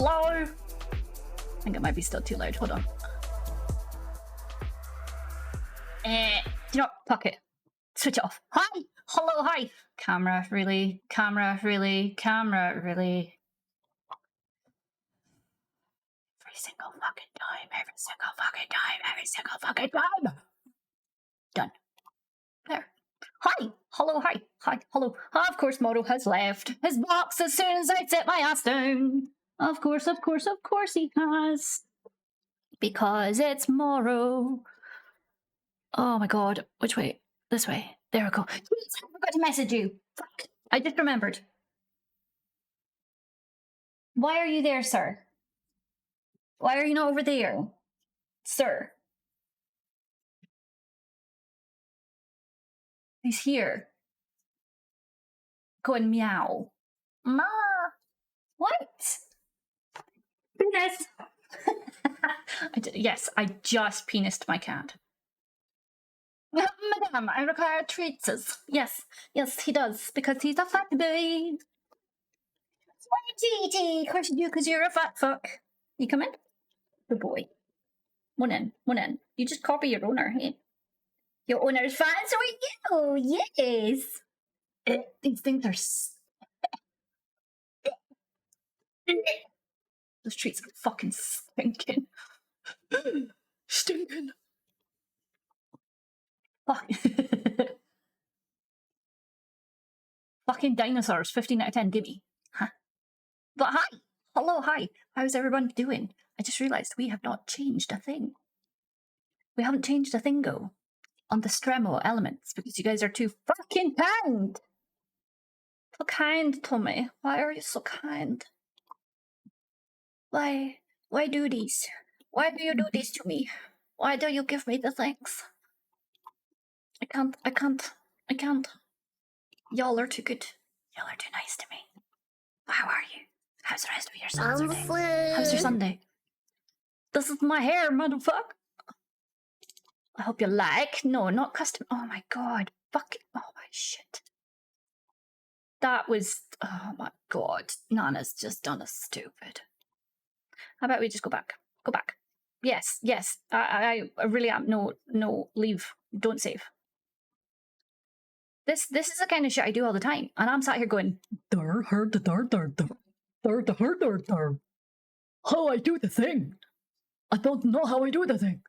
Hello! I think it might be still too loud. Hold on. Do you know what? Fuck it. Switch it off. Hi! Hello, hi! Camera, really? Camera, really? Camera, really? Every single fucking time, every single fucking time, every single fucking time! Done. There. Hi! Hello, hi! Hi, hello. Of course, Moto has left his box as soon as I set my ass down. Of course he has. Because it's Moro. Oh my god. Which way? This way. There we go. Jeez, I forgot to message you. Fuck. I just remembered. Why are you there, sir? Why are you not over there? Sir. He's here. Going meow. Ma. What? Penis. Yes, I just penised my cat. Madam, I require treats. Yes, he does, because he's a fat boy. Of course you do, because you're a fat fuck. You come in? Good boy. One in. You just copy your owner, hey? Your owner's fat, so are you. Yes. These things are... Those treats are fucking stinking. Stinking. Fuck. Fucking dinosaurs, 15 out of 10, gimme. Huh? But hi! Hello, hi. How's everyone doing? I just realised we have not changed a thing. We haven't changed a thingo on the Stremo elements because you guys are too fucking kind. So kind, Tommy. Why are you so kind? Why do these? Why do you do this to me? Why do you give me the things? I can't. Y'all are too good. Y'all are too nice to me. How are you? How's the rest of your Sunday? How's your Sunday? This is my hair, motherfucker. I hope you like. No, not custom. Oh my god. Fuck it. Oh my shit. That was... Oh my god. Nana's just done us stupid. How about we just go back? Go back. Yes. I really am. No, leave. Don't save. This is the kind of shit I do all the time. And I'm sat here going... How I do the thing. I don't know how I do the thing.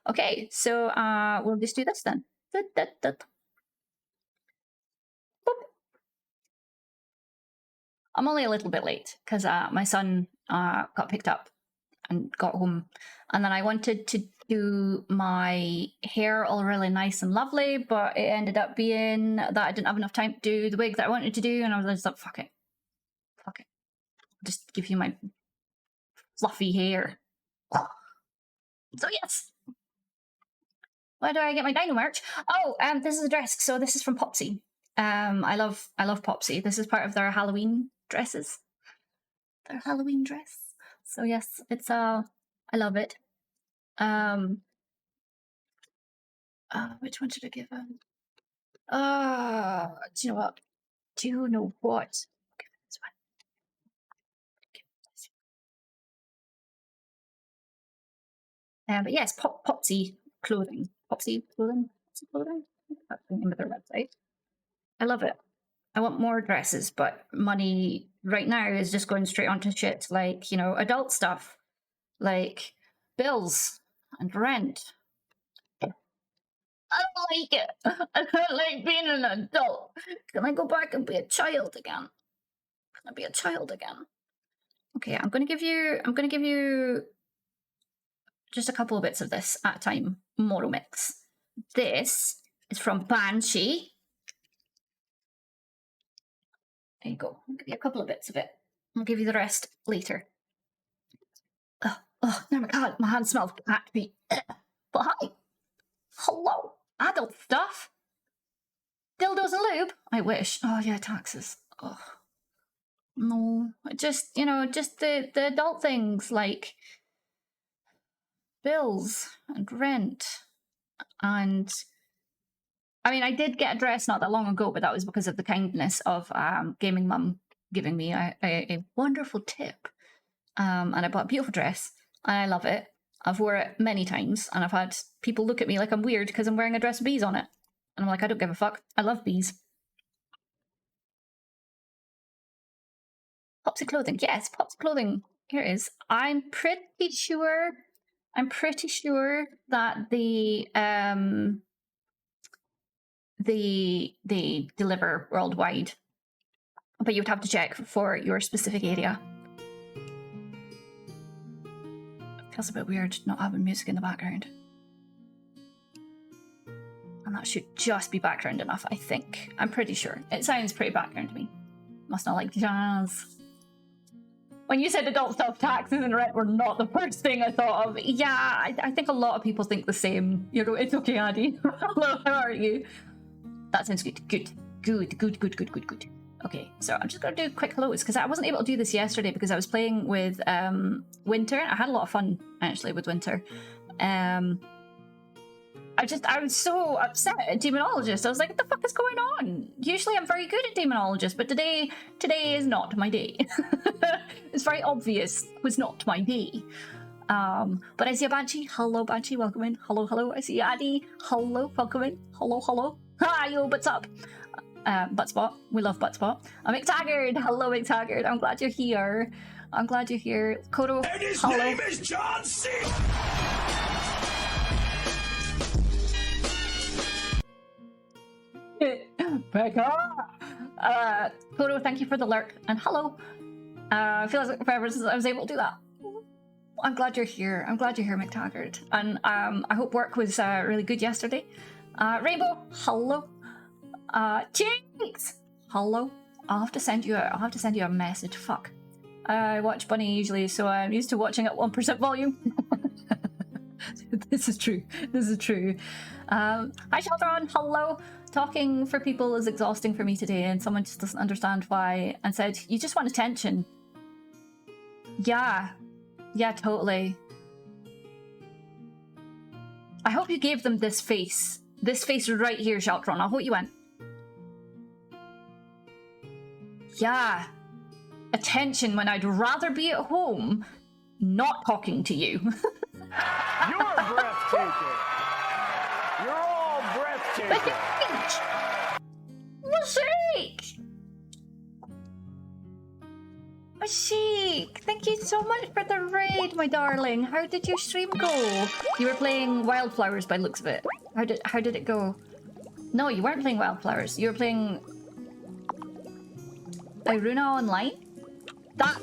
Okay, so we'll just do this then. Boop. I'm only a little bit late because my son got picked up and got home, and then I wanted to do my hair all really nice and lovely, but it ended up being that I didn't have enough time to do the wig that I wanted to do, and I was just like, fuck it. I'll just give you my fluffy hair. So yes. Where do I get my dino merch? Oh, this is a dress. So this is from Popsy. I love Popsy. This is part of their Halloween dresses. Their Halloween dress. So yes, it's I love it. Which one should I give him? Do you know what? Okay, this one. But yes, Popsy clothing. Popsy clothing. That's the name of their website. I love it. I want more dresses, but money right now is just going straight onto shit like, you know, adult stuff, like bills and rent. I don't like it. I don't like being an adult. Can I go back and be a child again? Okay, I'm gonna give you just a couple of bits of this at a time. Moro mix. This is from Banshee. There you go. I'll give you a couple of bits of it. I'll give you the rest later. Oh, no, my god, my hand smells cat pee. But hi. Hello. Adult stuff. Dildos and lube. I wish. Oh yeah, taxes. Oh. No. Just, you know, just the adult things like bills and rent. And I mean, I did get a dress not that long ago, but that was because of the kindness of Gaming Mum giving me a wonderful tip. And I bought a beautiful dress, and I love it. I've wore it many times, and I've had people look at me like I'm weird because I'm wearing a dress with bees on it. And I'm like, I don't give a fuck. I love bees. Popsy clothing. Yes, Popsy clothing. Here it is. I'm pretty sure that they deliver worldwide, but you would have to check for your specific area. It feels a bit weird not having music in the background. And that should just be background enough, I think. I'm pretty sure. It sounds pretty background to me. Must not like jazz. When you said adult self-taxes and rent were not the first thing I thought of, yeah, I think a lot of people think the same. You know, it's okay, Addy. Hello, how are you? That sounds good. Good. Okay, so I'm just going to do quick hellos because I wasn't able to do this yesterday because I was playing with Winter. I had a lot of fun, actually, with Winter. I was so upset at Demonologist. I was like, what the fuck is going on? Usually I'm very good at Demonologist, but today is not my day. It's very obvious it was not my day. But I see a Banshee. Hello, Banshee, welcome in. Hello. I see Addy. Hello, welcome in. Hello. Hi, yo, what's up? Buttspot. We love Buttspot. McTaggart. Hello, McTaggart. I'm glad you're here. Kodo. And his hello. name is John C. Becca! Kodo, thank you for the lurk, and hello. I feel like forever since I was able to do that. I'm glad you're here. McTaggart. And I hope work was really good yesterday. Rainbow, hello. Jinx, hello. I'll have to send you a message. Fuck. I watch Bunny usually, so I'm used to watching at 1% volume. This is true. Hi, Sheldron, hello. Talking for people is exhausting for me today, and someone just doesn't understand why and said, you just want attention. Yeah, totally. I hope you gave them this face right here, Sheldron. I hope you went, yeah, attention when I'd rather be at home not talking to you. You're breathtaking. You're all breathtaking. Mashik, thank you so much for the raid, my darling. How did your stream go? You were playing Wildflowers by the looks of it. How did it go? No, you weren't playing Wildflowers. You were playing Iruna Online? That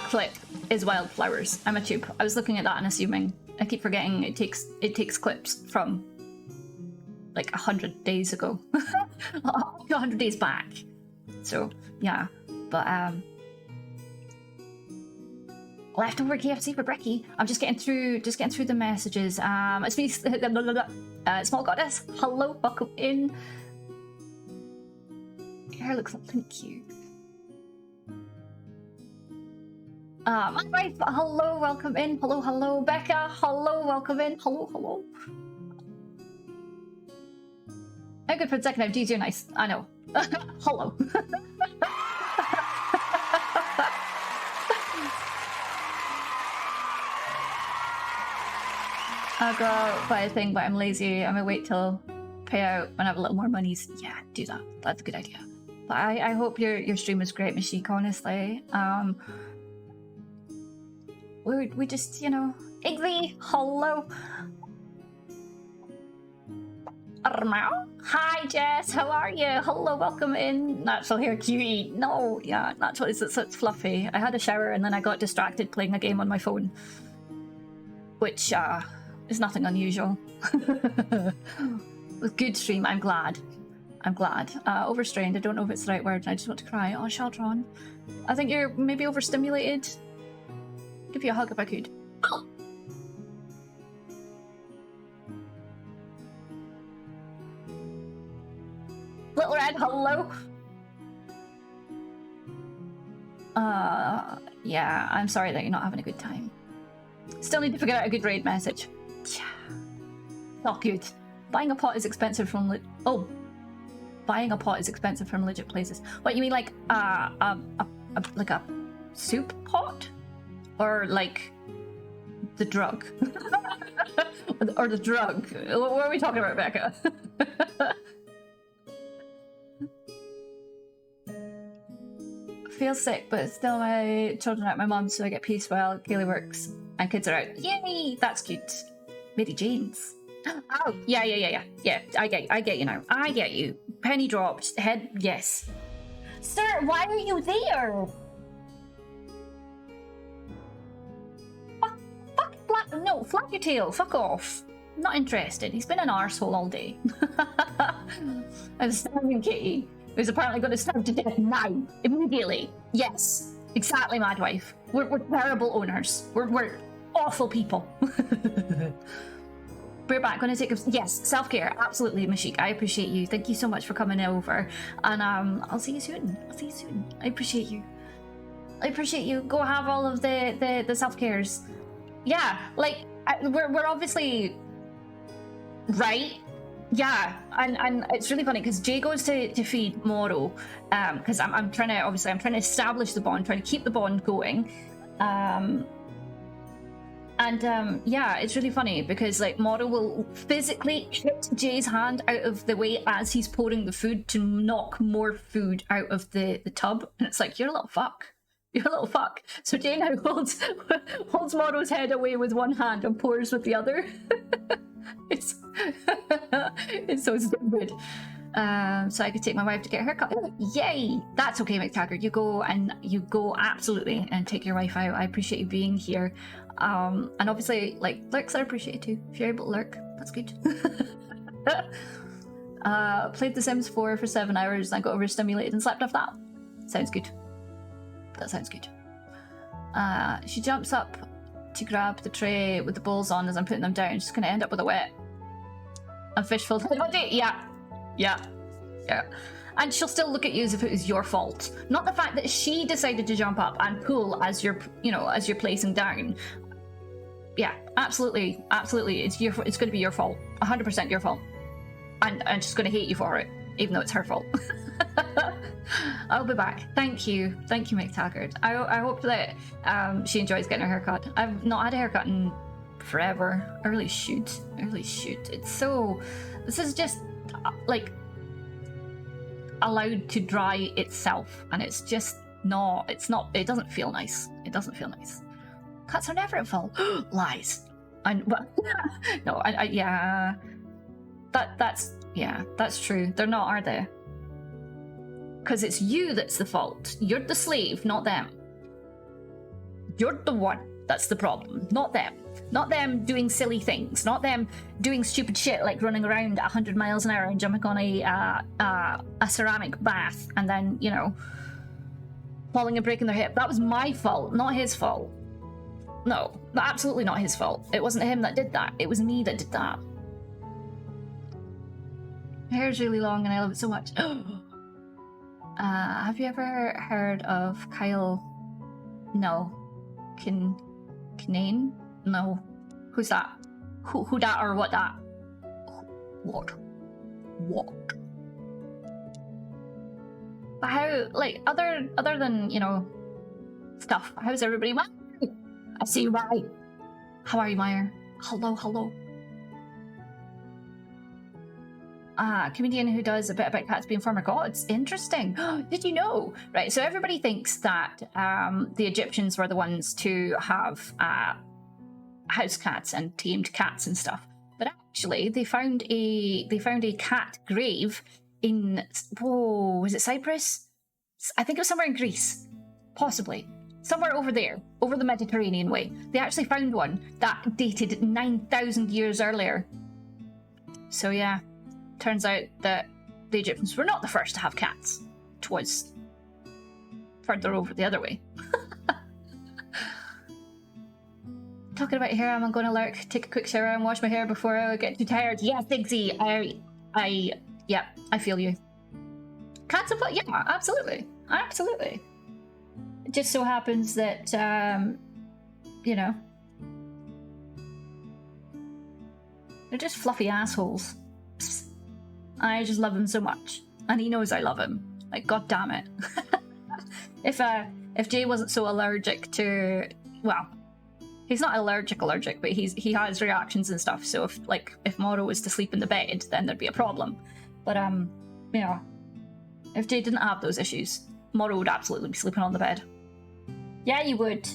clip is Wildflowers. I'm a tube. I was looking at that and assuming. I keep forgetting it takes clips from like 100 days ago. 100 days back. So yeah. But leftover KFC for Brecky. I'm just getting through the messages. It's me, Small Goddess. Hello, welcome in. Your hair looks something cute. My wife, hello, welcome in. Hello, Becca. Hello, welcome in. Hello. I'm good for the second time. Geez, you're nice. I know. Hello. I'll go out, buy a thing, but I'm lazy. I'm gonna wait till payout when I have a little more monies. Yeah, do that. That's a good idea. But I hope your stream is great, Mashik, honestly. We just, you know... Iggy, hello! Hi, Jess, how are you? Hello, welcome in. Natural hair cutie. No, yeah, natural, it's fluffy. I had a shower and then I got distracted playing a game on my phone. Which, is nothing unusual. With good stream, I'm glad. Overstrained, I don't know if it's the right word, I just want to cry. Oh, Sheldron. I think you're maybe overstimulated. Give you a hug if I could. Little Red, hello. Yeah, I'm sorry that you're not having a good time. Still need to figure out a good raid message. Yeah. Not good. Buying a pot is expensive from buying a pot is expensive from legit places. What, you mean like a like a soup pot? Or like the drug? or the drug? What are we talking about, Becca? Feel sick, but still my children are at my mum's, so I get peace while Kaylee works and kids are out. Yay! That's cute. Mary Jane's. Oh, yeah. I get you now. I get you. Penny dropped. Head, yes. Sir, why are you there? No, flap your tail. Fuck off. I'm not interested. He's been an arsehole all day. I'm starving Kitty, who's apparently going to starve to death now. Immediately. Yes. Exactly, Madwife. We're terrible owners. We're awful people. We're back. Going to take a... Yes, self-care. Absolutely, Mashik. I appreciate you. Thank you so much for coming over. And I'll see you soon. I appreciate you. Go have all of the self-cares. Yeah, like, we're obviously right. Yeah, and it's really funny because Jay goes to feed Moro, because I'm trying to establish the bond, trying to keep the bond going, yeah, it's really funny because like Moro will physically hit Jay's hand out of the way as he's pouring the food to knock more food out of the tub, and it's like, you're a little fuck. You're a little fuck. So Jay now holds Moro's head away with one hand and pours with the other. It's so stupid. So I could take my wife to get a haircut. Yay! That's okay, McTaggart. You go absolutely and take your wife out. I appreciate you being here. And obviously, like, lurks are appreciated too. If you're able to lurk, that's good. Played The Sims 4 for 7 hours and I got overstimulated and slept off that. Sounds good. That sounds good. She jumps up to grab the tray with the bowls on as I'm putting them down. She's going to end up with a wet and fish-filled body. Yeah. And she'll still look at you as if it was your fault. Not the fact that she decided to jump up and pull as you're placing down. Yeah, absolutely. It's going to be your fault. 100% your fault. And she's going to hate you for it, even though it's her fault. I'll be back. Thank you, McTaggart. I hope that she enjoys getting her haircut. I've not had a haircut in forever. I really should. It's so... This is just, like, allowed to dry itself, and it's just not... It doesn't feel nice. Cuts are never at fault. Lies. No, yeah... That's true. They're not, are they? Because it's you that's the fault. You're the slave, not them. You're the one that's the problem, not them. Not them doing silly things. Not them doing stupid shit like running around at 100 miles an hour and jumping on a ceramic bath and then, falling and breaking their hip. That was my fault, not his fault. No, absolutely not his fault. It wasn't him that did that. It was me that did that. My hair's really long and I love it so much. Have you ever heard of Kyle? No. Kinane? No. Who's that? Who that or what that? What? But how, like, other than, stuff, how's everybody? I see you, bye. How are you, Meyer? Hello. Comedian who does a bit about cats being former gods. Interesting. Did you know? Right, so everybody thinks that the Egyptians were the ones to have house cats and tamed cats and stuff. But actually, they found a cat grave in, was it Cyprus? I think it was somewhere in Greece. Possibly. Somewhere over there, over the Mediterranean way. They actually found one that dated 9,000 years earlier. So yeah. Turns out that the Egyptians were not the first to have cats. It was further over the other way. Talking about hair, I'm going to lurk, take a quick shower and wash my hair before I get too tired. Yes, Diggsy, I feel you. Cats are fun, yeah, absolutely. It just so happens that, they're just fluffy assholes. I just love him so much, and he knows I love him. Like, god damn it! If if Jay wasn't so allergic to, well, he's not allergic, but he has reactions and stuff. So if Moro was to sleep in the bed, then there'd be a problem. But you know, if Jay didn't have those issues, Moro would absolutely be sleeping on the bed. Yeah, you would.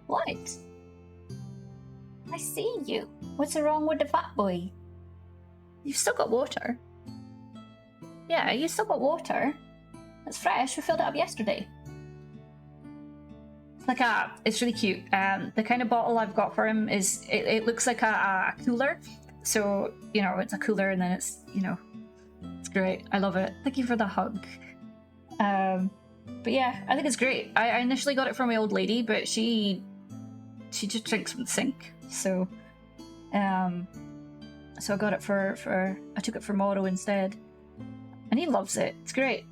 What? I see you. What's wrong with the fat boy? You've still got water. Yeah, you still got water. It's fresh. We filled it up yesterday. It's really cute. The kind of bottle I've got for him is, it looks like a cooler. So, you know, it's a cooler and then it's, you know, it's great. I love it. Thank you for the hug. But yeah, I think it's great. I initially got it from my old lady, but she just drinks from the sink. So, so I got it I took it for Moro instead. And he loves it. It's great.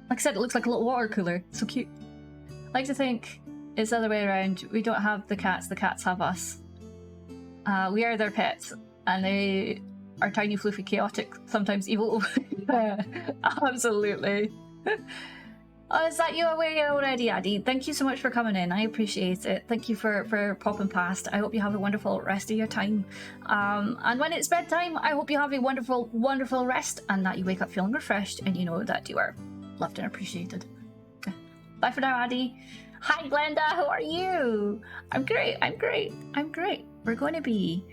Like I said, it looks like a little water cooler. It's so cute. I like to think it's the other way around. We don't have the cats have us. We are their pets, and they are tiny, floofy, chaotic, sometimes evil. Absolutely. Oh, is that you away already, Addy? Thank you so much for coming in. I appreciate it. Thank you for popping past. I hope you have a wonderful rest of your time. And when it's bedtime, I hope you have a wonderful, wonderful rest and that you wake up feeling refreshed and you know that you are loved and appreciated. Bye for now, Addy. Hi, Glenda. How are you? I'm great. We're going to be...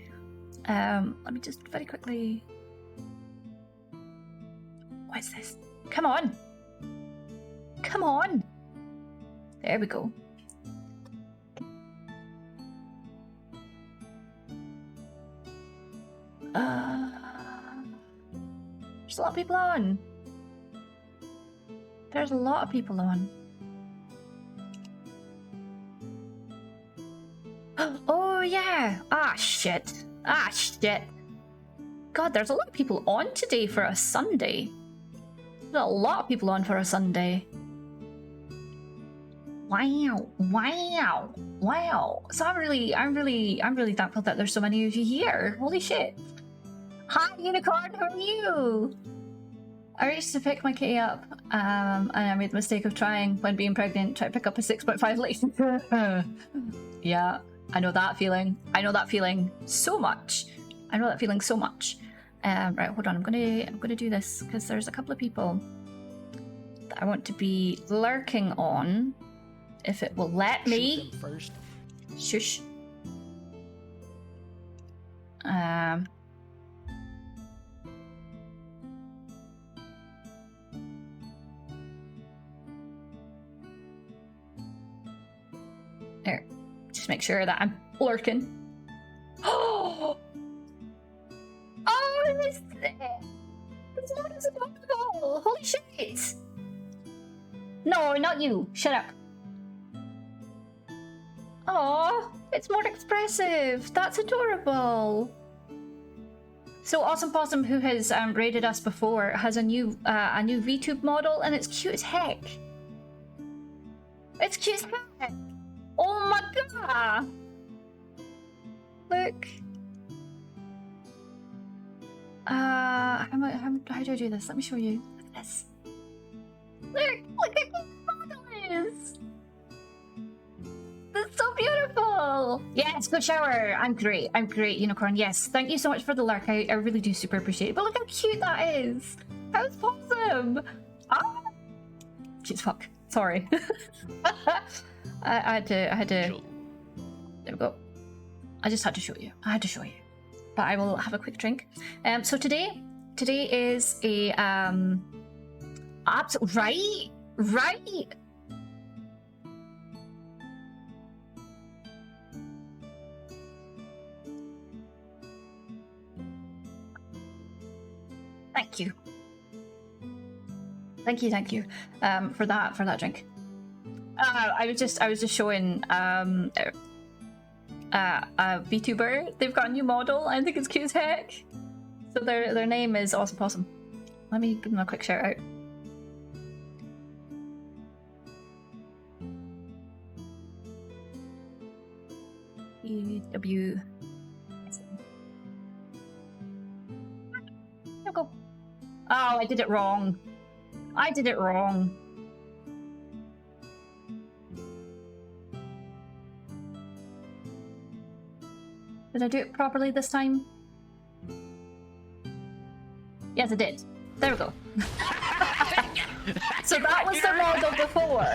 let me just very quickly... What is this? Come on. Come on. There we go. There's a lot of people on. There's a lot of people on. Oh yeah. Ah shit. God, there's a lot of people on today for a Sunday. There's a lot of people on for a Sunday. Wow. So I'm really thankful that there's so many of you here. Holy shit. Hi, Unicorn, how are you? I reached to pick my kitty up, and I made the mistake of trying, when being pregnant, try to pick up a 6.5 liter. Yeah, I know that feeling. So much. Right, hold on. I'm gonna do this because there's a couple of people that I want to be lurking on, if it will let me. First. Shush. There. Just make sure that I'm lurking. Oh, this one is adorable. Holy shit. No, not you. Shut up. Oh, it's more expressive. That's adorable. So Awesome Possum, who has raided us before, has a new VTube model, and it's cute as heck. It's cute as heck. Oh my god! Look. How do I do this? Let me show you. Look at this. Look at what the model is. That's so beautiful. Yes, good shower. I'm great, Unicorn. Yes, thank you so much for the lurk. I really do super appreciate it. But look how cute that is. How's Possum? Ah, cute as fuck. Sorry. I had to. There we go. I just had to show you. But I will have a quick drink. So today is a right. Thank you. For that drink. I was just showing a VTuber. They've got a new model. I think it's cute as heck. So their name is Awesome Possum. Let me give them a quick shout out. EW. There we go. Oh, I did it wrong. I did it wrong. Did I do it properly this time? Yes, I did. There we go. So that was the model before.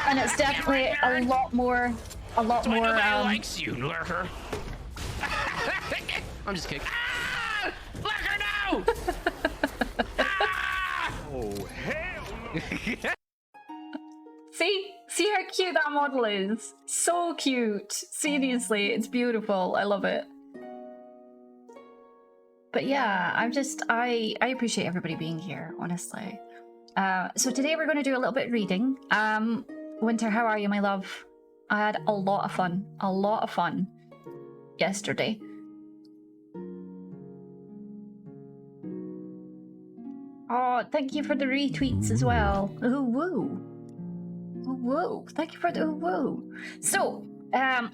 And it's definitely a lot more Nobody likes you, Lurker. I'm just kidding. Ah! Lurker, no! Ah! Oh, hell no. See how cute that model is? So cute. Seriously, it's beautiful. I love it. But yeah, I appreciate everybody being here, honestly. So today we're going to do a little bit of reading. Winter, how are you, my love? I had a lot of fun yesterday. Oh, thank you for the retweets as well. Ooh, woo. Ooh, woo. Thank you for the ooh, woo. So,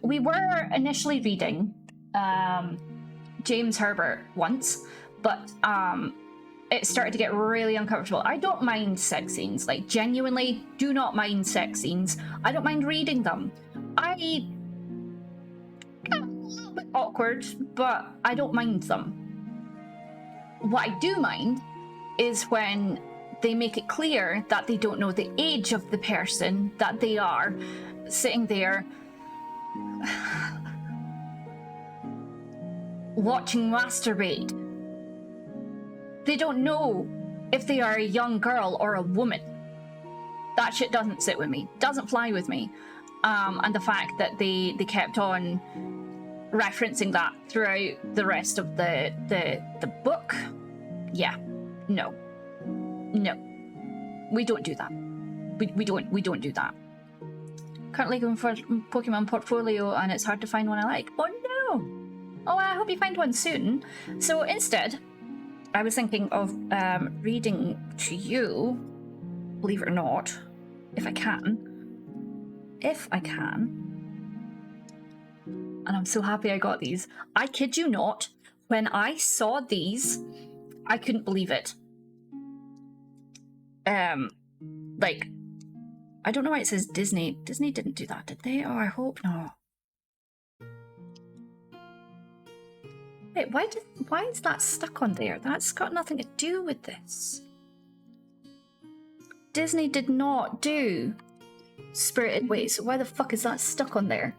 we were initially reading James Herbert once, but it started to get really uncomfortable. I don't mind sex scenes, like genuinely do not mind sex scenes. I don't mind reading them. I get a little bit awkward, but I don't mind them. What I do mind is when they make it clear that they don't know the age of the person that they are sitting there watching masturbate. They don't know if they are a young girl or a woman. That shit doesn't sit with me. Doesn't fly with me. And the fact that they kept on referencing that throughout the rest of the book. Yeah. No. We don't do that. We don't do that. Currently going for Pokemon Portfolio and it's hard to find one I like. Oh no! Oh, I hope you find one soon. So instead, I was thinking of reading to you, believe it or not, if I can. And I'm so happy I got these. I kid you not, when I saw these, I couldn't believe it. Like, I don't know why it says Disney. Disney didn't do that, did they? Oh, I hope not. Wait, why is that stuck on there? That's got nothing to do with this. Disney did not do Spirited Away, so why the fuck is that stuck on there?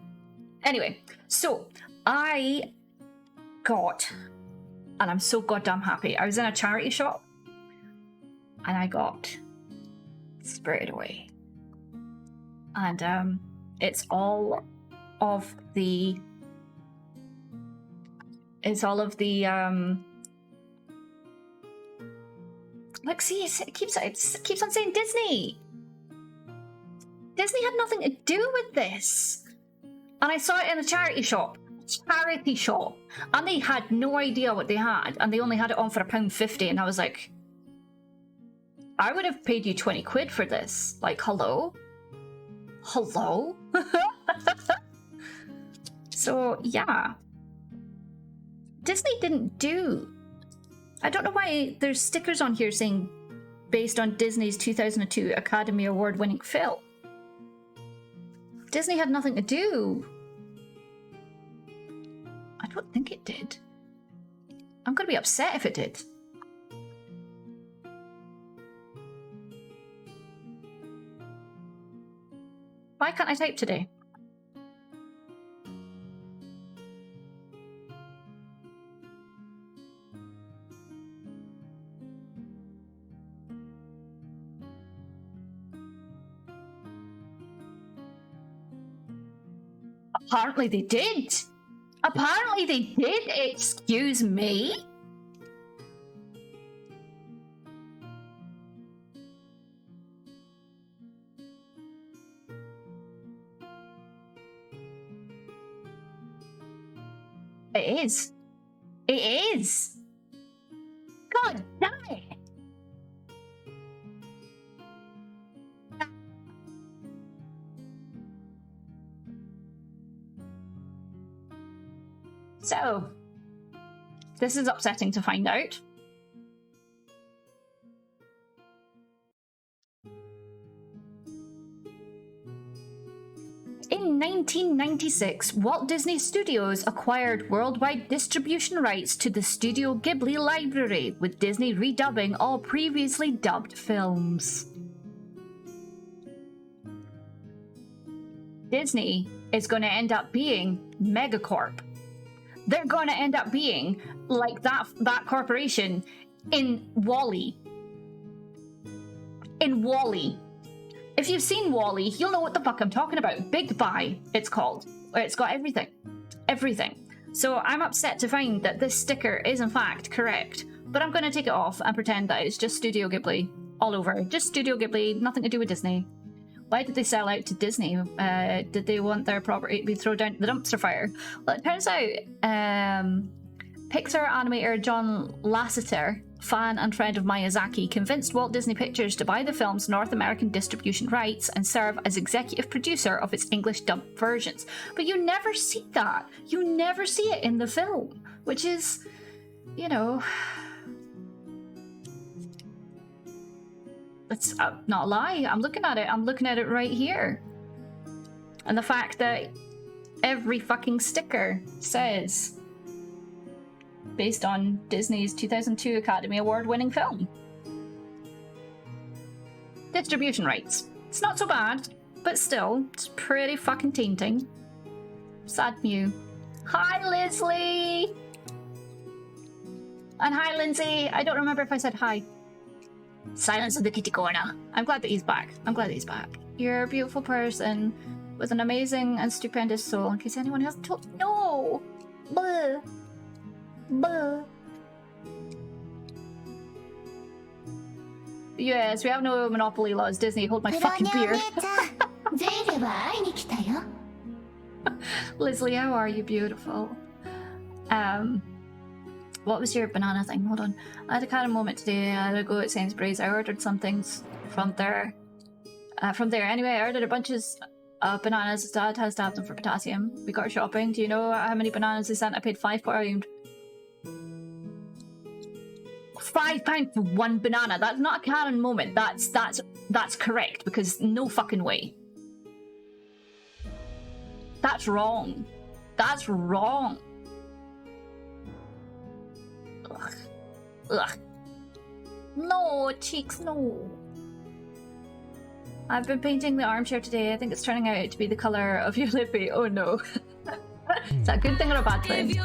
Anyway, so I got, and I'm so goddamn happy, I was in a charity shop and I got Spirited Away. And it's all of the look, see, it keeps on saying Disney. Disney had nothing to do with this. And I saw it in a charity shop, and they had no idea what they had, and they only had it on for £1.50, and I was like, I would have paid you 20 quid for this. Like, hello? So, yeah. Disney didn't do... I don't know why there's stickers on here saying based on Disney's 2002 Academy Award winning film. Disney had nothing to do. I don't think it did. I'm gonna be upset if it did. Why can't I type today? Apparently they did. Apparently they did. Excuse me? It is. It is. God damn it. So, this is upsetting to find out. In 1996, Walt Disney Studios acquired worldwide distribution rights to the Studio Ghibli library, with Disney redubbing all previously dubbed films. Disney is going to end up being Megacorp. They're going to end up being like that corporation in WALL-E. In WALL-E. If you've seen WALL-E, you'll know what the fuck I'm talking about. Big Buy, it's called. It's got everything. Everything. So I'm upset to find that this sticker is in fact correct, but I'm going to take it off and pretend that it's just Studio Ghibli all over. Just Studio Ghibli, nothing to do with Disney. Why did they sell out to Disney? Did they want their property to be thrown down the dumpster fire? Well, it turns out Pixar animator John Lasseter, fan and friend of Miyazaki, convinced Walt Disney Pictures to buy the film's North American distribution rights and serve as executive producer of its English dubbed versions. But you never see that. You never see it in the film, which is, you know... It's not a lie. I'm looking at it. I'm looking at it right here. And the fact that every fucking sticker says based on Disney's 2002 Academy Award winning film. Distribution rights. It's not so bad, but still, it's pretty fucking tainting. Sad Mew. Hi, Leslie! And hi, Lindsay. I don't remember if I said hi. Silence of the Kitty Corner. I'm glad that he's back. I'm glad that he's back. You're a beautiful person with an amazing and stupendous soul. In case anyone hasn't told... No! Blah. Blah. Yes, we have no monopoly laws. Disney, hold my fucking beer. Leslie, how are you? Beautiful. What was your banana thing? Hold on. I had a kind of moment today. I had to go at Sainsbury's. I ordered some things from there. Anyway, I ordered a bunch of bananas. Dad has to have them for potassium. We got shopping. Do you know how many bananas they sent? I paid £5. £5 for one banana. That's not a Karen moment. That's correct, because no fucking way. That's wrong. That's wrong. Ugh. Ugh. No, cheeks, no. I've been painting the armchair today. I think it's turning out to be the colour of your lippy. Oh no. Is that a good thing or a bad thing?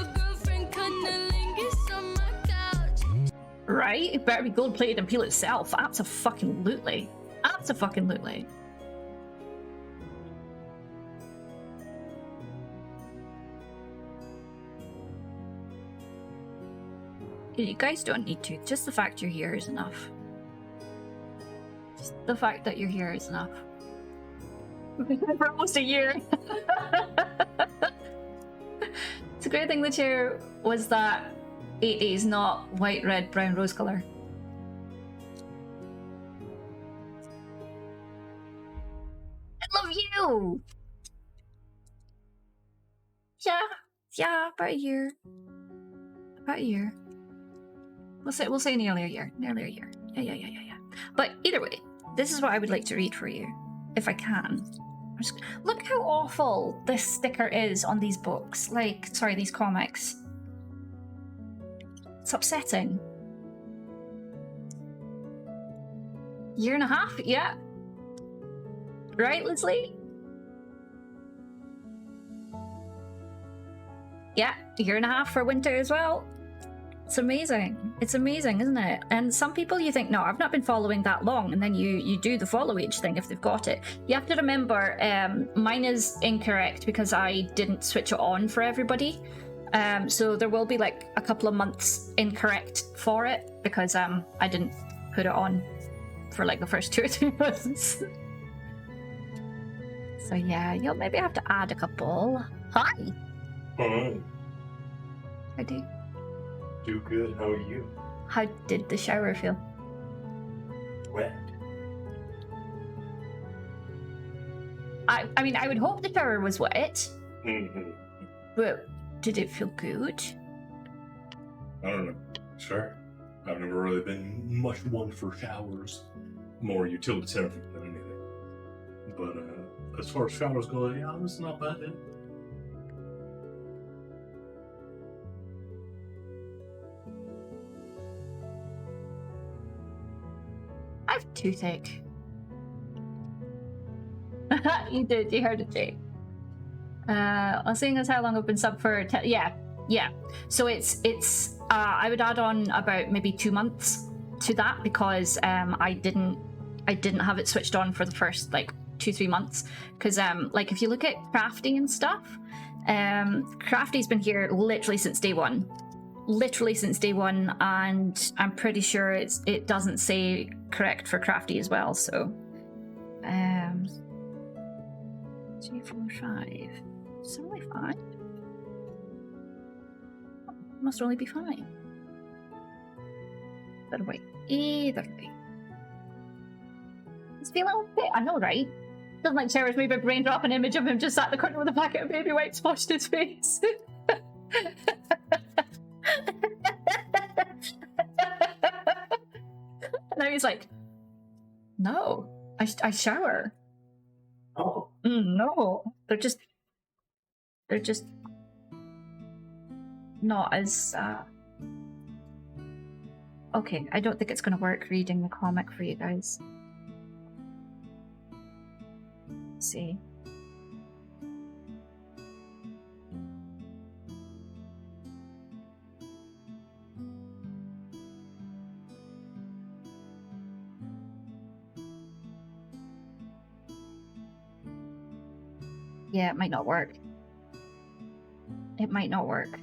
Right? It better be gold plated and peel itself. Abso-fucking-lutely. Abso-fucking-lutely. You guys don't need to. Just the fact you're here is enough. Just the fact that you're here is enough. For almost a year. It's a great thing the chair was that 80s, not white, red, brown, rose colour. I love you! Yeah, about a year. About a year. We'll say nearly a year. Nearly a year. Yeah. But either way, this is what I would like to read for you, if I can. Look how awful this sticker is on these books. These comics. It's upsetting. Year and a half? Yeah. Right, Leslie? Yeah, a year and a half for winter as well. It's amazing. It's amazing, isn't it? And some people you think, no, I've not been following that long, and then you do the follow each thing if they've got it. You have to remember, mine is incorrect because I didn't switch it on for everybody. So there will be like a couple of months incorrect for it because I didn't put it on for like the first 2 or 3 months. So yeah, you'll maybe have to add a couple. Hi! Hi. I do. Do good. How are you? How did the shower feel? Wet. I mean, I would hope the shower was wet. Mm-hmm. But did it feel good? I don't know. Sure. I've never really been much one for showers. More utilitarian than anything. But as far as showers go, yeah, it's not bad. Yeah. I have toothache. You did. You heard it, Jake. Seeing as how long I've been sub for, yeah. So it's. I would add on about maybe 2 months to that because I didn't have it switched on for the first like 2-3 months because like if you look at Crafty and stuff, Crafty's been here literally since day one, and I'm pretty sure it doesn't say correct for Crafty as well. So 2, 4, 5. It's only 5. Must only be 5. Better wait. Either way. It's feeling a bit. I know, right? Doesn't like cherish me, but brain drop an image of him just sat in the corner with a packet of baby wipes splashed his face. Now he's like, no, I shower. Oh. No, they're just not as okay. I don't think it's going to work reading the comic for you guys. Let's see. Yeah, it might not work. It might not work.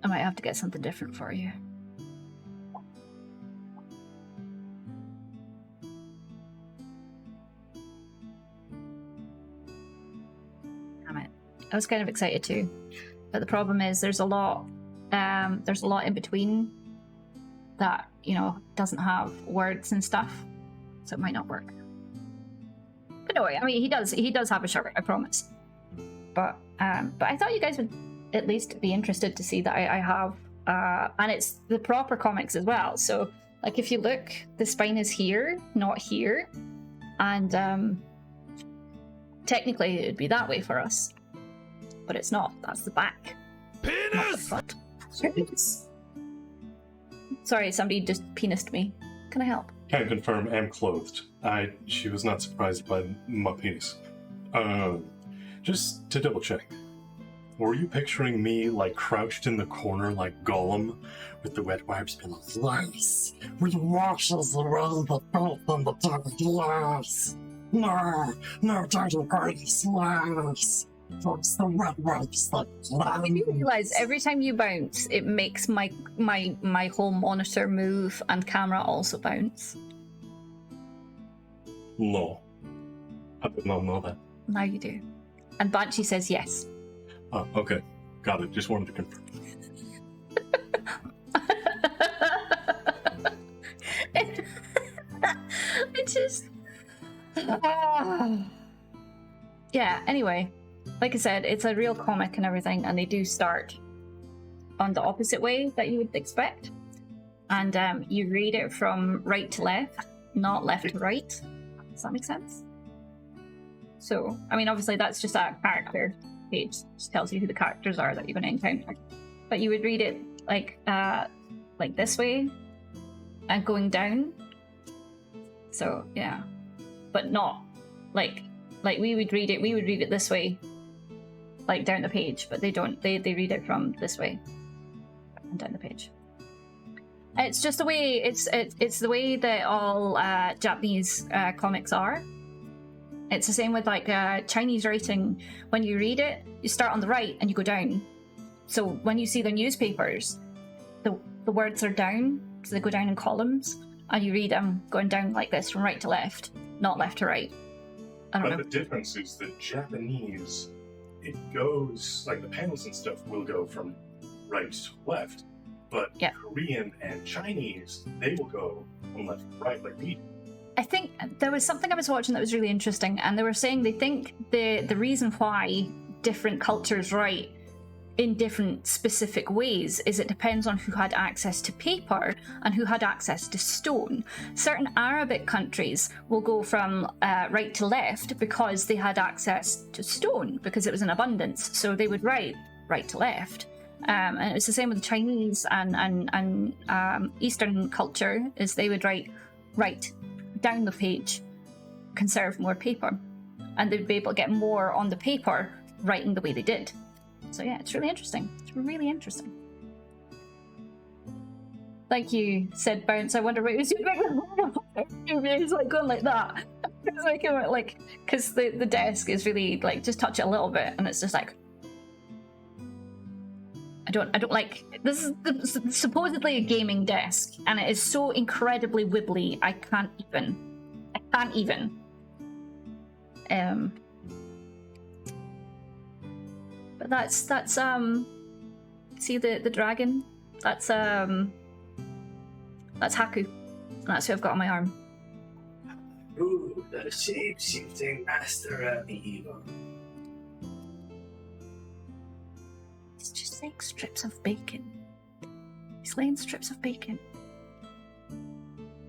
I might have to get something different for you. Damn it. I was kind of excited too. But the problem is there's a lot in between that, you know, doesn't have words and stuff. So it might not work. But no, I mean he does have a shirt, I promise. But I thought you guys would at least be interested to see that I have and it's the proper comics as well. So like if you look, the spine is here, not here. And technically it would be that way for us. But it's not. That's the back. Penis! Not the front. Sorry, somebody just penised me. Can I help? Can confirm, am clothed. She was not surprised by my penis. Just to double check. Were you picturing me like crouched in the corner like Gollum with the wet wipes being like, yes, we washes away the filth and the dirty, yes. No dirty grace, yes. It's the wet wipes that I do realize every time you bounce, it makes my whole monitor move and camera also bounce. No. I did not know that. Now you do. And Banshee says yes. Oh, okay. Got it. Just wanted to confirm. It just... Yeah, anyway. Like I said, it's a real comic and everything, and they do start on the opposite way that you would expect. And you read it from right to left, not left to right. Does that make sense? So, I mean, obviously that's just a character page. It just tells you who the characters are that you're going to encounter. But you would read it like this way and going down. So, yeah. But not like we would read it this way, like down the page, but they don't. They read it from this way and down the page. It's just the way it's the way that all Japanese comics are. It's the same with like Chinese writing. When you read it, you start on the right and you go down. So when you see their newspapers, the words are down, so they go down in columns, and you read them going down like this from right to left, not left to right. I don't know. But the difference is that Japanese, it goes, like the panels and stuff will go from right to left, but yeah. Korean and Chinese, they will go from left to right, like we do. I think there was something I was watching that was really interesting, and they were saying they think the reason why different cultures write in different specific ways is it depends on who had access to paper and who had access to stone. Certain Arabic countries will go from right to left because they had access to stone, because it was in abundance. So they would write right to left. And it was the same with the Chinese and Eastern culture, is they would write right down the page, conserve more paper. And they'd be able to get more on the paper writing the way they did. So yeah, it's really interesting. It's really interesting. Thank you, said Bounce. I wonder what it was it's like going like that. It's like because the desk is really like just touch it a little bit and it's just like I don't like this is supposedly a gaming desk and it is so incredibly wibbly I can't even. But that's see the dragon? That's Haku. And that's who I've got on my arm. Ooh, the shape-shifting master of evil. It's just like strips of bacon. He's laying strips of bacon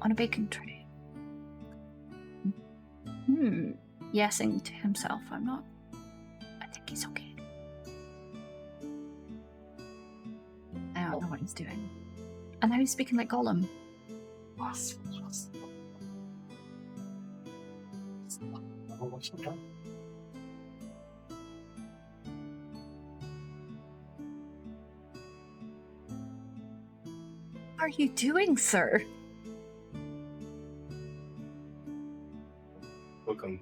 on a bacon tray. Yesing to himself. I think he's okay. I don't know what he's doing. And now he's speaking like Gollum. What are you doing, sir? Cooking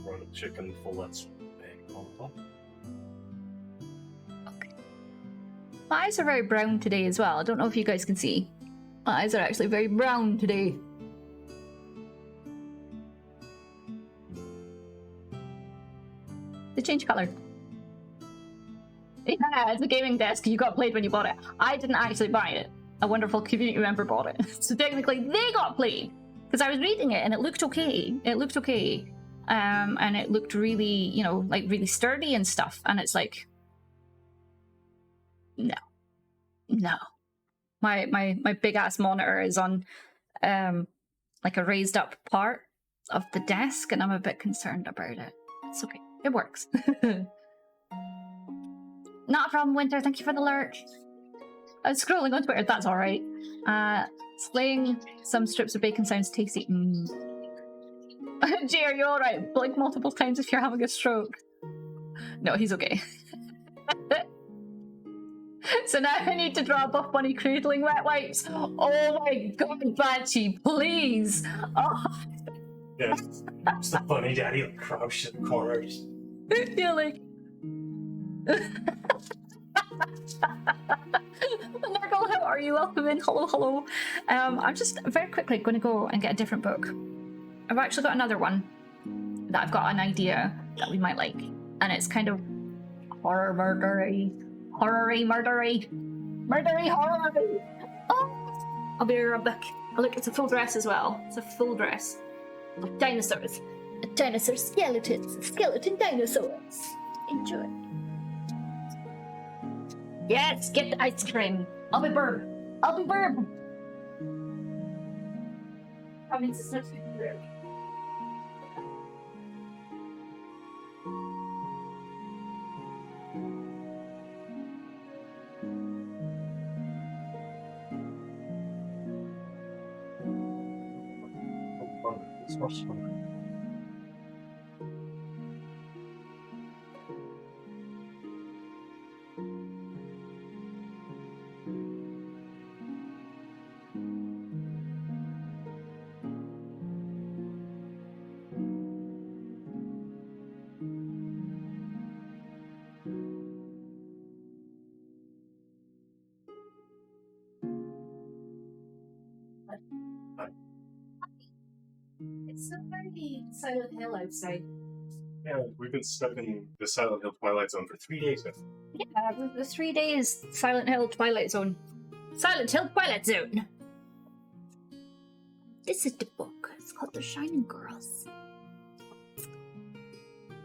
roasted chicken fillets baked on top. Okay. My eyes are very brown today as well. I don't know if you guys can see. My eyes are actually very brown today. They change colour. Yeah, it's a gaming desk. You got played when you bought it. I didn't actually buy it. A wonderful community member bought it. So technically they got played. Because I was reading it and it looked okay. And it looked really, like really sturdy and stuff. And it's like, no. My big ass monitor is on like a raised up part of the desk and I'm a bit concerned about it. It's okay. It works. Not a problem, Winter. Thank you for the alert. I was scrolling on Twitter. That's all right. Slaying some strips of bacon sounds tasty. Jay, are you all right? Blink multiple times if you're having a stroke. No, he's okay. So now I need to draw a Buff Bunny cradling wet wipes. Oh my god, Banshee, please. Oh. Yeah, it's the bunny daddy like crouched in the corners. You're like... Nurgle, how are you? Welcome in. Hello. I'm just very quickly going to go and get a different book. I've actually got another one that I've got an idea that we might like. And it's kind of horror murdery. Oh! I'll be right back. Oh, look, it's a full dress as well. It's a full dress. Dinosaurs. Dinosaur skeletons. Skeleton dinosaurs. Enjoy. Yes, get the ice cream. I'll be Burb. I mean, it's not Burb. It's not fun. It's so very Silent Hill outside. Yeah, we've been stuck in the Silent Hill Twilight Zone for 3 days now. Yeah, the 3 days Silent Hill Twilight Zone. Silent Hill Twilight Zone! This is the book. It's called The Shining Girls.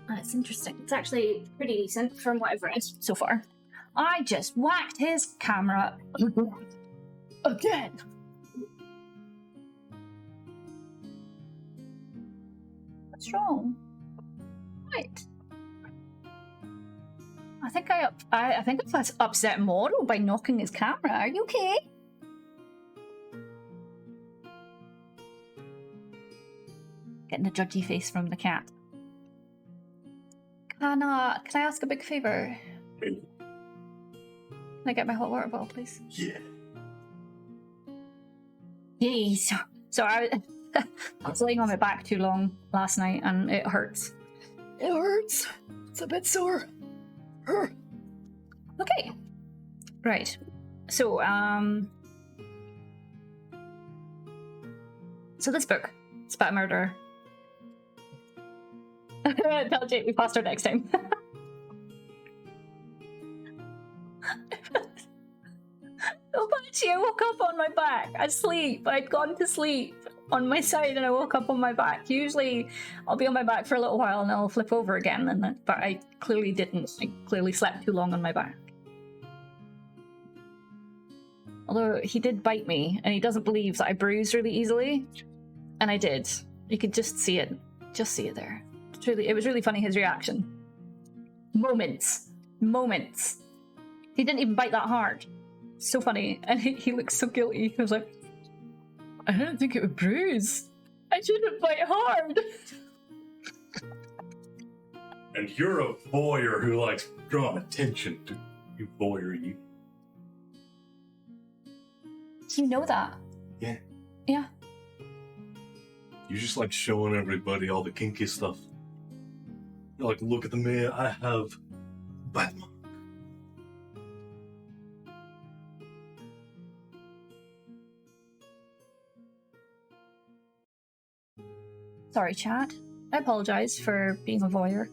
And it's interesting. It's actually pretty decent from what I've read so far. I just whacked his camera again. What's wrong? Right. I think I've upset Moro by knocking his camera. Are you okay? Getting a judgy face from the cat. Can I ask a big favor? Can I get my hot water bottle, please? Yeah. Yes. So I was laying on my back too long last night, and it hurts. It hurts. It's a bit sore. Okay. Right. So this book, it's about a murderer. Tell Jake we passed her next time. Oh, actually, I woke up on my back asleep. I'd gone to sleep on my side and I woke up on my back. Usually I'll be on my back for a little while and then I'll flip over again, but I clearly didn't. I clearly slept too long on my back. Although he did bite me and he doesn't believe that I bruise really easily. And I did. You could just see it. Just see it there. It was really funny, his reaction. Moments. He didn't even bite that hard. So funny. And he looked so guilty. He was like, I didn't think it would bruise. I shouldn't bite hard. And you're a voyeur who likes drawing attention to you, voyeur, you. Do you know that? Yeah. Yeah. You just like showing everybody all the kinky stuff. You're like, look at the me, I have Batman. Sorry, chat. I apologize for being a voyeur.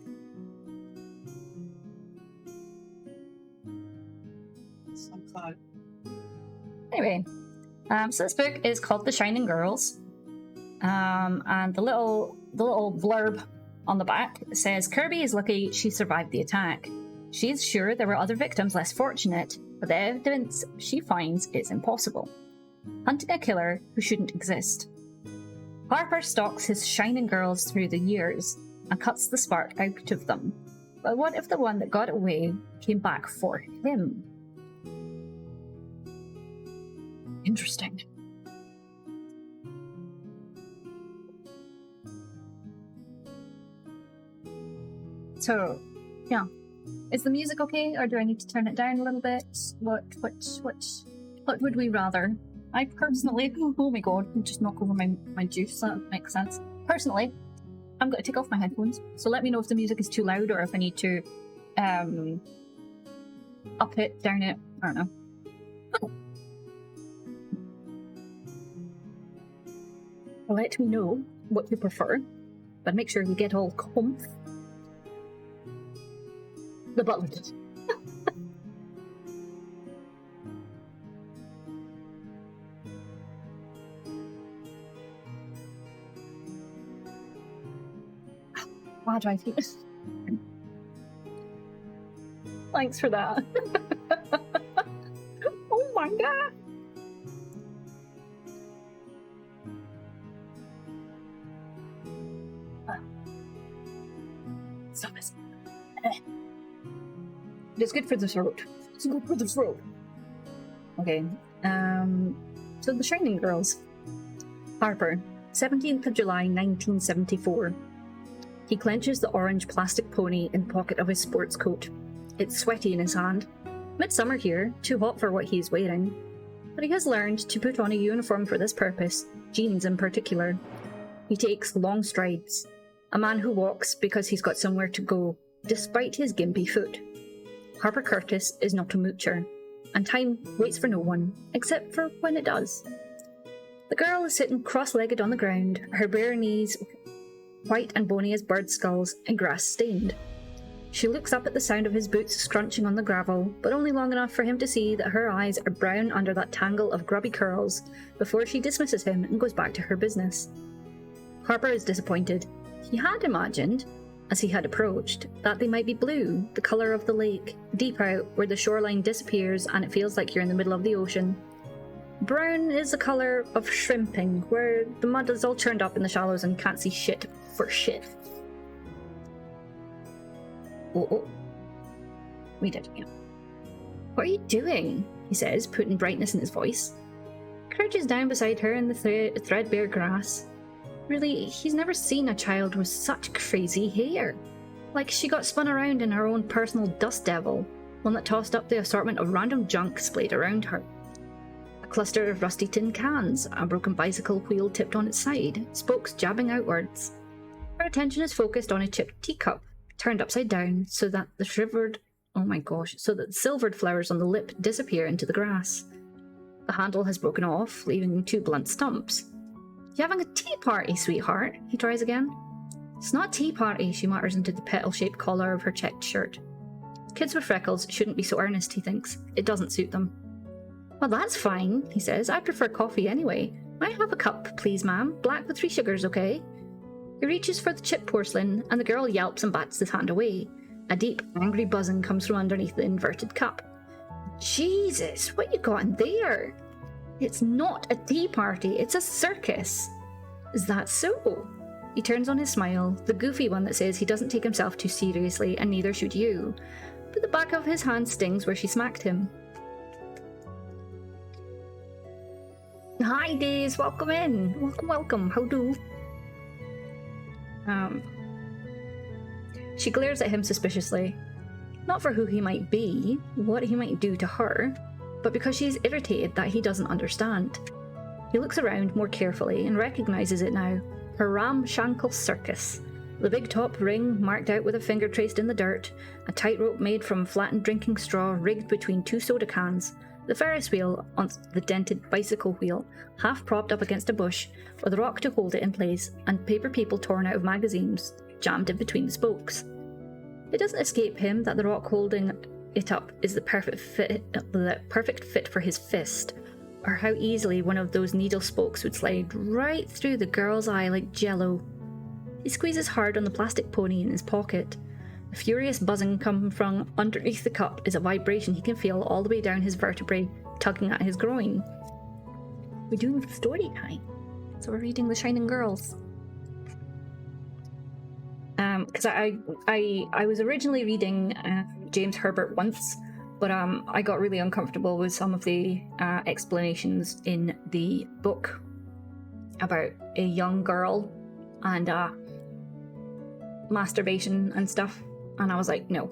Anyway, so this book is called The Shining Girls. And the little blurb on the back says, Kirby is lucky she survived the attack. She is sure there were other victims less fortunate, but the evidence she finds is impossible. Hunting a killer who shouldn't exist. Harper stalks his shining girls through the years and cuts the spark out of them. But what if the one that got away came back for him? Interesting. So, yeah. Is the music okay, or do I need to turn it down a little bit? What would we rather? I personally, oh my god, I just knock over my juice, that makes sense. Personally, I'm going to take off my headphones, so let me know if the music is too loud or if I need to up it, down it, I don't know. Let me know what you prefer, but make sure you get all comf. The butler did. Why do I feel this? Thanks for that. Oh my god. Stop this. It's good for the throat. It's good for the throat. Okay. So the Shining Girls. Harper, 17th of July, 1974. He clenches the orange plastic pony in the pocket of his sports coat. It's sweaty in his hand. Midsummer here, too hot for what he is wearing. But he has learned to put on a uniform for this purpose, jeans in particular. He takes long strides. A man who walks because he's got somewhere to go, despite his gimpy foot. Harper Curtis is not a moocher, and time waits for no one, except for when it does. The girl is sitting cross-legged on the ground, her bare knees white and bony as bird skulls and grass-stained. She looks up at the sound of his boots scrunching on the gravel, but only long enough for him to see that her eyes are brown under that tangle of grubby curls before she dismisses him and goes back to her business. Harper is disappointed. He had imagined as he had approached, that they might be blue, the colour of the lake, deep out where the shoreline disappears and it feels like you're in the middle of the ocean. Brown is the colour of shrimping, where the mud is all churned up in the shallows and can't see shit for shit. Oh. Read it again. What are you doing? He says, putting brightness in his voice. Crouches down beside her in the threadbare grass. Really, he's never seen a child with such crazy hair. Like she got spun around in her own personal dust devil, one that tossed up the assortment of random junk splayed around her. A cluster of rusty tin cans, a broken bicycle wheel tipped on its side, spokes jabbing outwards. Her attention is focused on a chipped teacup, turned upside down so that the silvered flowers on the lip disappear into the grass. The handle has broken off, leaving 2 blunt stumps. You having a tea party, sweetheart? He tries again. It's not a tea party, she mutters into the petal-shaped collar of her checked shirt. Kids with freckles shouldn't be so earnest, he thinks. It doesn't suit them. Well, that's fine, he says. I prefer coffee anyway. May I have a cup, please, ma'am? Black with 3 sugars, okay? He reaches for the chipped porcelain, and the girl yelps and bats his hand away. A deep, angry buzzing comes from underneath the inverted cup. Jesus, what you got in there? It's not a tea party, it's a circus. Is that so? He turns on his smile, the goofy one that says he doesn't take himself too seriously and neither should you. But the back of his hand stings where she smacked him. Hi, Days, welcome in. Welcome, how do? She glares at him suspiciously. Not for who he might be, what he might do to her, but because she is irritated that he doesn't understand. He looks around more carefully and recognises it now. Her ramshackle circus. The big top ring marked out with a finger traced in the dirt, a tightrope made from flattened drinking straw rigged between 2 soda cans, the Ferris wheel on the dented bicycle wheel, half propped up against a bush, with a rock to hold it in place, and paper people torn out of magazines, jammed in between the spokes. It doesn't escape him that the rock holding it up is the perfect fit for his fist, or how easily one of those needle spokes would slide right through the girl's eye like jello. He squeezes hard on the plastic pony in his pocket. The furious buzzing coming from underneath the cup is a vibration he can feel all the way down his vertebrae, tugging at his groin. We're doing story time, so we're reading The Shining Girls. Because I was originally reading James Herbert once, but I got really uncomfortable with some of the explanations in the book about a young girl and masturbation and stuff, and I was like, no,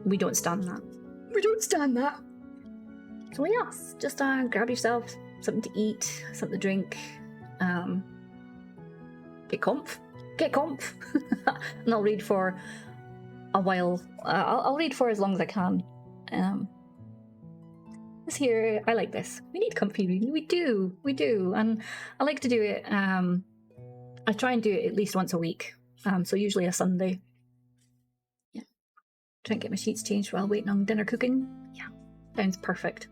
we don't stand that. We don't stand that. So yes, just grab yourself something to eat, something to drink, get comf, and I'll read for a while. I'll read for as long as I can. This here, I like this. We need comfy reading. We do, and I like to do it. I try and do it at least once a week. So usually a Sunday. Yeah, try and get my sheets changed while waiting on dinner cooking. Yeah, sounds perfect.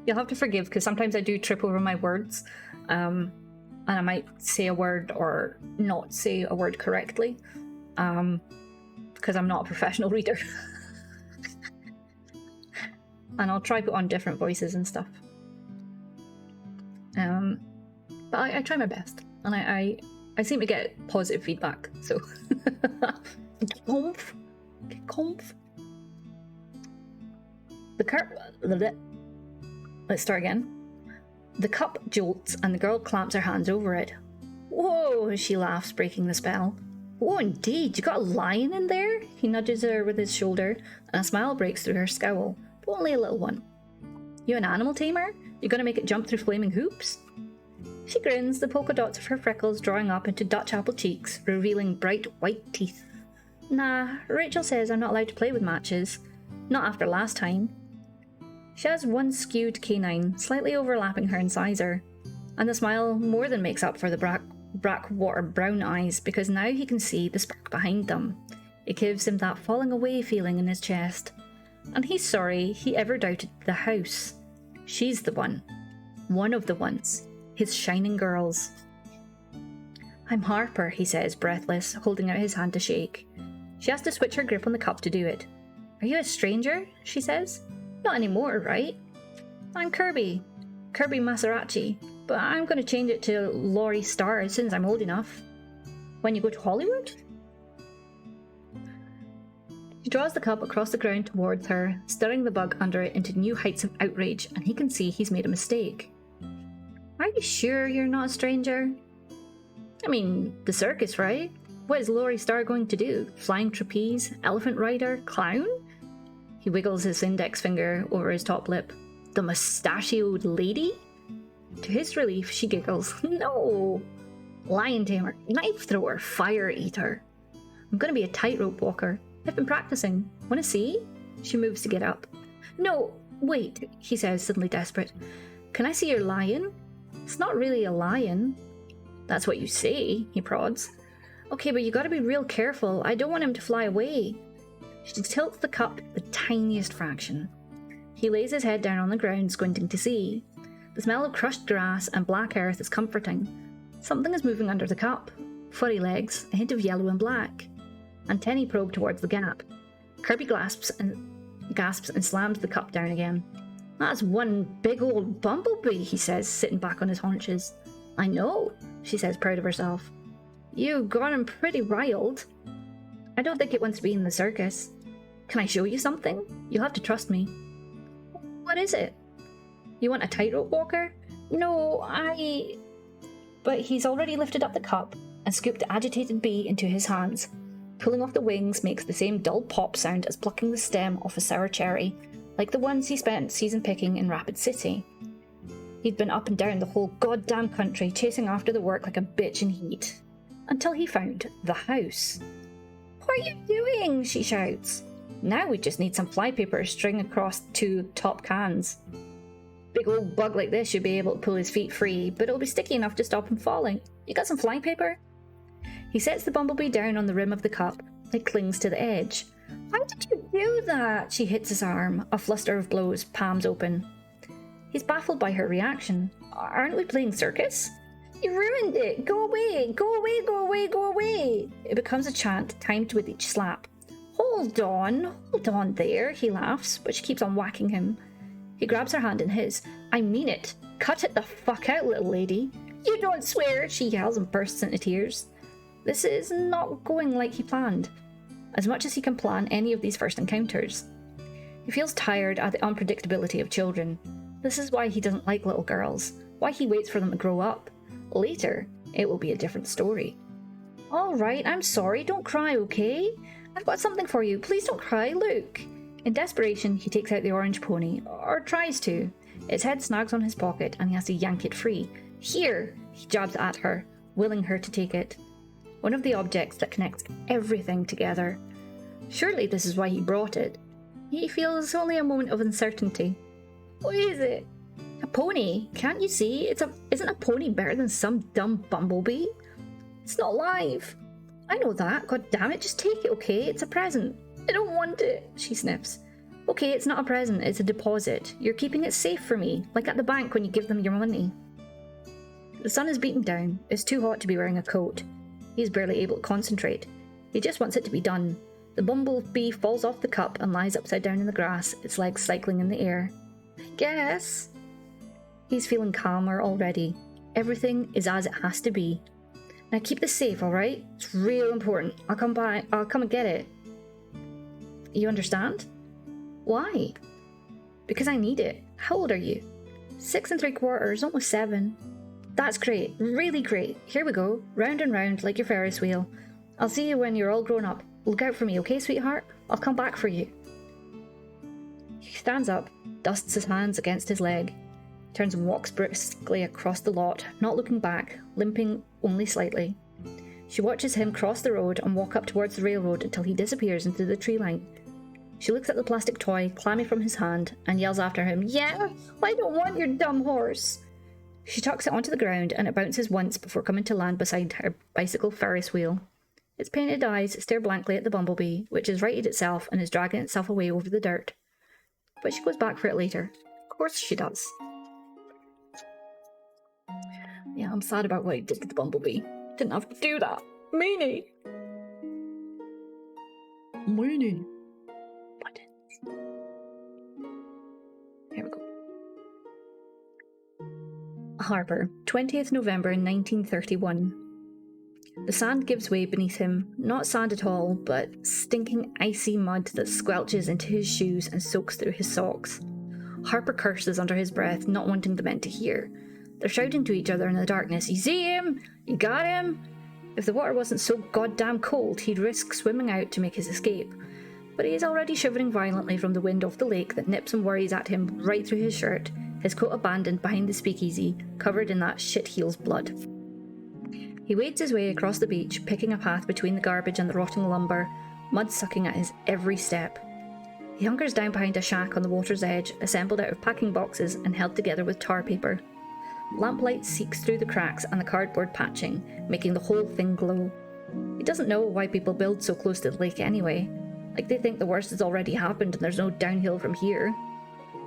You'll have to forgive because sometimes I do trip over my words. And I might say a word or not say a word correctly, because I'm not a professional reader. And I'll try put on different voices and stuff. But I try my best, and I seem to get positive feedback, so Comf. Let's start again. The cup jolts and the girl clamps her hands over it. Whoa, she laughs, breaking the spell. Oh, indeed, you got a lion in there? He nudges her with his shoulder, and a smile breaks through her scowl, but only a little one. You an animal tamer? You gonna make it jump through flaming hoops? She grins, the polka dots of her freckles drawing up into Dutch apple cheeks, revealing bright white teeth. Nah, Rachel says I'm not allowed to play with matches. Not after last time. She has one skewed canine, slightly overlapping her incisor, and the smile more than makes up for the brackwater brown eyes, because now he can see the spark behind them. It gives him that falling away feeling in his chest. And he's sorry he ever doubted the house. She's the one. One of the ones. His shining girls. I'm Harper, he says, breathless, holding out his hand to shake. She has to switch her grip on the cup to do it. Are you a stranger? She says. Not anymore, right? I'm Kirby Maserachi, but I'm going to change it to Laurie Starr as soon as I'm old enough. When you go to Hollywood? She draws the cup across the ground towards her, stirring the bug under it into new heights of outrage, and he can see he's made a mistake. Are you sure you're not a stranger? I mean, the circus, right? What is Laurie Starr going to do? Flying trapeze? Elephant rider? Clown? He wiggles his index finger over his top lip. The mustachioed lady? To his relief, she giggles. No! Lion tamer, knife thrower, fire eater. I'm gonna be a tightrope walker. I've been practicing. Wanna see? She moves to get up. No, wait, he says, suddenly desperate. Can I see your lion? It's not really a lion. That's what you say, he prods. Okay, but you gotta be real careful. I don't want him to fly away. She tilts the cup the tiniest fraction. He lays his head down on the ground, squinting to see. The smell of crushed grass and black earth is comforting. Something is moving under the cup. Furry legs, a hint of yellow and black. Antennae probe towards the gap. Kirby gasps and slams the cup down again. That's one big old bumblebee, he says, sitting back on his haunches. I know, she says, proud of herself. You got him pretty riled. I don't think it wants to be in the circus. Can I show you something? You'll have to trust me. What is it? You want a tightrope walker? No, But he's already lifted up the cup and scooped the agitated bee into his hands. Pulling off the wings makes the same dull pop sound as plucking the stem off a sour cherry, like the ones he spent season picking in Rapid City. He'd been up and down the whole goddamn country chasing after the work like a bitch in heat. Until he found the house. What are you doing? She shouts. Now we just need some flypaper string across 2 top cans. Big old bug like this should be able to pull his feet free, but it'll be sticky enough to stop him falling. You got some flypaper? He sets the bumblebee down on the rim of the cup. It clings to the edge. Why did you do that? She hits his arm, a fluster of blows, palms open. He's baffled by her reaction. Aren't we playing circus? You ruined it! Go away! Go away! Go away! Go away! It becomes a chant, timed with each slap. Hold on there, he laughs, but she keeps on whacking him. He grabs her hand in his. I mean it. Cut it the fuck out, little lady. You don't swear, she yells and bursts into tears. This is not going like he planned. As much as he can plan any of these first encounters. He feels tired at the unpredictability of children. This is why he doesn't like little girls. Why he waits for them to grow up. Later, it will be a different story. Alright, I'm sorry. Don't cry, okay? I've got something for you. Please don't cry. Look. In desperation, he takes out the orange pony, or tries to. Its head snags on his pocket and he has to yank it free. Here! He jabs at her, willing her to take it. One of the objects that connects everything together. Surely this is why he brought it. He feels only a moment of uncertainty. What is it? A pony? Can't you see? Isn't a pony better than some dumb bumblebee? It's not alive. I know that. God damn it, just take it, okay? It's a present. I don't want it, she sniffs. Okay, it's not a present, it's a deposit. You're keeping it safe for me, like at the bank when you give them your money. The sun is beating down. It's too hot to be wearing a coat. He's barely able to concentrate. He just wants it to be done. The bumblebee falls off the cup and lies upside down in the grass, its legs cycling in the air. I guess. He's feeling calmer already. Everything is as it has to be. Now keep this safe, alright? It's real important. I'll come and get it. You understand? Why? Because I need it. How old are you? 6 3/4, almost 7. That's great. Really great. Here we go. Round and round like your Ferris wheel. I'll see you when you're all grown up. Look out for me, okay, sweetheart? I'll come back for you. He stands up, dusts his hands against his leg, turns and walks briskly across the lot, not looking back, limping only slightly. She watches him cross the road and walk up towards the railroad until he disappears into the tree line. She looks at the plastic toy, clammy from his hand, and yells after him, Yeah, I don't want your dumb horse. She tucks it onto the ground and it bounces once before coming to land beside her bicycle Ferris wheel. Its painted eyes stare blankly at the bumblebee, which has righted itself and is dragging itself away over the dirt. But she goes back for it later. Of course she does. Yeah, I'm sad about what he did to the bumblebee. Didn't have to do that. Meanie. Meanie. Buttons. Here we go. Harper, 20th November 1931. The sand gives way beneath him, not sand at all, but stinking icy mud that squelches into his shoes and soaks through his socks. Harper curses under his breath, not wanting the men to hear. They're shouting to each other in the darkness, "You see him? You got him?" If the water wasn't so goddamn cold, he'd risk swimming out to make his escape. But he is already shivering violently from the wind off the lake that nips and worries at him right through his shirt, his coat abandoned behind the speakeasy, covered in that shit-heel's blood. He wades his way across the beach, picking a path between the garbage and the rotting lumber, mud sucking at his every step. He hunkers down behind a shack on the water's edge, assembled out of packing boxes and held together with tar paper. Lamplight seeks through the cracks and the cardboard patching, making the whole thing glow. He doesn't know why people build so close to the lake anyway. Like they think the worst has already happened and there's no downhill from here.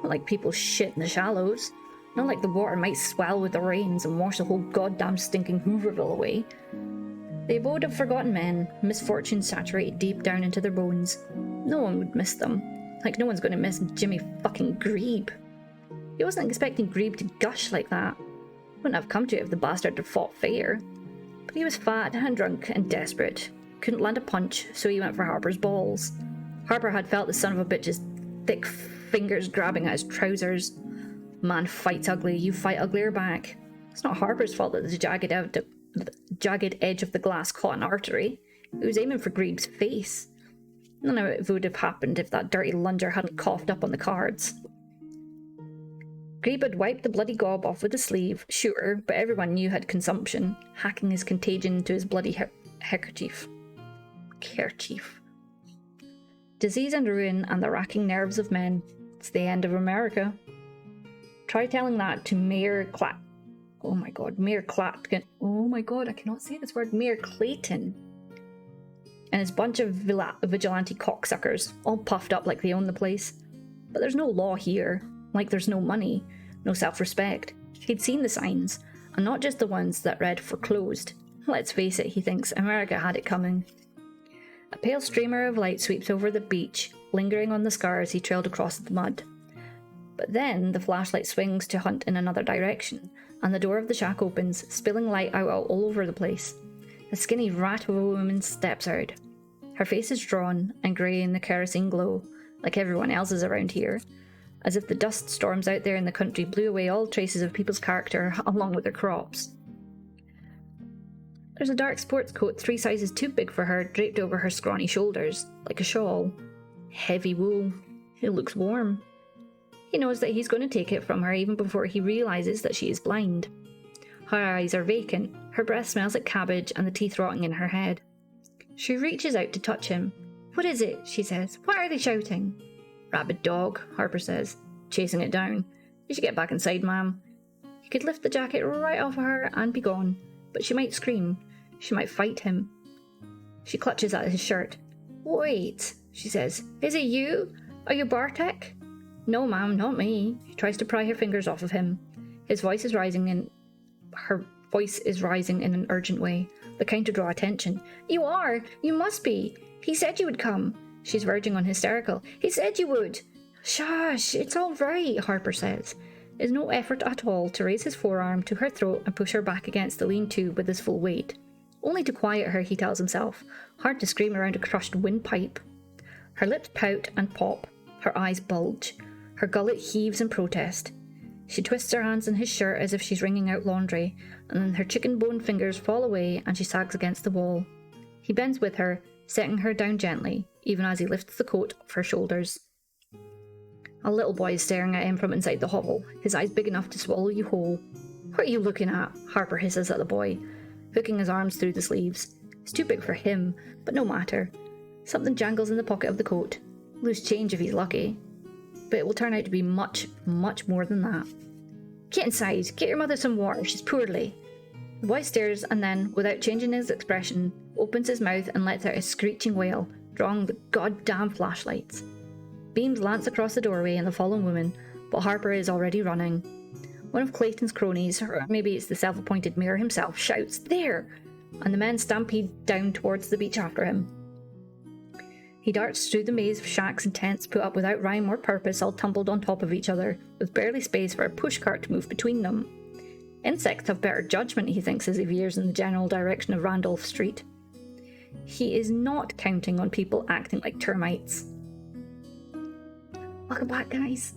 Not like people shit in the shallows. Not like the water might swell with the rains and wash the whole goddamn stinking Hooverville away. The abode of forgotten men, misfortune saturated deep down into their bones. No one would miss them. Like no one's going to miss Jimmy fucking Grebe. He wasn't expecting Grebe to gush like that. Wouldn't have come to it if the bastard had fought fair. But he was fat and drunk and desperate. Couldn't land a punch, so he went for Harper's balls. Harper had felt the son of a bitch's thick fingers grabbing at his trousers. Man fights ugly, you fight uglier back. It's not Harper's fault that the jagged edge of the glass caught an artery. He was aiming for Grebe's face. None of it would have happened if that dirty lunger hadn't coughed up on the cards. Grebe had wiped the bloody gob off with a sleeve, sure, but everyone knew had consumption, hacking his contagion into his bloody kerchief. Disease and ruin and the racking nerves of men. It's the end of America. Try telling that to Mayor Clatkin. Oh my god, I cannot say this word. Mayor Clayton. And his bunch of vigilante cocksuckers, all puffed up like they own the place. But there's no law here, like there's no money, no self-respect. He'd seen the signs, and not just the ones that read "foreclosed." Let's face it, he thinks, America had it coming. A pale streamer of light sweeps over the beach, lingering on the scars he trailed across the mud. But then the flashlight swings to hunt in another direction, and the door of the shack opens, spilling light out all over the place. A skinny rat of a woman steps out. Her face is drawn and grey in the kerosene glow, like everyone else's around here, as if the dust storms out there in the country blew away all traces of people's character along with their crops. There's a dark sports coat 3 sizes too big for her draped over her scrawny shoulders, like a shawl. Heavy wool. It looks warm. He knows that he's going to take it from her even before he realises that she is blind. Her eyes are vacant, her breath smells like cabbage and the teeth rotting in her head. She reaches out to touch him. "What is it?" she says. "Why are they shouting?" "Rabid dog," Harper says, chasing it down. "You should get back inside, ma'am." He could lift the jacket right off of her and be gone, but she might scream. She might fight him. She clutches at his shirt. "Wait," she says. "Is it you? Are you Bartek?" "No, ma'am, not me." She tries to pry her fingers off of him. Her voice is rising in an urgent way, the kind to draw attention. "You are! You must be! He said you would come!" She's verging on hysterical. "He said you would!" "Shush! It's all right," Harper says. It's no effort at all to raise his forearm to her throat and push her back against the lean-to with his full weight. Only to quiet her, he tells himself. Hard to scream around a crushed windpipe. Her lips pout and pop. Her eyes bulge. Her gullet heaves in protest. She twists her hands in his shirt as if she's wringing out laundry, and then her chicken bone fingers fall away and she sags against the wall. He bends with her, setting her down gently, even as he lifts the coat off her shoulders. A little boy is staring at him from inside the hovel, his eyes big enough to swallow you whole. "What are you looking at?" Harper hisses at the boy, hooking his arms through the sleeves. It's too big for him, but no matter. Something jangles in the pocket of the coat. Loose change if he's lucky. But it will turn out to be much, much more than that. "Get inside. Get your mother some water. She's poorly." The boy stares and then, without changing his expression, opens his mouth and lets out a screeching wail, drawing the goddamn flashlights. Beams lance across the doorway and the fallen woman, but Harper is already running. One of Clayton's cronies, or maybe it's the self-appointed mayor himself, shouts, "There!" and the men stampede down towards the beach after him. He darts through the maze of shacks and tents put up without rhyme or purpose, all tumbled on top of each other, with barely space for a pushcart to move between them. Insects have better judgment, he thinks, as he veers in the general direction of Randolph Street. He is not counting on people acting like termites. Welcome back, guys.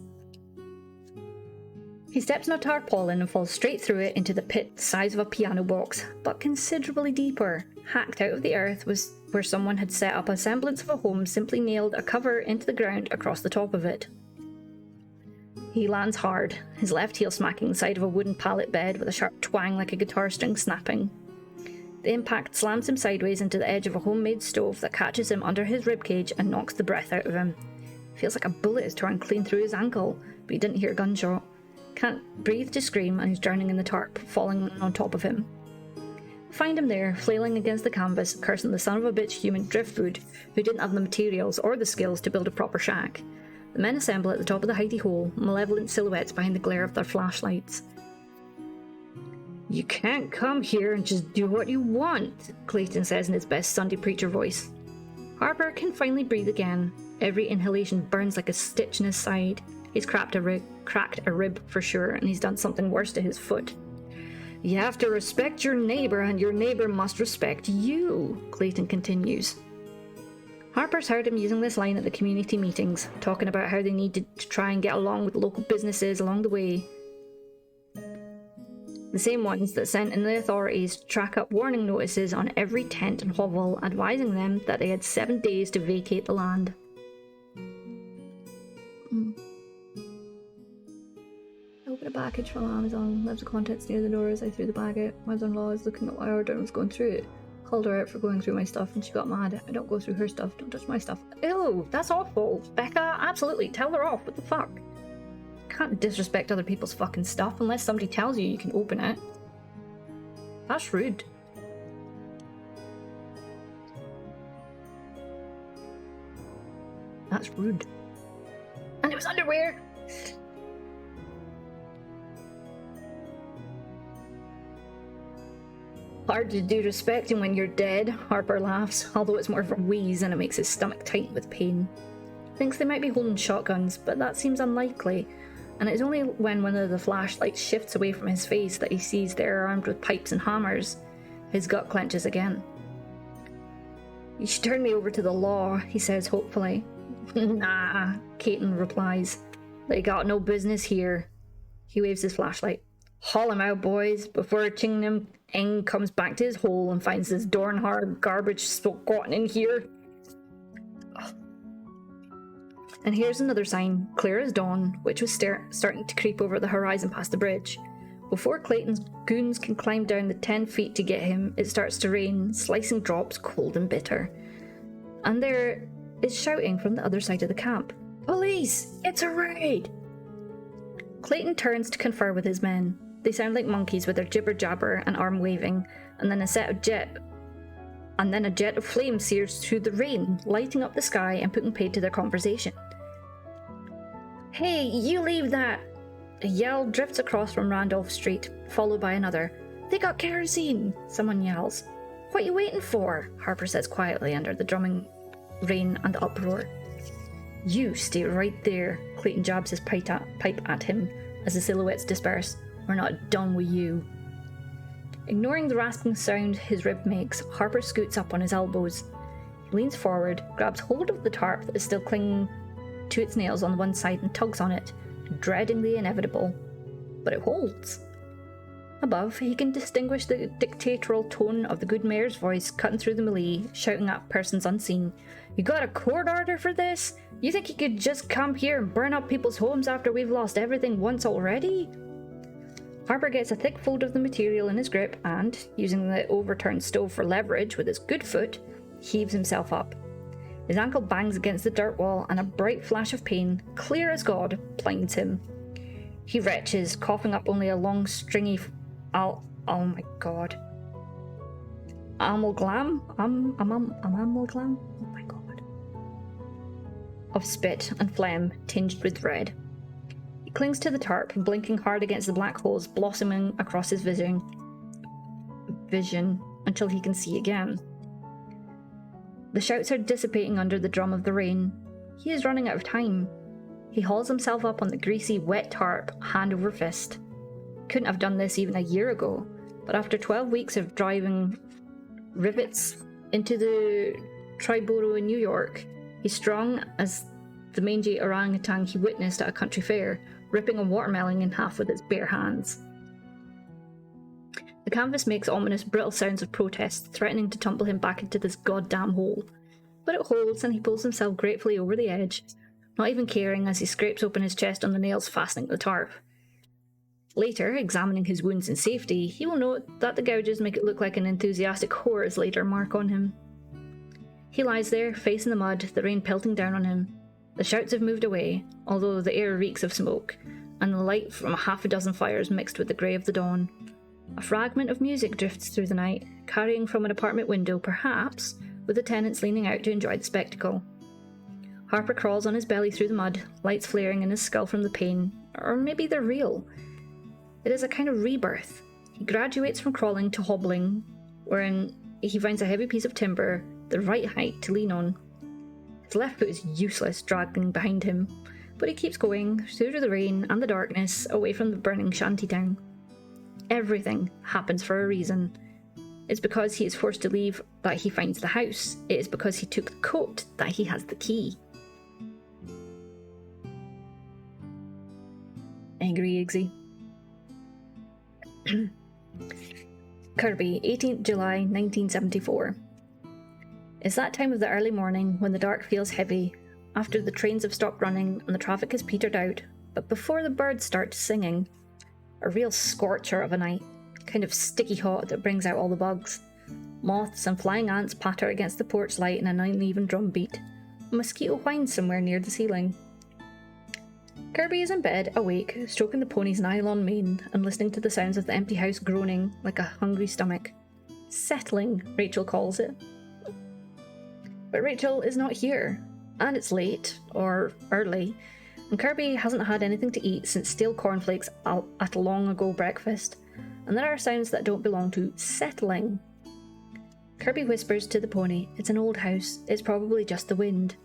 He steps on a tarpaulin and falls straight through it into the pit the size of a piano box, but considerably deeper. Hacked out of the earth was where someone had set up a semblance of a home, simply nailed a cover into the ground across the top of it. He lands hard, his left heel smacking the side of a wooden pallet bed with a sharp twang like a guitar string snapping. The impact slams him sideways into the edge of a homemade stove that catches him under his ribcage and knocks the breath out of him. Feels like a bullet is torn clean through his ankle, but he didn't hear a gunshot. Can't breathe to scream, and he's drowning in the tarp, falling on top of him. Find him there, flailing against the canvas, cursing the son of a bitch human driftwood who didn't have the materials or the skills to build a proper shack. The men assemble at the top of the hidey hole, malevolent silhouettes behind the glare of their flashlights. "You can't come here and just do what you want," Clayton says in his best Sunday preacher voice. Harper can finally breathe again. Every inhalation burns like a stitch in his side. He's cracked a rib for sure, and he's done something worse to his foot. "You have to respect your neighbour, and your neighbour must respect you," Clayton continues. Harper's heard him using this line at the community meetings, talking about how they needed to try and get along with local businesses along the way. The same ones that sent in the authorities to track up warning notices on every tent and hovel, advising them that they had 7 days to vacate the land. I opened a package from Amazon, left the contents near the door as I threw the bag out. My mother-in-law was looking at my order and was going through it. Called her out for going through my stuff and she got mad. I don't go through her stuff, don't touch my stuff. Ew, that's awful. Becca, absolutely, tell her off, what the fuck? Can't disrespect other people's fucking stuff unless somebody tells you can open it. That's rude. That's rude. And it was underwear! Hard to do respecting when you're dead, Harper laughs, although it's more of a wheeze and it makes his stomach tighten with pain. Thinks they might be holding shotguns, but that seems unlikely, and it's only when one of the flashlights shifts away from his face that he sees they're armed with pipes and hammers. His gut clenches again. "You should turn me over to the law," he says hopefully. "Nah," Caton replies. "They got no business here." He waves his flashlight. "Haul him out, boys, before Chingnam Eng comes back to his hole and finds this Dornhard garbage squatting in here." And here's another sign, clear as dawn, which was starting to creep over the horizon past the bridge. Before Clayton's goons can climb down the 10 feet to get him, it starts to rain, slicing drops, cold and bitter. And there is shouting from the other side of the camp. "Police! It's a raid!" Clayton turns to confer with his men. They sound like monkeys with their jibber-jabber and arm waving, and then a jet of flame sears through the rain, lighting up the sky and putting paid to their conversation. "Hey, you leave that!" A yell drifts across from Randolph Street, followed by another. "They got kerosene!" Someone yells. "What you waiting for?" Harper says quietly under the drumming rain and uproar. "You stay right there," Clayton jabs his pipe at him as the silhouettes disperse. "We're not done with you." Ignoring the rasping sound his rib makes, Harper scoots up on his elbows. He leans forward, grabs hold of the tarp that is still clinging to its nails on one side and tugs on it, dreading the inevitable. But it holds. Above, he can distinguish the dictatorial tone of the good mayor's voice cutting through the melee, shouting at persons unseen. "You got a court order for this? You think you could just come here and burn up people's homes after we've lost everything once already?" Harper gets a thick fold of the material in his grip and, using the overturned stove for leverage with his good foot, heaves himself up. His ankle bangs against the dirt wall and a bright flash of pain, clear as God, blinds him. He retches, coughing up only a long, stringy oh my god. Amalgam? Amalgam? Oh my god. Of spit and phlegm tinged with red. He clings to the tarp, blinking hard against the black holes blossoming across his vision. until he can see again. The shouts are dissipating under the drum of the rain. He is running out of time. He hauls himself up on the greasy, wet tarp, hand over fist. Couldn't have done this even a year ago, but after 12 weeks of driving rivets into the Triborough in New York, he's strong as the mangy orangutan he witnessed at a country fair, ripping a watermelon in half with his bare hands. The canvas makes ominous, brittle sounds of protest, threatening to tumble him back into this goddamn hole. But it holds, and he pulls himself gratefully over the edge, not even caring as he scrapes open his chest on the nails fastening the tarp. Later, examining his wounds in safety, he will note that the gouges make it look like an enthusiastic whore's later mark on him. He lies there, face in the mud, the rain pelting down on him. The shouts have moved away, although the air reeks of smoke, and the light from half a dozen fires mixed with the grey of the dawn. A fragment of music drifts through the night, carrying from an apartment window, perhaps, with the tenants leaning out to enjoy the spectacle. Harper crawls on his belly through the mud, lights flaring in his skull from the pain, or maybe they're real. It is a kind of rebirth. He graduates from crawling to hobbling, wherein he finds a heavy piece of timber, the right height to lean on. His left foot is useless, dragging behind him, but he keeps going, through the rain and the darkness, away from the burning shantytown. Everything happens for a reason. It's because he is forced to leave that he finds the house. It is because he took the coat that he has the key. Angry Eggsy. Kirby, 18th July 1974. It's that time of the early morning when the dark feels heavy, after the trains have stopped running and the traffic has petered out, but before the birds start singing. A real scorcher of a night, kind of sticky hot that brings out all the bugs. Moths and flying ants patter against the porch light in an uneven drum beat. A mosquito whines somewhere near the ceiling. Kirby is in bed, awake, stroking the pony's nylon mane and listening to the sounds of the empty house groaning like a hungry stomach. Settling, Rachel calls it. But Rachel is not here, and it's late, or early, and Kirby hasn't had anything to eat since stale cornflakes at a long-ago breakfast, and there are sounds that don't belong to settling. Kirby whispers to the pony, it's an old house, it's probably just the wind.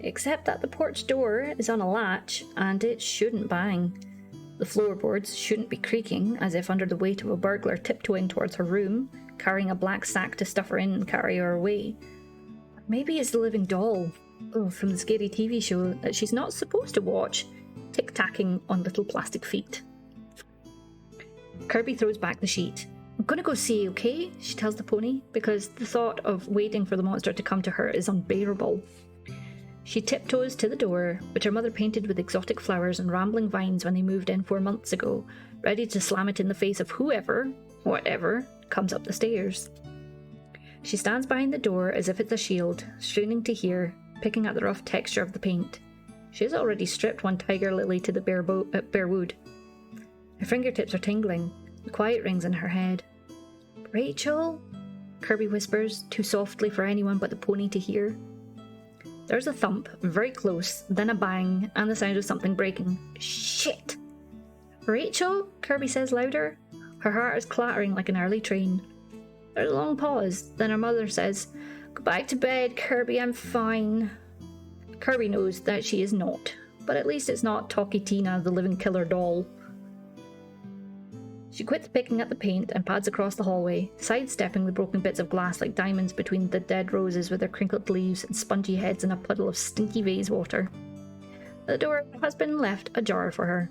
Except that the porch door is on a latch, and it shouldn't bang. The floorboards shouldn't be creaking, as if under the weight of a burglar tiptoeing towards her room, carrying a black sack to stuff her in and carry her away. Maybe it's the living doll. From the scary TV show that she's not supposed to watch, tic-tacking on little plastic feet. Kirby throws back the sheet. I'm gonna go see, okay? She tells the pony, because the thought of waiting for the monster to come to her is unbearable. She tiptoes to the door, which her mother painted with exotic flowers and rambling vines when they moved in 4 months ago, ready to slam it in the face of whoever, whatever, comes up the stairs. She stands behind the door as if it's a shield, straining to hear, picking at the rough texture of the paint. She has already stripped one tiger lily to the bare wood. Her fingertips are tingling. The quiet rings in her head. Rachel? Kirby whispers, too softly for anyone but the pony to hear. There's a thump, very close, then a bang, and the sound of something breaking. Shit! Rachel? Kirby says louder. Her heart is clattering like an early train. There's a long pause, then her mother says, Go back to bed, Kirby, I'm fine. Kirby knows that she is not, but at least it's not Talkie Tina, the living killer doll. She quits picking at the paint and pads across the hallway, sidestepping the broken bits of glass like diamonds between the dead roses with their crinkled leaves and spongy heads in a puddle of stinky vase water. The door has been left ajar for her.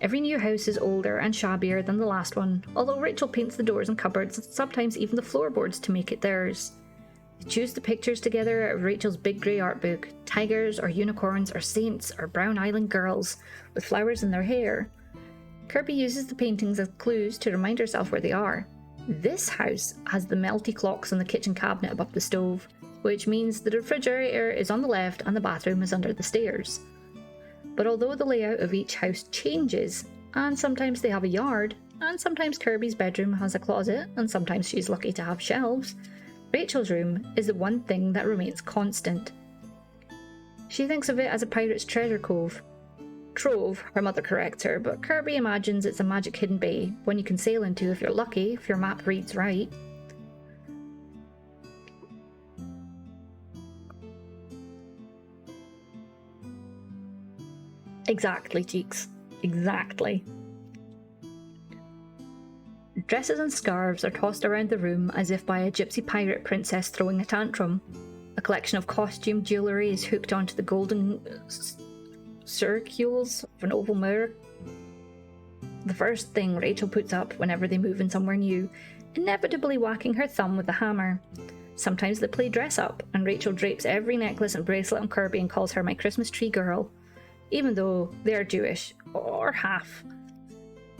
Every new house is older and shabbier than the last one, although Rachel paints the doors and cupboards and sometimes even the floorboards to make it theirs. They choose the pictures together out of Rachel's big grey art book, tigers or unicorns or saints or brown island girls with flowers in their hair. Kirby uses the paintings as clues to remind herself where they are. This house has the melty clocks on the kitchen cabinet above the stove, which means the refrigerator is on the left and the bathroom is under the stairs. But although the layout of each house changes, and sometimes they have a yard, and sometimes Kirby's bedroom has a closet, and sometimes she's lucky to have shelves, Rachel's room is the one thing that remains constant. She thinks of it as a pirate's treasure cove. Trove, her mother corrects her, but Kirby imagines it's a magic hidden bay, one you can sail into if you're lucky, if your map reads right. Exactly, cheeks. Exactly. Dresses and scarves are tossed around the room as if by a gypsy pirate princess throwing a tantrum. A collection of costume jewellery is hooked onto the golden circules of an oval mirror. The first thing Rachel puts up whenever they move in somewhere new, inevitably whacking her thumb with the hammer. Sometimes they play dress up, and Rachel drapes every necklace and bracelet on Kirby and calls her my Christmas tree girl, even though they're Jewish, or half.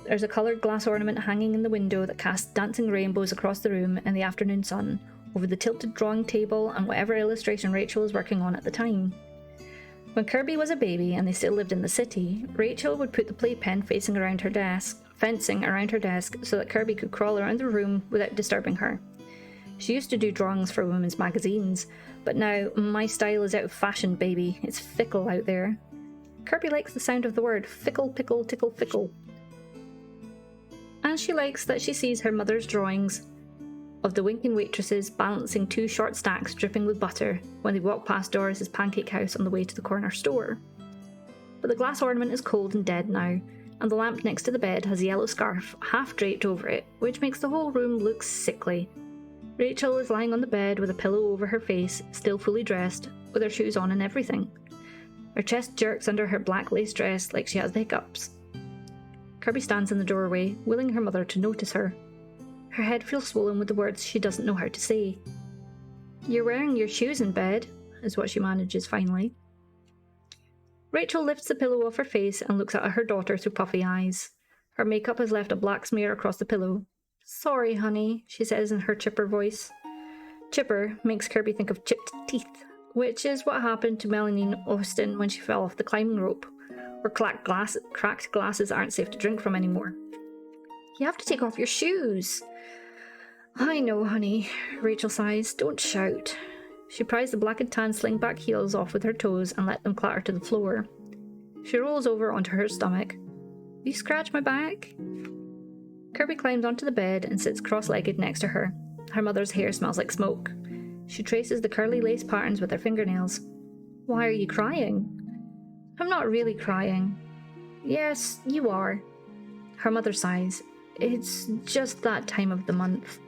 There's a coloured glass ornament hanging in the window that casts dancing rainbows across the room in the afternoon sun, over the tilted drawing table and whatever illustration Rachel is working on at the time. When Kirby was a baby and they still lived in the city, Rachel would put the playpen fencing around her desk so that Kirby could crawl around the room without disturbing her. She used to do drawings for women's magazines, but now my style is out of fashion, baby. It's fickle out there. Kirby likes the sound of the word fickle, pickle, tickle, fickle. And she likes that she sees her mother's drawings of the winking waitresses balancing 2 short stacks dripping with butter when they walk past Doris's pancake house on the way to the corner store. But the glass ornament is cold and dead now, and the lamp next to the bed has a yellow scarf half draped over it, which makes the whole room look sickly. Rachel is lying on the bed with a pillow over her face, still fully dressed, with her shoes on and everything. Her chest jerks under her black lace dress like she has the hiccups. Kirby stands in the doorway, willing her mother to notice her. Her head feels swollen with the words she doesn't know how to say. "You're wearing your shoes in bed," is what she manages finally. Rachel lifts the pillow off her face and looks at her daughter through puffy eyes. Her makeup has left a black smear across the pillow. "Sorry, honey," she says in her chipper voice. Chipper makes Kirby think of chipped teeth, which is what happened to Melanie Austin when she fell off the climbing rope, or cracked glasses aren't safe to drink from anymore. "You have to take off your shoes." "I know, honey," Rachel sighs. "Don't shout." She pries the black and tan slingback heels off with her toes and let them clatter to the floor. She rolls over onto her stomach. "You scratch my back?" Kirby climbs onto the bed and sits cross-legged next to her. Her mother's hair smells like smoke. She traces the curly lace patterns with her fingernails. "Why are you crying?" "I'm not really crying." "Yes, you are." Her mother sighs. "It's just that time of the month."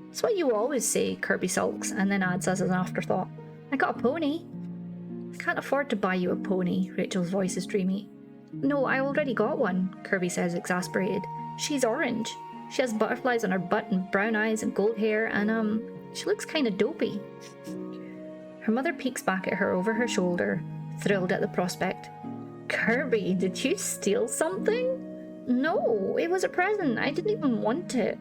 "It's what you always say," Kirby sulks, and then adds as an afterthought, "I got a pony." "I can't afford to buy you a pony," Rachel's voice is dreamy. "No, I already got one," Kirby says, exasperated. "She's orange. She has butterflies on her butt and brown eyes and gold hair, and she looks kinda dopey." Her mother peeks back at her over her shoulder, thrilled at the prospect. "Kirby, did you steal something?" "No, it was a present. I didn't even want it."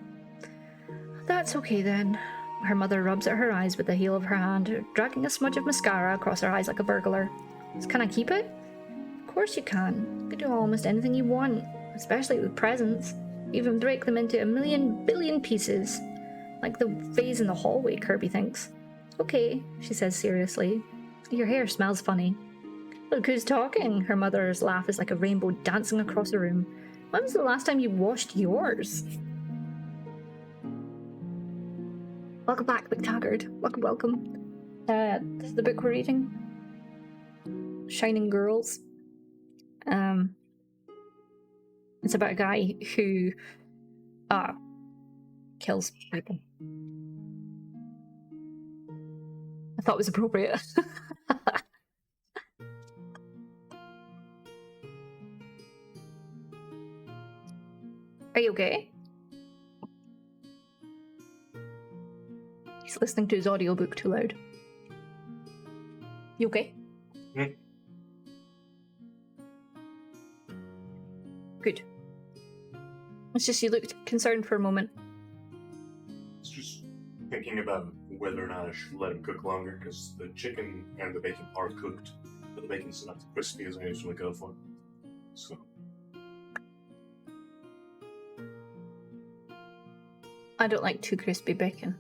"That's okay then." Her mother rubs at her eyes with the heel of her hand, dragging a smudge of mascara across her eyes like a burglar. "Can I keep it?" "Of course you can. You can do almost anything you want, especially with presents. Even break them into 1,000,000,000,000,000 pieces. Like the vase in the hallway, Kirby thinks. "Okay," she says seriously. "Your hair smells funny." "Look who's talking." Her mother's laugh is like a rainbow dancing across the room. "When was the last time you washed yours?" Welcome back, McTaggart. Welcome. This is the book we're reading. Shining Girls. It's about a guy who kills people. I thought it was appropriate. Are you okay? He's listening to his audiobook too loud. You okay? Mm. Good. It's just you looked concerned for a moment. It's just thinking about whether or not I should let him cook longer, because the chicken and the bacon are cooked, but the bacon's not as crispy as I usually go for. So. I don't like too crispy bacon.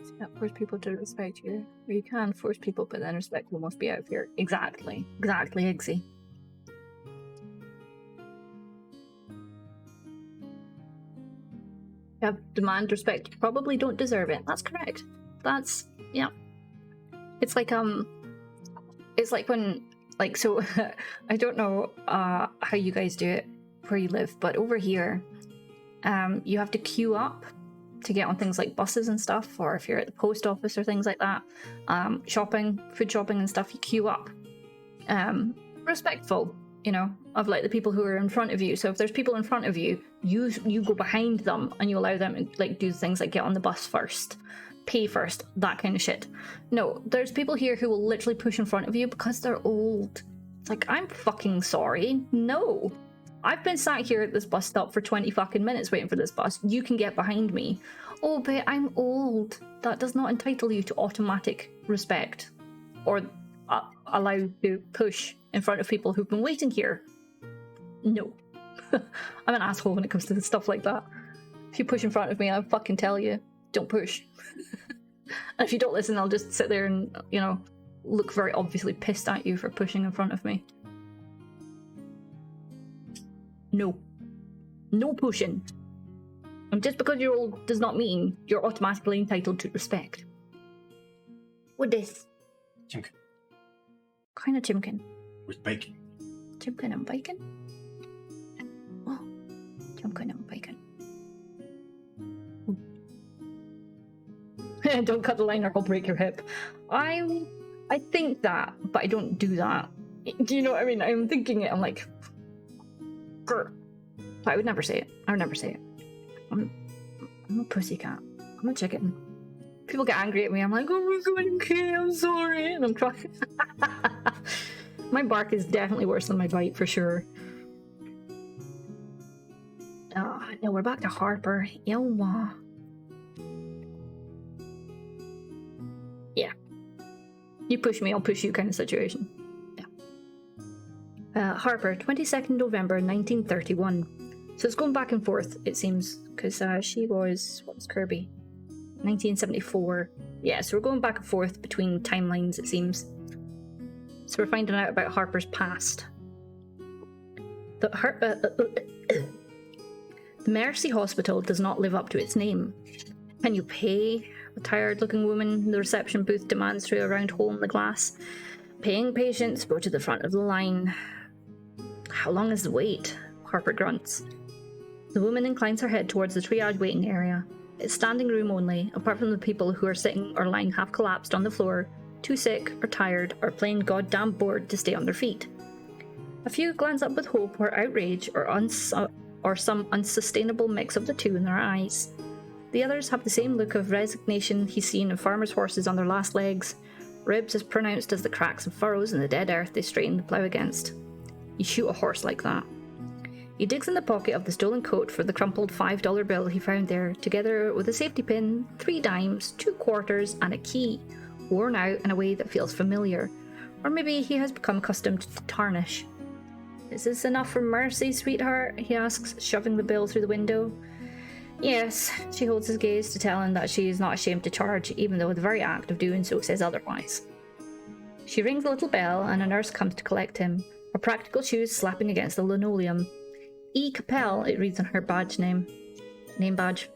You can't force people to respect you. Or you can force people, but then respect will must be out of here. Exactly. Exactly, Iggsy. demand respect, you probably don't deserve it. That's correct. That's, yeah. It's like when, like, so, I don't know how you guys do it where you live, but over here, you have to queue up to get on things like buses and stuff, or if you're at the post office or things like that, food shopping and stuff, you queue up. Respectful, you know, of like the people who are in front of you. So if there's people in front of you, you go behind them and you allow them to like do things like get on the bus first, pay first, that kind of shit. No, there's people here who will literally push in front of you because they're old. It's like, I'm fucking sorry. No. I've been sat here at this bus stop for 20 fucking minutes waiting for this bus. You can get behind me. Oh, but I'm old. That does not entitle you to automatic respect or allow you to push in front of people who've been waiting here. No. I'm an asshole when it comes to stuff like that. If you push in front of me, I'll fucking tell you, don't push. And if you don't listen, I'll just sit there and, you know, look very obviously pissed at you for pushing in front of me. No. No pushing. And just because you're old does not mean you're automatically entitled to respect. What this? Chimkin. Kind of chimkin. With bacon. Chimkin and bacon? Oh. Chimkin and bacon. Don't cut the line or I'll break your hip. I think that, but I don't do that. Do you know what I mean? I'm thinking it, I'm like... Grr. But I would never say it. I would never say it. I'm a pussycat. I'm a chicken. People get angry at me. I'm like, oh my god, okay, I'm sorry. And I'm trying. My bark is definitely worse than my bite, for sure. No, we're back to Harper. Yawa. Yeah. You push me, I'll push you kind of situation. Harper, 22nd November 1931. So it's going back and forth, it seems, because she was, what was Kirby? 1974. Yeah, so we're going back and forth between timelines, it seems. So we're finding out about Harper's past. The Mercy Hospital does not live up to its name. Can you pay? A tired-looking woman in the reception booth demands through a round hole in the glass. Paying patients, go to the front of the line. How long is the wait? Harper grunts. The woman inclines her head towards the triage waiting area. It's standing room only, apart from the people who are sitting or lying half collapsed on the floor, too sick or tired or plain goddamn bored to stay on their feet. A few glance up with hope or outrage or some unsustainable mix of the two in their eyes. The others have the same look of resignation he's seen in farmers' horses on their last legs, ribs as pronounced as the cracks and furrows in the dead earth they strain the plough against. You shoot a horse like that. He digs in the pocket of the stolen coat for the crumpled $5 bill he found there, together with a safety pin, 3 dimes, 2 quarters, and a key, worn out in a way that feels familiar. Or maybe he has become accustomed to tarnish. Is this enough for Mercy, sweetheart? He asks, shoving the bill through the window. Yes, she holds his gaze to tell him that she is not ashamed to charge, even though the very act of doing so says otherwise. She rings a little bell and a nurse comes to collect him, her practical shoes slapping against the linoleum. E. Capel, it reads on her badge name badge.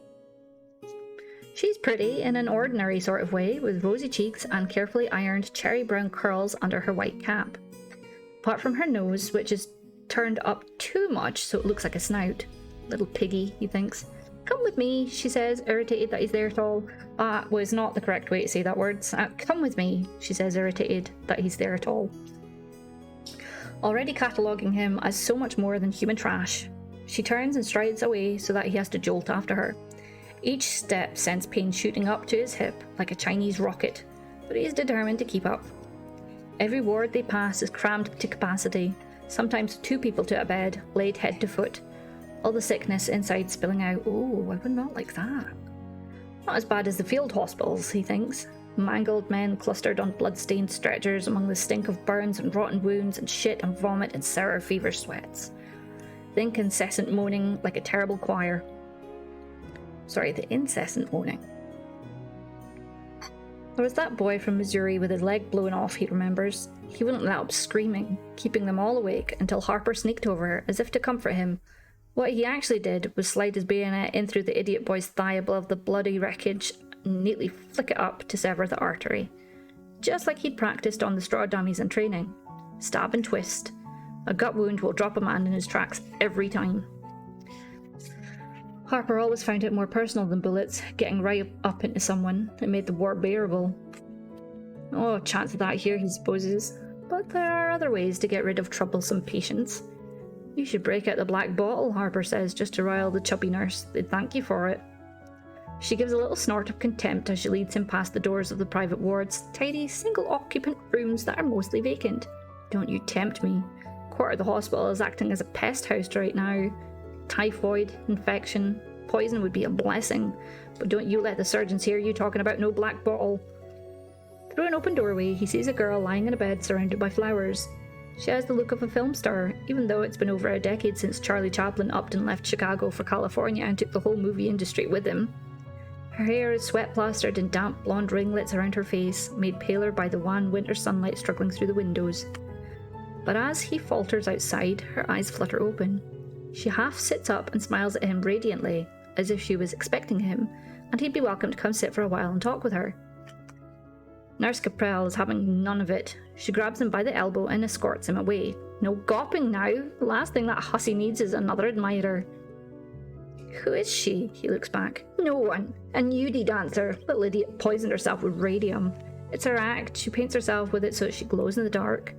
She's pretty in an ordinary sort of way, with rosy cheeks and carefully ironed cherry brown curls under her white cap. Apart from her nose, which is turned up too much so it looks like a snout. Little piggy, he thinks. Come with me, she says, irritated that he's there at all. That was not the correct way to say that word. Come with me, she says, irritated that he's there at all. Already cataloguing him as so much more than human trash, she turns and strides away so that he has to jolt after her. Each step sends pain shooting up to his hip like a Chinese rocket, but he is determined to keep up. Every ward they pass is crammed to capacity, sometimes 2 people to a bed, laid head to foot. All the sickness inside spilling out. Oh, I would not like that. Not as bad as the field hospitals, he thinks. Mangled men clustered on blood-stained stretchers among the stink of burns and rotten wounds and shit and vomit and sour fever sweats. Think incessant moaning like a terrible choir. Sorry, the incessant moaning. There was that boy from Missouri with his leg blown off, he remembers. He wouldn't let up screaming, keeping them all awake until Harper sneaked over as if to comfort him, What he actually did was slide his bayonet in through the idiot boy's thigh above the bloody wreckage and neatly flick it up to sever the artery. Just like he'd practiced on the straw dummies in training. Stab and twist. A gut wound will drop a man in his tracks every time. Harper always found it more personal than bullets, getting right up into someone. It made the war bearable. Oh, chance of that here, he supposes. But there are other ways to get rid of troublesome patients. You should break out the black bottle, Harper says, just to rile the chubby nurse. They'd thank you for it. She gives a little snort of contempt as she leads him past the doors of the private wards, tidy, single-occupant rooms that are mostly vacant. Don't you tempt me. Quarter of the hospital is acting as a pest house right now. Typhoid, infection, poison would be a blessing, but don't you let the surgeons hear you talking about no black bottle. Through an open doorway, he sees a girl lying in a bed surrounded by flowers. She has the look of a film star, even though it's been over a decade since Charlie Chaplin upped and left Chicago for California and took the whole movie industry with him. Her hair is sweat-plastered in damp blonde ringlets around her face, made paler by the wan winter sunlight struggling through the windows. But as he falters outside, her eyes flutter open. She half sits up and smiles at him radiantly, as if she was expecting him, and he'd be welcome to come sit for a while and talk with her. Nurse Caprell is having none of it. She grabs him by the elbow and escorts him away. No gawping now. The last thing that hussy needs is another admirer. Who is she? He looks back. No one. A nudie dancer. Little idiot poisoned herself with radium. It's her act. She paints herself with it so she glows in the dark.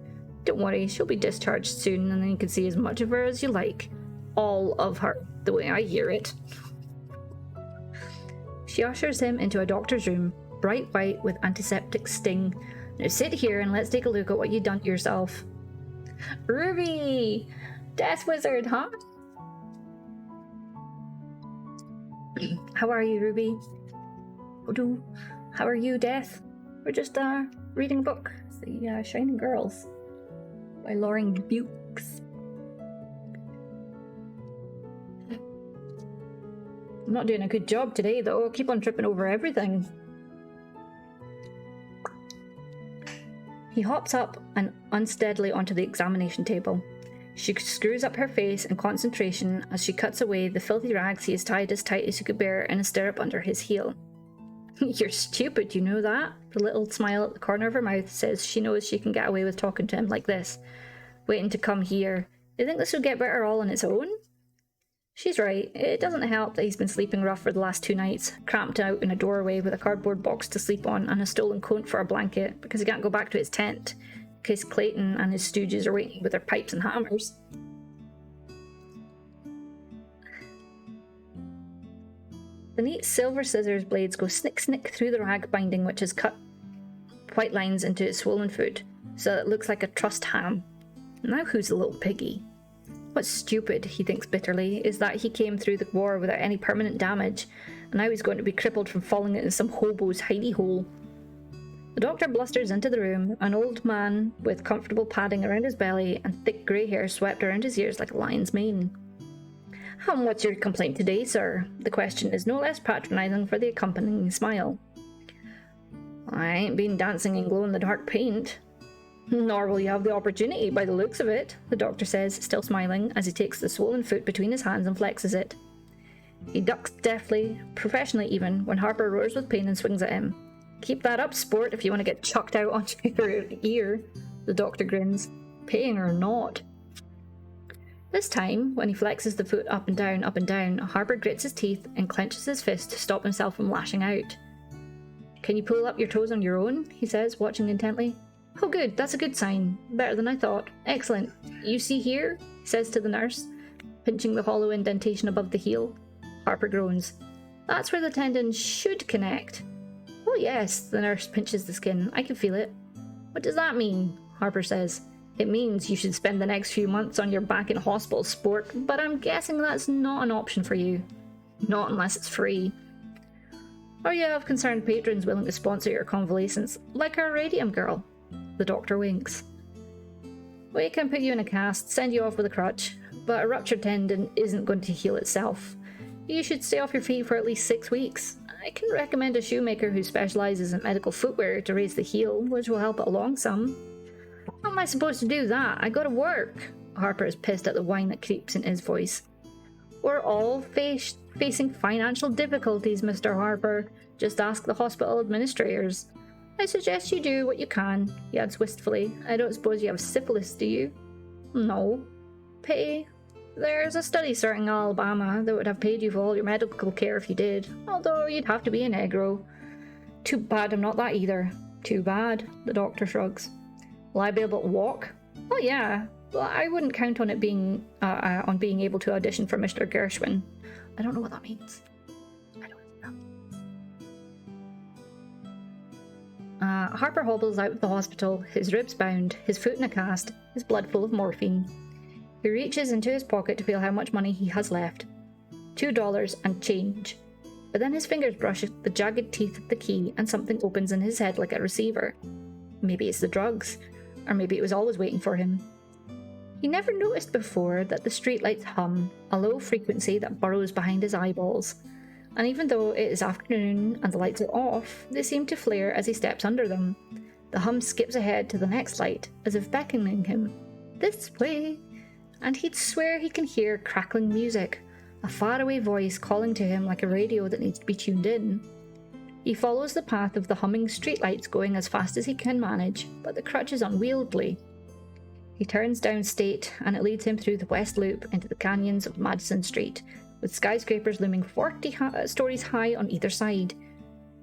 Don't worry, she'll be discharged soon and then you can see as much of her as you like. All of her, the way I hear it. She ushers him into a doctor's room, bright white with antiseptic sting. Now sit here and let's take a look at what you've done to yourself. Ruby! Death Wizard, huh? How are you, Ruby? How are you, Death? We're just reading a book. It's the Shining Girls by Lauren Bukes. I'm not doing a good job today, though. I keep on tripping over everything. He hops up and unsteadily onto the examination table. She screws up her face in concentration as she cuts away the filthy rags he has tied as tight as he could bear in a stirrup under his heel. You're stupid, you know that? The little smile at the corner of her mouth says she knows she can get away with talking to him like this. Waiting to come here. You think this will get better all on its own? She's right. It doesn't help that he's been sleeping rough for the last 2 nights, cramped out in a doorway with a cardboard box to sleep on and a stolen coat for a blanket because he can't go back to his tent, in case Clayton and his stooges are waiting with their pipes and hammers. The neat silver scissors blades go snick-snick through the rag binding which has cut white lines into its swollen foot, so that it looks like a trussed ham. Now who's the little piggy? What's stupid, he thinks bitterly, is that he came through the war without any permanent damage, and now he's going to be crippled from falling into some hobo's hidey hole. The doctor blusters into the room, an old man with comfortable padding around his belly and thick grey hair swept around his ears like a lion's mane. And what's your complaint today, sir? The question is no less patronising for the accompanying smile. I ain't been dancing in glow-in-the-dark paint. Nor will you have the opportunity by the looks of it, the doctor says, still smiling, as he takes the swollen foot between his hands and flexes it. He ducks deftly, professionally even, when Harper roars with pain and swings at him. Keep that up, sport, if you want to get chucked out onto your ear, the doctor grins, paying or not. This time, when he flexes the foot up and down, Harper grits his teeth and clenches his fist to stop himself from lashing out. Can you pull up your toes on your own? He says, watching intently. Oh good, that's a good sign. Better than I thought. Excellent. You see here? He says to the nurse, pinching the hollow indentation above the heel. Harper groans. That's where the tendon should connect. Oh yes, the nurse pinches the skin. I can feel it. What does that mean? Harper says. It means you should spend the next few months on your back in hospital, sport, but I'm guessing that's not an option for you. Not unless it's free. Or you have concerned patrons willing to sponsor your convalescence, like our radium girl. The doctor winks. We can put you in a cast, send you off with a crutch, but a ruptured tendon isn't going to heal itself. You should stay off your feet for at least 6 weeks. I can recommend a shoemaker who specialises in medical footwear to raise the heel, which will help it along some. How am I supposed to do that? I gotta work. Harper is pissed at the whine that creeps in his voice. We're all facing financial difficulties, Mr. Harper. Just ask the hospital administrators. I suggest you do what you can, he adds wistfully. I don't suppose you have syphilis, do you? No. Pity. There's a study starting in Alabama that would have paid you for all your medical care if you did, although you'd have to be a Negro. Too bad I'm not that either. Too bad, the doctor shrugs. Will I be able to walk? Oh yeah, but I wouldn't count on it being being able to audition for Mr. Gershwin. I don't know what that means. I don't know. Harper hobbles out of the hospital, his ribs bound, his foot in a cast, his blood full of morphine. He reaches into his pocket to feel how much money he has left. $2 and change. But then his fingers brush the jagged teeth of the key and something opens in his head like a receiver. Maybe it's the drugs, or maybe it was always waiting for him. He never noticed before that the streetlights hum, a low frequency that burrows behind his eyeballs. And even though it is afternoon and the lights are off, they seem to flare as he steps under them. The hum skips ahead to the next light, as if beckoning him. This way! And he'd swear he can hear crackling music, a faraway voice calling to him like a radio that needs to be tuned in. He follows the path of the humming streetlights, going as fast as he can manage, but the crutch is unwieldy. He turns down State, and it leads him through the West Loop into the canyons of Madison Street, with skyscrapers looming 40 stories high on either side.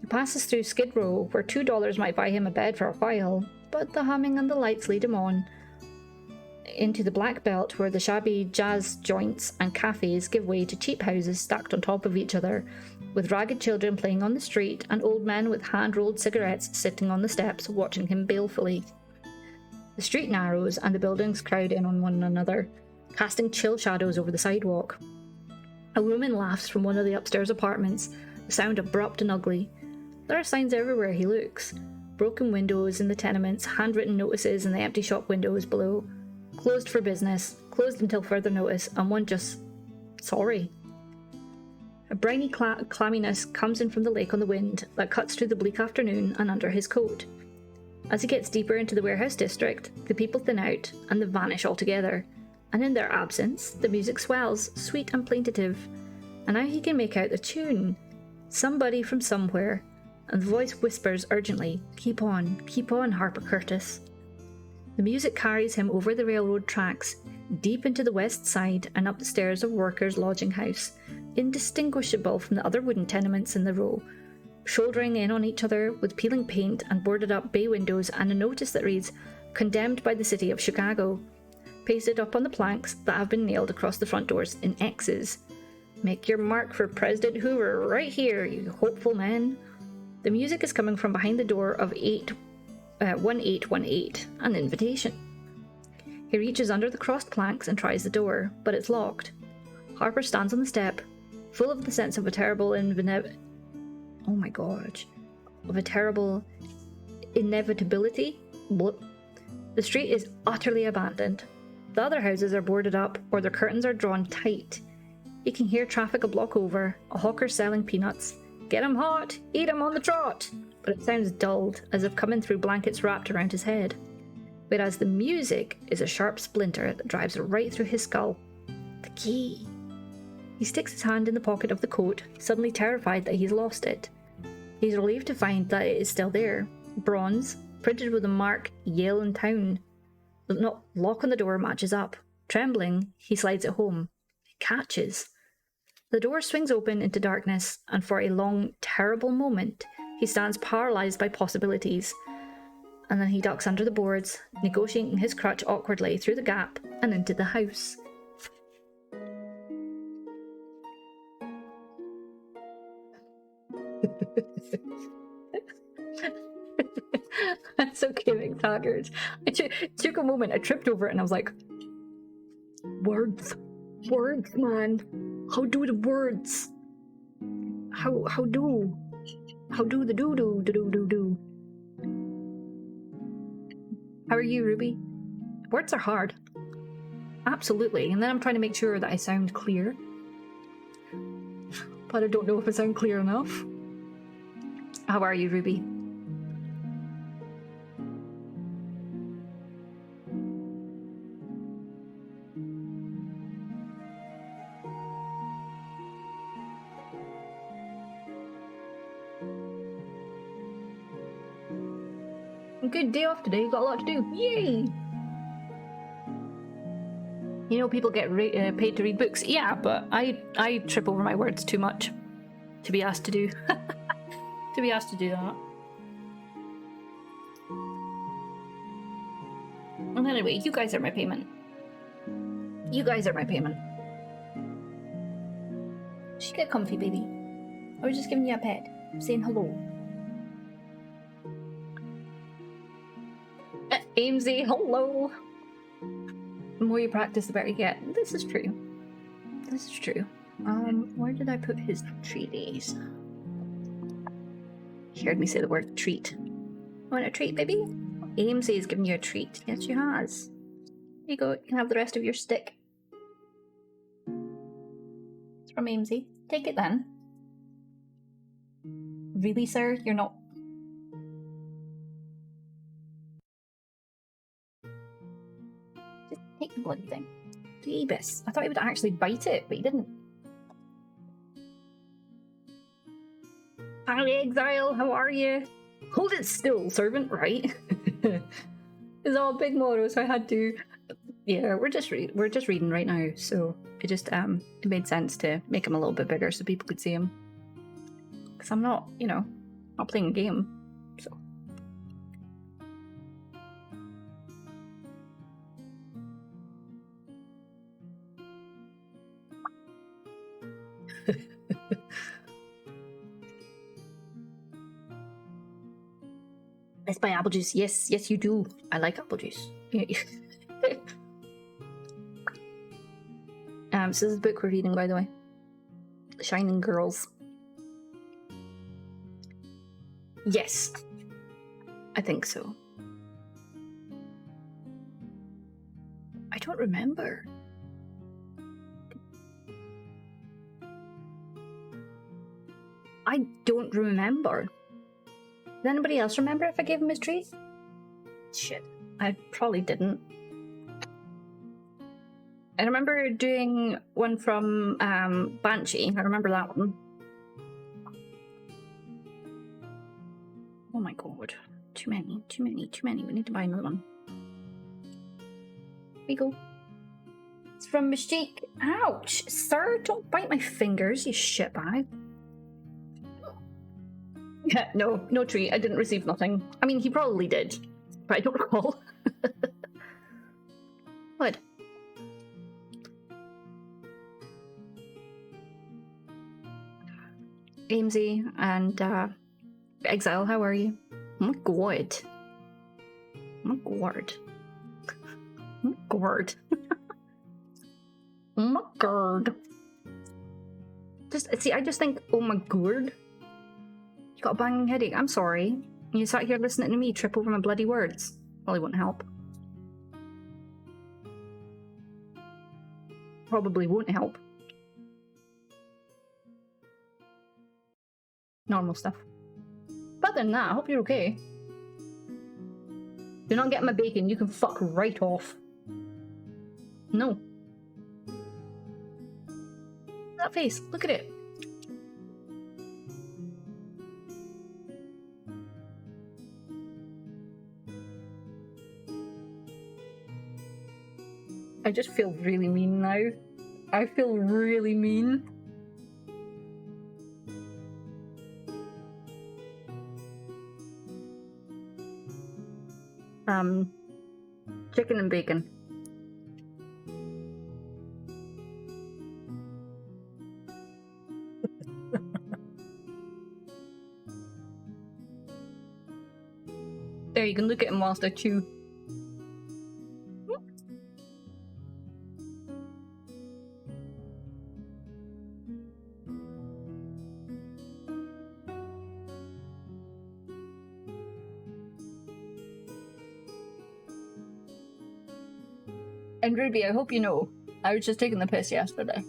He passes through Skid Row, where $2 might buy him a bed for a while, but the humming and the lights lead him on, into the Black Belt, where the shabby jazz joints and cafes give way to cheap houses stacked on top of each other, with ragged children playing on the street and old men with hand-rolled cigarettes sitting on the steps watching him balefully. The street narrows and the buildings crowd in on one another, casting chill shadows over the sidewalk. A woman laughs from one of the upstairs apartments, the sound abrupt and ugly. There are signs everywhere he looks. Broken windows in the tenements, handwritten notices in the empty shop windows below. Closed for business, closed until further notice, and one just... sorry. A briny clamminess comes in from the lake on the wind that cuts through the bleak afternoon and under his coat. As he gets deeper into the warehouse district, the people thin out and they vanish altogether, and in their absence, the music swells, sweet and plaintive. And now he can make out the tune. Somebody from somewhere, and the voice whispers urgently, keep on, Harper Curtis." The music carries him over the railroad tracks, deep into the west side and up the stairs of Workers' Lodging House, indistinguishable from the other wooden tenements in the row, shouldering in on each other with peeling paint and boarded up bay windows and a notice that reads, "Condemned by the City of Chicago," pasted up on the planks that have been nailed across the front doors in X's. "Make your mark for President Hoover right here, you hopeful men." The music is coming from behind the door of 1818, an invitation. He reaches under the crossed planks and tries the door, but it's locked. Harper stands on the step, full of the sense of a terrible inevitability. The street is utterly abandoned. The other houses are boarded up or their curtains are drawn tight. He can hear traffic a block over, a hawker selling peanuts. Get 'em hot, eat 'em on the trot. But it sounds dulled, as if coming through blankets wrapped around his head. Whereas the music is a sharp splinter that drives right through his skull. The key. He sticks his hand in the pocket of the coat, suddenly terrified that he's lost it. He's relieved to find that it is still there. Bronze, printed with the mark Yale in Town. The lock on the door matches up. Trembling, he slides it home. It catches. The door swings open into darkness, and for a long, terrible moment, he stands paralysed by possibilities. And then he ducks under the boards, negotiating his crutch awkwardly through the gap and into the house. That's okay, McTaggart. It took a moment, I tripped over it and I was like, words, man. How do the words? How do the do? How are you, Ruby? Words are hard. Absolutely. And then I'm trying to make sure that I sound clear. But I don't know if I sound clear enough. How are you, Ruby? good. Day off today. Got a lot to do. Yay! You know, people get paid to read books. Yeah, but I trip over my words too much to be asked to do to be asked to do that. And anyway, you guys are my payment. You guys are my payment. Just get comfy, baby. I was just giving you a pet, saying hello. Amesy, hello. The more you practice, the better you get. This is true. This is true. Where did I put his treaties? You heard me say the word treat. Want a treat, baby? Amesy is giving you a treat. Yes, she has. Here you go. You can have the rest of your stick. It's from Amesy. Take it then. Really, sir? You're not... Just take the bloody thing. Jeebus. I thought he would actually bite it, but he didn't. Hi, Exile. How are you? Hold it still, servant, right? It's all big motto, so I had to... Yeah, we're just reading right now, so it just it made sense to make him a little bit bigger so people could see him. Because I'm not, you know, not playing a game, so... Let's buy apple juice. Yes, yes, you do. I like apple juice. So this is the book we're reading, by the way. Shining Girls. Yes. I think so. I don't remember. I don't remember. Does anybody else remember if I gave him his treat? Shit, I probably didn't. I remember doing one from Banshee. I remember that one. Oh my god. Too many. We need to buy another one. Here we go. It's from Mystique. Ouch! Sir, don't bite my fingers, you shitbag. Yeah, no treat. I didn't receive nothing. I mean, he probably did, but I don't recall. What? Amesy and Exile, how are you? Oh my god. Oh my god. Oh my god. Oh my god. I just think, oh my god. You got a banging headache. I'm sorry. You sat here listening to me trip over my bloody words. Well, it won't help. Probably won't help. Normal stuff. But other than that, I hope you're okay. You're not getting my bacon, you can fuck right off. No. That face, look at it. I just feel really mean now. I feel really mean. Chicken and bacon. There, you can look at him whilst I chew. And Ruby, I hope you know, I was just taking the piss yesterday.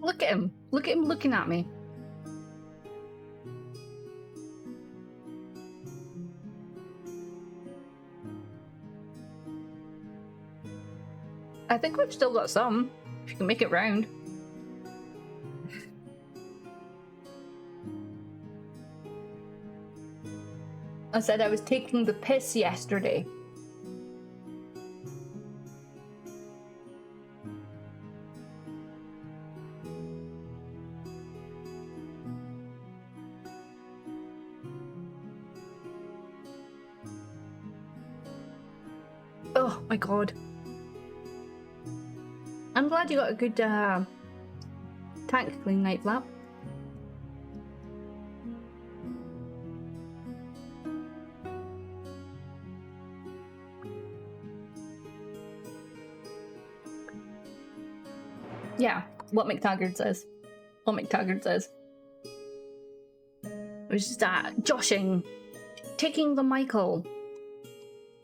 Look at him. Look at him looking at me. I think we've still got some, if you can make it round. I said I was taking the piss yesterday. Oh my god. I'm glad you got a good tank clean, Night Flap. Yeah, what McTaggart says. What McTaggart says. It was just joshing. Taking the Michael.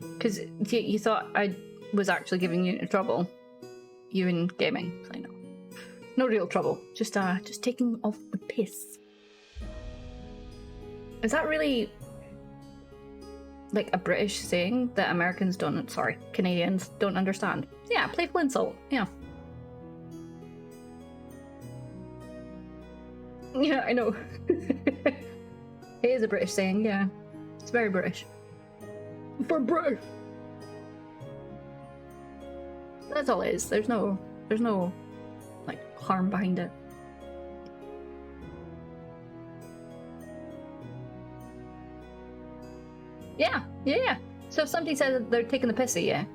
Because you thought I was actually giving you trouble. You in gaming, I know. No real trouble. Just taking off the piss. Is that really like a British saying that Americans don't, sorry, Canadians don't understand? Yeah, playful insult, yeah. Yeah, I know. It is a British saying, yeah. It's very British. For British. That's all it is. There's no like harm behind it. Yeah. So if somebody says that they're taking the piss at you,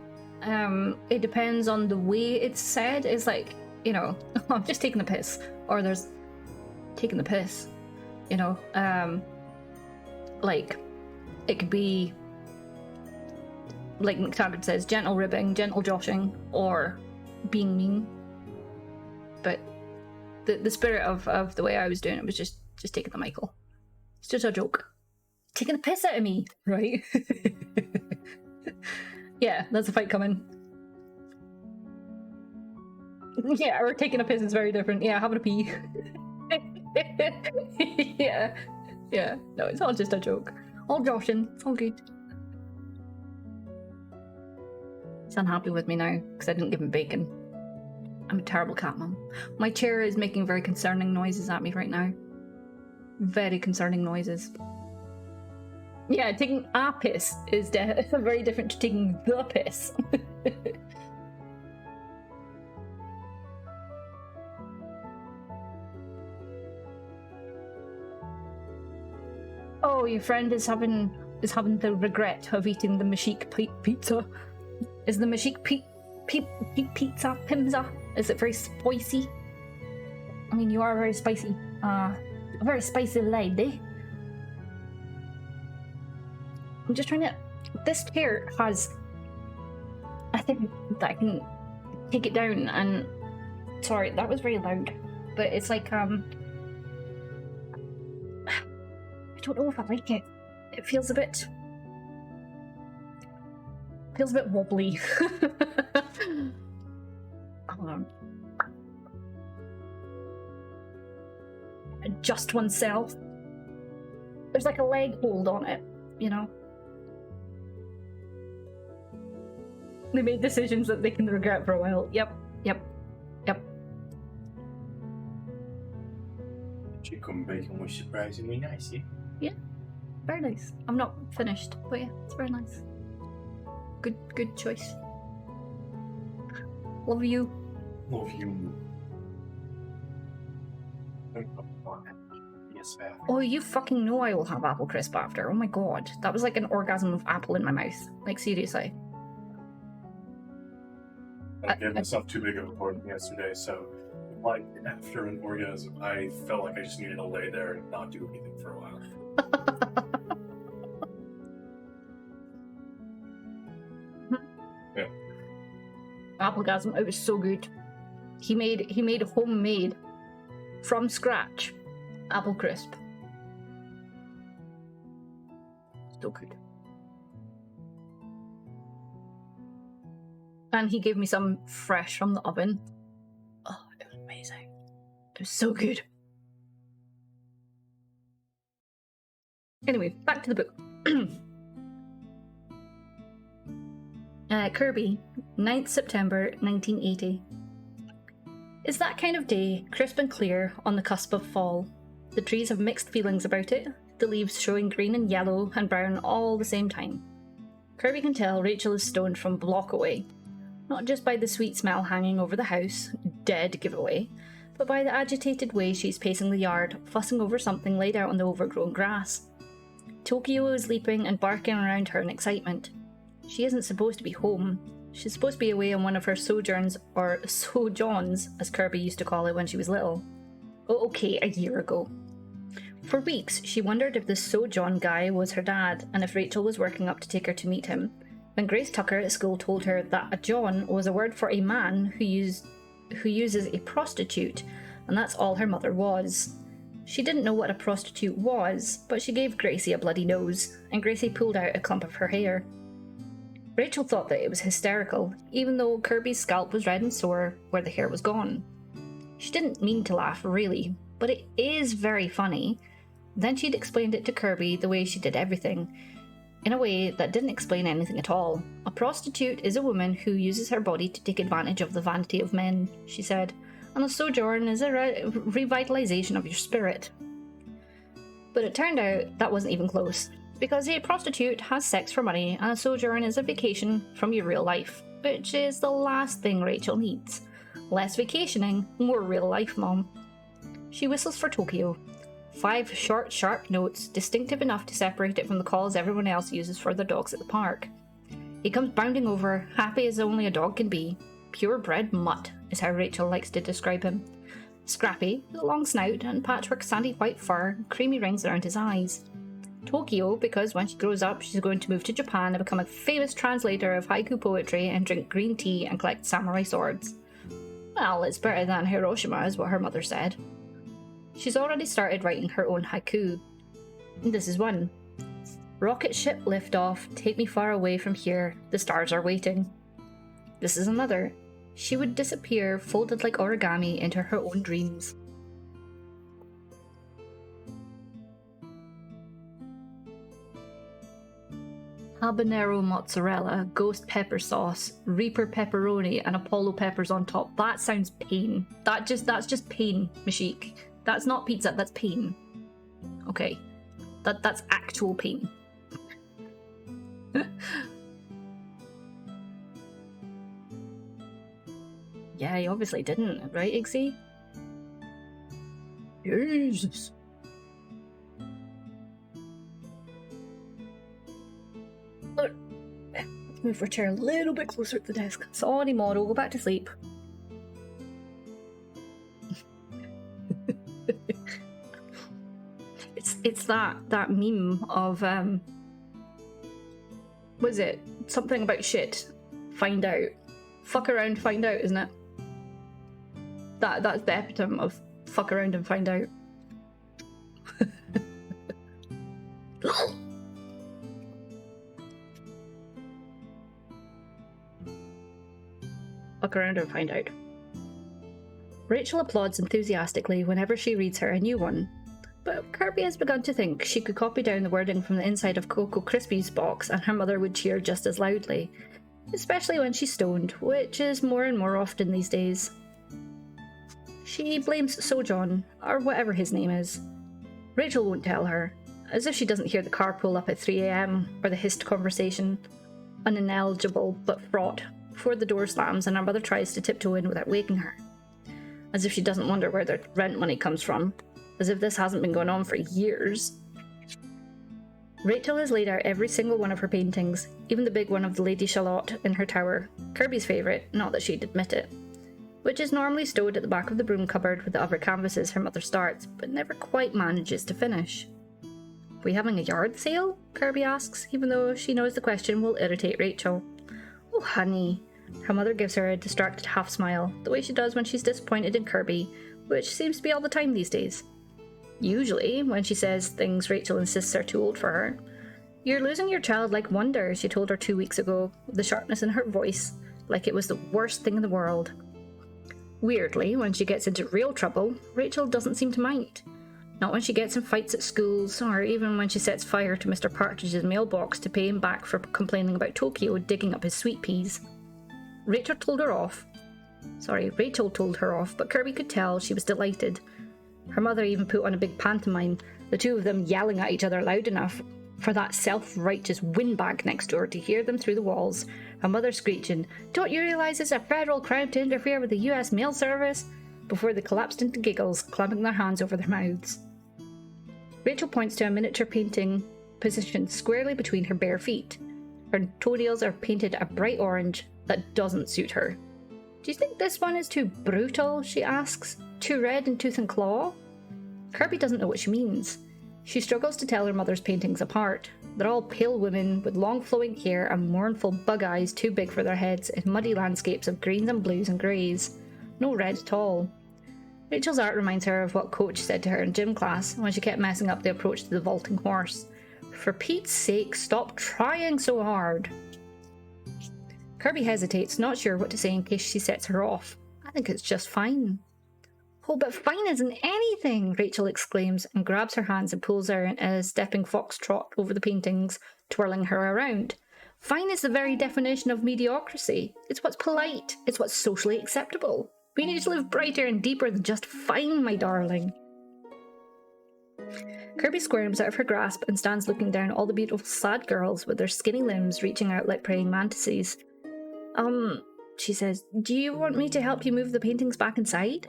it depends on the way it's said. It's like, you know, I'm just taking the piss, or there's taking the piss, you know. Like it could be like McTaggart says, gentle ribbing, gentle joshing, or being mean. But the spirit of the way I was doing it was just taking the Michael. It's just a joke. Taking the piss out of me, right? Yeah, that's a fight coming. Yeah, or taking a piss is very different. Yeah, having a pee. Yeah. No, it's all just a joke. All joshing. It's all good. He's unhappy with me now because I didn't give him bacon. I'm a terrible cat mum. My chair is making very concerning noises at me right now. Very concerning noises. Yeah, taking a piss is very different to taking the piss. Oh, your friend is having the regret of eating the Mashik pizza. Is the Mashik pizza? Is it very spicy? I mean, you are very spicy. A very spicy lady. I'm just trying to. This chair has. I think that I can take it down and. Sorry, that was very loud. But it's like I don't know if I like it. It feels a bit wobbly. Hold on. Adjust oneself. There's like a leg hold on it, you know. They made decisions that they can regret for a while. Yep. Chicken bacon was surprisingly nice, yeah? Yeah, very nice. I'm not finished, but yeah, it's very nice. Good choice. Love you. Love you. Yes, ma'am. Oh, you fucking know I will have apple crisp after. Oh my god, that was like an orgasm of apple in my mouth. Like seriously. I gave myself too big of a party yesterday, so like after an orgasm, I felt like I just needed to lay there and not do anything for a while. Yeah. Applegasm, it was so good. He made homemade from scratch apple crisp. So good. And he gave me some fresh from the oven. Oh, it was amazing. It was so good. Anyway, back to the book. Kirby, 9th September 1980. It's that kind of day, crisp and clear, on the cusp of fall. The trees have mixed feelings about it. the leaves showing green and yellow and brown all the same time. Kirby can tell Rachel is stoned from a block away, not just by the sweet smell hanging over the house, dead giveaway, but by the agitated way she's pacing the yard, fussing over something laid out on the overgrown grass. Tokyo is leaping and barking around her in excitement. She isn't supposed to be home. She's supposed to be away on one of her sojourns, or sojourns, as Kirby used to call it when she was little. Oh, okay, a year ago. For weeks, she wondered if this sojourn guy was her dad, and if Rachel was working up to take her to meet him, when Grace Tucker at school told her that a John was a word for a man who uses a prostitute, and that's all her mother was. She didn't know what a prostitute was, but she gave Gracie a bloody nose, and Gracie pulled out a clump of her hair. Rachel thought that it was hysterical, even though Kirby's scalp was red and sore where the hair was gone. She didn't mean to laugh, really, but it is very funny. Then she'd explained it to Kirby the way she did everything, in a way that didn't explain anything at all. A prostitute is a woman who uses her body to take advantage of the vanity of men, she said, and a sojourn is a revitalization of your spirit. But it turned out that wasn't even close, because a prostitute has sex for money and a sojourn is a vacation from your real life, which is the last thing Rachel needs. Less vacationing, more real life, Mom. She whistles for Tokyo. 5 short, sharp notes, distinctive enough to separate it from the calls everyone else uses for their dogs at the park. He comes bounding over, happy as only a dog can be. Purebred mutt is how Rachel likes to describe him. Scrappy, with a long snout and patchwork sandy white fur, creamy rings around his eyes. Tokyo, because when she grows up she's going to move to Japan and become a famous translator of haiku poetry and drink green tea and collect samurai swords. Well, it's better than Hiroshima, is what her mother said. She's already started writing her own haiku. This is one. Rocket ship lift off, take me far away from here, the stars are waiting. This is another. She would disappear, folded like origami, into her own dreams. Habanero mozzarella, ghost pepper sauce, Reaper pepperoni, and Apollo peppers on top. That sounds pain. That's just pain, Mashik. That's not pizza, that's pain. Okay. That's actual pain. Yeah, he obviously didn't, right, Iggsy? Jesus. Look, let's move our chair a little bit closer to the desk. Sorry, Moro, go back to sleep. It's that meme of what is it? Something about shit. Find out. Fuck around, find out, isn't it? That's the epitome of fuck around and find out. Fuck around and find out. Rachel applauds enthusiastically whenever she reads her a new one. But Kirby has begun to think she could copy down the wording from the inside of Cocoa Krispies box and her mother would cheer just as loudly. Especially when she's stoned, which is more and more often these days. She blames Sojourn, or whatever his name is. Rachel won't tell her, as if she doesn't hear the car pull up at 3 AM or the hissed conversation, unintelligible but fraught, before the door slams and her mother tries to tiptoe in without waking her. As if she doesn't wonder where their rent money comes from. As if this hasn't been going on for years. Rachel has laid out every single one of her paintings, even the big one of the Lady Shalott in her tower, Kirby's favourite, not that she'd admit it, which is normally stowed at the back of the broom cupboard with the other canvases her mother starts, but never quite manages to finish. Are we having a yard sale? Kirby asks, even though she knows the question will irritate Rachel. Oh honey. Her mother gives her a distracted half smile, the way she does when she's disappointed in Kirby, which seems to be all the time these days. Usually, when she says things Rachel insists are too old for her. You're losing your childlike wonder, she told her 2 weeks ago, with the sharpness in her voice, like it was the worst thing in the world. Weirdly, when she gets into real trouble, Rachel doesn't seem to mind. Not when she gets in fights at schools, or even when she sets fire to Mr. Partridge's mailbox to pay him back for complaining about Tokyo digging up his sweet peas. Rachel told her off, but Kirby could tell she was delighted. Her mother even put on a big pantomime, the two of them yelling at each other loud enough for that self-righteous windbag next door to hear them through the walls, her mother screeching, "Don't you realise it's a federal crime to interfere with the US mail service?" before they collapsed into giggles, clapping their hands over their mouths. Rachel points to a miniature painting positioned squarely between her bare feet. Her toenails are painted a bright orange that doesn't suit her. "Do you think this one is too brutal?" she asks. "Too red in tooth and claw?" Kirby doesn't know what she means. She struggles to tell her mother's paintings apart. They're all pale women with long flowing hair and mournful bug eyes too big for their heads in muddy landscapes of greens and blues and greys. No red at all. Rachel's art reminds her of what Coach said to her in gym class when she kept messing up the approach to the vaulting horse. "For Pete's sake, stop trying so hard." Kirby hesitates, not sure what to say in case she sets her off. "I think it's just fine." "Oh, but fine isn't anything!" Rachel exclaims and grabs her hands and pulls her in a stepping foxtrot over the paintings, twirling her around. "Fine is the very definition of mediocrity. It's what's polite. It's what's socially acceptable. We need to live brighter and deeper than just fine, my darling." Kirby squirms out of her grasp and stands looking down at all the beautiful sad girls with their skinny limbs reaching out like praying mantises. She says, "Do you want me to help you move the paintings back inside?"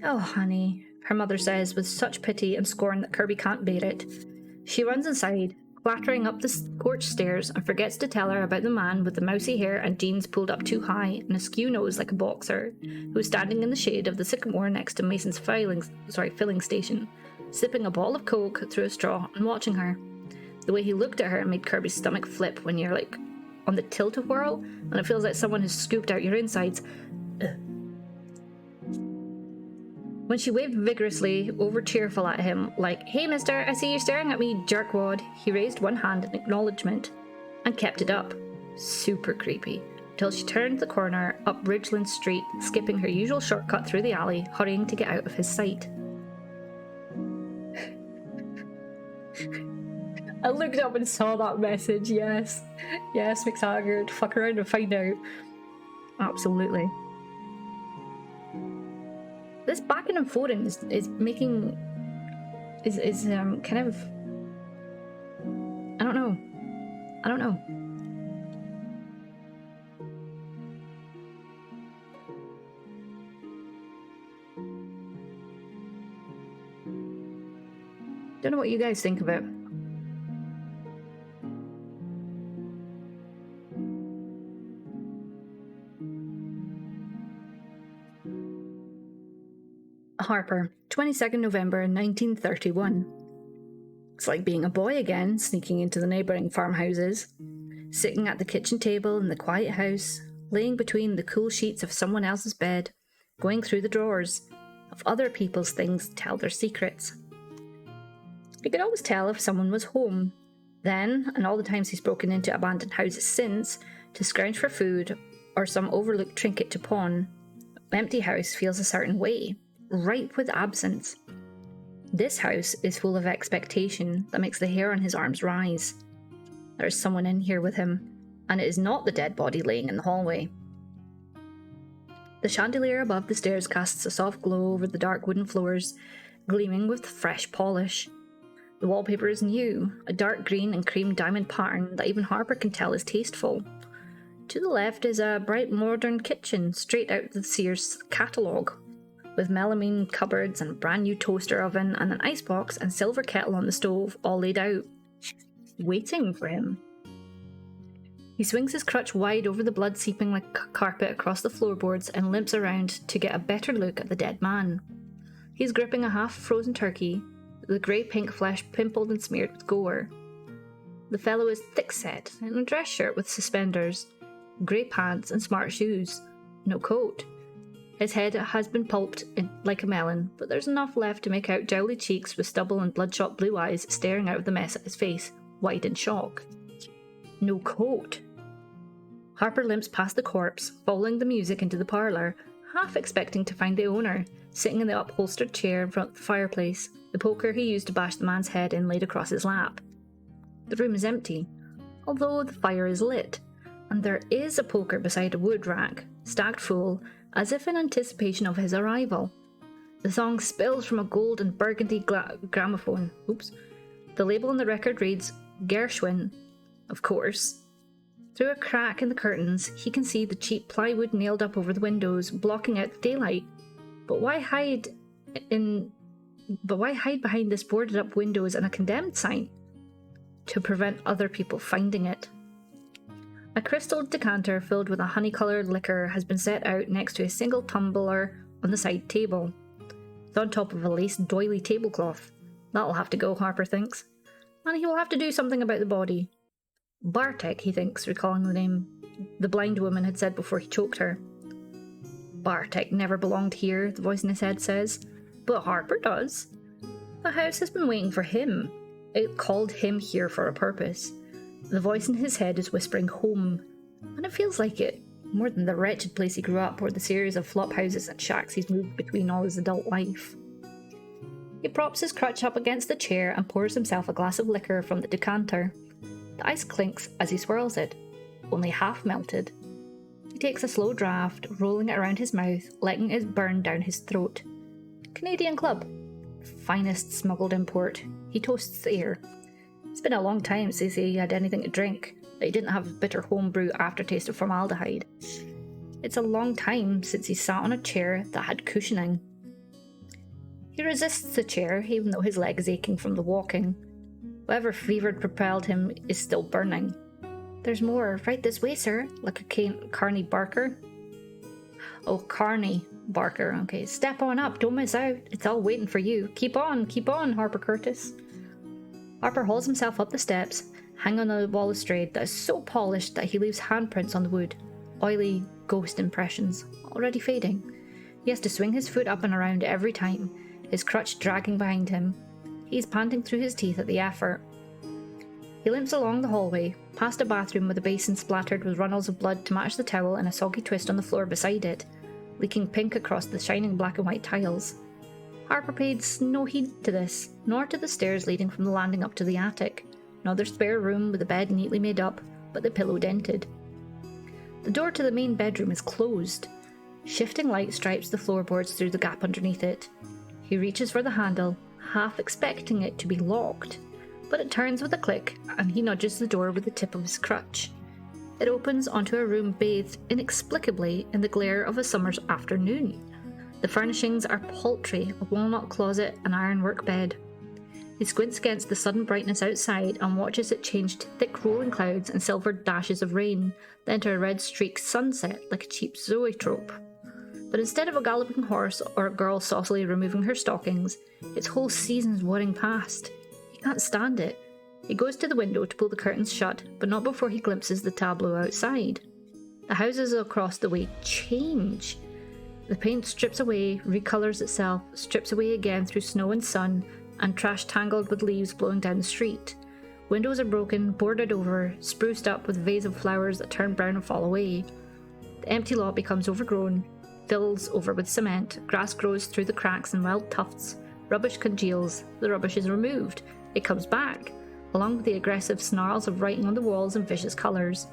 "Oh, honey," her mother says with such pity and scorn that Kirby can't bear it. She runs inside, clattering up the porch stairs, and forgets to tell her about the man with the mousy hair and jeans pulled up too high and a skew nose like a boxer, who's standing in the shade of the sycamore next to Mason's filling station, sipping a bottle of Coke through a straw and watching her. The way he looked at her made Kirby's stomach flip when you're like on the tilt-a-whirl and it feels like someone has scooped out your insides. Ugh. When she waved vigorously, over cheerful at him, like, "Hey mister, I see you staring at me, jerkwad," he raised one hand in acknowledgement and kept it up. Super creepy. Till she turned the corner up Ridgeland Street, skipping her usual shortcut through the alley, hurrying to get out of his sight. I looked up and saw that message, yes. Yes, McTaggart, fuck around and find out. Absolutely. This backing and forthing is making... is kind of... I don't know. Don't know what you guys think of it. Harper, 22nd November 1931. It's like being a boy again, sneaking into the neighbouring farmhouses, sitting at the kitchen table in the quiet house, laying between the cool sheets of someone else's bed, going through the drawers of other people's things to tell their secrets. You could always tell if someone was home. Then, and all the times he's broken into abandoned houses since, to scrounge for food or some overlooked trinket to pawn, the empty house feels a certain way, ripe with absence. This house is full of expectation that makes the hair on his arms rise. There is someone in here with him, and it is not the dead body laying in the hallway. The chandelier above the stairs casts a soft glow over the dark wooden floors, gleaming with fresh polish. The wallpaper is new, a dark green and cream diamond pattern that even Harper can tell is tasteful. To the left is a bright modern kitchen, straight out of the Sears catalogue, with melamine cupboards and a brand new toaster oven and an icebox and silver kettle on the stove, all laid out, waiting for him. He swings his crutch wide over the blood seeping like carpet across the floorboards and limps around to get a better look at the dead man. He's gripping a half-frozen turkey, the grey-pink flesh pimpled and smeared with gore. The fellow is thick-set, in a dress shirt with suspenders, grey pants and smart shoes, no coat. His head has been pulped like a melon, but there's enough left to make out jowly cheeks with stubble and bloodshot blue eyes staring out of the mess at his face, wide in shock. No coat. Harper limps past the corpse, following the music into the parlour, half expecting to find the owner, sitting in the upholstered chair in front of the fireplace, the poker he used to bash the man's head in laid across his lap. The room is empty, although the fire is lit, and there is a poker beside a wood rack, stacked full, as if in anticipation of his arrival. The song spills from a gold and burgundy gramophone. Oops. The label on the record reads Gershwin, of course. Through a crack in the curtains, he can see the cheap plywood nailed up over the windows, blocking out the daylight. But why hide behind this boarded up windows and a condemned sign? To prevent other people finding it. A crystal decanter filled with a honey-coloured liquor has been set out next to a single tumbler on the side table. It's on top of a lace doily tablecloth. That'll have to go, Harper thinks. And he will have to do something about the body. Bartek, he thinks, recalling the name the blind woman had said before he choked her. Bartek never belonged here, the voice in his head says. But Harper does. The house has been waiting for him. It called him here for a purpose. The voice in his head is whispering home. And it feels like it. More than the wretched place he grew up or the series of flop houses and shacks he's moved between all his adult life. He props his crutch up against the chair and pours himself a glass of liquor from the decanter. The ice clinks as he swirls it, only half melted. He takes a slow draught, rolling it around his mouth, letting it burn down his throat. Canadian Club. Finest smuggled import. He toasts the air. It's been a long time since he had anything to drink, that he didn't have a bitter homebrew aftertaste of formaldehyde. It's a long time since he sat on a chair that had cushioning. He resists the chair, even though his leg is aching from the walking. Whatever fever propelled him is still burning. There's more. Right this way, sir. Like a Carney Barker. Oh, Carney Barker. Okay, step on up. Don't miss out. It's all waiting for you. Keep on, Harper Curtis. Harper hauls himself up the steps, hanging on the balustrade that is so polished that he leaves handprints on the wood. Oily ghost impressions, already fading. He has to swing his foot up and around every time, his crutch dragging behind him. He's panting through his teeth at the effort. He limps along the hallway, past a bathroom with a basin splattered with runnels of blood to match the towel and a soggy twist on the floor beside it, leaking pink across the shining black and white tiles. Harper paid no heed to this, nor to the stairs leading from the landing up to the attic. Another spare room with the bed neatly made up, but the pillow dented. The door to the main bedroom is closed. Shifting light stripes the floorboards through the gap underneath it. He reaches for the handle, half expecting it to be locked, but it turns with a click and he nudges the door with the tip of his crutch. It opens onto a room bathed inexplicably in the glare of a summer's afternoon. The furnishings are paltry, a walnut closet, an ironwork bed. He squints against the sudden brightness outside and watches it change to thick rolling clouds and silvered dashes of rain, then to a red streaked sunset like a cheap zoetrope. But instead of a galloping horse or a girl saucily removing her stockings, its whole season's whirring past. He can't stand it. He goes to the window to pull the curtains shut, but not before he glimpses the tableau outside. The houses across the way change. The paint strips away, recolours itself, strips away again through snow and sun, and trash tangled with leaves blowing down the street. Windows are broken, boarded over, spruced up with a vase of flowers that turn brown and fall away. The empty lot becomes overgrown, fills over with cement, grass grows through the cracks and wild tufts, rubbish congeals, the rubbish is removed, it comes back, along with the aggressive snarls of writing on the walls in vicious colours.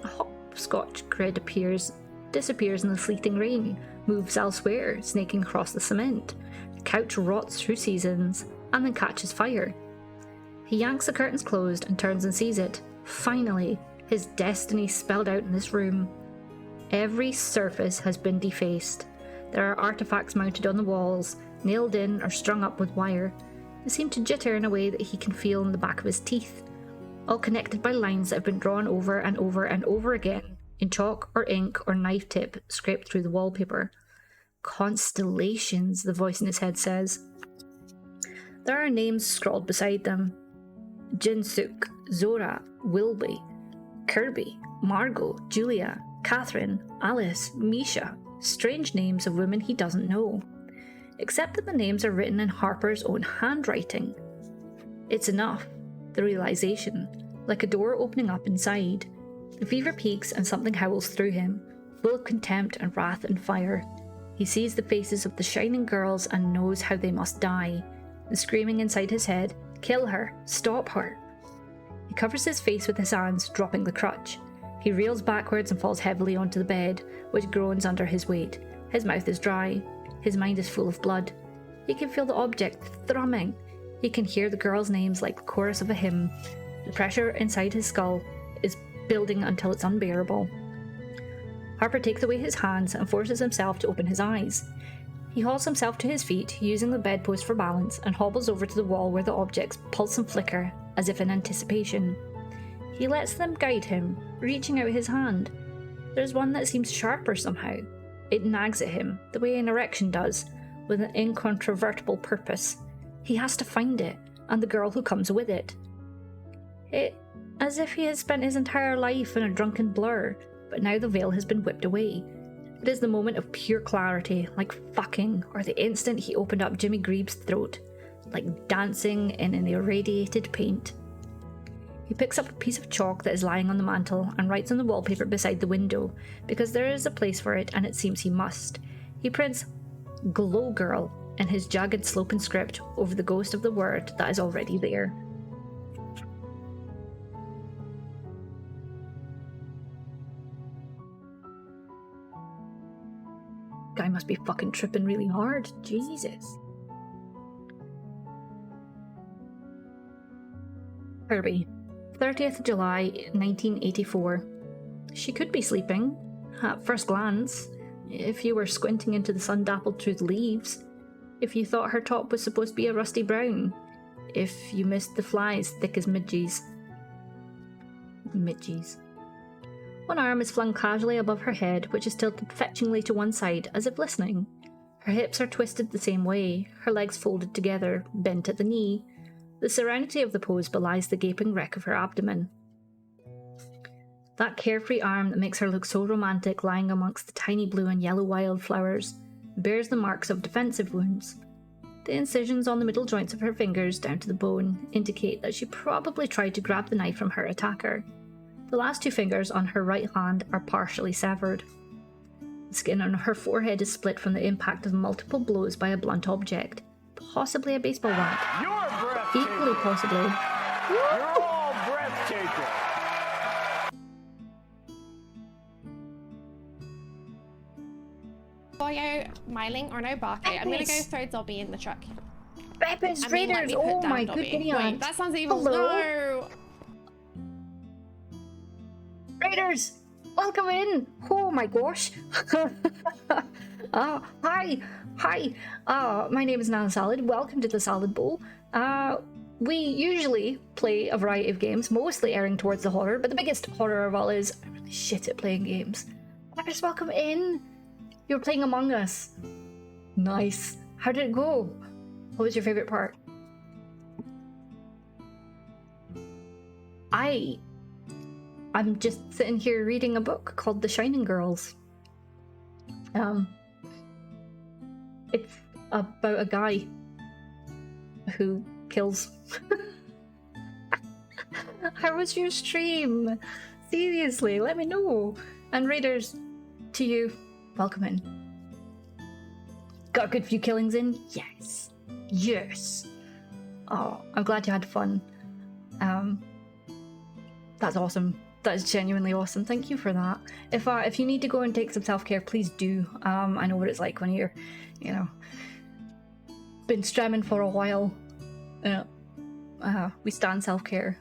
A hopscotch grid disappears in the fleeting rain, moves elsewhere, snaking across the cement. The couch rots through seasons, and then catches fire. He yanks the curtains closed and turns and sees it. Finally, his destiny spelled out in this room. Every surface has been defaced. There are artifacts mounted on the walls, nailed in or strung up with wire. They seem to jitter in a way that he can feel in the back of his teeth, all connected by lines that have been drawn over and over and over again, in chalk or ink or knife tip scraped through the wallpaper. Constellations, the voice in his head says. There are names scrawled beside them. Jinsuk, Zora, Wilby, Kirby, Margot, Julia, Catherine, Alice, Misha. Strange names of women he doesn't know. Except that the names are written in Harper's own handwriting. It's enough, the realization, like a door opening up inside. The fever peaks and something howls through him, full of contempt and wrath and fire. He sees the faces of the shining girls and knows how they must die. The screaming inside his head, kill her, stop her. He covers his face with his hands, dropping the crutch. He reels backwards and falls heavily onto the bed, which groans under his weight. His mouth is dry. His mind is full of blood. He can feel the object thrumming. He can hear the girls' names like the chorus of a hymn. The pressure inside his skull is building until it's unbearable. Harper takes away his hands and forces himself to open his eyes. He hauls himself to his feet, using the bedpost for balance, and hobbles over to the wall where the objects pulse and flicker, as if in anticipation. He lets them guide him, reaching out his hand. There's one that seems sharper somehow. It nags at him, the way an erection does, with an incontrovertible purpose. He has to find it, and the girl who comes with it. As if he has spent his entire life in a drunken blur, but now the veil has been whipped away. It is the moment of pure clarity, like fucking, or the instant he opened up Jimmy Greaves' throat, like dancing in an irradiated paint. He picks up a piece of chalk that is lying on the mantel and writes on the wallpaper beside the window, because there is a place for it and it seems he must. He prints Glow Girl in his jagged sloping script over the ghost of the word that is already there. Guy must be fucking tripping really hard. Jesus. Herbie, 30th July 1984. She could be sleeping, at first glance, if you were squinting into the sun-dappled through the leaves, if you thought her top was supposed to be a rusty brown, if you missed the flies thick as midges. Midges. One arm is flung casually above her head, which is tilted fetchingly to one side, as if listening. Her hips are twisted the same way, her legs folded together, bent at the knee. The serenity of the pose belies the gaping wreck of her abdomen. That carefree arm that makes her look so romantic lying amongst the tiny blue and yellow wildflowers bears the marks of defensive wounds. The incisions on the middle joints of her fingers down to the bone indicate that she probably tried to grab the knife from her attacker. The last two fingers on her right hand are partially severed. The skin on her forehead is split from the impact of multiple blows by a blunt object, possibly a baseball bat. You're breathtaking. Equally possibly. You're all breathtaking. Boyo, Myling, or no Barkley. I'm gonna go throw Dobby in the truck. Weapons I mean, let Raiders! me put Oh down my Dobby. good goodness. Wait, that sounds evil. Hello? No! Raiders! Welcome in! Oh my gosh! Hi! My name is Nana Salad. Welcome to the Salad Bowl. We usually play a variety of games, mostly airing towards the horror, but the biggest horror of all is I'm really shit at playing games. Raiders, welcome in! You're playing Among Us. Nice. How did it go? What was your favorite part? I'm just sitting here reading a book called The Shining Girls. It's about a guy who kills. How was your stream? Seriously, let me know. And Raiders, to you, welcome in. Got a good few killings in? Yes. Yes. Oh, I'm glad you had fun. That's awesome. That is genuinely awesome. Thank you for that. If you need to go and take some self-care, please do. I know what it's like when you're, been streaming for a while. We stand self-care.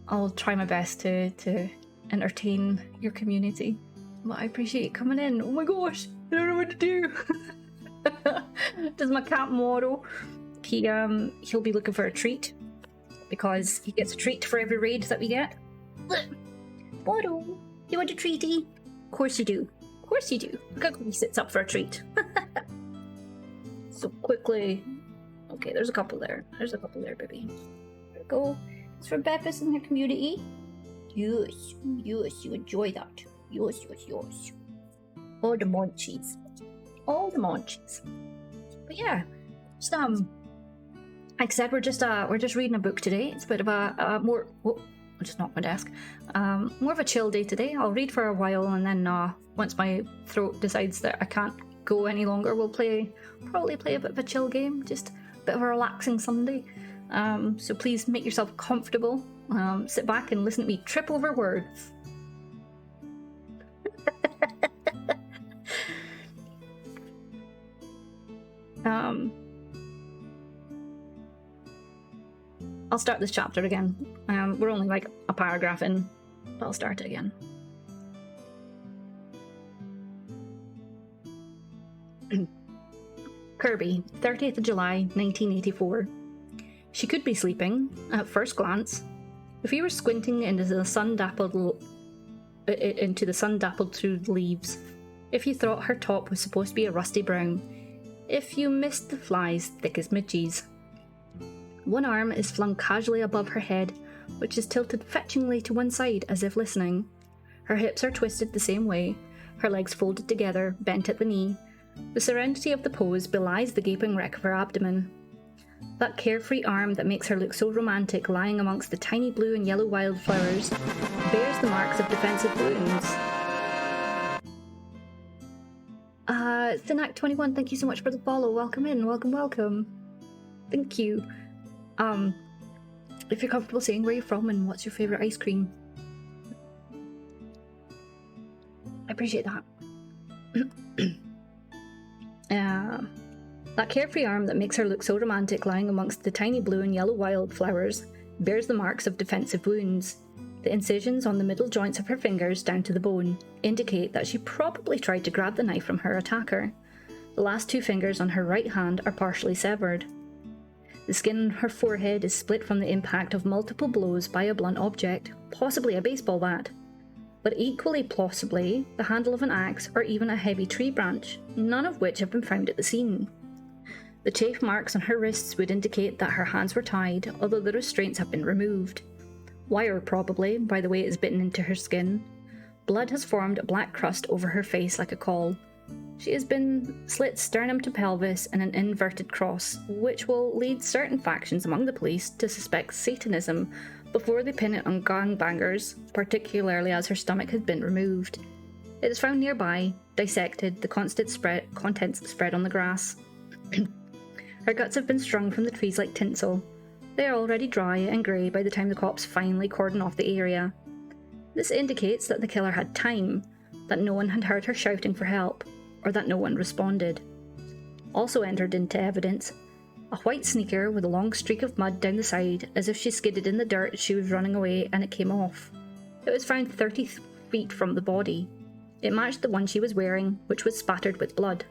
I'll try my best to entertain your community. But I appreciate you coming in. Oh my gosh, I don't know what to do. Does my cat Moro? He'll be looking for a treat because he gets a treat for every raid that we get. Moro, you want a treaty? Of course you do. Of course you do. Look how he sits up for a treat. So quickly. Okay, there's a couple there. There's a couple there, baby. There we go. It's for Beppis and her community. Yes, yes, you enjoy that. Yes, yes, yes. All the munchies. All the munchies. But yeah, just like I said, we're just reading a book today. It's a bit of a more. Oh, I just knocked my desk. More of a chill day today. I'll read for a while, and then once my throat decides that I can't go any longer, we'll probably play a bit of a chill game. Just a bit of a relaxing Sunday. So please make yourself comfortable. Sit back and listen to me trip over words. I'll start this chapter again. We're only like a paragraph in, but I'll start it again. Kirby, 30th of July, 1984. She could be sleeping, at first glance. If you were squinting into the sun-dappled through the leaves. If you thought her top was supposed to be a rusty brown. If you missed the flies thick as midges. One arm is flung casually above her head, which is tilted fetchingly to one side as if listening. Her hips are twisted the same way, her legs folded together, bent at the knee. The serenity of the pose belies the gaping wreck of her abdomen. That carefree arm that makes her look so romantic lying amongst the tiny blue and yellow wildflowers bears the marks of defensive wounds. Thinac21, thank you so much for the follow. Welcome in, welcome. Thank you. If you're comfortable saying where you're from and what's your favourite ice cream. I appreciate that. That carefree arm that makes her look so romantic lying amongst the tiny blue and yellow wildflowers bears the marks of defensive wounds. The incisions on the middle joints of her fingers down to the bone indicate that she probably tried to grab the knife from her attacker. The last two fingers on her right hand are partially severed. The skin on her forehead is split from the impact of multiple blows by a blunt object, possibly a baseball bat, but equally possibly the handle of an axe or even a heavy tree branch, none of which have been found at the scene. The chafe marks on her wrists would indicate that her hands were tied, although the restraints have been removed. Wire probably, by the way it is bitten into her skin. Blood has formed a black crust over her face like a caul. She has been slit sternum to pelvis in an inverted cross, which will lead certain factions among the police to suspect Satanism before they pin it on gangbangers, particularly as her stomach has been removed. It is found nearby, dissected, the contents spread on the grass. Her guts have been strung from the trees like tinsel. They are already dry and grey by the time the cops finally cordon off the area. This indicates that the killer had time, that no one had heard her shouting for help, or that no one responded. Also entered into evidence, a white sneaker with a long streak of mud down the side, as if she skidded in the dirt as she was running away and it came off. It was found 30 feet from the body. It matched the one she was wearing, which was spattered with blood.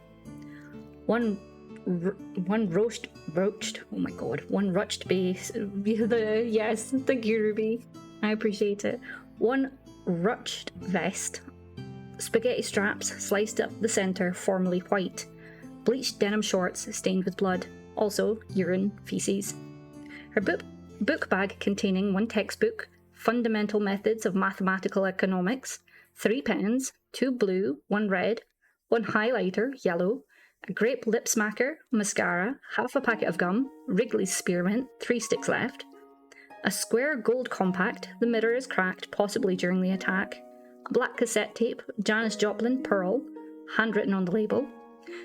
One ruched base. Yes, thank you, Ruby. I appreciate it. One ruched vest. Spaghetti straps sliced up the centre, formerly white. Bleached denim shorts stained with blood. Also, urine, feces. Her book bag containing one textbook, Fundamental Methods of Mathematical Economics, 3 pens, 2 blue, 1 red, 1 highlighter, yellow, a grape lip smacker, mascara, half a packet of gum, Wrigley's spearmint, 3 sticks left, a square gold compact, the mirror is cracked, possibly during the attack, a black cassette tape, Janis Joplin, Pearl, handwritten on the label,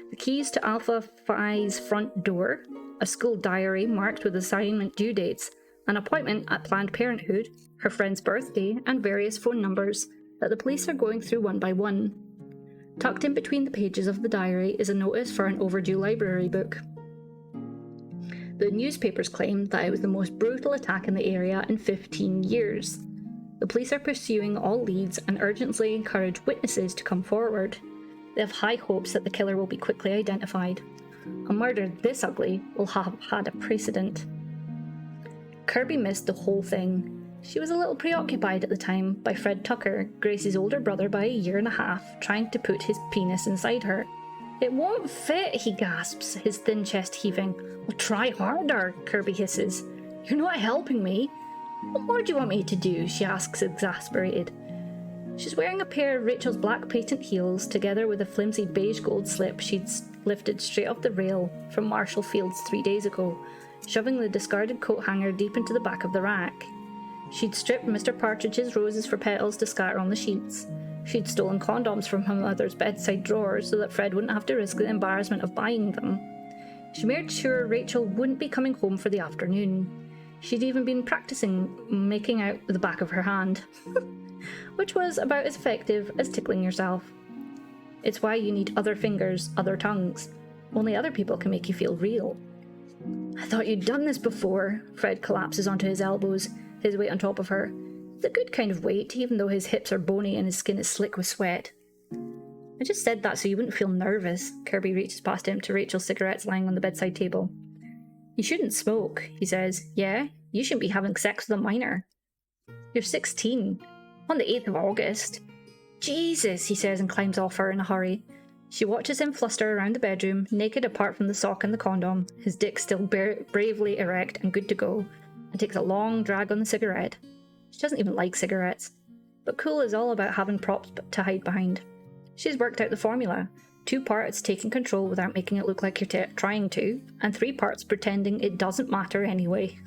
the keys to Alpha Phi's front door, a school diary marked with assignment due dates, an appointment at Planned Parenthood, her friend's birthday, and various phone numbers that the police are going through one by one. Tucked in between the pages of the diary is a notice for an overdue library book. The newspapers claim that it was the most brutal attack in the area in 15 years. The police are pursuing all leads and urgently encourage witnesses to come forward. They have high hopes that the killer will be quickly identified. A murder this ugly will have had a precedent. Kirby missed the whole thing. She was a little preoccupied at the time by Fred Tucker, Gracie's older brother by a year and a half, trying to put his penis inside her. "It won't fit," he gasps, his thin chest heaving. "Well, try harder," Kirby hisses. "You're not helping me." "What more do you want me to do?" she asks, exasperated. She's wearing a pair of Rachel's black patent heels, together with a flimsy beige gold slip she'd lifted straight off the rail from Marshall Fields 3 days ago, shoving the discarded coat hanger deep into the back of the rack. She'd stripped Mr. Partridge's roses for petals to scatter on the sheets. She'd stolen condoms from her mother's bedside drawer so that Fred wouldn't have to risk the embarrassment of buying them. She made sure Rachel wouldn't be coming home for the afternoon. She'd even been practicing making out with the back of her hand, which was about as effective as tickling yourself. It's why you need other fingers, other tongues. Only other people can make you feel real. I thought you'd done this before. Fred collapses onto his elbows, his weight on top of her. It's a good kind of weight, even though his hips are bony and his skin is slick with sweat. I just said that so you wouldn't feel nervous. Kirby reaches past him to Rachel's cigarettes lying on the bedside table. You shouldn't smoke, he says. Yeah, you shouldn't be having sex with a minor. You're 16. On the 8th of August. Jesus, he says and climbs off her in a hurry. She watches him fluster around the bedroom, naked apart from the sock and the condom, his dick still bravely erect and good to go, and takes a long drag on the cigarette. She doesn't even like cigarettes. But cool is all about having props to hide behind. She's worked out the formula. 2 parts taking control without making it look like you're trying to, and 3 parts pretending it doesn't matter anyway.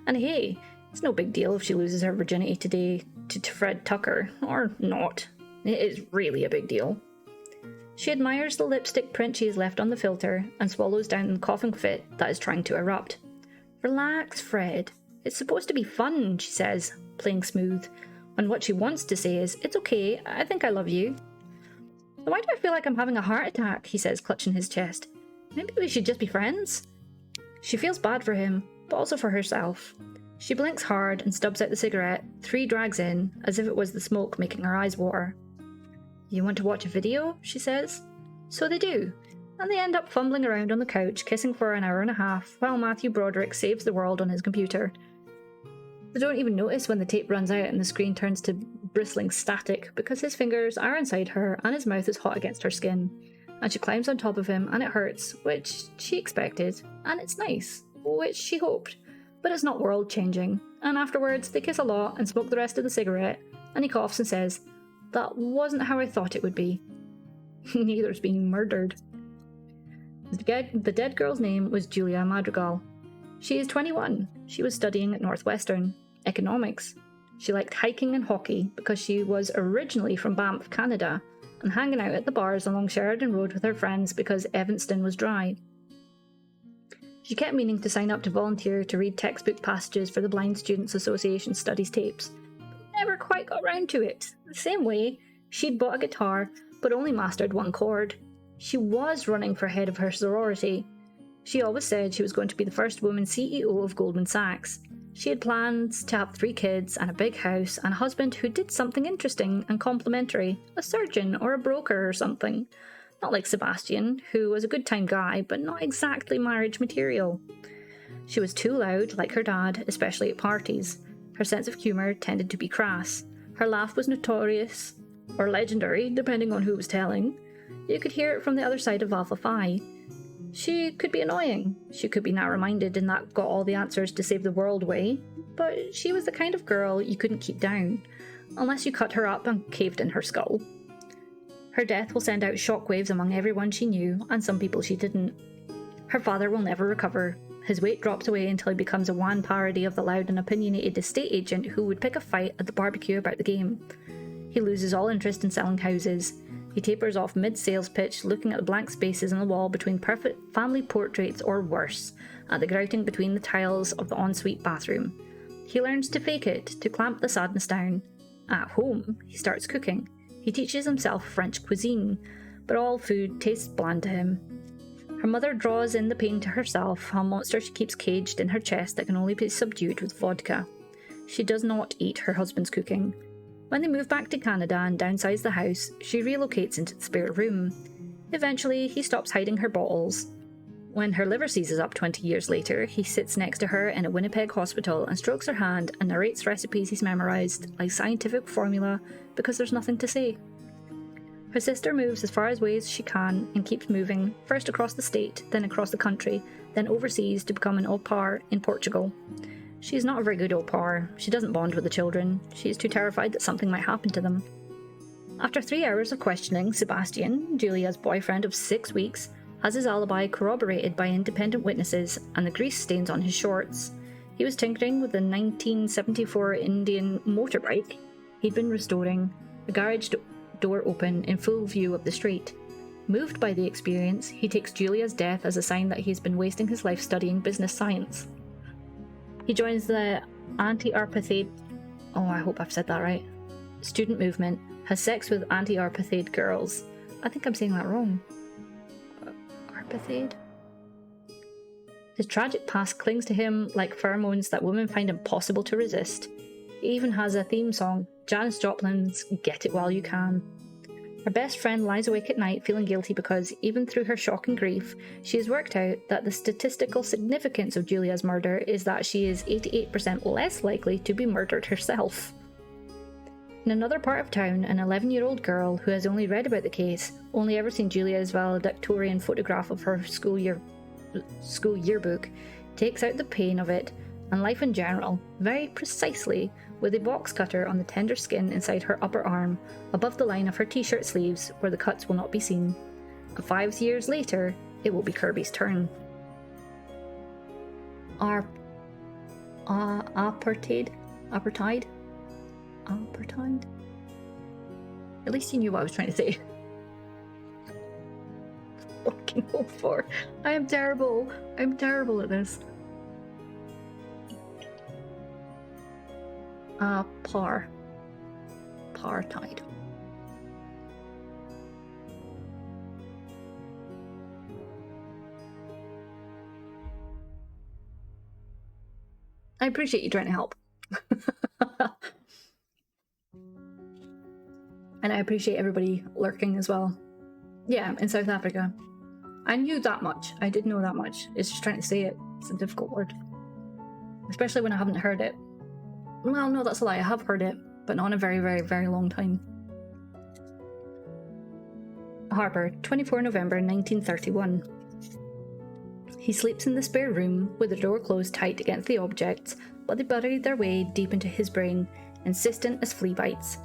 And hey, it's no big deal if she loses her virginity today to Fred Tucker, or not. It is really a big deal. She admires the lipstick print she has left on the filter and swallows down the coughing fit that is trying to erupt. Relax, Fred. It's supposed to be fun, she says, playing smooth, when what she wants to say is, it's okay, I think I love you. Why do I feel like I'm having a heart attack, he says, clutching his chest. Maybe we should just be friends? She feels bad for him, but also for herself. She blinks hard and stubs out the cigarette, 3 drags in, as if it was the smoke making her eyes water. You want to watch a video? She says. So they do, and they end up fumbling around on the couch, kissing for an hour and a half, while Matthew Broderick saves the world on his computer. They don't even notice when the tape runs out and the screen turns to bristling static, because his fingers are inside her and his mouth is hot against her skin, and she climbs on top of him and it hurts, which she expected, and it's nice, which she hoped, but it's not world-changing, and afterwards they kiss a lot and smoke the rest of the cigarette, and he coughs and says, "That wasn't how I thought it would be." Neither's being murdered. The dead girl's name was Julia Madrigal. She is 21. She was studying at Northwestern economics. She liked hiking and hockey because she was originally from Banff, Canada, and hanging out at the bars along Sheridan Road with her friends because Evanston was dry. She kept meaning to sign up to volunteer to read textbook passages for the Blind Students Association studies tapes, but never quite got round to it. The same way, she'd bought a guitar, but only mastered 1 chord. She was running for head of her sorority. She always said she was going to be the first woman CEO of Goldman Sachs. She had plans to have 3 kids and a big house and a husband who did something interesting and complimentary, a surgeon or a broker or something. Not like Sebastian, who was a good time guy, but not exactly marriage material. She was too loud, like her dad, especially at parties. Her sense of humour tended to be crass. Her laugh was notorious, or legendary, depending on who was telling. You could hear it from the other side of Alpha Phi. She could be annoying. She could be narrow-minded in that got all the answers to save the world way, but she was the kind of girl you couldn't keep down, unless you cut her up and caved in her skull. Her death will send out shockwaves among everyone she knew, and some people she didn't. Her father will never recover. His weight drops away until he becomes a wan parody of the loud and opinionated estate agent who would pick a fight at the barbecue about the game. He loses all interest in selling houses. He tapers off mid-sales pitch, looking at the blank spaces on the wall between perfect family portraits or worse, at the grouting between the tiles of the ensuite bathroom. He learns to fake it, to clamp the sadness down. At home, he starts cooking. He teaches himself French cuisine, but all food tastes bland to him. Her mother draws in the pain to herself, a monster she keeps caged in her chest that can only be subdued with vodka. She does not eat her husband's cooking. When they move back to Canada and downsize the house, she relocates into the spare room. Eventually, he stops hiding her bottles. When her liver seizes up 20 years later, he sits next to her in a Winnipeg hospital and strokes her hand and narrates recipes he's memorized, like scientific formula, because there's nothing to say. Her sister moves as far away as she can and keeps moving, first across the state, then across the country, then overseas to become an au pair in Portugal. She is not a very good au pair. She doesn't bond with the children. She is too terrified that something might happen to them. After 3 hours of questioning, Sebastian, Julia's boyfriend of 6 weeks, has his alibi corroborated by independent witnesses and the grease stains on his shorts. He was tinkering with the 1974 Indian motorbike he'd been restoring, the garage door open in full view of the street. Moved by the experience, he takes Julia's death as a sign that he's been wasting his life studying business science. He joins the anti-apartheid, I hope I've said that right, student movement, has sex with anti-apartheid girls. I think I'm saying that wrong. Arpathade. His tragic past clings to him like pheromones that women find impossible to resist. He even has a theme song, Janis Joplin's Get It While You Can. Her best friend lies awake at night feeling guilty because, even through her shock and grief, she has worked out that the statistical significance of Julia's murder is that she is 88% less likely to be murdered herself. In another part of town, an 11-year-old girl who has only read about the case, only ever seen Julia's valedictorian photograph of her school yearbook, takes out the pain of it and life in general, very precisely, with a box cutter on the tender skin inside her upper arm, above the line of her t-shirt sleeves where the cuts will not be seen. And 5 years later, it will be Kirby's turn. Apartheid? At least you knew what I was trying to say. Fucking 04. I am terrible. I'm terrible at this. Apartheid. I appreciate you trying to help. And I appreciate everybody lurking as well. Yeah, in South Africa. I knew that much. I did know that much. It's just trying to say it. It's a difficult word. Especially when I haven't heard it. Well, no, that's a lie. I have heard it, but not in a very, very, very long time. Harper, 24 November 1931. He sleeps in the spare room, with the door closed tight against the objects, but they bury their way deep into his brain, insistent as flea bites.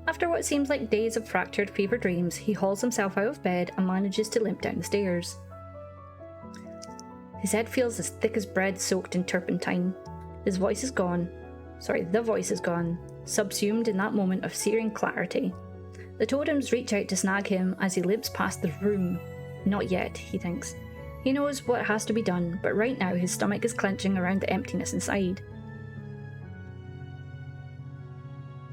After what seems like days of fractured fever dreams, he hauls himself out of bed and manages to limp down the stairs. His head feels as thick as bread soaked in turpentine. His voice is gone. The voice is gone, subsumed in that moment of searing clarity. The totems reach out to snag him as he limps past the room. Not yet, he thinks. He knows what has to be done, but right now his stomach is clenching around the emptiness inside.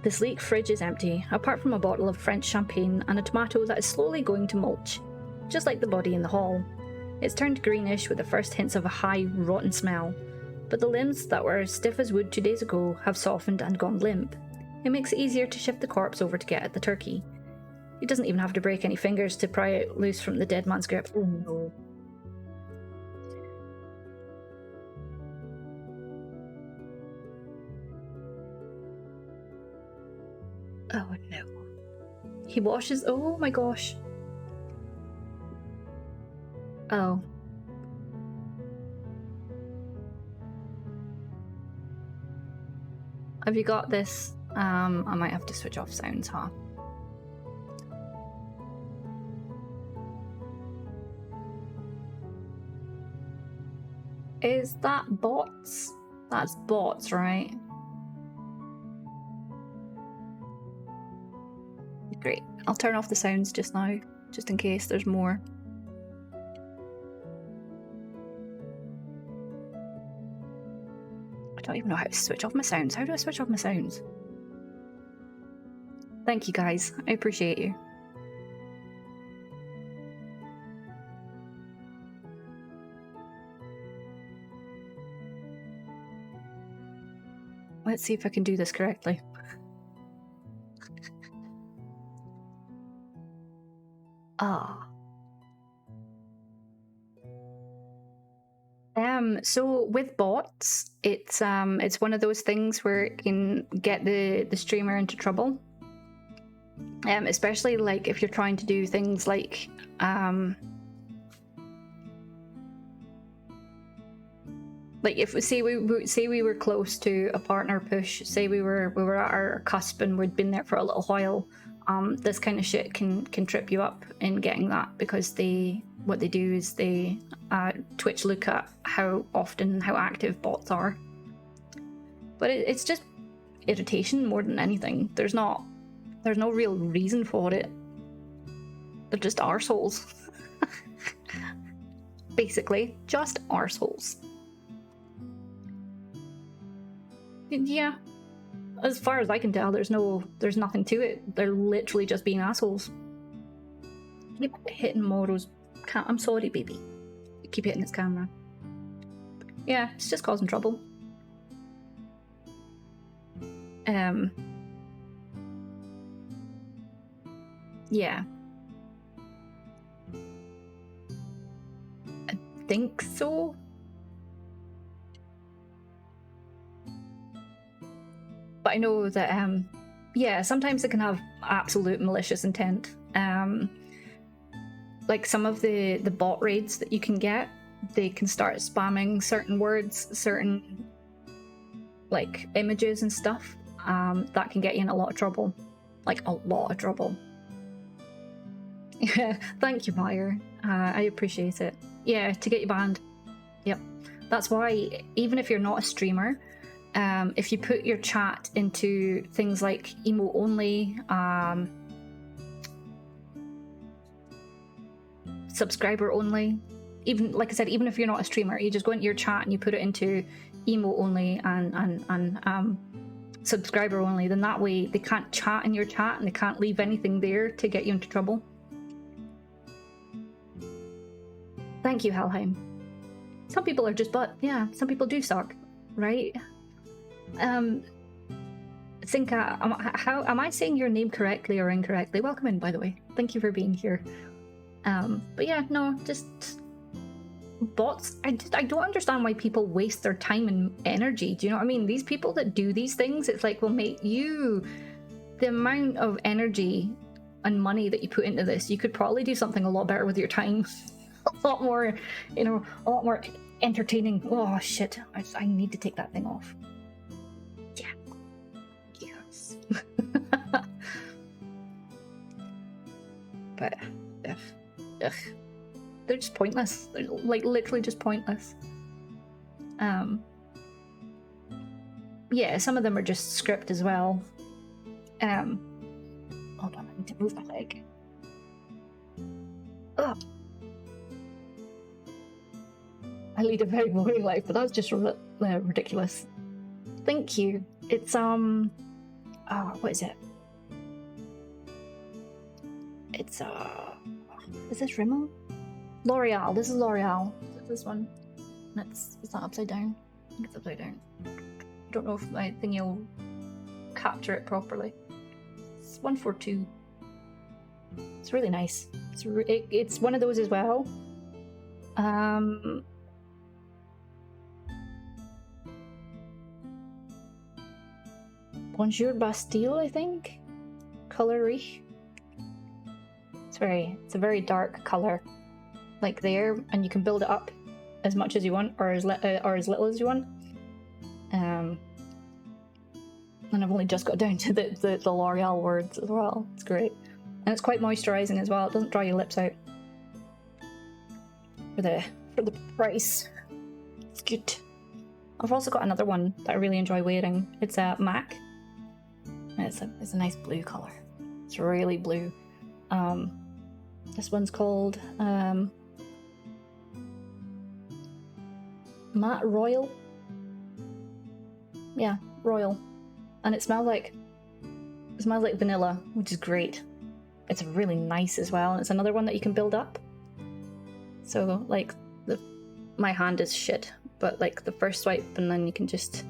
The sleek fridge is empty, apart from a bottle of French champagne and a tomato that is slowly going to mulch, just like the body in the hall. It's turned greenish with the first hints of a high, rotten smell, but the limbs that were as stiff as wood 2 days ago have softened and gone limp. It makes it easier to shift the corpse over to get at the turkey. He doesn't even have to break any fingers to pry it loose from the dead man's grip. Oh no. Oh no. He washes. Oh my gosh. Oh. Have you got this? I might have to switch off sounds, huh? Is that bots? That's bots, right? Great. I'll turn off the sounds just now, just in case there's more. I don't even know how to switch off my sounds. How do I switch off my sounds? Thank you guys. I appreciate you. Let's see if I can do this correctly. So with bots, it's one of those things where it can get the streamer into trouble. Especially like if you're trying to do things like if we were close to a partner push, say we were at our cusp and we'd been there for a little while, this kind of shit can trip you up in getting that, because what they do is they Twitch look at how often, how active bots are. But it's just irritation more than anything. There's no real reason for it. They're just arseholes. Basically, just arseholes. Yeah. As far as I can tell, there's nothing to it. They're literally just being assholes. Keep hitting Moro's I'm sorry, baby. Keep hitting this camera. Yeah, it's just causing trouble. Yeah. I think so. But I know that, yeah, sometimes it can have absolute malicious intent. Like some of the bot raids that you can get, they can start spamming certain words, certain like images and stuff. That can get you in a lot of trouble. Like a lot of trouble. Yeah, thank you, Meyer. I appreciate it. Yeah, to get you banned. Yep. That's why, even if you're not a streamer, if you put your chat into things like emote only, subscriber only, even like I said, even if you're not a streamer, you just go into your chat and you put it into emote only and subscriber only, then that way they can't chat in your chat and they can't leave anything there to get you into trouble. Thank you, Helheim. Some people are just yeah, some people do suck, right? Sinka, how am I saying your name correctly or incorrectly? Welcome in, by the way. Thank you for being here. But yeah, no, just bots. I don't understand why people waste their time and energy. Do you know what I mean? These people that do these things, it's like, well, mate, the amount of energy and money that you put into this, you could probably do something a lot better with your time. A lot more, you know, a lot more entertaining. Oh shit, I need to take that thing off. Yeah. Yes. But, ugh. They're just pointless. They're like literally just pointless. Yeah, some of them are just script as well. Hold on, I need to move my leg. Ugh. I lead a very boring life, but that was just ridiculous. Thank you. It's oh, what is it? It's is this Rimmel? L'Oreal. This is L'Oreal. This one. It's not upside down. I think it's upside down. I don't know if my thing will capture it properly. It's 142. It's really nice. It's one of those as well. Bonjour Bastille, I think. Color Riche. It's a very dark color, like there, and you can build it up as much as you want, or as little as you want. And I've only just got down to the L'Oreal words as well. It's great, and it's quite moisturizing as well. It doesn't dry your lips out. For the price, it's good. I've also got another one that I really enjoy wearing. It's a MAC. And it's a nice blue color. It's really blue. This one's called Matte Royal. Yeah, Royal. And it smells like vanilla, which is great. It's really nice as well, and it's another one that you can build up. So like my hand is shit, but like the first swipe, and then you can just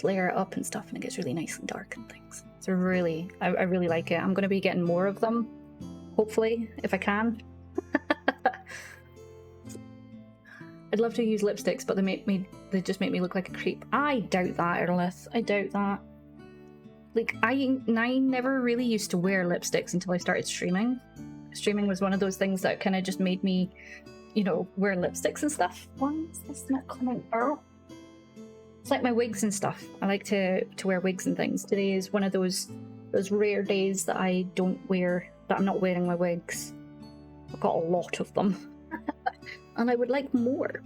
layer it up and stuff, and it gets really nice and dark and things. So really, I really like it. I'm going to be getting more of them, hopefully, if I can. I'd love to use lipsticks, but they just make me look like a creep. I doubt that, Erlith. I doubt that. Like, I never really used to wear lipsticks until I started streaming. Streaming was one of those things that kind of just made me, you know, wear lipsticks and stuff. Why is this not coming out? It's like my wigs and stuff. I like to wear wigs and things. Today is one of those rare days that I don't wear, that I'm not wearing my wigs. I've got a lot of them. And I would like more.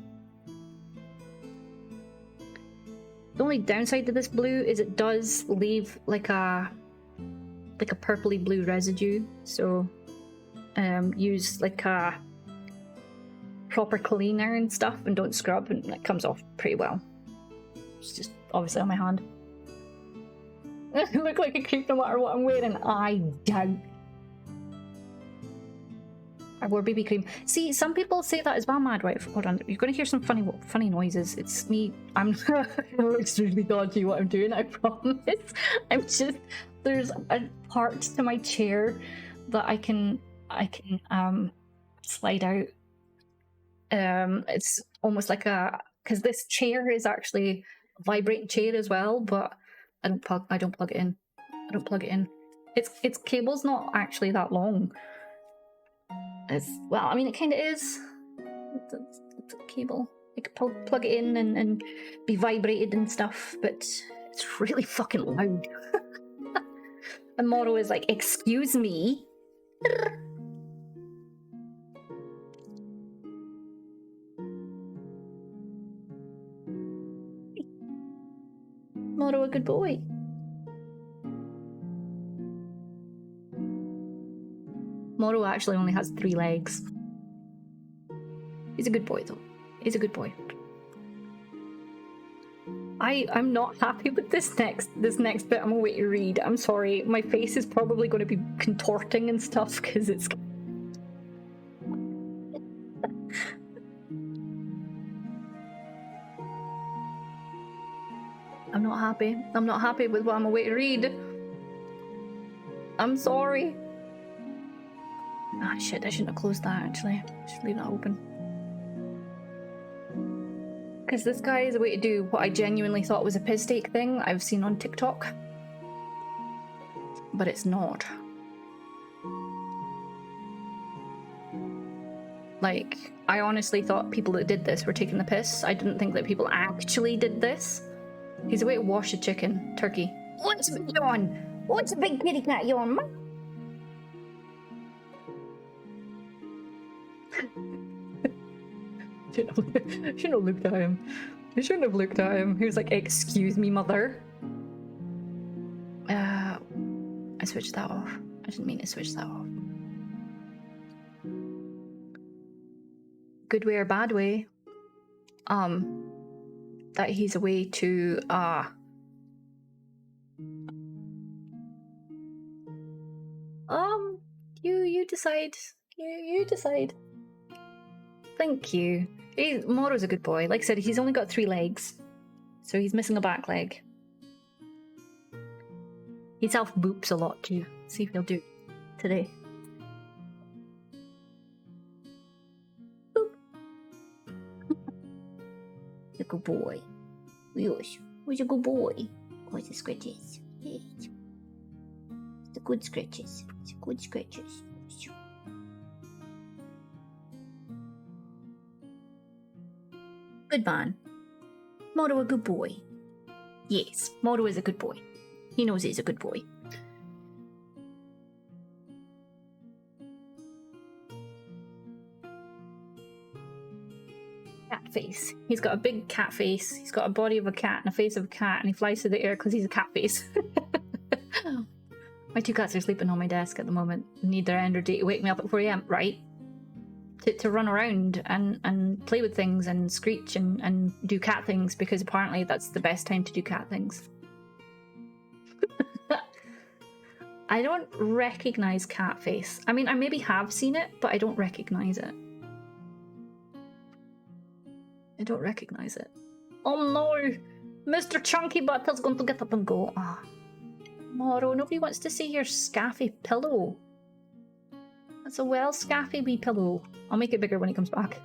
The only downside to this blue is it does leave like a purpley blue residue. So use like a proper cleaner and stuff and don't scrub, and it comes off pretty well. It's just obviously on my hand. I look like a creep no matter what I'm wearing. I doubt. I wore BB cream. See, some people say that as well, Madwife. Hold on, you're going to hear some funny noises. It's me. I'm. It looks really dodgy what I'm doing. I promise. I'm just. There's a part to my chair that I can slide out. It's almost like because this chair is actually a vibrating chair as well, but I don't plug it in. I don't plug it in. Its cable's not actually that long. Well, I mean, it kind of is. It's a cable. You could plug it in and be vibrated and stuff, but it's really fucking loud. And Moro is like, excuse me. Moro, a good boy. Moro actually only has 3 legs. He's a good boy, though. He's a good boy. I'm not happy with this next bit I'm going to read. I'm sorry. My face is probably going to be contorting and stuff because it's... I'm not happy. I'm not happy with what I'm away to read. I'm sorry. Ah, shit, I shouldn't have closed that, actually. I should leave that open. Because this guy is a way to do what I genuinely thought was a piss take thing I've seen on TikTok. But it's not. Like, I honestly thought people that did this were taking the piss. I didn't think that people actually did this. He's a way to wash a turkey. What's a yawn? What's a big kitty cat yawn, Mum? Shouldn't have looked at him. I shouldn't have looked at him. He was like, excuse me, mother. I switched that off. I didn't mean to switch that off. Good way or bad way? That he's a way to, you decide. You decide. Thank you. Moro's a good boy. Like I said, he's only got 3 legs. So he's missing a back leg. He self-boops a lot too. See if he'll do today. Boop. A good boy. Yes. Who's a good boy? What's the scratches? Yes. The good scratches. The good scratches. Good man. Moro a good boy. Yes, Moro is a good boy. He knows he's a good boy. Cat face. He's got a big cat face. He's got a body of a cat and a face of a cat, and he flies through the air because he's a cat face. My 2 cats are sleeping on my desk at the moment. Need their energy to wake me up at 4 AM, right? To run around and play with things and screech and do cat things, because apparently that's the best time to do cat things. I don't recognize cat face. I mean, I maybe have seen it, but I don't recognize it. I don't recognize it. Oh no! Mr. Chunky Butt's going to get up and go. Ah, Moro, nobody wants to see your scaffy pillow. That's a well scaffy wee pillow. I'll make it bigger when he comes back.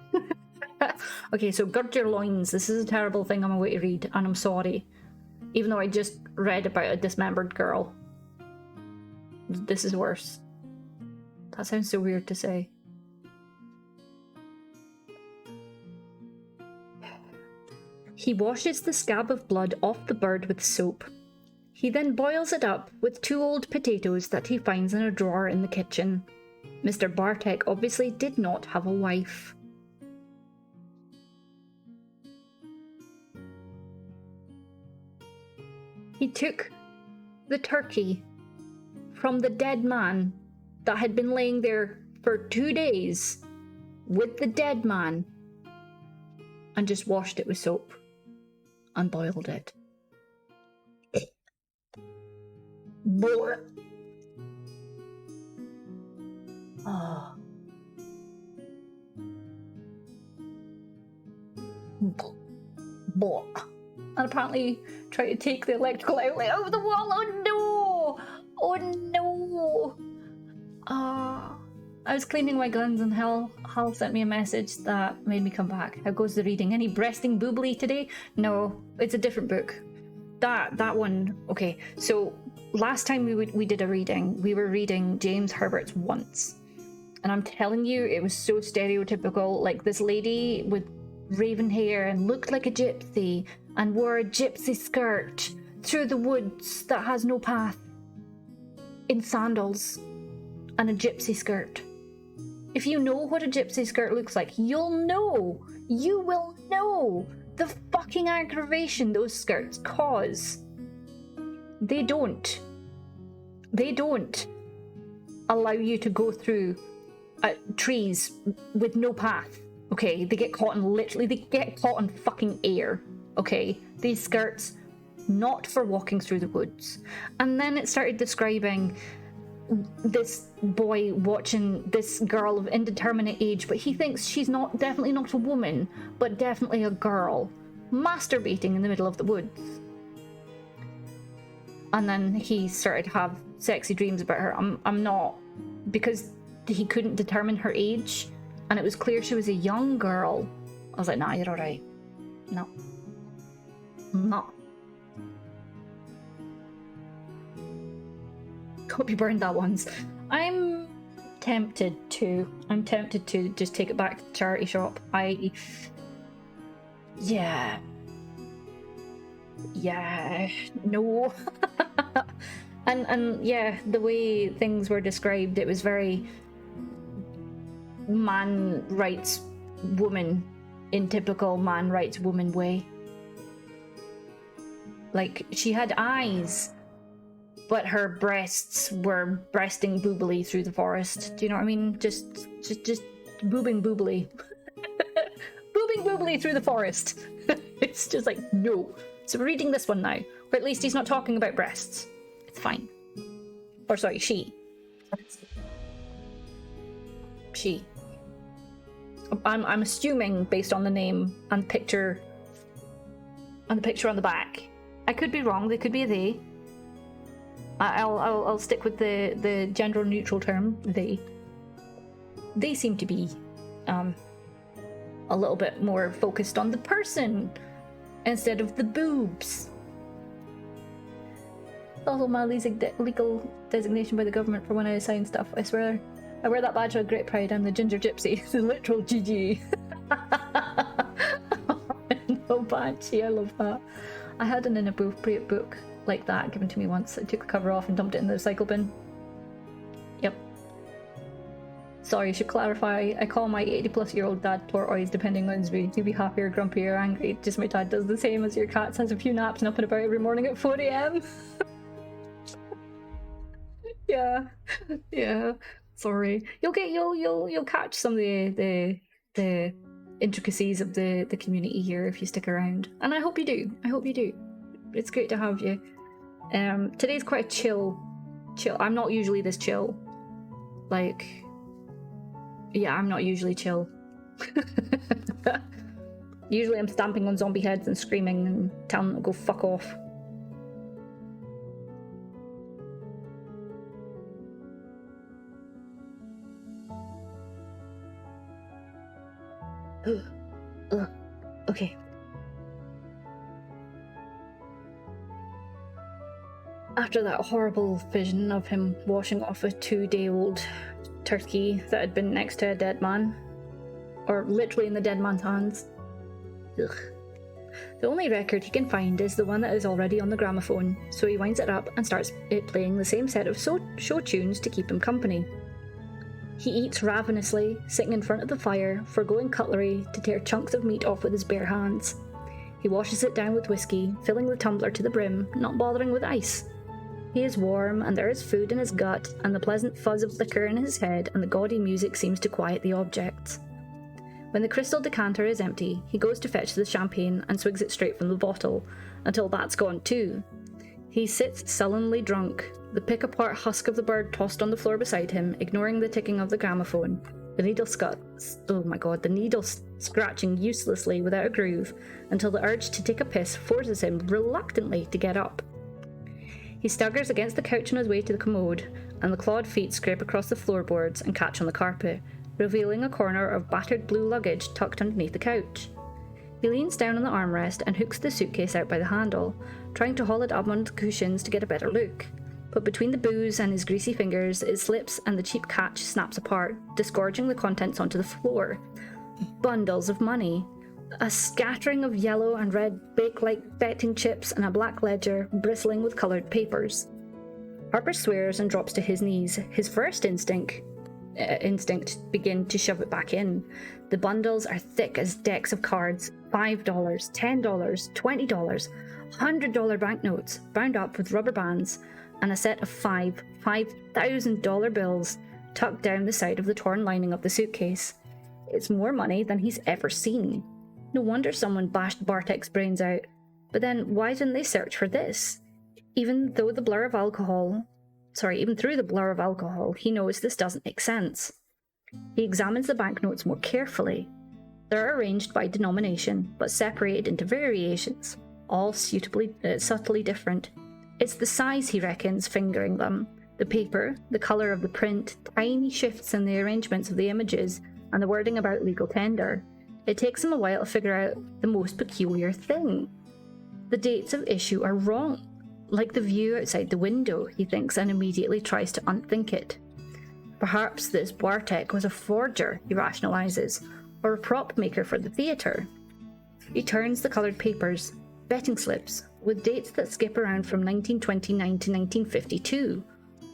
Okay, so gird your loins. This is a terrible thing I'm away to read, and I'm sorry. Even though I just read about a dismembered girl. This is worse. That sounds so weird to say. He washes the scab of blood off the bird with soap. He then boils it up with 2 old potatoes that he finds in a drawer in the kitchen. Mr. Bartek obviously did not have a wife. He took the turkey from the dead man that had been laying there for 2 days with the dead man and just washed it with soap and boiled it. Boy. Oh. Blah. And apparently try to take the electrical outlet out of the wall. Oh no! Oh no! I was cleaning my guns and Hal sent me a message that made me come back. How goes the reading? Any breasting boobly today? No, it's a different book. That one. Okay, so last time we did a reading, we were reading James Herbert's Once. And I'm telling you, it was so stereotypical. Like this lady with raven hair and looked like a gypsy and wore a gypsy skirt through the woods that has no path in sandals and a gypsy skirt. If you know what a gypsy skirt looks like, you'll know. You will know the fucking aggravation those skirts cause. They don't allow you to go through trees with no path. Okay, they get caught in fucking air. Okay, these skirts, not for walking through the woods. And then it started describing this boy watching this girl of indeterminate age, but he thinks she's definitely not a woman, but definitely a girl, masturbating in the middle of the woods. And then he started to have sexy dreams about her. I'm not, because he couldn't determine her age, and it was clear she was a young girl. I was like, nah, you're alright. No. Hope you burned that once. I'm tempted to just take it back to the charity shop. Yeah, no. and yeah, the way things were described, it was very man rights woman in typical man rights woman way. Like, she had eyes, but her breasts were breasting boobily through the forest. Do you know what I mean? Just boobing boobily. Boobing boobily through the forest. It's just like, no. So we're reading this one now. Or at least he's not talking about breasts. It's fine. Or sorry, she. She. I'm assuming based on the name and picture and the picture on the back. I could be wrong, they could be a they. I'll stick with the gender neutral term, they. They seem to be a little bit more focused on the person instead of the boobs. It's also my legal designation by the government for when I sign stuff. I swear, I wear that badge with great pride. I'm the ginger gypsy, the literal GG. No banshee, I love that. I had an inappropriate book like that given to me once. I took the cover off and dumped it in the recycle bin. Yep. Sorry, I should clarify. I call my 80-plus-year-old dad Tortoise depending on his mood. He'll be happy or grumpy or angry. Just my dad does the same as your cat, has a few naps and up and about every morning at 4 a.m. Yeah. Sorry. You'll catch some of the intricacies of the community here if you stick around. And I hope you do. It's great to have you. Today's quite a chill. I'm not usually this chill. Like, yeah, I'm not usually chill. Usually I'm stamping on zombie heads and screaming and telling them to go fuck off. Okay. After that horrible vision of him washing off a 2-day-old turkey that had been next to a dead man, or literally in the dead man's hands. Ugh. The only record he can find is the one that is already on the gramophone, so he winds it up and starts it playing the same set of show tunes to keep him company. He eats ravenously, sitting in front of the fire, forgoing cutlery to tear chunks of meat off with his bare hands. He washes it down with whiskey, filling the tumbler to the brim, not bothering with ice. He is warm, and there is food in his gut, and the pleasant fuzz of liquor in his head, and the gaudy music seems to quiet the objects. When the crystal decanter is empty, he goes to fetch the champagne and swigs it straight from the bottle, until that's gone too. He sits sullenly drunk, the pick-apart husk of the bird tossed on the floor beside him, ignoring the ticking of the gramophone. The needle the needle scratching uselessly without a groove until the urge to take a piss forces him reluctantly to get up. He staggers against the couch on his way to the commode, and the clawed feet scrape across the floorboards and catch on the carpet, revealing a corner of battered blue luggage tucked underneath the couch. He leans down on the armrest and hooks the suitcase out by the handle, trying to haul it up onto the cushions to get a better look. But between the booze and his greasy fingers, it slips and the cheap catch snaps apart, disgorging the contents onto the floor. Bundles of money. A scattering of yellow and red bake-like betting chips and a black ledger bristling with coloured papers. Harper swears and drops to his knees. His first instinct begin to shove it back in. The bundles are thick as decks of cards. $5, $10, $20, $100 banknotes bound up with rubber bands, and a set of $5,000 bills tucked down the side of the torn lining of the suitcase. It's more money than he's ever seen. No wonder someone bashed Bartek's brains out. But then why didn't they search for this? Even through the blur of alcohol, he knows this doesn't make sense. He examines the banknotes more carefully. They're arranged by denomination, but separated into variations, all subtly different. It's the size, he reckons, fingering them. The paper, the colour of the print, tiny shifts in the arrangements of the images, and the wording about legal tender. It takes him a while to figure out the most peculiar thing. The dates of issue are wrong. Like the view outside the window, he thinks, and immediately tries to unthink it. Perhaps this Bartek was a forger, he rationalises, or a prop maker for the theatre. He turns the coloured papers, betting slips, with dates that skip around from 1929 to 1952.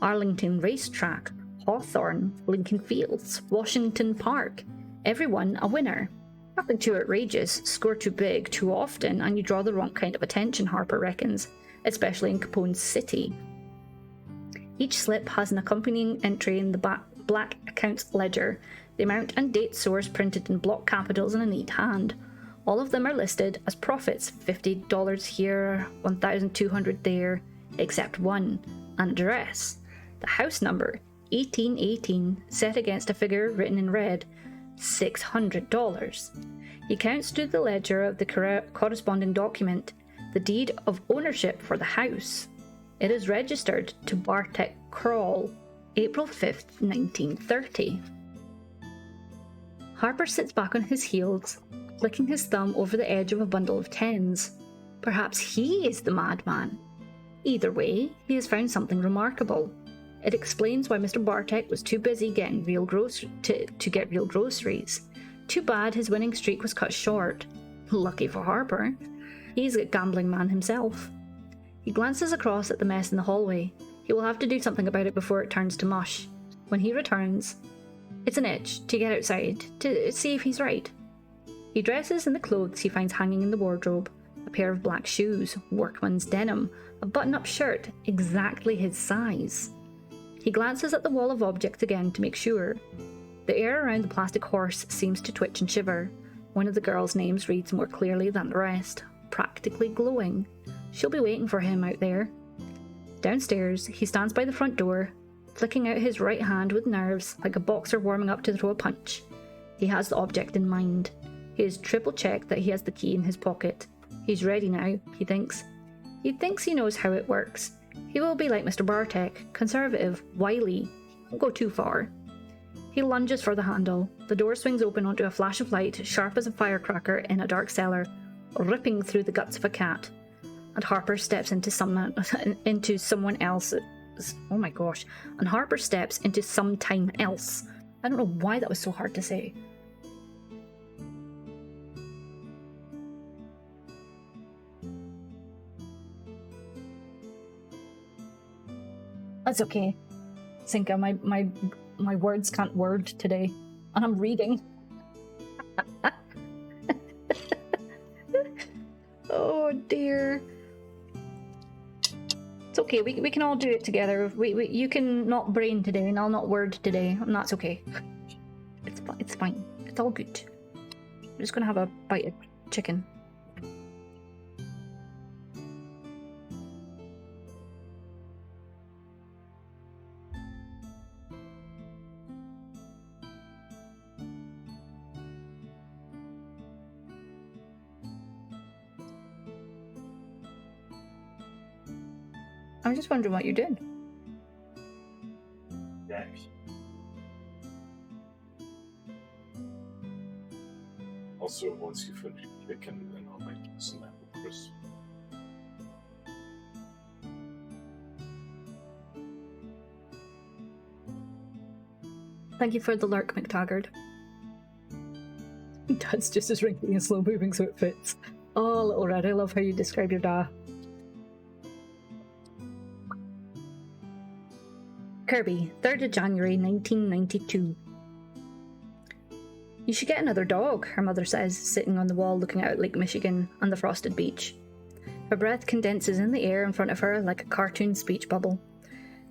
Arlington Racetrack, Hawthorne, Lincoln Fields, Washington Park. Everyone a winner. Nothing too outrageous, score too big, too often, and you draw the wrong kind of attention, Harper reckons, especially in Capone's city. Each slip has an accompanying entry in the black accounts ledger, the amount and date source printed in block capitals in a neat hand. All of them are listed as profits, $50 here, $1,200 there, except one, an address. The house number, 1818, set against a figure written in red, $600. He counts through the ledger of the corresponding document, the deed of ownership for the house. It is registered to Bartek Kroll, April 5th, 1930. Harper sits back on his heels, flicking his thumb over the edge of a bundle of tens. Perhaps he is the madman. Either way, he has found something remarkable. It explains why Mr. Bartek was too busy getting to get real groceries. Too bad his winning streak was cut short. Lucky for Harper. He's a gambling man himself. He glances across at the mess in the hallway. He will have to do something about it before it turns to mush. When he returns, it's an itch to get outside, to see if he's right. He dresses in the clothes he finds hanging in the wardrobe. A pair of black shoes, workman's denim, a button-up shirt, exactly his size. He glances at the wall of objects again to make sure. The air around the plastic horse seems to twitch and shiver. One of the girls' names reads more clearly than the rest, practically glowing. She'll be waiting for him out there. Downstairs, he stands by the front door, flicking out his right hand with nerves like a boxer warming up to throw a punch. He has the object in mind. He has triple-checked that he has the key in his pocket. He's ready now, he thinks. He thinks he knows how it works. He will be like Mr. Bartek, conservative, wily. Won't go too far. He lunges for the handle. The door swings open onto a flash of light, sharp as a firecracker in a dark cellar, ripping through the guts of a cat. And Harper steps into someone else's. Oh my gosh. And Harper steps into sometime else. I don't know why that was so hard to say. That's okay. Cinca, my words can't word today. And I'm reading. Oh dear. It's okay, we can all do it together. You can not brain today and I'll not word today, and that's okay. It's fine. It's all good. I'm just gonna have a bite of chicken. I'm just wondering what you're doing. Next. Also, once you finish picking, then I'll make some apple crisp. Thank you for the lurk, McTaggart. Dad's just as wrinkly and slow moving, so it fits. Oh, little red, I love how you describe your dad. Kirby, 3rd of January 1992. You should get another dog, her mother says, sitting on the wall looking out at Lake Michigan and the frosted beach. Her breath condenses in the air in front of her like a cartoon speech bubble.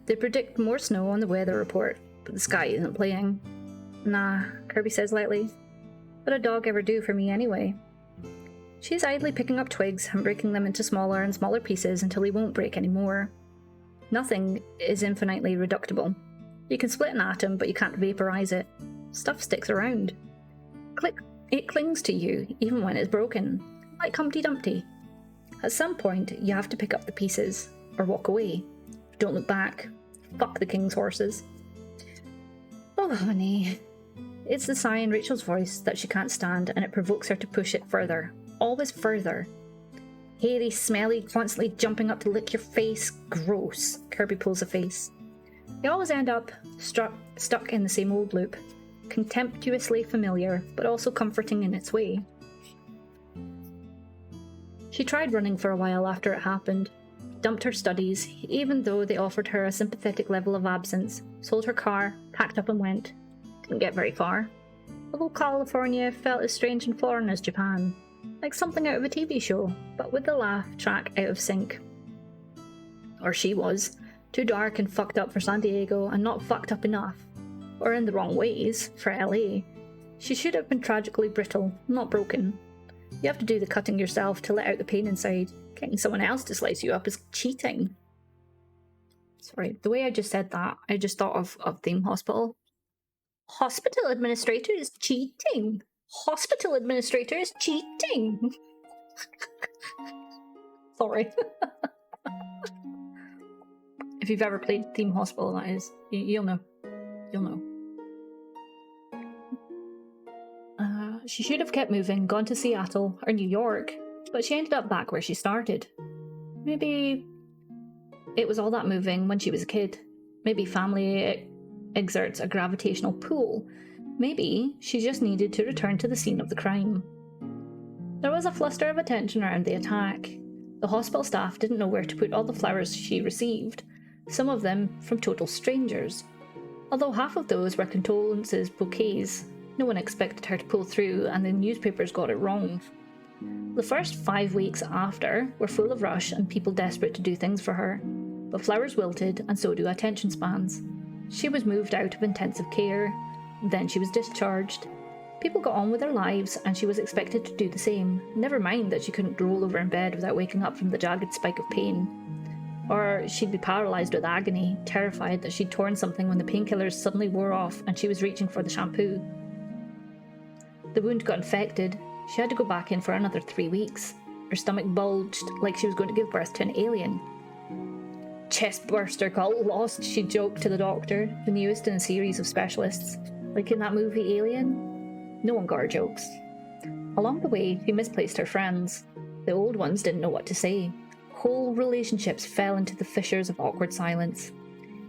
They predict more snow on the weather report, but the sky isn't playing. Nah, Kirby says lightly. What'd a dog ever do for me anyway? She's idly picking up twigs and breaking them into smaller and smaller pieces until he won't break anymore. Nothing is infinitely reductible. You can split an atom, but you can't vaporize it. Stuff sticks around. It clings to you, even when it's broken, like Humpty Dumpty. At some point, you have to pick up the pieces, or walk away. Don't look back. Fuck the king's horses. Oh, honey. It's the sigh in Rachel's voice that she can't stand, and it provokes her to push it further. Always further. Hairy, smelly, constantly jumping up to lick your face. Gross. Kirby pulls a face. You always end up stuck in the same old loop. Contemptuously familiar, but also comforting in its way. She tried running for a while after it happened. Dumped her studies, even though they offered her a sympathetic level of absence. Sold her car, packed up and went. Didn't get very far. Although California felt as strange and foreign as Japan. Like something out of a TV show, but with the laugh track out of sync. Or she was. Too dark and fucked up for San Diego, and not fucked up enough. Or in the wrong ways, for LA. She should have been tragically brittle, not broken. You have to do the cutting yourself to let out the pain inside. Getting someone else to slice you up is cheating. Sorry, the way I just said that, I just thought of Theme Hospital. Hospital administrator is cheating. Hospital administrator is cheating. Sorry. If you've ever played Theme Hospital, that is, you'll know. You'll know. She should have kept moving, gone to Seattle or New York, but she ended up back where she started. Maybe it was all that moving when she was a kid. Maybe family exerts a gravitational pull. Maybe she just needed to return to the scene of the crime. There was a fluster of attention around the attack. The hospital staff didn't know where to put all the flowers she received, some of them from total strangers. Although half of those were condolences bouquets, no one expected her to pull through, and the newspapers got it wrong. The first 5 weeks after were full of rush and people desperate to do things for her, but flowers wilted and so do attention spans. She was moved out of intensive care, then she was discharged. People got on with their lives and she was expected to do the same, never mind that she couldn't roll over in bed without waking up from the jagged spike of pain. Or she'd be paralysed with agony, terrified that she'd torn something when the painkillers suddenly wore off and she was reaching for the shampoo. The wound got infected. She had to go back in for another 3 weeks. Her stomach bulged like she was going to give birth to an alien. Chest burster got lost, she joked to the doctor, the newest in a series of specialists. Like in that movie Alien? No one got her jokes. Along the way, she misplaced her friends. The old ones didn't know what to say. Whole relationships fell into the fissures of awkward silence.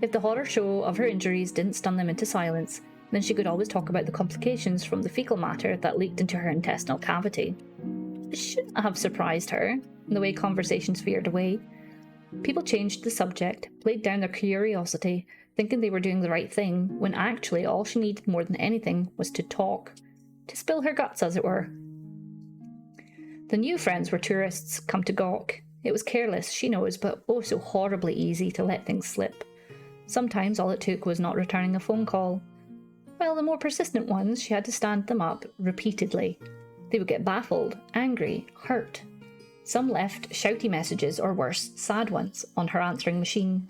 If the horror show of her injuries didn't stun them into silence, then she could always talk about the complications from the fecal matter that leaked into her intestinal cavity. It shouldn't have surprised her, the way conversations veered away. People changed the subject, played down their curiosity, thinking they were doing the right thing, when actually all she needed more than anything was to talk. To spill her guts, as it were. The new friends were tourists come to gawk. It was careless, she knows, but oh so horribly easy to let things slip. Sometimes all it took was not returning a phone call. While the more persistent ones, she had to stand them up repeatedly. They would get baffled, angry, hurt. Some left shouty messages, or worse, sad ones, on her answering machine.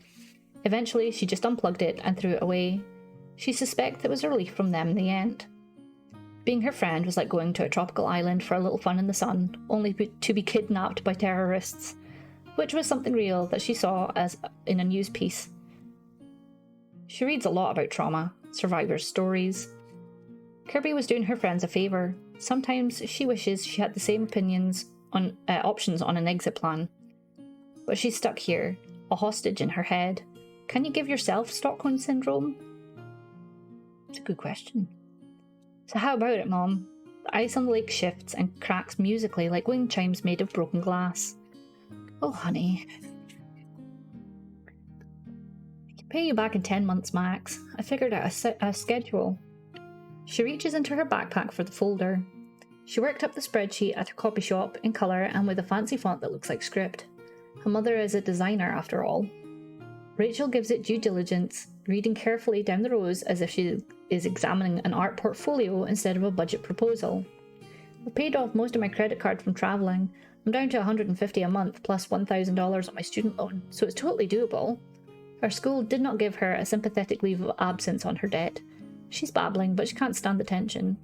Eventually, she just unplugged it and threw it away. She suspects it was a relief from them in the end. Being her friend was like going to a tropical island for a little fun in the sun, only to be kidnapped by terrorists. which was something real that she saw as in a news piece. She reads a lot about trauma, survivors' stories. Kirby was doing her friends a favour. Sometimes she wishes she had the same options on an exit plan. But she's stuck here, a hostage in her head. Can you give yourself Stockholm Syndrome? It's a good question. So how about it, Mom? The ice on the lake shifts and cracks musically like wind chimes made of broken glass. Oh, honey. I can pay you back in 10 months max. I figured out a schedule. She reaches into her backpack for the folder. She worked up the spreadsheet at her copy shop in colour and with a fancy font that looks like script. Her mother is a designer after all. Rachel gives it due diligence, reading carefully down the rows as if she is examining an art portfolio instead of a budget proposal. I've paid off most of my credit card from travelling. I'm down to $150 a month plus $1,000 on my student loan, so it's totally doable. Her school did not give her a sympathetic leave of absence on her debt. She's babbling, but she can't stand the tension.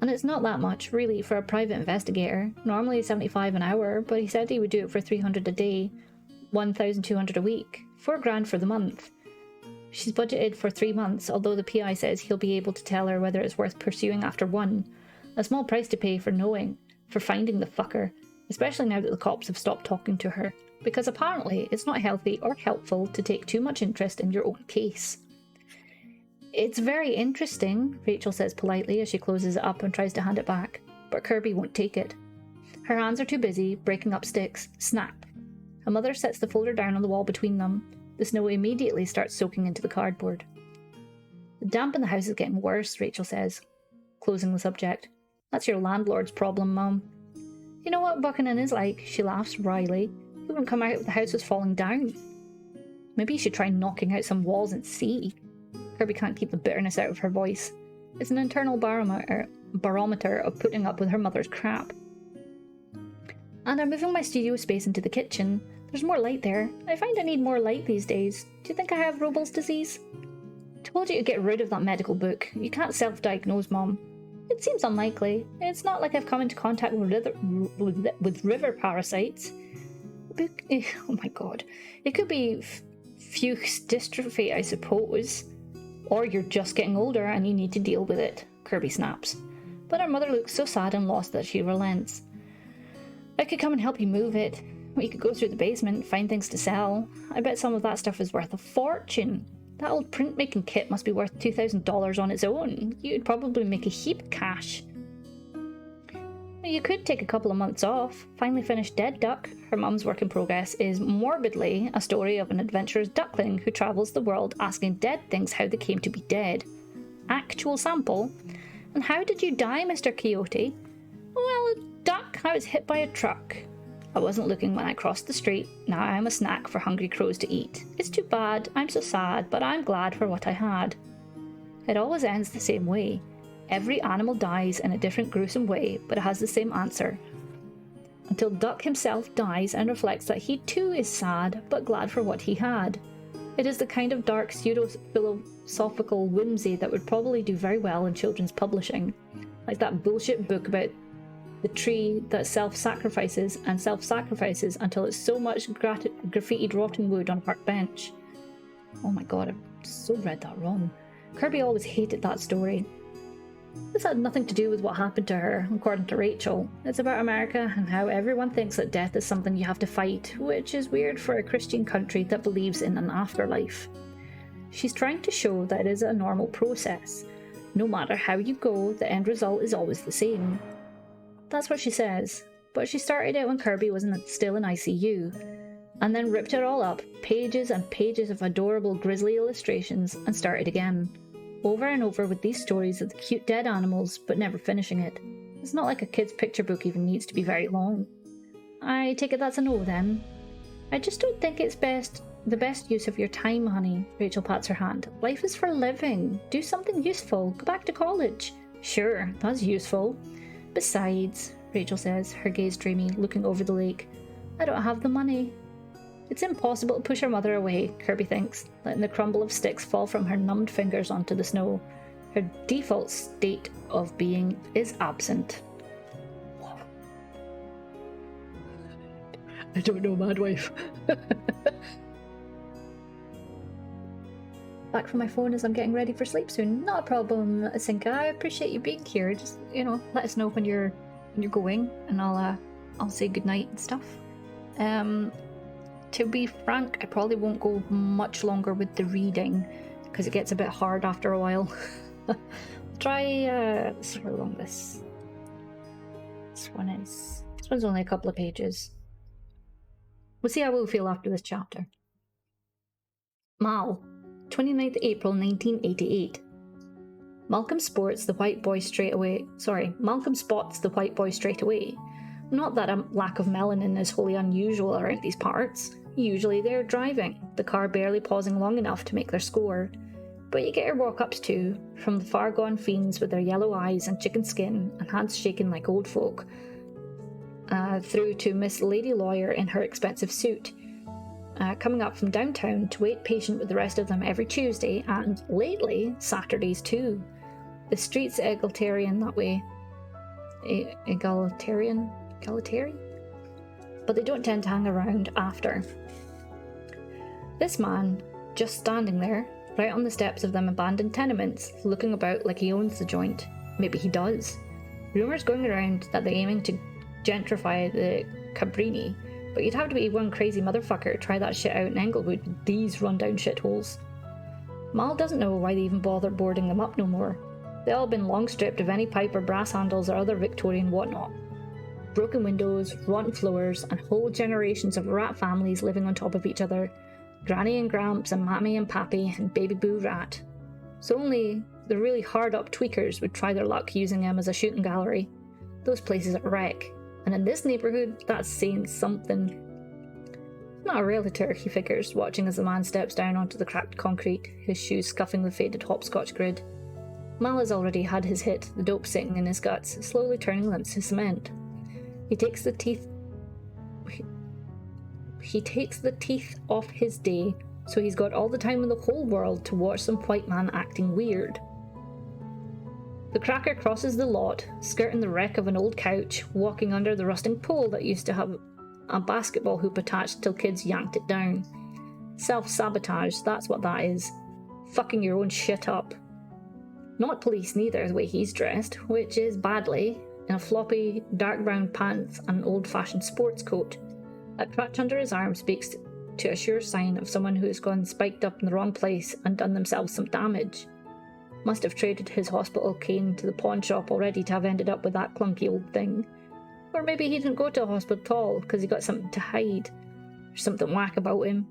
And it's not that much, really, for a private investigator. Normally $75 an hour, but he said he would do it for $300 a day, $1,200 a week, $4,000 for the month. She's budgeted for 3 months, although the PI says he'll be able to tell her whether it's worth pursuing after 1. A small price to pay for finding the fucker, especially now that the cops have stopped talking to her, because apparently it's not healthy or helpful to take too much interest in your own case. It's very interesting, Rachel says politely as she closes it up and tries to hand it back, but Kirby won't take it. Her hands are too busy breaking up sticks. Snap. Her mother sets the folder down on the wall between them. The snow immediately starts soaking into the cardboard. The damp in the house is getting worse, Rachel says, closing the subject. That's your landlord's problem, Mum. You know what Buchanan is like, she laughs wryly. He wouldn't come out if the house was falling down. Maybe you should try knocking out some walls and see. Kirby can't keep the bitterness out of her voice. It's an internal barometer of putting up with her mother's crap. And I'm moving my studio space into the kitchen. There's more light there. I find I need more light these days. Do you think I have Robles disease? Told you to get rid of that medical book. You can't self-diagnose, Mom. It seems unlikely. It's not like I've come into contact with river parasites. The book, oh my god. It could be Fuchs dystrophy, I suppose. Or you're just getting older and you need to deal with it, Kirby snaps. But her mother looks so sad and lost that she relents. I could come and help you move it. We could go through the basement, find things to sell. I bet some of that stuff is worth a fortune. That old printmaking kit must be worth $2,000 on its own. You'd probably make a heap of cash. You could take a couple of months off. Finally finish Dead Duck. Her mum's work in progress is morbidly a story of an adventurous duckling who travels the world asking dead things how they came to be dead. Actual sample. And how did you die, Mr. Coyote? Well, duck, I was hit by a truck. I wasn't looking when I crossed the street. Now I am a snack for hungry crows to eat. It's too bad. I'm so sad, but I'm glad for what I had. It always ends the same way. Every animal dies in a different gruesome way, but it has the same answer. Until Duck himself dies and reflects that he too is sad, but glad for what he had. It is the kind of dark pseudo-philosophical whimsy that would probably do very well in children's publishing. Like that bullshit book about the tree that self-sacrifices and self-sacrifices until it's so much graffitied rotten wood on a park bench. Oh my god, I've so read that wrong. Kirby always hated that story. This had nothing to do with what happened to her, according to Rachel. It's about America and how everyone thinks that death is something you have to fight, which is weird for a Christian country that believes in an afterlife. She's trying to show that it is a normal process. No matter how you go, the end result is always the same. That's what she says, but she started it when Kirby was still in ICU, and then ripped it all up, pages and pages of adorable grisly illustrations, and started again. Over and over with these stories of the cute dead animals, but never finishing it. It's not like a kid's picture book even needs to be very long. I take it that's a no then. I just don't think it's the best use of your time, honey. Rachel pats her hand. Life is for living. Do something useful. Go back to college. Sure, that's useful. Besides, Rachel says, her gaze dreamy, looking over the lake, I don't have the money. It's impossible to push her mother away, Kirby thinks, letting the crumble of sticks fall from her numbed fingers onto the snow. Her default state of being is absent. I don't know, Madwife. Back from my phone as I'm getting ready for sleep soon. Not a problem, Asinka. I appreciate you being here. Just, let us know when you're going, and I'll say goodnight and stuff. To be frank, I probably won't go much longer with the reading because it gets a bit hard after a while. Try let's see how long this one is. This one's only a couple of pages. We'll see how we'll feel after this chapter. Mal, 29th April 1988. Malcolm spots the white boy straight away. Not that a lack of melanin is wholly unusual around these parts. Usually they're driving, the car barely pausing long enough to make their score. But you get your walk-ups too, from the far-gone fiends with their yellow eyes and chicken skin and hands shaking like old folk, through to Miss Lady Lawyer in her expensive suit, coming up from downtown to wait patient with the rest of them every Tuesday and, lately, Saturdays too. The street's egalitarian that way. Egalitarian? But they don't tend to hang around after. This man, just standing there, right on the steps of them abandoned tenements, looking about like he owns the joint. Maybe he does. Rumours going around that they're aiming to gentrify the Cabrini, but you'd have to be one crazy motherfucker to try that shit out in Englewood with these rundown shitholes. Mal doesn't know why they even bother boarding them up no more. They've all been long stripped of any pipe or brass handles or other Victorian whatnot. Broken windows, rotten floors, and whole generations of rat families living on top of each other. Granny and Gramps and Mammy and Pappy and Baby Boo Rat. So only the really hard-up tweakers would try their luck using him as a shooting gallery. Those places are wreck. And in this neighbourhood, that's saying something. Not a realtor, he figures, watching as the man steps down onto the cracked concrete, his shoes scuffing the faded hopscotch grid. Mal has already had his hit, the dope sitting in his guts, slowly turning lumps to cement. He takes the teeth off his day, so he's got all the time in the whole world to watch some white man acting weird. The cracker crosses the lot, skirting the wreck of an old couch, walking under the rusting pole that used to have a basketball hoop attached till kids yanked it down. Self-sabotage, that's what that is. Fucking your own shit up. Not police neither, the way he's dressed, which is badly, in a floppy, dark brown pants and an old-fashioned sports coat. That crutch under his arm speaks to a sure sign of someone who has gone spiked up in the wrong place and done themselves some damage. Must have traded his hospital cane to the pawn shop already to have ended up with that clunky old thing. Or maybe he didn't go to a hospital at all because he got something to hide. There's something whack about him.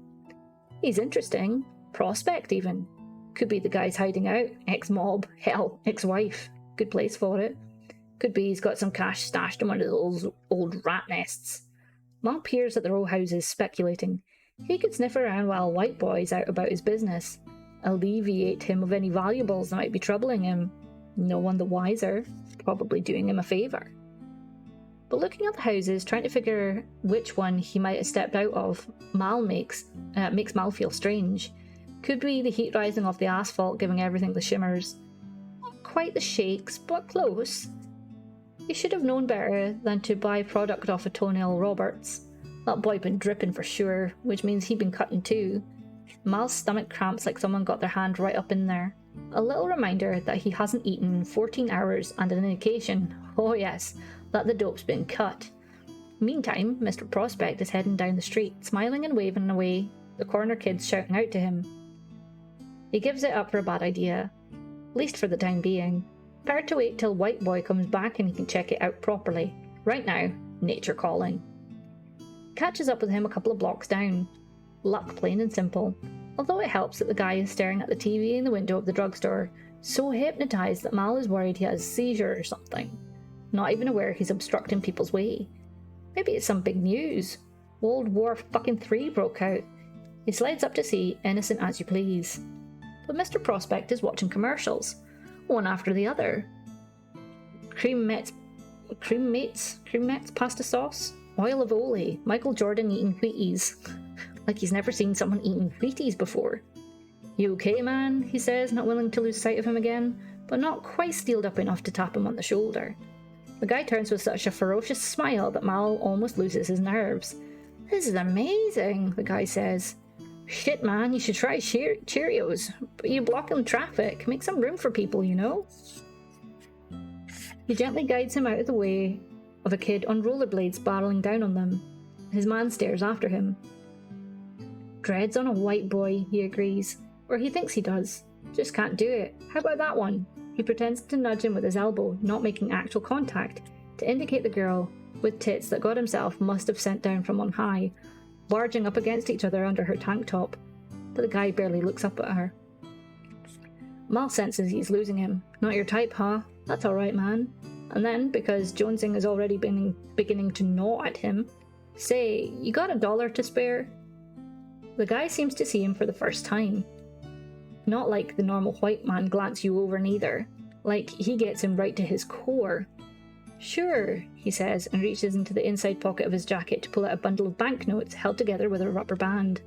He's interesting. Prospect, even. Could be the guy's hiding out. Ex-mob. Hell, ex-wife. Good place for it. Could be he's got some cash stashed in one of those old rat nests. Mal peers at the row houses, speculating. He could sniff around while White Boy's out about his business. Alleviate him of any valuables that might be troubling him. No one the wiser. Probably doing him a favour. But looking at the houses, trying to figure which one he might have stepped out of, makes Mal feel strange. Could be the heat rising off the asphalt giving everything the shimmers. Not quite the shakes, but close. He should have known better than to buy product off of Toenail Roberts. That boy been dripping for sure, which means he'd been cutting too. Mal's stomach cramps like someone got their hand right up in there. A little reminder that he hasn't eaten in 14 hours and an indication, oh yes, that the dope's been cut. Meantime, Mr. Prospect is heading down the street, smiling and waving away, the corner kids shouting out to him. He gives it up for a bad idea, at least for the time being. Better to wait till White Boy comes back and he can check it out properly. Right now, nature calling. Catches up with him a couple of blocks down. Luck plain and simple. Although it helps that the guy is staring at the TV in the window of the drugstore, so hypnotised that Mal is worried he has a seizure or something. Not even aware he's obstructing people's way. Maybe it's some big news. World War fucking 3 broke out. He slides up to see, innocent as you please. But Mr. Prospect is watching commercials. One after the other. Cream Mates pasta sauce, oil of Ole, Michael Jordan eating Wheaties. Like he's never seen someone eating Wheaties before. You okay, man? He says, not willing to lose sight of him again, but not quite steeled up enough to tap him on the shoulder. The guy turns with such a ferocious smile that Mal almost loses his nerves. This is amazing, the guy says. Shit, man, you should try Cheerios. But you blocking traffic. Make some room for people, you know? He gently guides him out of the way of a kid on rollerblades barreling down on them. His man stares after him. Dreads on a white boy, he agrees. Or he thinks he does. Just can't do it. How about that one? He pretends to nudge him with his elbow, not making actual contact, to indicate the girl with tits that God himself must have sent down from on high, barging up against each other under her tank top. But the guy barely looks up at her. Mal senses he's losing him. Not your type, huh? That's alright, man. And then, because Jonesing is already beginning to gnaw at him, say, you got $1 to spare? The guy seems to see him for the first time. Not like the normal white man glance you over neither. Like, he gets him right to his core. Sure, he says, and reaches into the inside pocket of his jacket to pull out a bundle of banknotes held together with a rubber band.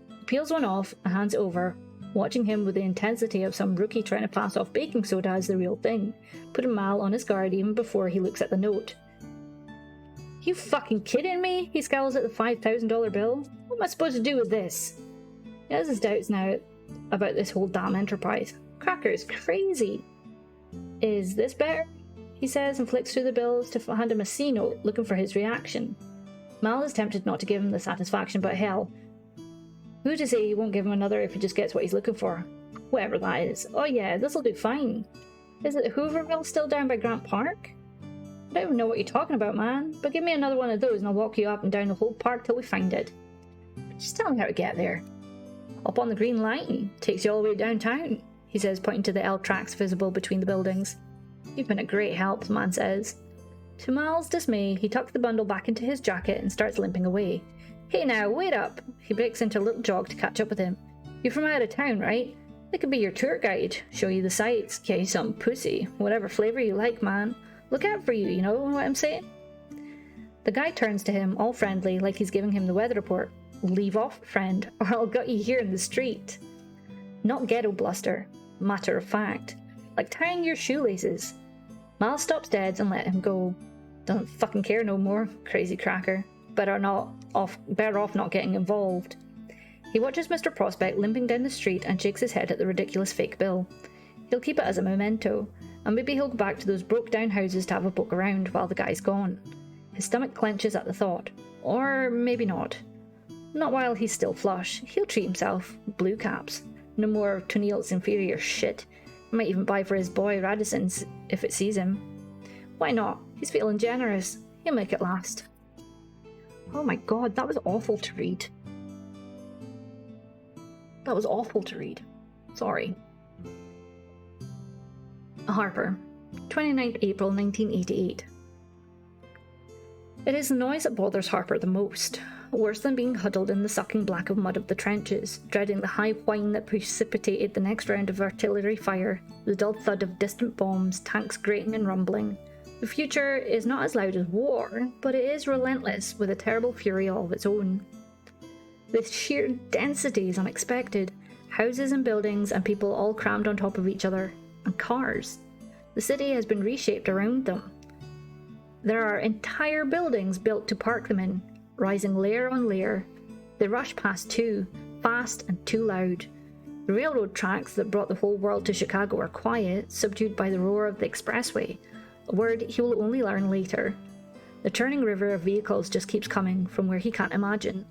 He peels one off and hands it over, watching him with the intensity of some rookie trying to pass off baking soda as the real thing, putting Mal on his guard even before he looks at the note. You fucking kidding me? He scowls at the $5,000 bill. What am I supposed to do with this? He has his doubts now about this whole damn enterprise. Cracker's crazy. Is this better? He says and flicks through the bills to hand him a C note, looking for his reaction. Mal is tempted not to give him the satisfaction, but hell, who's to say he won't give him another if he just gets what he's looking for? Whatever that is. Oh yeah, this'll do fine. Is it Hooverville still down by Grant Park? I don't even know what you're talking about, man, but give me another one of those and I'll walk you up and down the whole park till we find it. Just tell me how to get there. Up on the Green Line. Takes you all the way downtown, he says, pointing to the L tracks visible between the buildings. You've been a great help, the man says. To Mal's dismay, he tucks the bundle back into his jacket and starts limping away. Hey now, wait up! He breaks into a little jog to catch up with him. You're from out of town, right? I could be your tour guide, show you the sights, get you some pussy, whatever flavour you like, man. Look out for you know what I'm saying? The guy turns to him, all friendly, like he's giving him the weather report. Leave off, friend, or I'll gut you here in the street. Not ghetto bluster, matter of fact. Like tying your shoelaces. Mal stops dead and let him go. Doesn't fucking care no more, crazy cracker. Better off not getting involved. He watches Mr. Prospect limping down the street and shakes his head at the ridiculous fake bill. He'll keep it as a memento, and maybe he'll go back to those broke down houses to have a poke around while the guy's gone. His stomach clenches at the thought. Or maybe not. Not while he's still flush. He'll treat himself. Blue caps. No more of Tennille's inferior shit. Might even buy for his boy Radisson's if it sees him. Why not? He's feeling generous. He'll make it last. Oh my god, that was awful to read. That was awful to read. Sorry. Harper, 29th April 1988. It is the noise that bothers Harper the most. Worse than being huddled in the sucking black of mud of the trenches, dreading the high whine that precipitated the next round of artillery fire, the dull thud of distant bombs, tanks grating and rumbling. The future is not as loud as war, but it is relentless with a terrible fury all of its own. The sheer density is unexpected. Houses and buildings and people all crammed on top of each other. And cars. The city has been reshaped around them. There are entire buildings built to park them in, rising layer on layer. They rush past too, fast and too loud. The railroad tracks that brought the whole world to Chicago are quiet, subdued by the roar of the expressway, a word he will only learn later. The churning river of vehicles just keeps coming from where he can't imagine.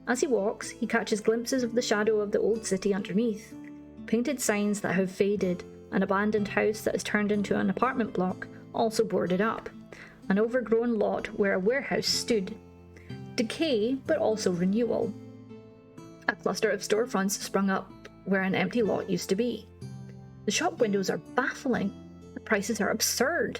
As he walks, he catches glimpses of the shadow of the old city underneath. Painted signs that have faded, an abandoned house that has turned into an apartment block, also boarded up, an overgrown lot where a warehouse stood. Decay, but also renewal. A cluster of storefronts sprung up where an empty lot used to be. The shop windows are baffling. The prices are absurd.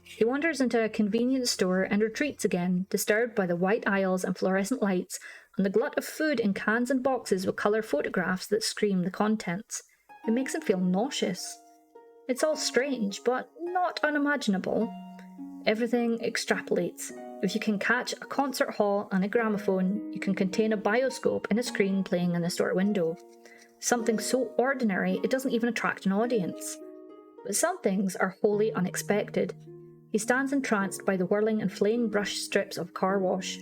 He wanders into a convenience store and retreats again, disturbed by the white aisles and fluorescent lights and the glut of food in cans and boxes with colour photographs that scream the contents. It makes him feel nauseous. It's all strange, but not unimaginable. Everything extrapolates. If you can catch a concert hall and a gramophone, you can contain a bioscope in a screen playing in the store window. Something so ordinary it doesn't even attract an audience. But some things are wholly unexpected. He stands entranced by the whirling and flaying brush strips of car wash.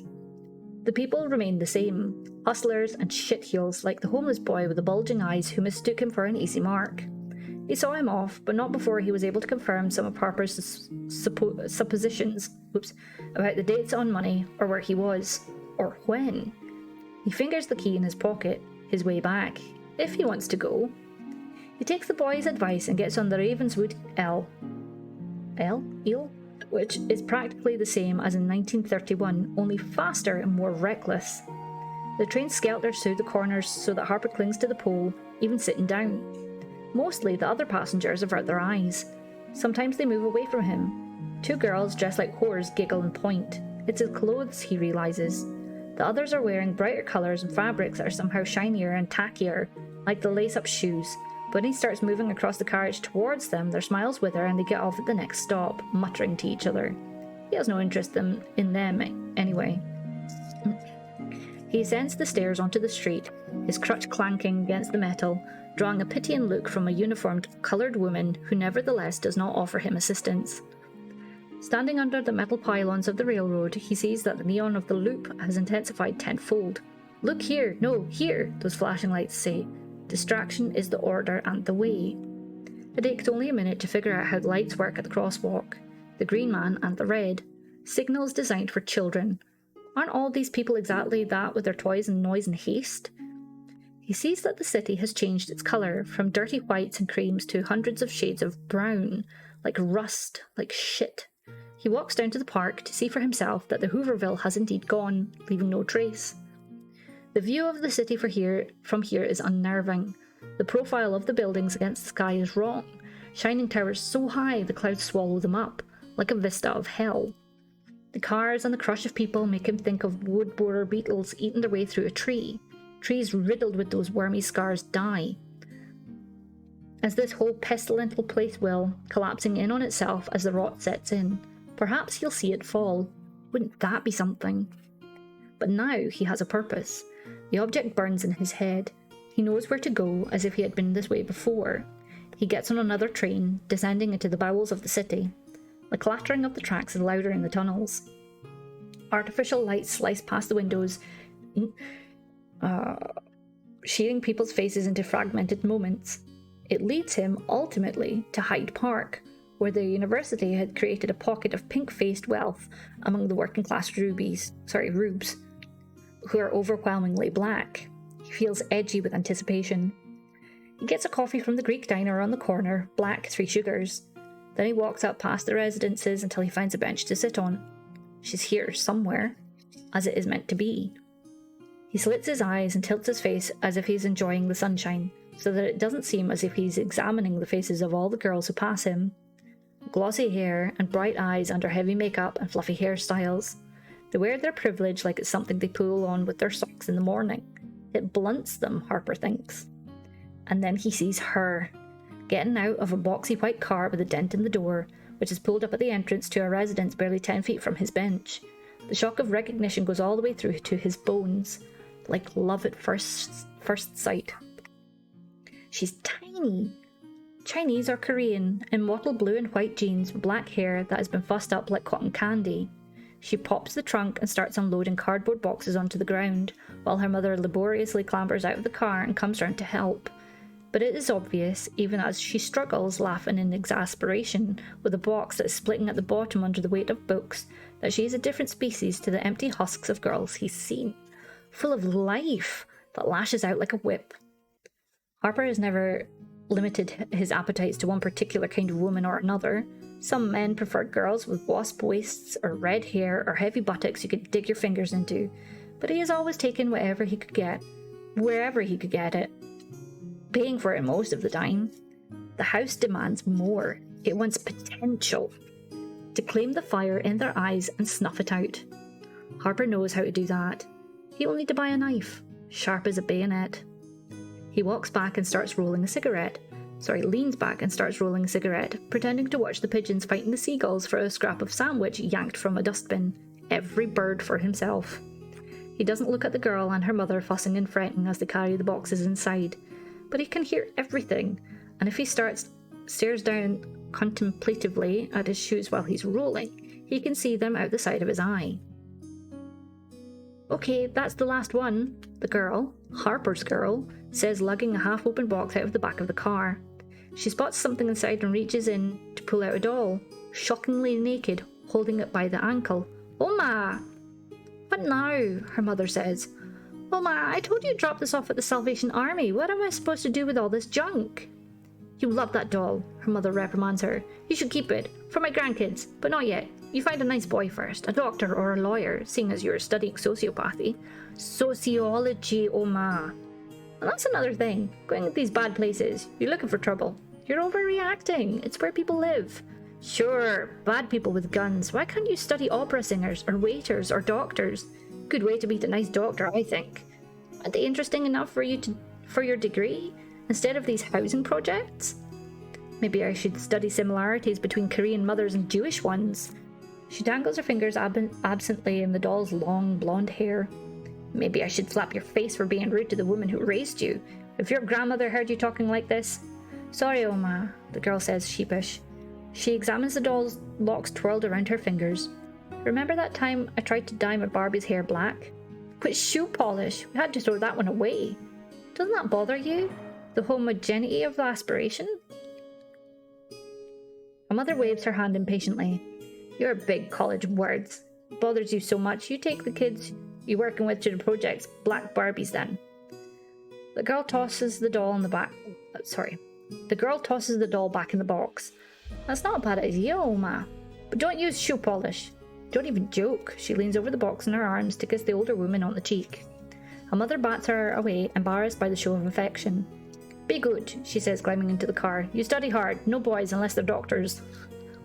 The people remained the same, hustlers and shitheels like the homeless boy with the bulging eyes who mistook him for an easy mark. He saw him off, but not before he was able to confirm some of Harper's suppositions about the dates on money or where he was, or when. He fingers the key in his pocket, his way back, if he wants to go. He takes the boy's advice and gets on the Ravenswood Eel, which is practically the same as in 1931, only faster and more reckless. The train skelters through the corners so that Harper clings to the pole, even sitting down. Mostly the other passengers avert their eyes. Sometimes they move away from him. Two girls dressed like whores giggle and point. It's his clothes, he realises. The others are wearing brighter colours and fabrics that are somehow shinier and tackier, like the lace-up shoes. But when he starts moving across the carriage towards them, their smiles wither and they get off at the next stop, muttering to each other. He has no interest in them anyway. He ascends the stairs onto the street, his crutch clanking against the metal, drawing a pitying look from a uniformed coloured woman who nevertheless does not offer him assistance. Standing under the metal pylons of the railroad, he sees that the neon of the loop has intensified tenfold. "Look here, no, here," those flashing lights say. Distraction is the order and the way. It takes only a minute to figure out how the lights work at the crosswalk. The green man and the red. Signals designed for children. Aren't all these people exactly that with their toys and noise and haste? He sees that the city has changed its colour, from dirty whites and creams to hundreds of shades of brown, like rust, like shit. He walks down to the park to see for himself that the Hooverville has indeed gone, leaving no trace. The view of the city from here is unnerving. The profile of the buildings against the sky is wrong, shining towers so high the clouds swallow them up, like a vista of hell. The cars and the crush of people make him think of wood borer beetles eating their way through a tree. Trees riddled with those wormy scars die, as this whole pestilential place will, collapsing in on itself as the rot sets in. Perhaps he'll see it fall. Wouldn't that be something? But now he has a purpose. The object burns in his head. He knows where to go, as if he had been this way before. He gets on another train, descending into the bowels of the city. The clattering of the tracks is louder in the tunnels. Artificial lights slice past the windows, shearing people's faces into fragmented moments. It leads him, ultimately, to Hyde Park, where the university had created a pocket of pink-faced wealth among the working-class rubes, who are overwhelmingly black. He feels edgy with anticipation. He gets a coffee from the Greek diner on the corner, black, 3 sugars. Then he walks up past the residences until he finds a bench to sit on. She's here somewhere, as it is meant to be. He slits his eyes and tilts his face as if he's enjoying the sunshine, so that it doesn't seem as if he's examining the faces of all the girls who pass him. Glossy hair and bright eyes under heavy makeup and fluffy hairstyles. They wear their privilege like it's something they pull on with their socks in the morning. It blunts them, Harper thinks. And then he sees her, getting out of a boxy white car with a dent in the door, which is pulled up at the entrance to a residence barely 10 feet from his bench. The shock of recognition goes all the way through to his bones, like love at first sight. She's tiny. Chinese or Korean, in mottled blue and white jeans with black hair that has been fussed up like cotton candy. She pops the trunk and starts unloading cardboard boxes onto the ground, while her mother laboriously clambers out of the car and comes round to help. But it is obvious, even as she struggles, laughing in exasperation, with a box that is splitting at the bottom under the weight of books, that she is a different species to the empty husks of girls he's seen, full of life that lashes out like a whip. Harper has never limited his appetites to one particular kind of woman or another. Some men prefer girls with wasp waists or red hair or heavy buttocks you could dig your fingers into, but he has always taken whatever he could get, wherever he could get it, paying for it most of the time. The house demands more. It wants potential. To claim the fire in their eyes and snuff it out. Harper knows how to do that. He will need to buy a knife, sharp as a bayonet. He walks back and starts rolling a cigarette. Leans back and starts rolling a cigarette, pretending to watch the pigeons fighting the seagulls for a scrap of sandwich yanked from a dustbin. Every bird for himself. He doesn't look at the girl and her mother fussing and fretting as they carry the boxes inside. But he can hear everything, and if he stares down contemplatively at his shoes while he's rolling, he can see them out the side of his eye. Okay, that's the last one, the girl, Harper's girl, says, lugging a half-open box out of the back of the car. She spots something inside and reaches in to pull out a doll, shockingly naked, holding it by the ankle. Oma! What now? Her mother says. Oma, I told you to drop this off at the Salvation Army. What am I supposed to do with all this junk? You love that doll, her mother reprimands her. You should keep it, for my grandkids, but not yet. You find a nice boy first, a doctor or a lawyer, seeing as you're studying sociopathy. Sociology, Oma. And that's another thing. Going to these bad places, you're looking for trouble. You're overreacting. It's where people live. Sure, bad people with guns. Why can't you study opera singers, or waiters, or doctors? Good way to meet a nice doctor, I think. Aren't they interesting enough for your degree, instead of these housing projects? Maybe I should study similarities between Korean mothers and Jewish ones. She dangles her fingers absently in the doll's long blonde hair. Maybe I should slap your face for being rude to the woman who raised you. If your grandmother heard you talking like this. Sorry, Oma, the girl says, sheepish. She examines the doll's locks twirled around her fingers. Remember that time I tried to dye my Barbie's hair black? But shoe polish, we had to throw that one away. Doesn't that bother you? The homogeneity of the aspiration? Her mother waves her hand impatiently. You're a big college of words. It bothers you so much, you take the kids you're working with to the project's black Barbies then. The girl tosses the doll back in the box. That's not a bad idea, Oma. But don't use shoe polish. Don't even joke. She leans over the box in her arms to kiss the older woman on the cheek. Her mother bats her away, embarrassed by the show of affection. Be good, she says, climbing into the car. You study hard. No boys unless they're doctors.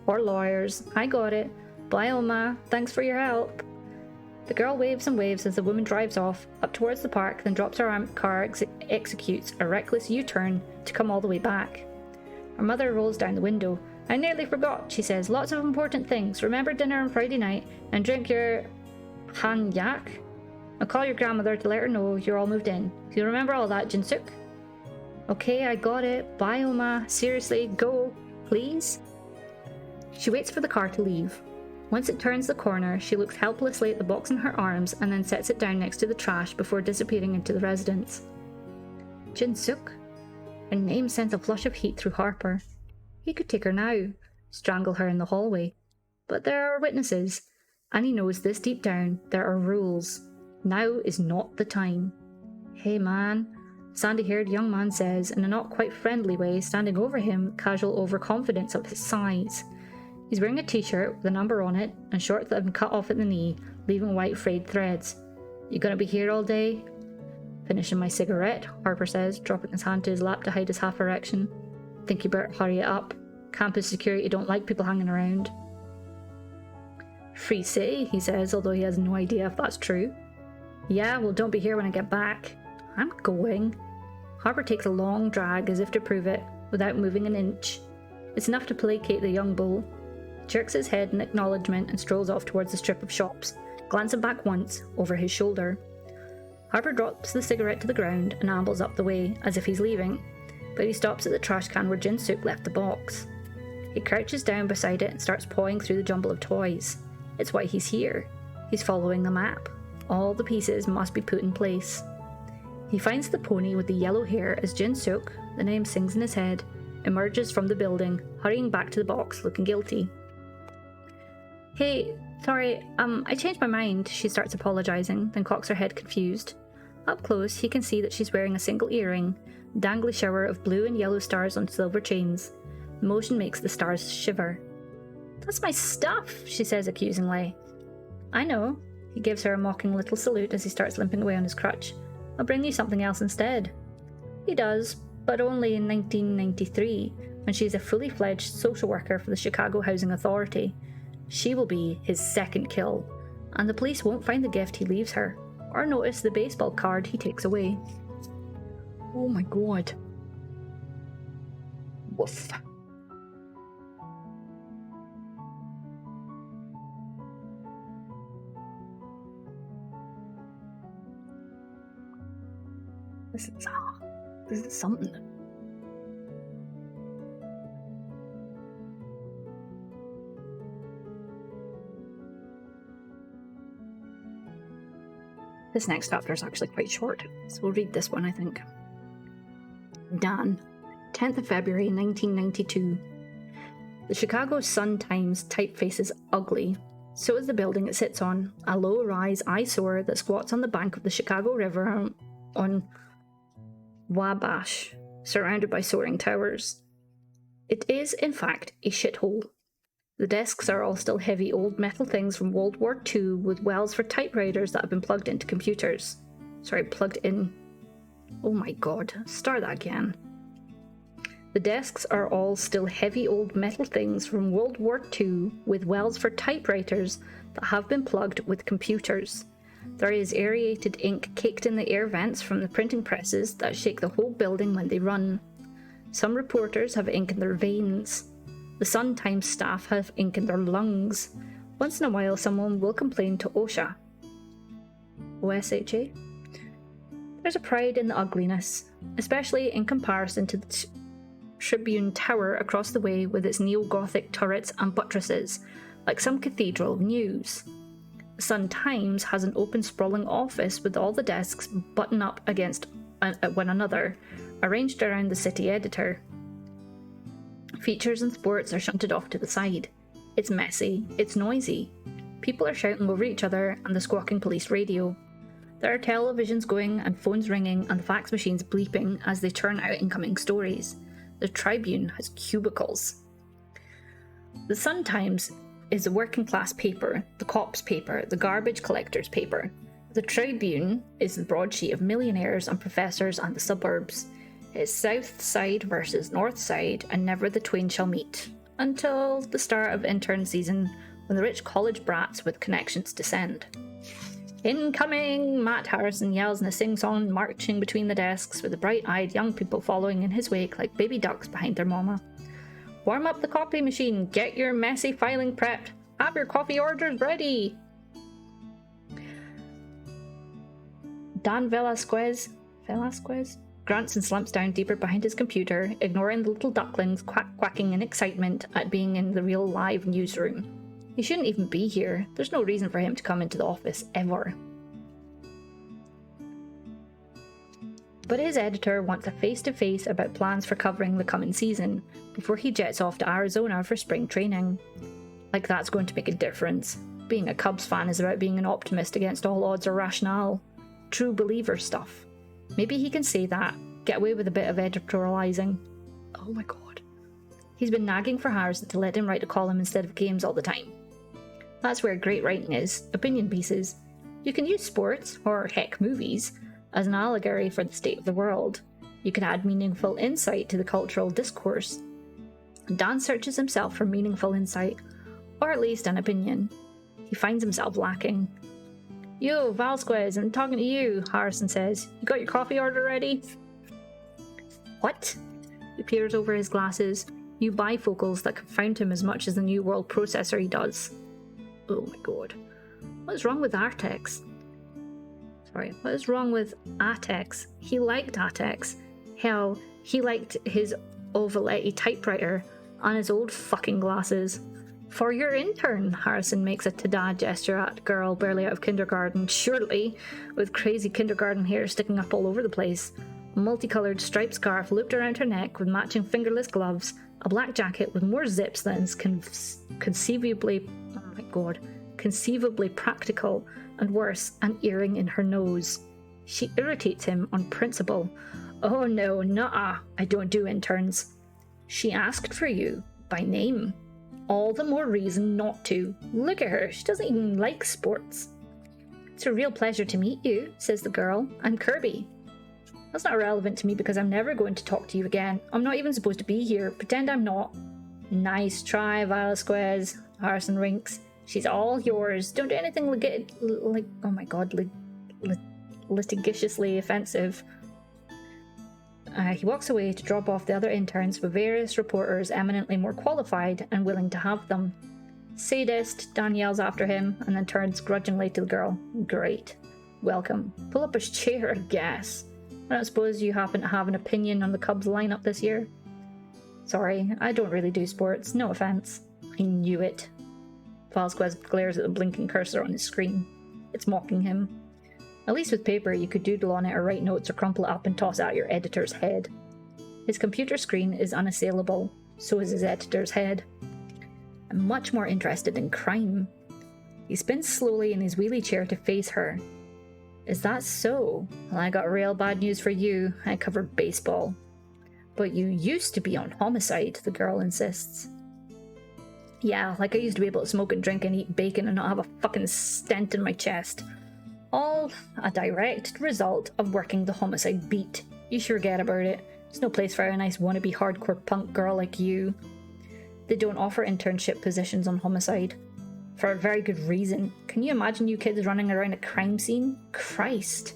Or lawyers. I got it. Bye, Oma. Thanks for your help. The girl waves and waves as the woman drives off, up towards the park, then drops her car, executes a reckless U-turn to come all the way back. Her mother rolls down the window. I nearly forgot, she says. Lots of important things. Remember dinner on Friday night and drink your han yak. I'll call your grandmother to let her know you're all moved in. You remember all that, Jinsuk? Okay, I got it. Bye, Oma. Seriously, go, please. She waits for the car to leave. Once it turns the corner, she looks helplessly at the box in her arms and then sets it down next to the trash before disappearing into the residence. Jinsuk? Her name sends a flush of heat through Harper. He could take her now, strangle her in the hallway. But there are witnesses, and he knows this deep down there are rules. Now is not the time. Hey man, sandy-haired young man says in a not quite friendly way, standing over him, casual overconfidence of his size. He's wearing a t-shirt with a number on it and shorts that have been cut off at the knee, leaving white frayed threads. You gonna be here all day? Finishing my cigarette, Harper says, dropping his hand to his lap to hide his half erection. Think you better hurry it up. Campus security don't like people hanging around. Free city, he says, although he has no idea if that's true. Yeah, well don't be here when I get back. I'm going. Harper takes a long drag as if to prove it, without moving an inch. It's enough to placate the young bull. Jerks his head in acknowledgement and strolls off towards the strip of shops, glancing back once, over his shoulder. Harper drops the cigarette to the ground and ambles up the way, as if he's leaving, but he stops at the trash can where Jinsuk left the box. He crouches down beside it and starts pawing through the jumble of toys. It's why he's here. He's following the map. All the pieces must be put in place. He finds the pony with the yellow hair as Jinsuk, the name sings in his head, emerges from the building, hurrying back to the box, looking guilty. Hey, sorry, I changed my mind, she starts apologising, then cocks her head confused. Up close, he can see that she's wearing a single earring, a dangly shower of blue and yellow stars on silver chains. The motion makes the stars shiver. That's my stuff, she says accusingly. I know. He gives her a mocking little salute as he starts limping away on his crutch. I'll bring you something else instead. He does, but only in 1993, when she's a fully fledged social worker for the Chicago Housing Authority. She will be his second kill, and the police won't find the gift he leaves her, or notice the baseball card he takes away. Oh my god. Woof. This is something. This next chapter is actually quite short, so we'll read this one, I think. Dan, 10th of February 1992. The Chicago Sun-Times typeface is ugly. So is the building it sits on, a low-rise eyesore that squats on the bank of the Chicago River on Wabash, surrounded by soaring towers. It is, in fact, a shithole. The desks are all still heavy old metal things from World War II with wells for typewriters that have been plugged into computers. Sorry, plugged in. Oh my god, start that again. The desks are all still heavy old metal things from World War II with wells for typewriters that have been plugged with computers. There is aerated ink caked in the air vents from the printing presses that shake the whole building when they run. Some reporters have ink in their veins. The Sun-Times staff have ink in their lungs. Once in a while someone will complain to OSHA. OSHA? There's a pride in the ugliness, especially in comparison to the Tribune Tower across the way with its neo-Gothic turrets and buttresses, like some cathedral of news. The Sun-Times has an open sprawling office with all the desks buttoned up against one another, arranged around the city editor. Features and sports are shunted off to the side. It's messy, it's noisy. People are shouting over each other and the squawking police radio. There are televisions going and phones ringing and the fax machines bleeping as they churn out incoming stories. The Tribune has cubicles. The Sun-Times is a working class paper, the cops' paper, the garbage collectors' paper. The Tribune is the broadsheet of millionaires and professors and the suburbs. It's South Side versus North Side, and never the twain shall meet. Until the start of intern season, when the rich college brats with connections descend. Incoming! Matt Harrison yells in a sing-song, marching between the desks with the bright-eyed young people following in his wake like baby ducks behind their mama. Warm up the copy machine, get your messy filing prepped, have your coffee orders ready! Dan Velasquez grunts and slumps down deeper behind his computer, ignoring the little ducklings quacking in excitement at being in the real live newsroom. He shouldn't even be here. There's no reason for him to come into the office, ever. But his editor wants a face-to-face about plans for covering the coming season, before he jets off to Arizona for spring training. Like that's going to make a difference. Being a Cubs fan is about being an optimist against all odds or rationale. True believer stuff. Maybe he can say that, get away with a bit of editorializing. Oh my god. He's been nagging for Harrison to let him write a column instead of games all the time. That's where great writing is, opinion pieces. You can use sports, or heck movies, as an allegory for the state of the world. You can add meaningful insight to the cultural discourse. Dan searches himself for meaningful insight, or at least an opinion. He finds himself lacking. Yo, Vasquez, I'm talking to you, Harrison says. You got your coffee order ready? What? He peers over his glasses, new bifocals that confound him as much as the New World processor he does. Oh my god. What is wrong with Artex? What is wrong with Atex? He liked Atex. Hell, he liked his Ovaletti typewriter and his old fucking glasses. For your intern, Harrison makes a ta-da gesture at a girl barely out of kindergarten, surely, with crazy kindergarten hair sticking up all over the place, a multicoloured striped scarf looped around her neck with matching fingerless gloves, a black jacket with more zips than is conceivably practical, and worse, an earring in her nose. She irritates him on principle. Oh no, nuh-uh, I don't do interns. She asked for you, by name. All the more reason not to. Look at her, she doesn't even like sports. It's a real pleasure to meet you, says the girl. I'm Kirby. That's not relevant to me because I'm never going to talk to you again. I'm not even supposed to be here. Pretend I'm not. Nice try, Velasquez. Harrison winks. She's all yours. Don't do anything litigiously offensive. He walks away to drop off the other interns with various reporters eminently more qualified and willing to have them. Sadist, Dan yells after him and then turns grudgingly to the girl. Great. Welcome. Pull up a chair, I guess. I don't suppose you happen to have an opinion on the Cubs lineup this year? Sorry, I don't really do sports. No offense. I knew it. Vasquez glares at the blinking cursor on his screen. It's mocking him. At least with paper, you could doodle on it or write notes or crumple it up and toss it at your editor's head. His computer screen is unassailable, so is his editor's head. I'm much more interested in crime. He spins slowly in his wheelie chair to face her. Is that so? Well, I got real bad news for you. I cover baseball. But you used to be on Homicide, the girl insists. Yeah, like I used to be able to smoke and drink and eat bacon and not have a fucking stent in my chest. All a direct result of working the Homicide beat. You should forget about it. There's no place for a nice wannabe hardcore punk girl like you. They don't offer internship positions on Homicide. For a very good reason. Can you imagine you kids running around a crime scene? Christ.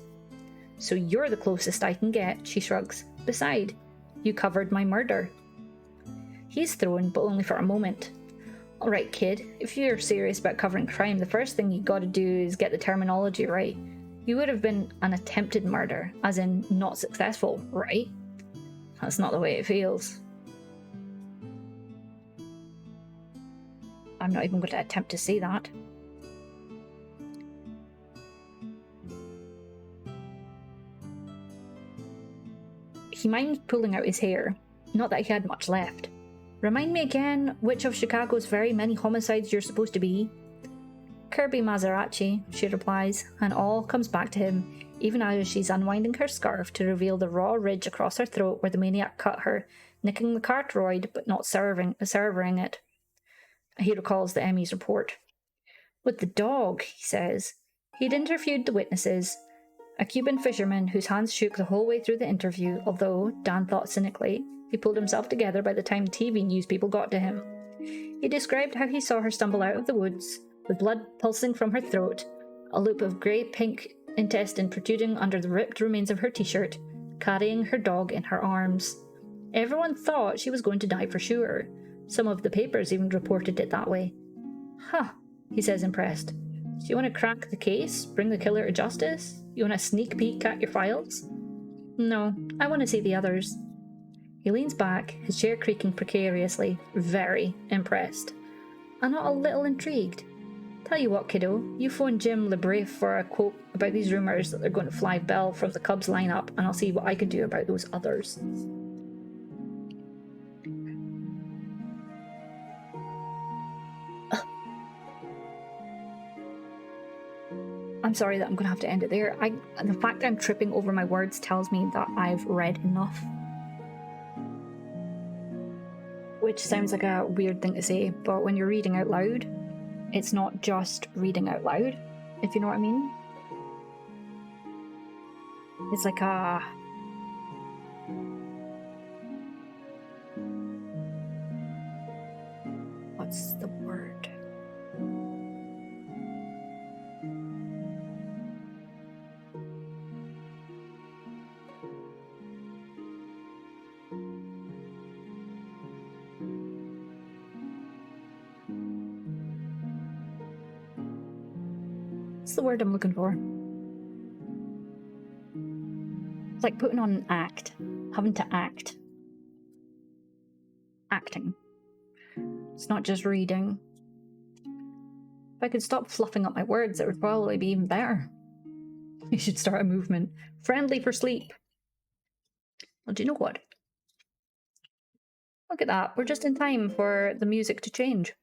So you're the closest I can get, she shrugs. Beside, you covered my murder. He's thrown, but only for a moment. Alright, kid, if you're serious about covering crime, the first thing you gotta do is get the terminology right. You would have been an attempted murder, as in not successful, right? That's not the way it feels. I'm not even going to attempt to say that. He minded pulling out his hair. Not that he had much left. Remind me again which of Chicago's very many homicides you're supposed to be? Kirby Maserati, she replies, and all comes back to him, even as she's unwinding her scarf to reveal the raw ridge across her throat where the maniac cut her, nicking the cartoroid but not severing it. He recalls the Emmy's report. With the dog, he says. He'd interviewed the witnesses, a Cuban fisherman whose hands shook the whole way through the interview, although, Dan thought cynically, he pulled himself together by the time TV news people got to him. He described how he saw her stumble out of the woods, with blood pulsing from her throat, a loop of grey-pink intestine protruding under the ripped remains of her t-shirt, carrying her dog in her arms. Everyone thought she was going to die for sure. Some of the papers even reported it that way. Huh, he says, impressed. Do you want to crack the case? Bring the killer to justice? You want a sneak peek at your files? No, I want to see the others. He leans back, his chair creaking precariously, very impressed. And not a little intrigued. Tell you what, kiddo, you phone Jim LeBref for a quote about these rumours that they're going to fly Bell from the Cubs lineup, and I'll see what I can do about those others. I'm sorry that I'm going to have to end it there. The fact that I'm tripping over my words tells me that I've read enough. Which sounds like a weird thing to say, but when you're reading out loud, it's not just reading out loud, if you know what I mean. It's like a... What's the word? What's the word I'm looking for? It's like putting on an act. Having to act. Acting. It's not just reading. If I could stop fluffing up my words, it would probably be even better. You should start a movement. Friendly for sleep. Well, do you know what? Look at that. We're just in time for the music to change.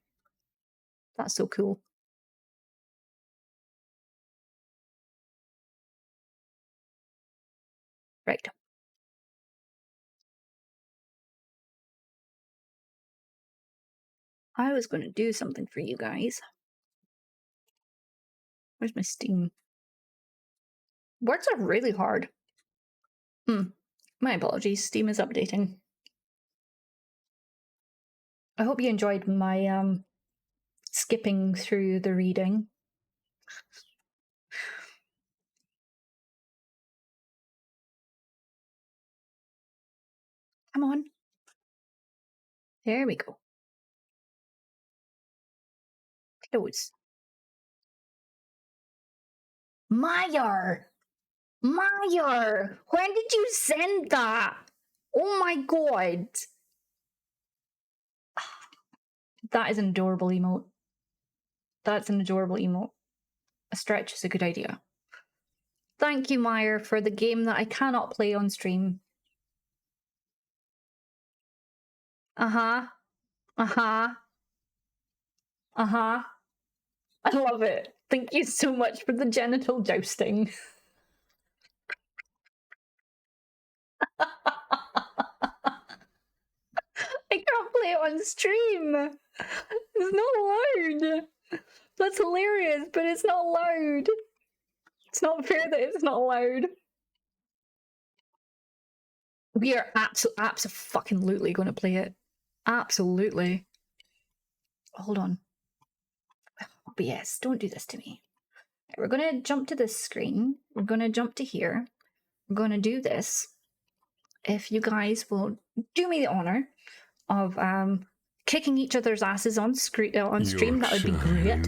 That's so cool. Right. I was going to do something for you guys. Where's my Steam? Words are really hard. My apologies. Steam is updating. I hope you enjoyed my skipping through the reading. Come on. There we go. Close. Meyer! Meyer! When did you send that? Oh my god! That is an adorable emote. That's an adorable emote. A stretch is a good idea. Thank you, Meyer, for the game that I cannot play on stream. Uh-huh. Uh-huh. Uh-huh. I love it. Thank you so much for the genital jousting. I can't play it on stream. It's not allowed. That's hilarious, but it's not allowed. It's not fair that it's not allowed. We are absolutely going to play it. Absolutely. Hold on. But yes, don't do this to me. We're going to jump to this screen. We're going to jump to here. We're going to do this. If you guys will do me the honor of kicking each other's asses on stream, that would be great.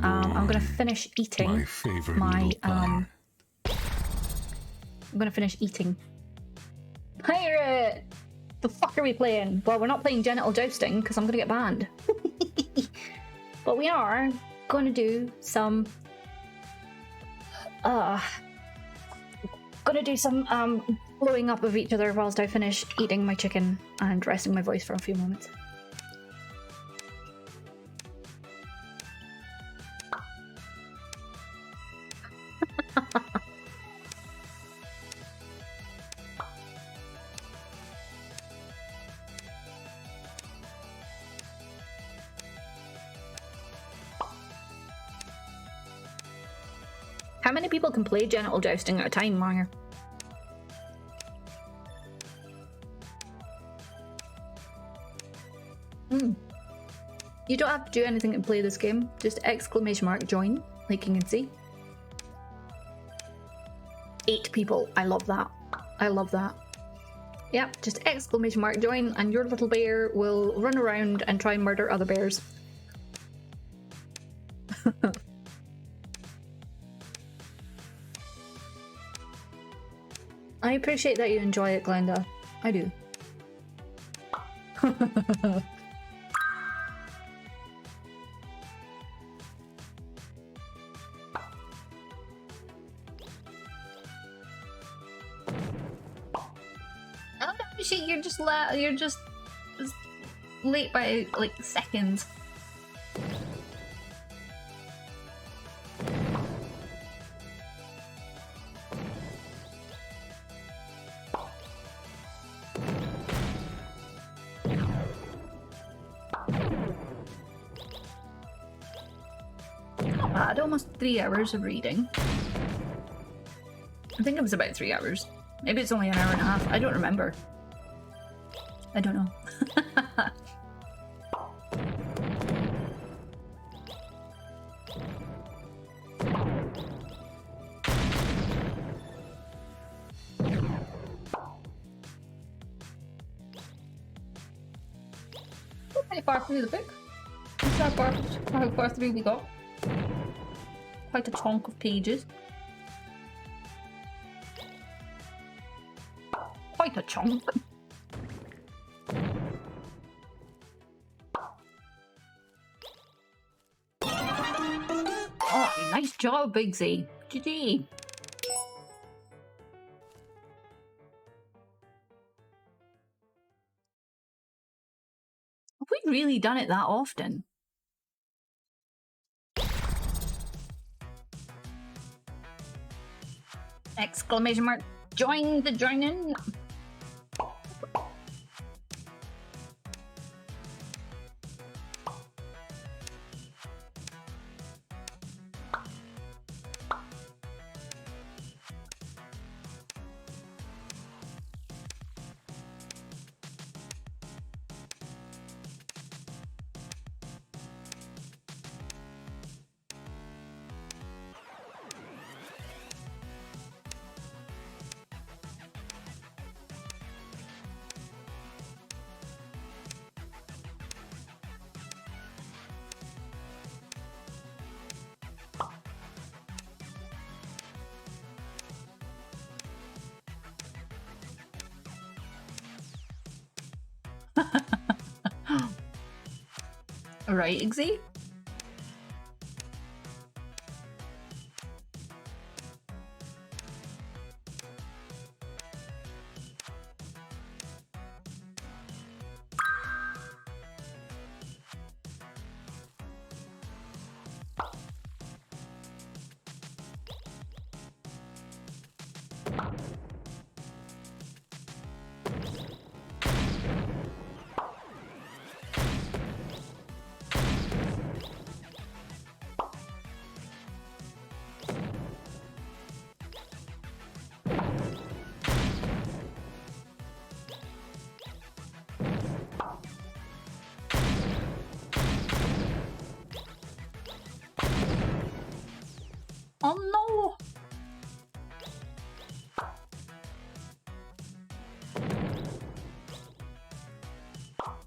I'm going to finish eating I'm going to finish eating. Pirate! The fuck are we playing? Well, we're not playing genital jousting because I'm going to get banned. But we are going to do some blowing up of each other whilst I finish eating my chicken and resting my voice for a few moments. How many people can play genital jousting at a time, Meyer? You don't have to do anything to play this game. Just !join, like you can see. 8 people. I love that. I love that. Yep, just !join and your little bear will run around and try and murder other bears. I appreciate that you enjoy it, Glenda. I do. Oh, shit, you're just late by like seconds. Not bad, almost 3 hours of reading. I think it was about 3 hours. Maybe it's only an hour and a half. I don't remember. I don't know. We're pretty far through the book. Is that how far through we got? Quite a chunk of pages. Quite a chunk. Oh, nice job, Bigsy. GG. Have we really done it that often? Exclamation mark. Join the joining. Right, Igzy?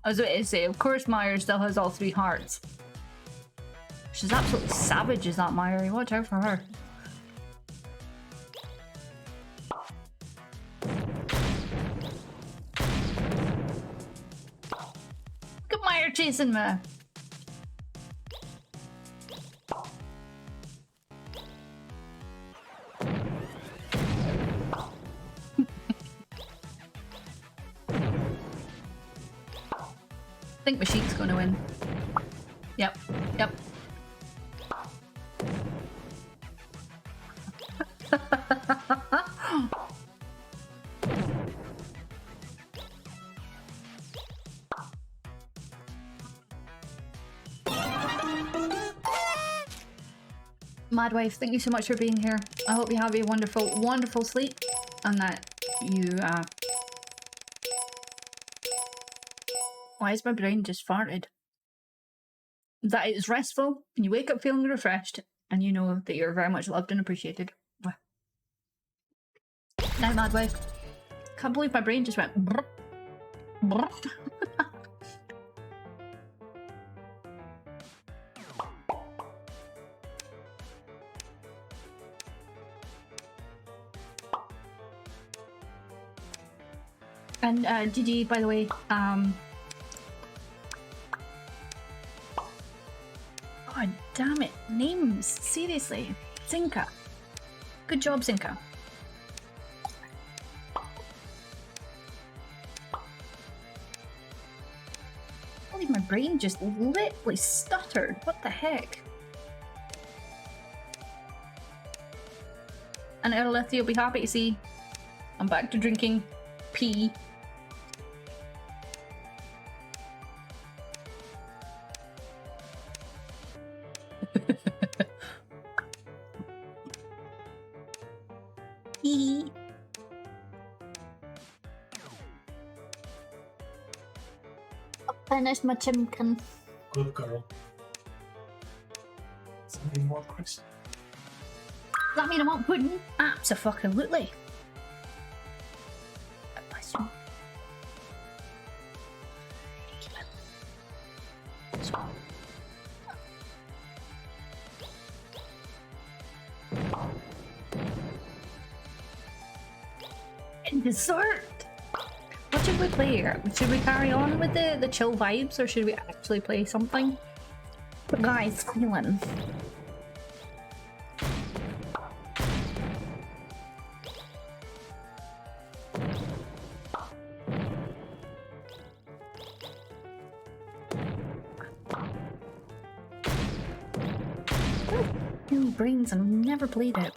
I was about to say, of course Meyer still has all 3 hearts. She's absolutely savage, is that Meyer? Watch out for her. Look at Meyer chasing me. I think Machine's gonna win. Yep, yep. Madwife, thank you so much for being here. I hope you have a wonderful, wonderful sleep and that you, Why is my brain just farted? That it is restful and you wake up feeling refreshed and you know that you're very much loved and appreciated. Night, Madwife. Can't believe my brain just went brr, brr. And GG, by the way, God damn it, names, seriously. Zinka. Good job, Zinka. I believe my brain just literally stuttered. What the heck? And Erlethia will be happy to see I'm back to drinking pee. Finish my chimkin. Good girl. Something more crisp. Does that mean I want pudding? Abso-fucking-lutely. And dessert! What should we play here? Should we carry on with the chill vibes or should we actually play something? The guy's feeling. New brains and I've never played it.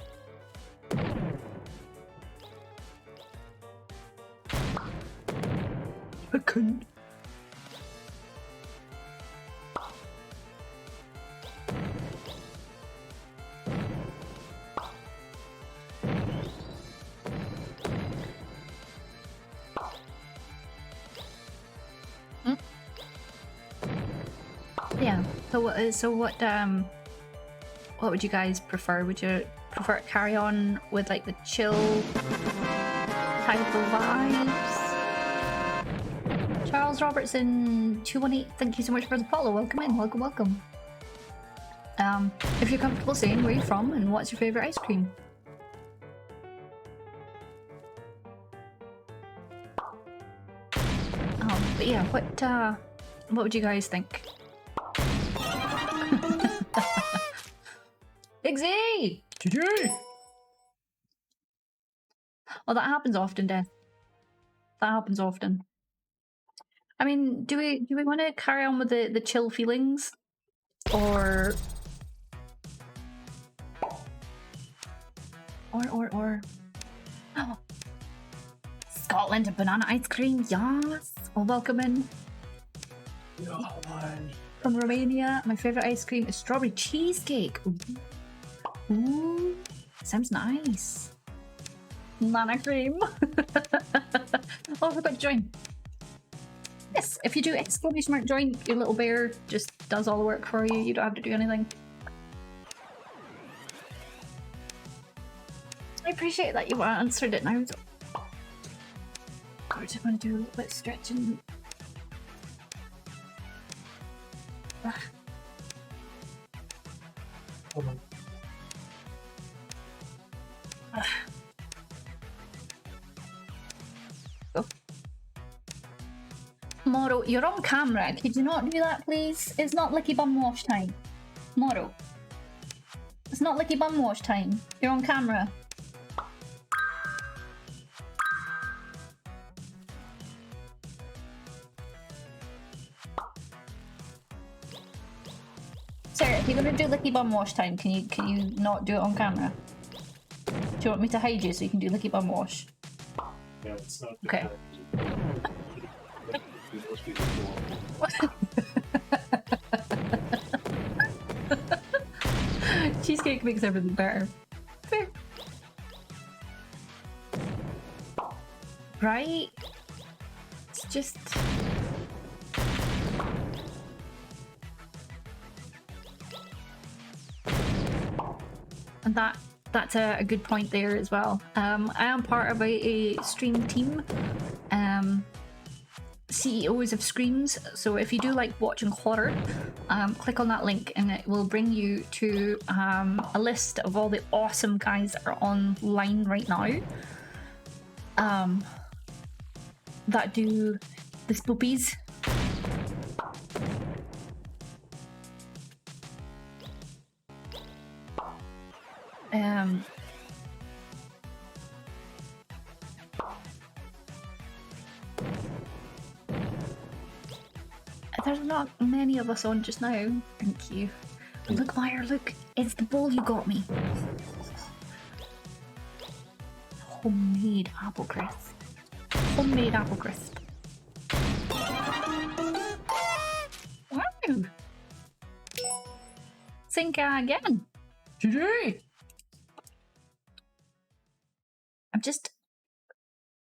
I couldn't. Yeah. What would you guys prefer? Would you prefer to carry on with like the chill type of vibes? Charles Robertson 218, thank you so much for the follow. Welcome in, welcome, welcome. If you're comfortable saying where you're from and what's your favourite ice cream? But yeah, what would you guys think? Biggsy! GG! Well, that happens often, Death. That happens often. I mean, do we want to carry on with the chill feelings, or oh, Scotland and banana ice cream, yes. Well, welcome in. No one. From Romania, my favorite ice cream is strawberry cheesecake. Ooh, sounds nice. Banana cream. Oh, I forgot to join. Yes, if you do exclamation mark join, your little bear just does all the work for you. You don't have to do anything. I appreciate that you answered it now. I just want to do a little bit of stretching. Moro, you're on camera. Could you not do that, please? It's not licky bum wash time. Moro. It's not licky bum wash time. You're on camera. Sarah, if you're gonna do licky bum wash time, can you not do it on camera? Do you want me to hide you so you can do licky bum wash? Yeah, it's not Okay. Cheesecake makes everything better. Fair. Right? It's just... And that's a good point there as well. I am part of a stream team. CEOs of Screams, so if you do like watching horror, click on that link and it will bring you to a list of all the awesome guys that are online right now that do the spoopies. There's not many of us on just now. Thank you. Look, Meyer, look. It's the bowl you got me. Homemade apple crisp. Homemade apple crisp. Wow. Sinka again. GG.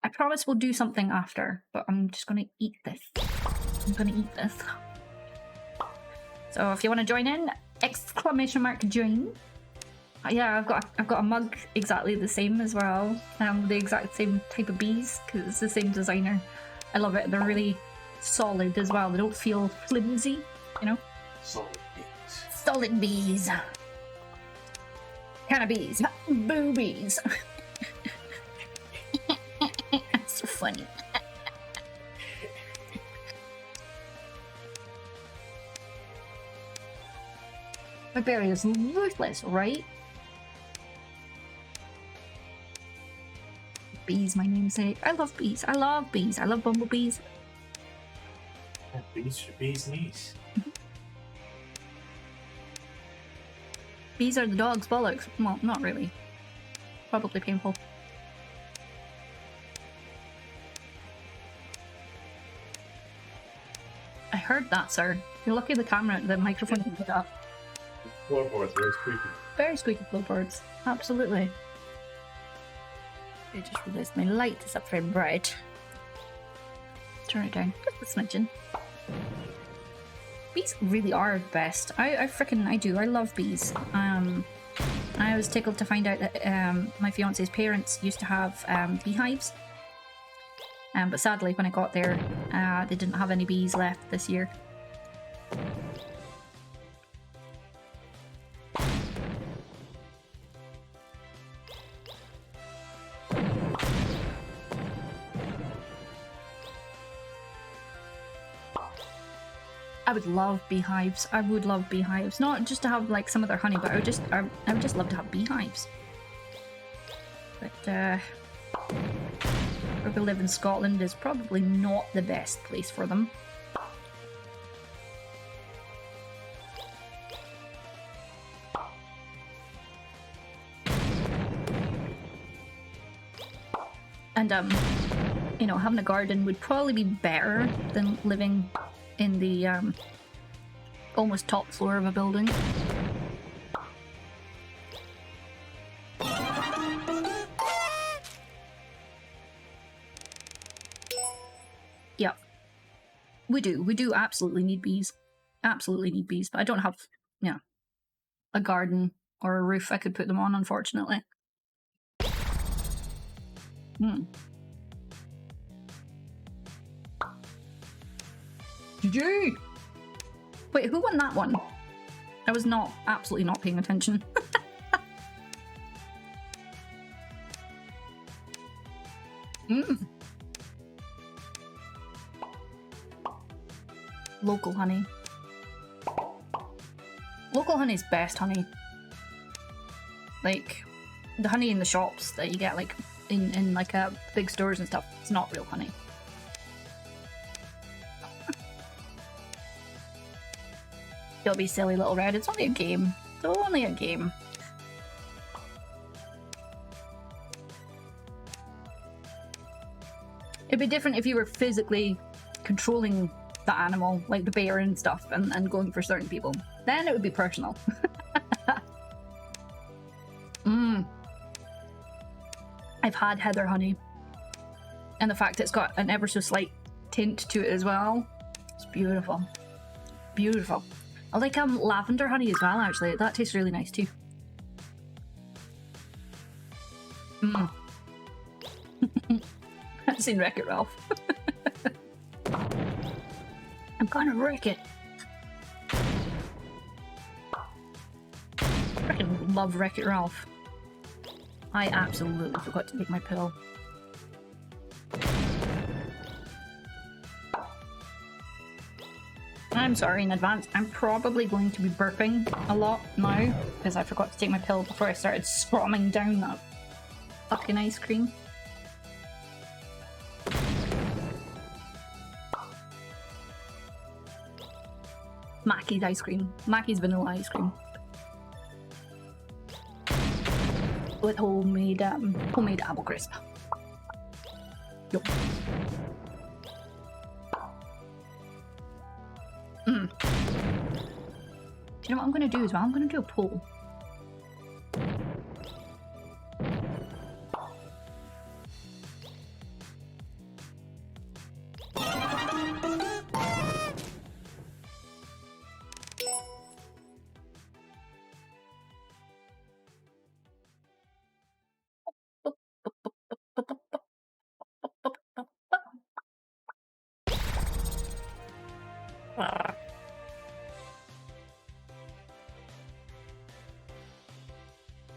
I promise we'll do something after, but I'm just gonna eat this. I'm gonna eat this. So if you want to join in, exclamation mark join. Yeah, I've got a mug exactly the same as well. The exact same type of bees because it's the same designer. I love it. They're really solid as well. They don't feel flimsy, you know. Solid bees. Solid bees. Kind of bees. Boobies. That's so funny. My berry is ruthless, right? Bees, my namesake. I love bees. I love bees. I love bumblebees. Bees knees. Bees are the dog's bollocks. Well, not really. Probably painful. I heard that, sir. You're lucky the microphone didn't pick up. Floorboards, very squeaky. Very squeaky floorboards. Absolutely. I just realised my light is up very bright. Turn it down just a smidgen. Bees really are the best. I do. I love bees. I was tickled to find out that my fiance's parents used to have beehives. But sadly, when I got there, they didn't have any bees left this year. I would love beehives. I would love beehives. Not just to have like some of their honey, but I would just love to have beehives. But where we live in Scotland is probably not the best place for them. And you know, having a garden would probably be better than living in the almost top floor of a building. Yep. We do absolutely need bees. Absolutely need bees, but I don't have, you know, a garden or a roof I could put them on, unfortunately. GG! Wait, who won that one? I was absolutely not paying attention. local honey. Local honey's best honey. Like, the honey in the shops that you get, like, in like, big stores and stuff, it's not real honey. Don't be silly, Little Red. It's only a game. It's only a game. It'd be different if you were physically controlling the animal, like the bear and stuff, and going for certain people. Then it would be personal. I've had heather honey. And the fact it's got an ever so slight tint to it as well. It's beautiful. Beautiful. I like lavender honey as well, actually. That tastes really nice too. I've seen Wreck-It Ralph. I'm gonna wreck it. I freaking love Wreck-It Ralph. I absolutely forgot to take my pill. I'm sorry in advance. I'm probably going to be burping a lot now because I forgot to take my pill before I started scromming down that fucking ice cream. Mackey's ice cream. Mackey's vanilla ice cream. With homemade apple crisp. Yup. Do you know what I'm gonna do as well? I'm gonna do a poll.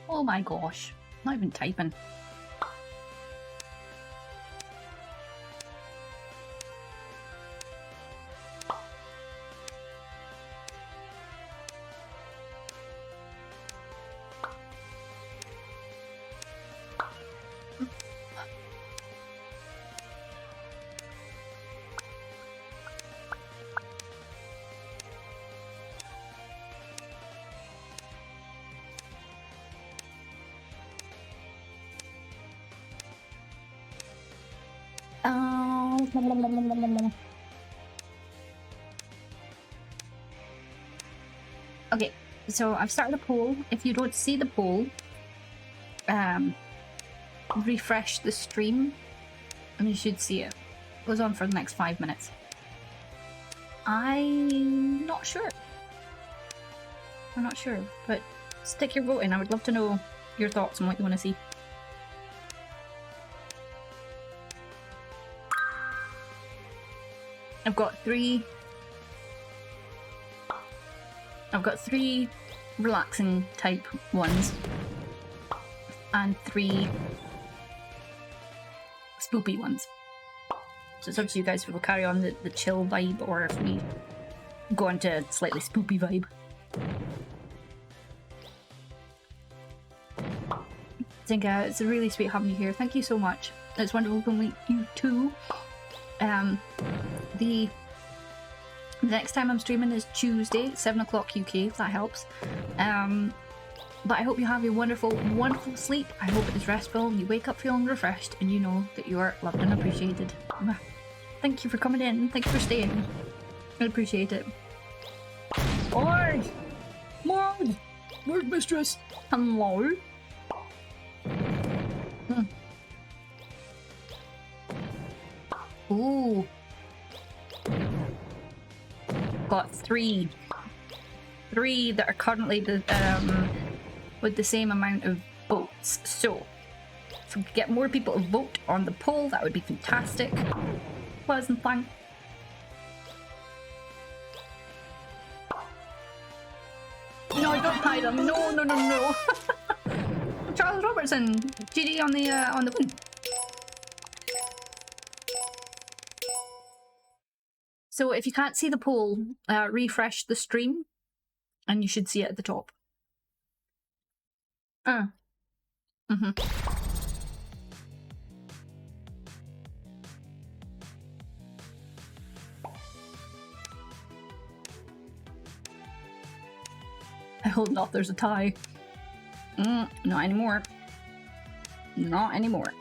Oh my gosh, not even typing. Okay, so I've started a poll. If you don't see the poll, refresh the stream and you should see it. It goes on for the next 5 minutes. I'm not sure. I'm not sure, but stick your vote in. I would love to know your thoughts on what you want to see. I've got three relaxing type ones and 3 spoopy ones. So it's up to you guys if we'll carry on the chill vibe or if we go into a slightly spoopy vibe. I think it's really sweet having you here. Thank you so much. It's wonderful to meet you too. The next time I'm streaming is Tuesday, 7 o'clock UK, if that helps. But I hope you have a wonderful, wonderful sleep. I hope it is restful and you wake up feeling refreshed and you know that you are loved and appreciated. Thank you for coming in. Thank you for staying. I appreciate it. Marge! Marge! Where's Mistress? Hello? Ooh. Got 3 that are currently with the same amount of votes. So if we could get more people to vote on the poll, that would be fantastic. Wasn't fun. No, don't hide them. No. Charles Robertson, GD on the phone. So if you can't see the poll, refresh the stream, and you should see it at the top. Mm-hmm. I hope not. There's a tie. Not anymore. Not anymore.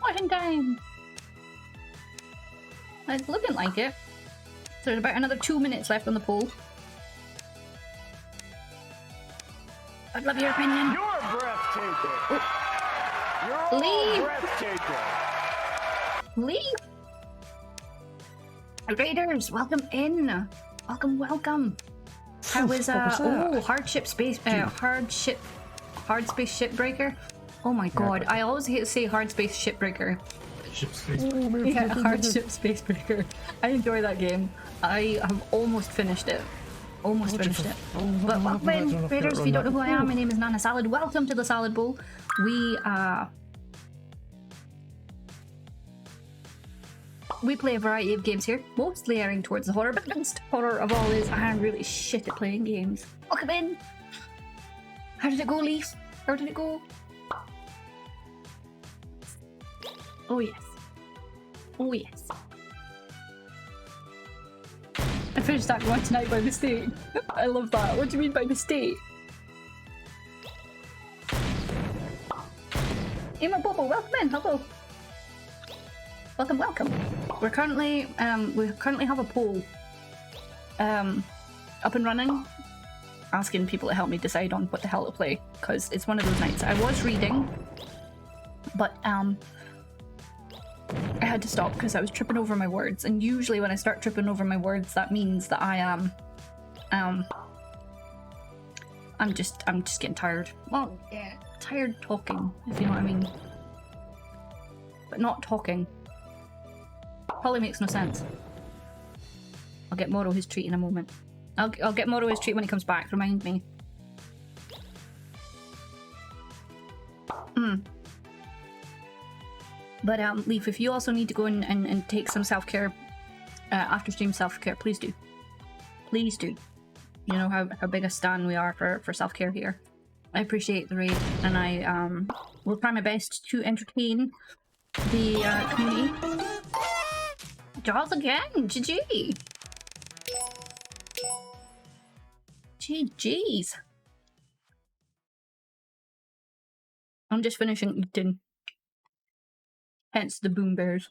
Washing time! It's looking like it. There's about another 2 minutes left on the poll. I'd love your opinion. You're breathtaking. You're all Leave. breathtaking. Leave! Raiders, welcome in. Welcome. How was hardship space shipbreaker? Oh my god, I always hate to say hard space shipbreaker. Ship space. Yeah, hardship space breaker. I enjoy that game. I have almost finished it. But welcome in, Raiders. If you don't know who I am, my name is Nana Salad. Welcome to the Salad Bowl. We play a variety of games here, mostly airing towards the horror, but the best horror of all is I'm really shit at playing games. Welcome in! How did it go, Leaf? How did it go? Oh yes. Oh yes. I finished that one tonight by mistake. I love that. What do you mean by mistake? Emma Bobo, welcome in. Hello. Welcome. We currently have a poll up and running, asking people to help me decide on what the hell to play, because it's one of those nights. I was reading, but I had to stop because I was tripping over my words, and usually when I start tripping over my words, that means that I am I'm just getting tired. Well, yeah, tired talking, if you know what I mean. But not talking. Probably makes no sense. I'll get Moro his treat in a moment. I'll get Moro his treat when he comes back, remind me. But Leaf, if you also need to go and take some self-care, after stream self-care, please do. Please do. You know how big a stan we are for self-care here. I appreciate the raid, and I will try my best to entertain the community. Jaws again! GG! GG's! I'm just finishing eating. Hence the boom bears.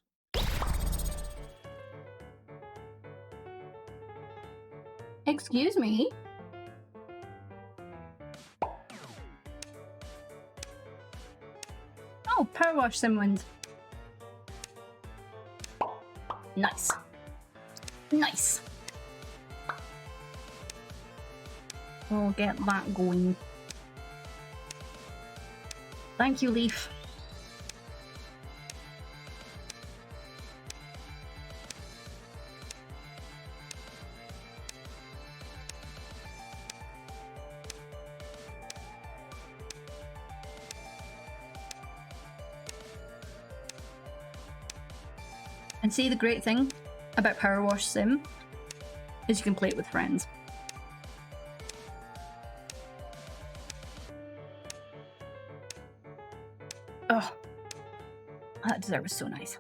Excuse me? Oh, power wash someone's. Nice. Nice. We'll get that going. Thank you, Leaf. And see, the great thing about Power Wash Sim is you can play it with friends. Oh, that dessert was so nice.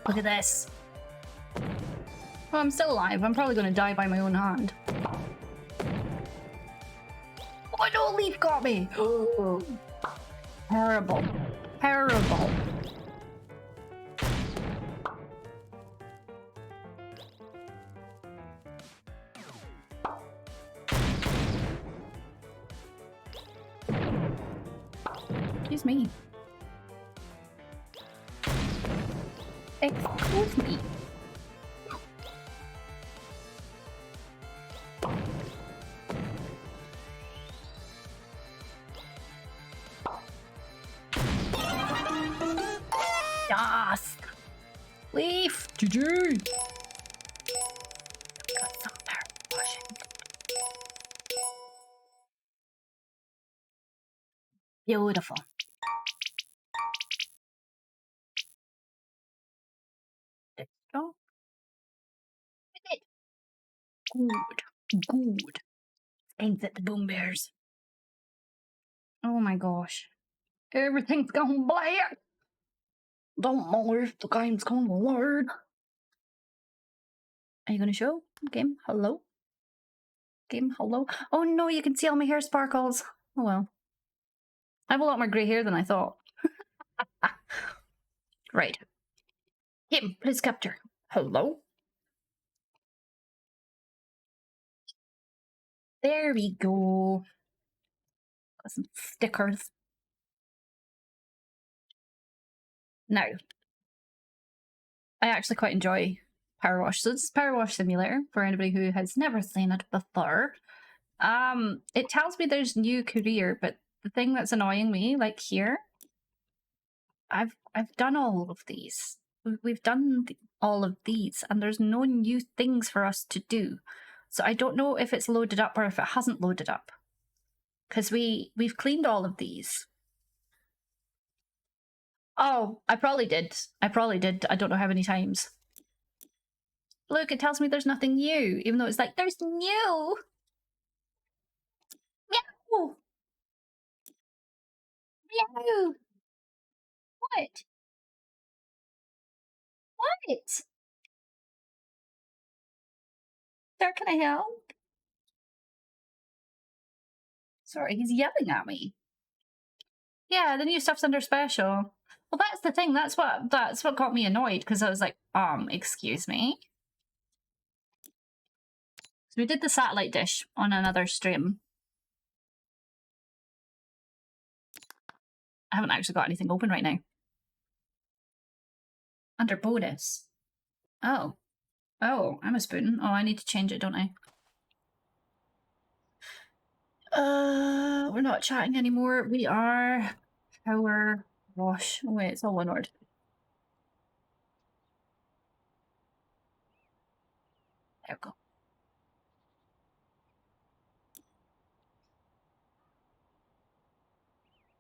Look at this. Well, I'm still alive. I'm probably going to die by my own hand. Oh no, Leaf got me! Oh. Terrible. Terrible. Excuse me. Excuse me. Yes! Leaf! GG! Got some power pushing. Beautiful. Let's go. Good. Good. Exit the boom bears. Oh my gosh. Everything's gone black. Don't matter if the game's gonna load. Are you gonna show? Game, hello? Game, hello? Oh no, you can see all my hair sparkles. Oh well. I have a lot more grey hair than I thought. Right. Game, please capture. Hello? There we go. Got some stickers. Now, I actually quite enjoy Power Wash. So this is Power Wash Simulator for anybody who has never seen it before. It tells me there's new career, but the thing that's annoying me, like here, I've done all of these. We've done all of these, and there's no new things for us to do. So I don't know if it's loaded up or if it hasn't loaded up, because we've cleaned all of these. Oh, I probably did. I don't know how many times. Look, it tells me there's nothing new, even though it's like, there's new! Meow! Meow! What? What? Sir, can I help? Sorry, he's yelling at me. Yeah, the new stuff's under special. Well, that's the thing. That's what got me annoyed, because I was like, excuse me. So we did the satellite dish on another stream. I haven't actually got anything open right now. Under bonus. Oh. Oh, I'm a spoon. Oh, I need to change it, don't I? We're not chatting anymore. We are Power Wash. Oh wait, it's all one word. There we go.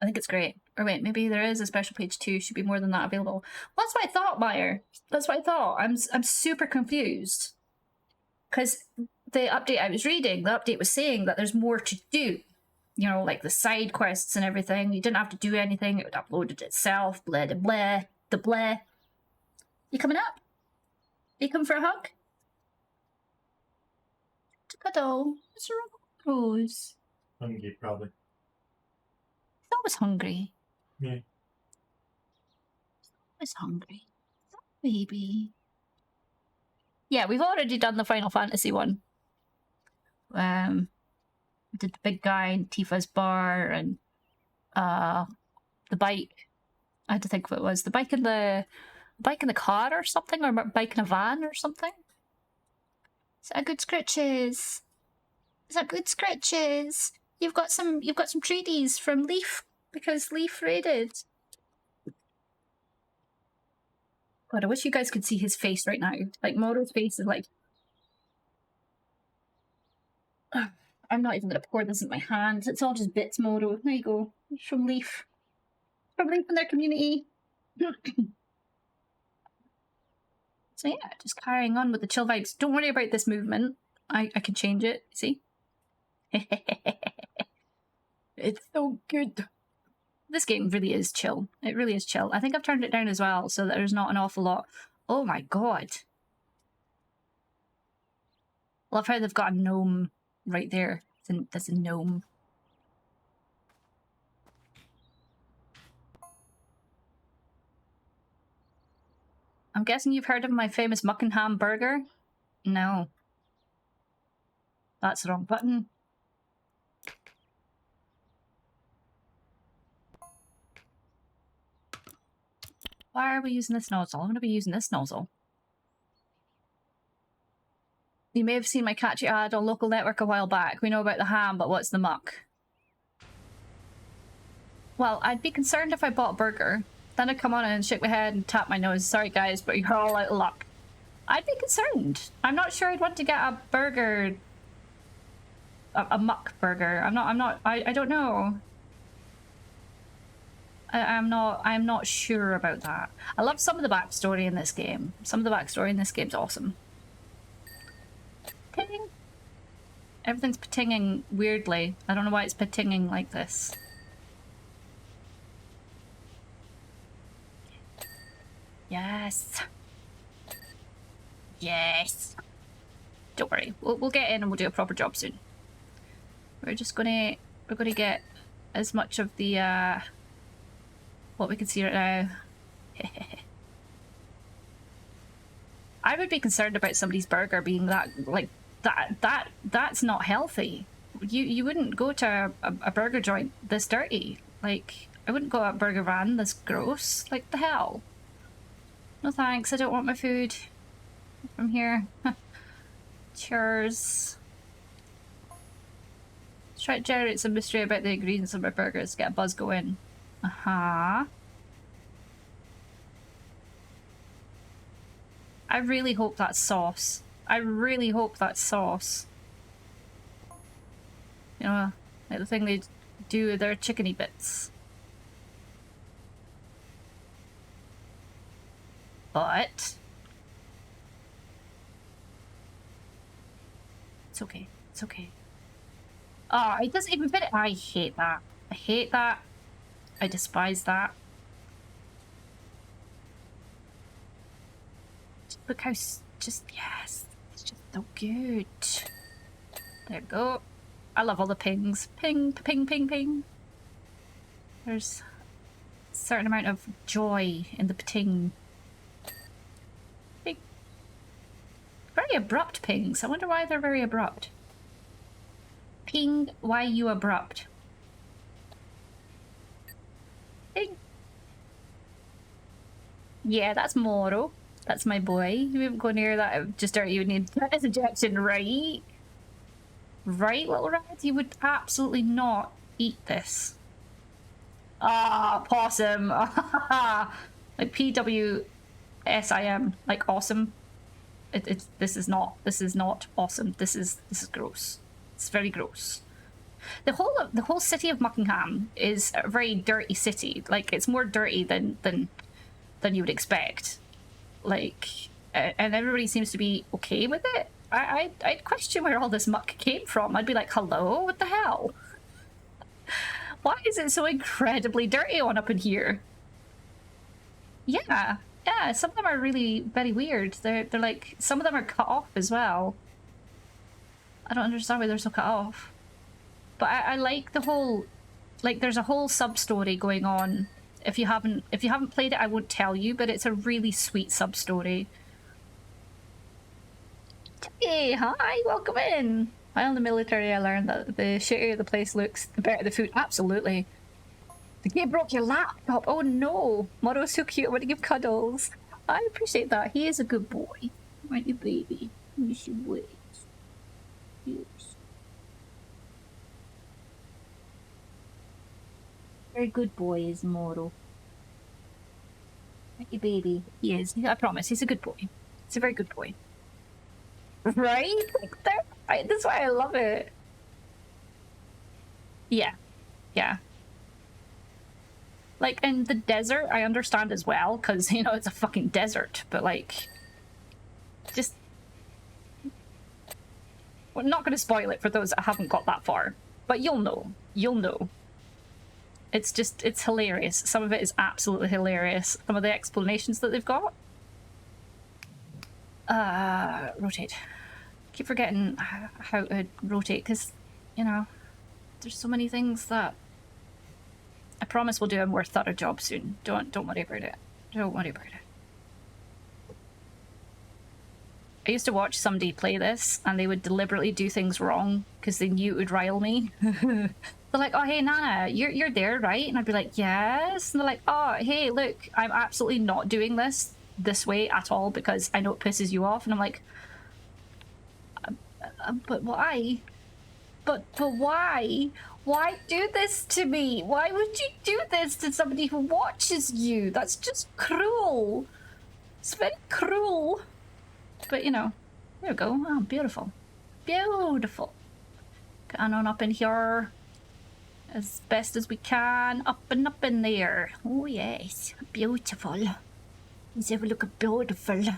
I think it's great. Or wait, maybe there is a special page 2. Should be more than that available. Well, that's what I thought, Meyer. That's what I thought. I'm super confused. Because the update I was reading, the update was saying that there's more to do. You know, like the side quests and everything. You didn't have to do anything. It would upload it itself. Blah, blah, blah, the blah. You coming up? You come for a hug? To cuddle. Mr. Rose. Hungry, probably. He's always hungry. Yeah. He's always hungry. Baby. Yeah, we've already done the Final Fantasy one. We did the big guy and Tifa's bar and the bike. I had to think what it was. The bike in the car or something, or bike in a van or something. Is that good scratches? Is that good scratches? You've got some treaties from Leaf because Leaf raided. God, I wish you guys could see his face right now. Like Moro's face is like, I'm not even gonna pour this in my hand. It's all just bits, Moro. There you go. It's from Leaf. From Leaf and their community. So yeah, just carrying on with the chill vibes. Don't worry about this movement. I can change it, see? It's so good. This game really is chill. It really is chill. I think I've turned it down as well so that there's not an awful lot. Oh my god. Love how they've got a gnome right there. That's a gnome. I'm guessing you've heard of my famous Muckenham burger? No. That's the wrong button. Why are we using this nozzle? I'm going to be using this nozzle. You may have seen my catchy ad on local network a while back. We know about the ham, but what's the muck? Well, I'd be concerned if I bought a burger. Then I'd come on and shake my head and tap my nose. Sorry guys, but you're all out of luck. I'd be concerned. I'm not sure I'd want to get a burger... A muck burger. I don't know. I'm not sure about that. I love some of the backstory in this game. Some of the backstory in this game's awesome. Ting. Everything's patinging weirdly. I don't know why it's patinging like this. Yes. Yes. Don't worry. We'll get in and we'll do a proper job soon. We're gonna get as much of the what we can see right now. I would be concerned about somebody's burger being that like that's not healthy. You wouldn't go to a burger joint this dirty. Like I wouldn't go to a burger van this gross. Like the hell. No thanks, I don't want my food from here. Cheers. Let's try to generate some mystery about the ingredients of my burgers. Get a buzz going. Uh-huh. I really hope that's sauce. I really hope that's sauce. You know, like the thing they do with their chickeny bits. But... it's okay. It's okay. Oh, it doesn't even fit it. I hate that. I hate that. I despise that. Look how... just... yes. It's just so good. There we go. I love all the pings. Ping, ping, ping, ping. There's a certain amount of joy in the ping. Ping. Very abrupt pings. I wonder why they're very abrupt. Ping, why you abrupt? Ping. Yeah, that's Moro. That's my boy. You wouldn't go near that just dirty. You would need tetanus injection, right? Right, little rat? You would absolutely not eat this. Ah, possum. Like PWSIM, like awesome. This is not awesome. This is gross. It's very gross. The whole city of Muckingham is a very dirty city. Like it's more dirty than you would expect. Like, and everybody seems to be okay with it. I'd question where all this muck came from. I'd be like, hello, what the hell? Why is it so incredibly dirty on up in here? Yeah, some of them are really very weird. They're like, some of them are cut off as well. I don't understand why they're so cut off. But I like the whole, like there's a whole sub-story going on. If you haven't played it, I won't tell you, but it's a really sweet sub-story. Hey, hi, welcome in. While in the military, I learned that the shittier the place looks, the better the food. Absolutely. The game broke your laptop. Oh no. Moro's so cute. I want to give cuddles. I appreciate that. He is a good boy. Aren't you, baby? You should wait. Yes. Very good boy is Moro. Aren't you, baby? He is. I promise. He's a good boy. He's a very good boy. Right? That's why I love it. Yeah. Yeah. Like, in the desert, I understand as well, because, you know, it's a fucking desert, but, like, just... we're not going to spoil it for those that haven't got that far, but you'll know. You'll know. It's just, it's hilarious. Some of it is absolutely hilarious. Some of the explanations that they've got. Rotate. Keep forgetting how to rotate, because, you know, there's so many things that... I promise we'll do a more thorough job soon. Don't worry about it. Don't worry about it. I used to watch somebody play this, and they would deliberately do things wrong, because they knew it would rile me. they're like, oh, hey, Nana, you're there, right? And I'd be like, yes. And they're like, oh, hey, look, I'm absolutely not doing this way at all because I know it pisses you off. And I'm like, but why? But why? Why do this to me? Why would you do this to somebody who watches you? That's just cruel. It's very cruel. But, you know, there we go. Oh, beautiful. Beautiful. Getting on up in here as best as we can. Up and up in there. Oh, yes. Beautiful. Let's have a look at beautiful. Look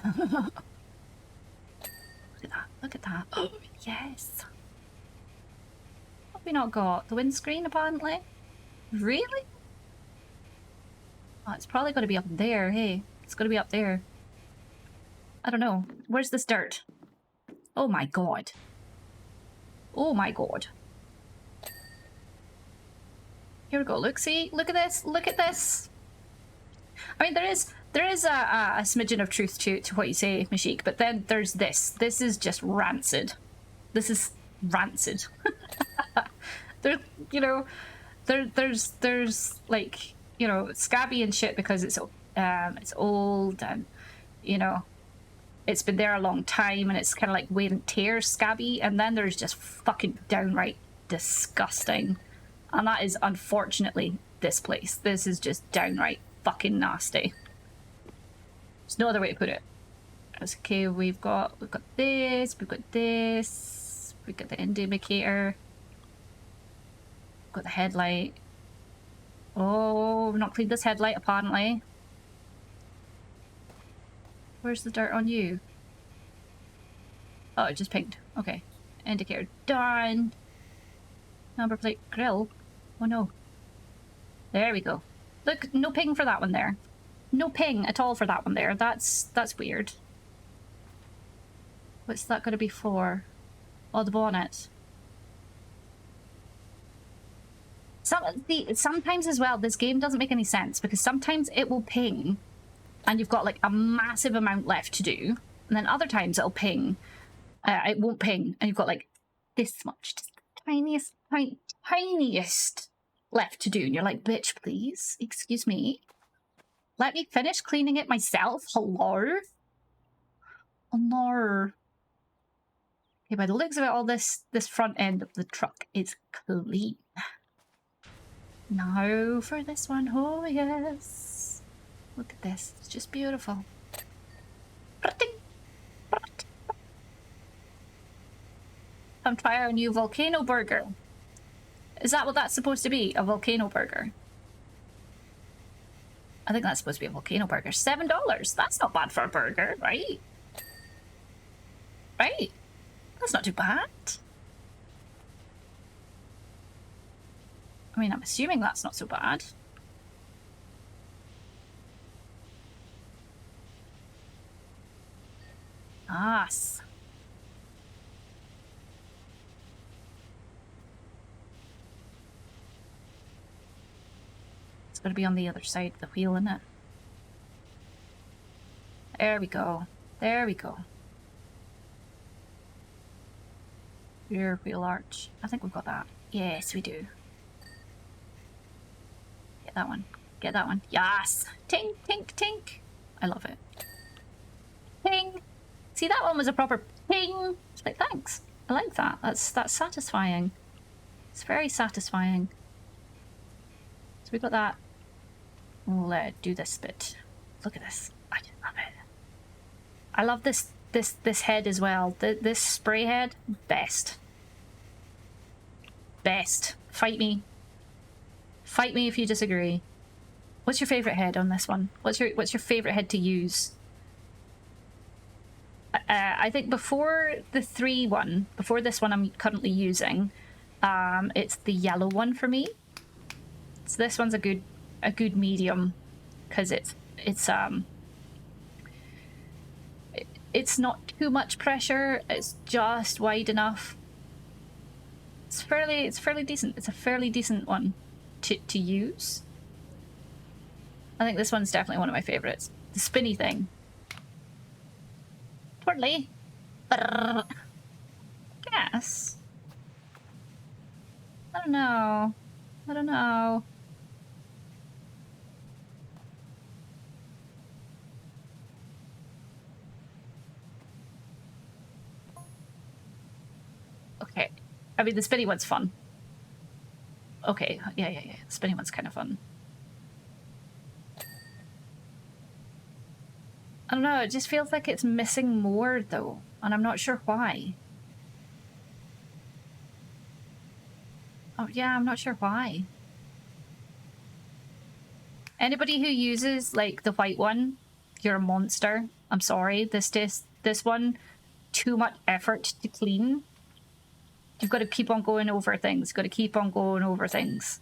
at that. Look at that. Oh, yes. What have we not got? The windscreen, apparently? Really? Oh, it's probably going to be up there, hey. It's going to be up there. I don't know. Where's this dirt? Oh my god. Oh my god. Here we go. Look, see? Look at this. Look at this. I mean, there is a smidgen of truth to what you say, Mashik, but then there's this. This is just rancid. This is rancid. There, you know, there's like, you know, scabby and shit because it's old and, you know, it's been there a long time and it's kind of like wear and tear scabby, and then there's just fucking downright disgusting. And that is unfortunately this place. This is just downright fucking nasty. There's no other way to put it. It's okay, we've got this, we've got this, we've got the indicator, we've got the headlight. Oh, we've not cleaned this headlight apparently. Where's the dirt on you? Oh, it just pinged. Okay. Indicator done. Number plate grill. Oh no. There we go. Look, no ping for that one there. No ping at all for that one there. That's weird. What's that going to be for? Oh, the bonnet. Sometimes as well, this game doesn't make any sense because sometimes it will ping and you've got like a massive amount left to do, and then other times it'll ping. It won't ping, and you've got like this much, just the tiniest left to do, and you're like, bitch, please, excuse me, let me finish cleaning it myself. Hello? Oh no. Okay, by the looks of it, all this front end of the truck is clean. Now for this one. Oh yes. Look at this. It's just beautiful. I'm trying our new volcano burger. Is that what that's supposed to be? A volcano burger? I think that's supposed to be a volcano burger. $7. That's not bad for a burger, right? Right? That's not too bad. I mean, I'm assuming that's not so bad. Nice. It's got to be on the other side of the wheel, isn't it? There we go. There we go. Rear wheel arch. I think we've got that. Yes, we do. Get that one. Get that one. Yes! Tink, tink, tink. I love it. Ting! See, that one was a proper ping. It's like, thanks. I like that. That's satisfying. It's very satisfying. So we got that. We'll do this bit. Look at this. I just love it. I love this head as well. This spray head, best. Best. Fight me. Fight me if you disagree. What's your favorite head on this one? What's your favorite head to use? I think before the 3 one, before this one I'm currently using, it's the yellow one for me. So this one's a good medium because it's not too much pressure. It's just wide enough. It's fairly decent. It's a fairly decent one to use. I think this one's definitely one of my favorites. The spinny thing. Twirly. Guess. I don't know. I don't know. Okay. I mean, the spinny one's fun. Okay, yeah. The spinny one's kind of fun. I don't know, it just feels like it's missing more, though. And I'm not sure why. Oh, yeah, I'm not sure why. Anybody who uses, like, the white one, you're a monster. I'm sorry. This one, too much effort to clean. You've got to keep on going over things. Got to keep on going over things.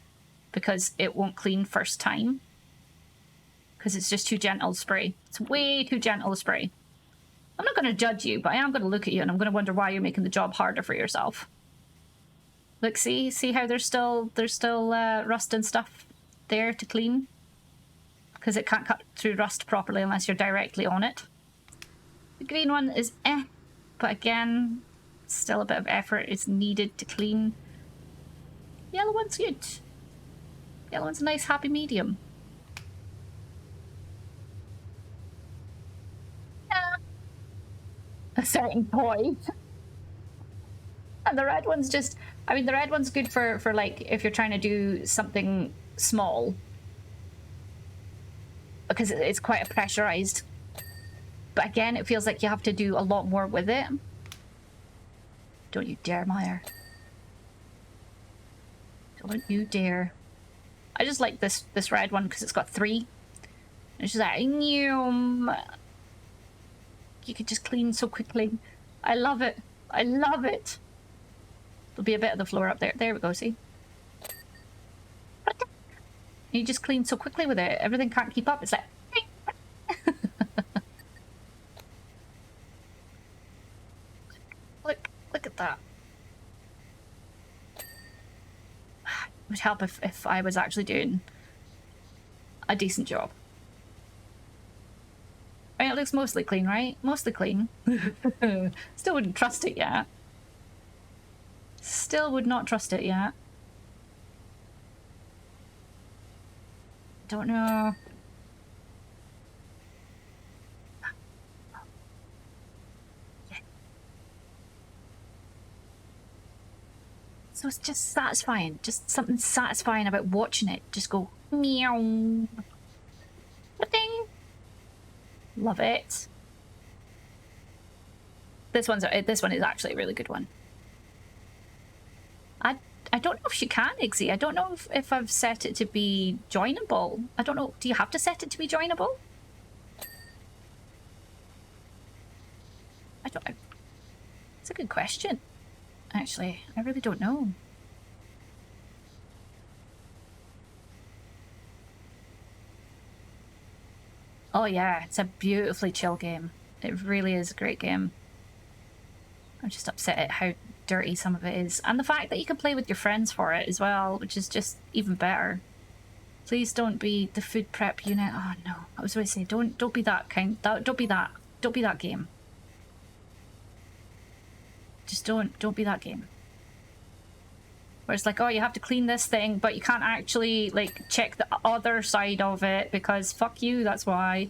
Because it won't clean first time. Because it's just too gentle a spray. It's way too gentle a spray. I'm not going to judge you, but I am going to look at you and I'm going to wonder why you're making the job harder for yourself. Look, see how there's still rust and stuff there to clean? Because it can't cut through rust properly unless you're directly on it. The green one is but again, still a bit of effort is needed to clean. Yellow one's good. Yellow one's a nice happy medium. A certain point. And the red one's just, I mean, the red one's good for like, if you're trying to do something small. Because it's quite a pressurized. But again, it feels like you have to do a lot more with it. Don't you dare, Meyer. Don't you dare. I just like this red one because it's got 3. And she's like, Nyum. You could just clean so quickly. I love it. I love it. There'll be a bit of the floor up there. There we go, see? You just clean so quickly with it. Everything can't keep up. It's like... Look at that. It would help if I was actually doing a decent job. I mean, it looks mostly clean, right? Mostly clean. Still wouldn't trust it yet. Still would not trust it yet. Don't know. So it's just satisfying. Just something satisfying about watching it. Just go meow. Ding. Love it. This one is actually a really good one. I don't know if you can, Igsy. I don't know if I've set it to be joinable. I don't know. Do you have to set it to be joinable? I don't know. It's a good question. Actually, I really don't know. Oh yeah, it's a beautifully chill game. It really is a great game. I'm just upset at how dirty some of it is. And the fact that you can play with your friends for it as well, which is just even better. Please don't be the food prep unit. Oh no, I was going to say, don't be that kind. Don't be that game. Just don't be that game. Where it's like, oh, you have to clean this thing, but you can't actually, like, check the other side of it because fuck you, that's why.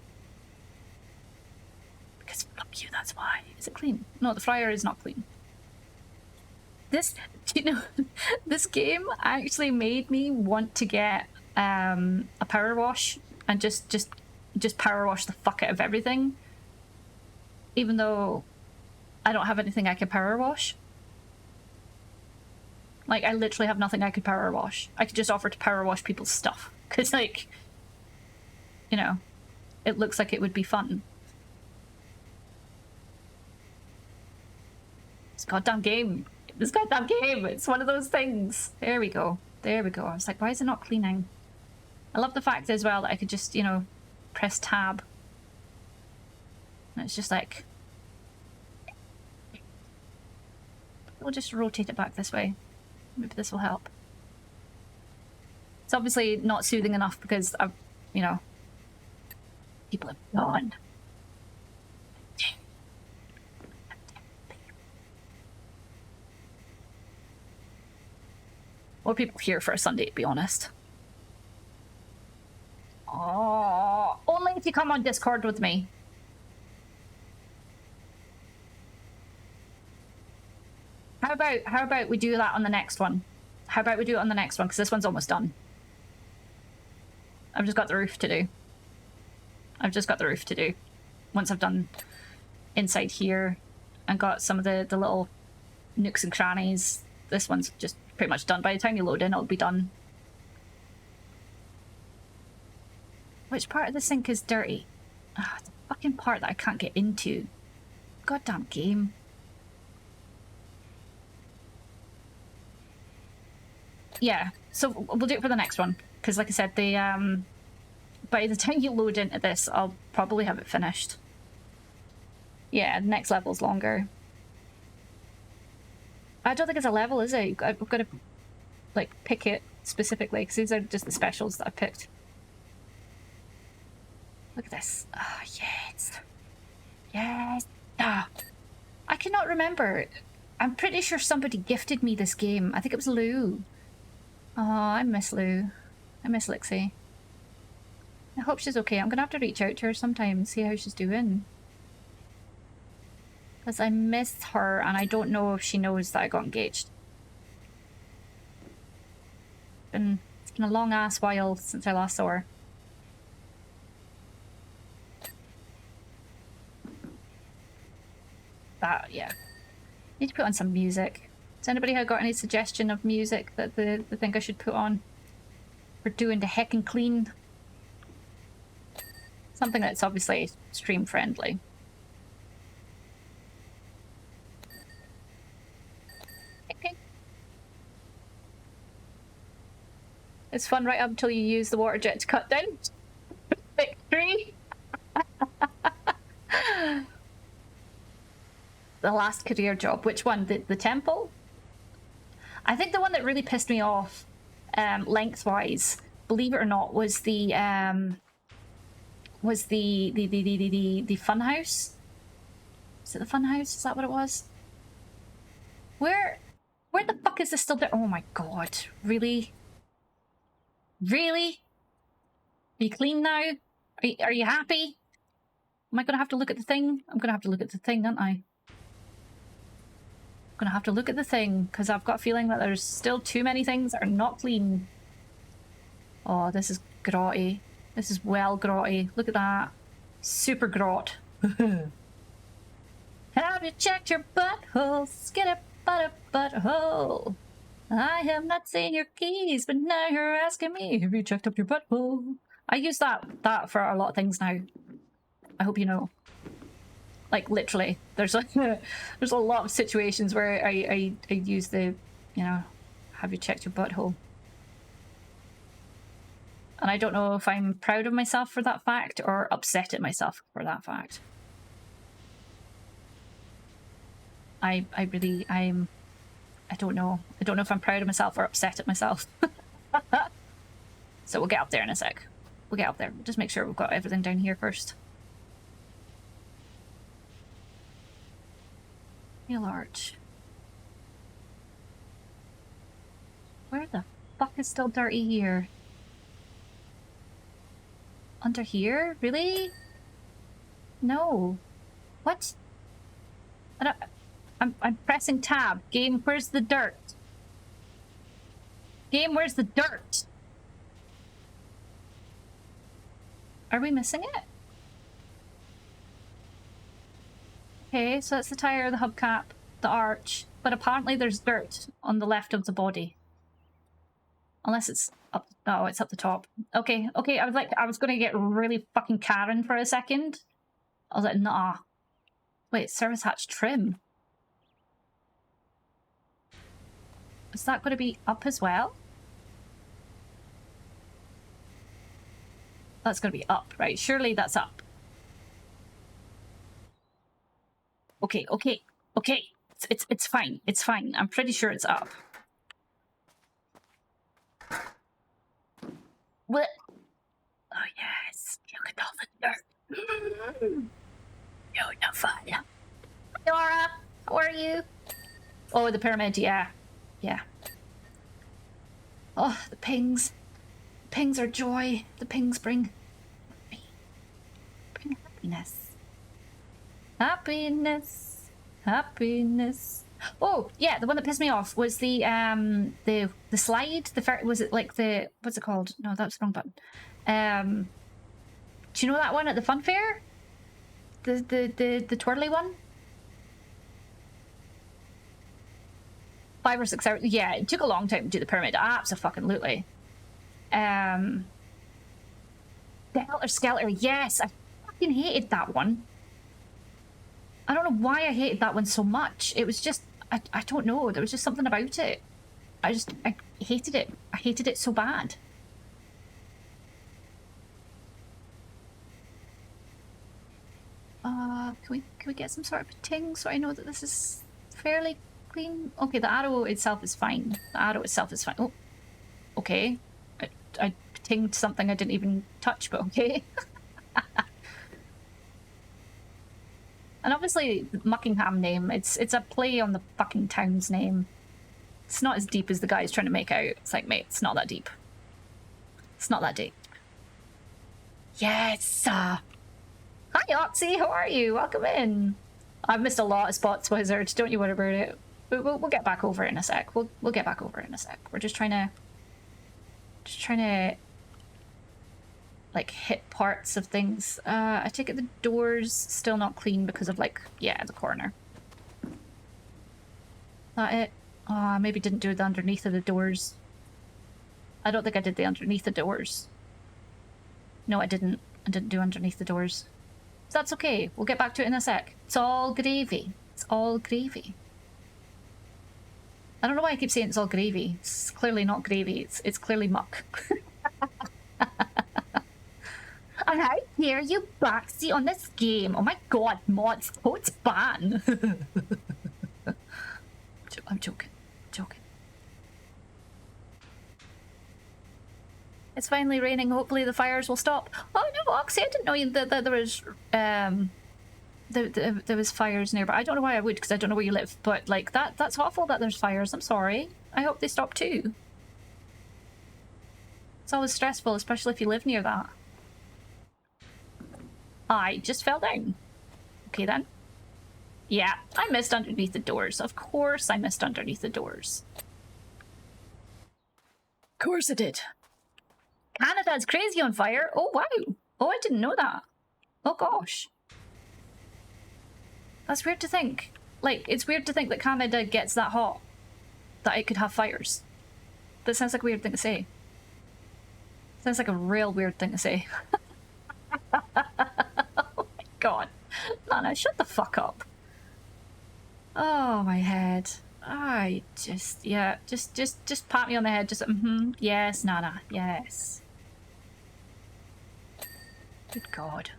Because fuck you, that's why. Is it clean? No, the fryer is not clean. This, you know, this game actually made me want to get a power wash and just power wash the fuck out of everything. Even though I don't have anything I can power wash. Like, I literally have nothing I could power wash. I could just offer to power wash people's stuff. Because, like, you know, it looks like it would be fun. This goddamn game. This goddamn game. It's one of those things. There we go. There we go. I was like, why is it not cleaning? I love the fact as well that I could just, you know, press tab. And it's just like... We'll just rotate it back this way. Maybe this will help. It's obviously not soothing enough because I've, you know, people have gone. More people here for a Sunday, to be honest. Oh, only if you come on Discord with me. How about we do that on the next one? How about we do it on the next one? Because this one's almost done. I've just got the roof to do. Once I've done inside here and got some of the little nooks and crannies, this one's just pretty much done. By the time you load in, it'll be done. Which part of the sink is dirty? Ah, the fucking part that I can't get into. Goddamn game. Yeah, so we'll do it for the next one. Because like I said, by the time you load into this, I'll probably have it finished. Yeah, the next level's longer. I don't think it's a level, is it? I've got to, like, pick it specifically, because these are just the specials that I picked. Look at this. Ah, oh, yes. Yes. Ah. I cannot remember. I'm pretty sure somebody gifted me this game. I think it was Lou. Oh, I miss Lou. I miss Lixie. I hope she's okay. I'm gonna have to reach out to her sometime and see how she's doing. Because I miss her and I don't know if she knows that I got engaged. It's been a long ass while since I last saw her. That, yeah. Need to put on some music. Has anybody got any suggestion of music that they think I should put on? For doing the heckin' clean? Something that's obviously stream friendly. Okay. It's fun right up until you use the water jet to cut down. Victory! The last career job. Which one? The temple? I think the one that really pissed me off, lengthwise, believe it or not, was the fun house. Is it the fun house? Is that what it was? Where the fuck is this still there? Oh my god! Really? Really? Are you clean now? Are you happy? Am I gonna have to look at the thing? I'm gonna have to look at the thing, aren't I? I'm gonna have to look at the thing because I've got a feeling that there's still too many things that are not clean. Oh, this is grotty. This is well grotty. Look at that. Super grot. Have you checked your butthole? Skid a butthole. I have not seen your keys, but now you're asking me, have you checked up your butthole? I use that for a lot of things now. I hope you know. Like literally, there's a lot of situations where I use the, you know, have you checked your butthole? And I don't know if I'm proud of myself for that fact or upset at myself for that fact. I don't know. I don't know if I'm proud of myself or upset at myself. So we'll get up there in a sec. We'll get up there. Just make sure we've got everything down here first. Nail art. Where the fuck is still dirty here? Under here? Really? No. What? I'm pressing tab. Game, where's the dirt? Game, where's the dirt? Are we missing it? Okay, so that's the tire, the hubcap, the arch, but apparently there's dirt on the left of the body. Unless it's up, oh, it's up the top. Okay, I was gonna get really fucking Karen for a second. I was like, nah. Wait, service hatch trim. Is that gonna be up as well? That's gonna be up, right? Surely that's up. Okay. It's fine. It's fine. I'm pretty sure it's up. What? Oh yes. Look at all the dirt. Beautiful. Dora, how are you? Oh, the pyramid. Yeah. Oh, the pings. Pings are joy. The pings bring happiness. Happiness. Happiness. Oh, yeah, the one that pissed me off was the slide. Was it like the, what's it called? No, that's the wrong button. Do you know that one at the fun fair? The twirly one? 5 or 6 hours. Yeah, it took a long time to do the pyramid. Absolutely. Helter Skelter, yes, I fucking hated that one. I don't know why I hated that one so much. It was just, I don't know, there was just something about it. I hated it. I hated it so bad. Can we get some sort of ting so I know that this is fairly clean? Okay, the arrow itself is fine. The arrow itself is fine. Oh, okay. I tinged something I didn't even touch, but okay. And obviously, Muckingham name, it's a play on the fucking town's name. It's not as deep as the guy's trying to make out. It's like, mate, it's not that deep. It's not that deep. Yes! Hi, Oxy, how are you? Welcome in. I've missed a lot of spots, Wizard. Don't you worry about it. We'll get back over it in a sec. We'll get back over it in a sec. We're just trying to like hit parts of things. I take it the door's still not clean because of like, yeah, the corner. That it? Oh, maybe didn't do the underneath of the doors. I don't think I did the underneath the doors. No, I didn't. I didn't do underneath the doors. That's okay. We'll get back to it in a sec. It's all gravy. It's all gravy. I don't know why I keep saying it's all gravy. It's clearly not gravy. It's clearly muck. And I hear you backseat on this game. Oh my god, mods, it's ban. I'm joking. Joking. It's finally raining. Hopefully the fires will stop. Oh no, Oxy, I didn't know that there was there was fires nearby. I don't know why I would, because I don't know where you live. But like that's awful that there's fires. I'm sorry. I hope they stop too. It's always stressful, especially if you live near that. I just fell down. Okay then. Yeah, I missed underneath the doors. Of course I missed underneath the doors. Of course I did. Canada's crazy on fire. Oh, wow. Oh, I didn't know that. Oh, gosh. That's weird to think. Like, it's weird to think that Canada gets that hot. That it could have fires. That sounds like a weird thing to say. Sounds like a real weird thing to say. Oh my god. Nana, shut the fuck up. Oh, my head. I just, yeah, just pat me on the head. Just, yes, Nana, yes. Good God.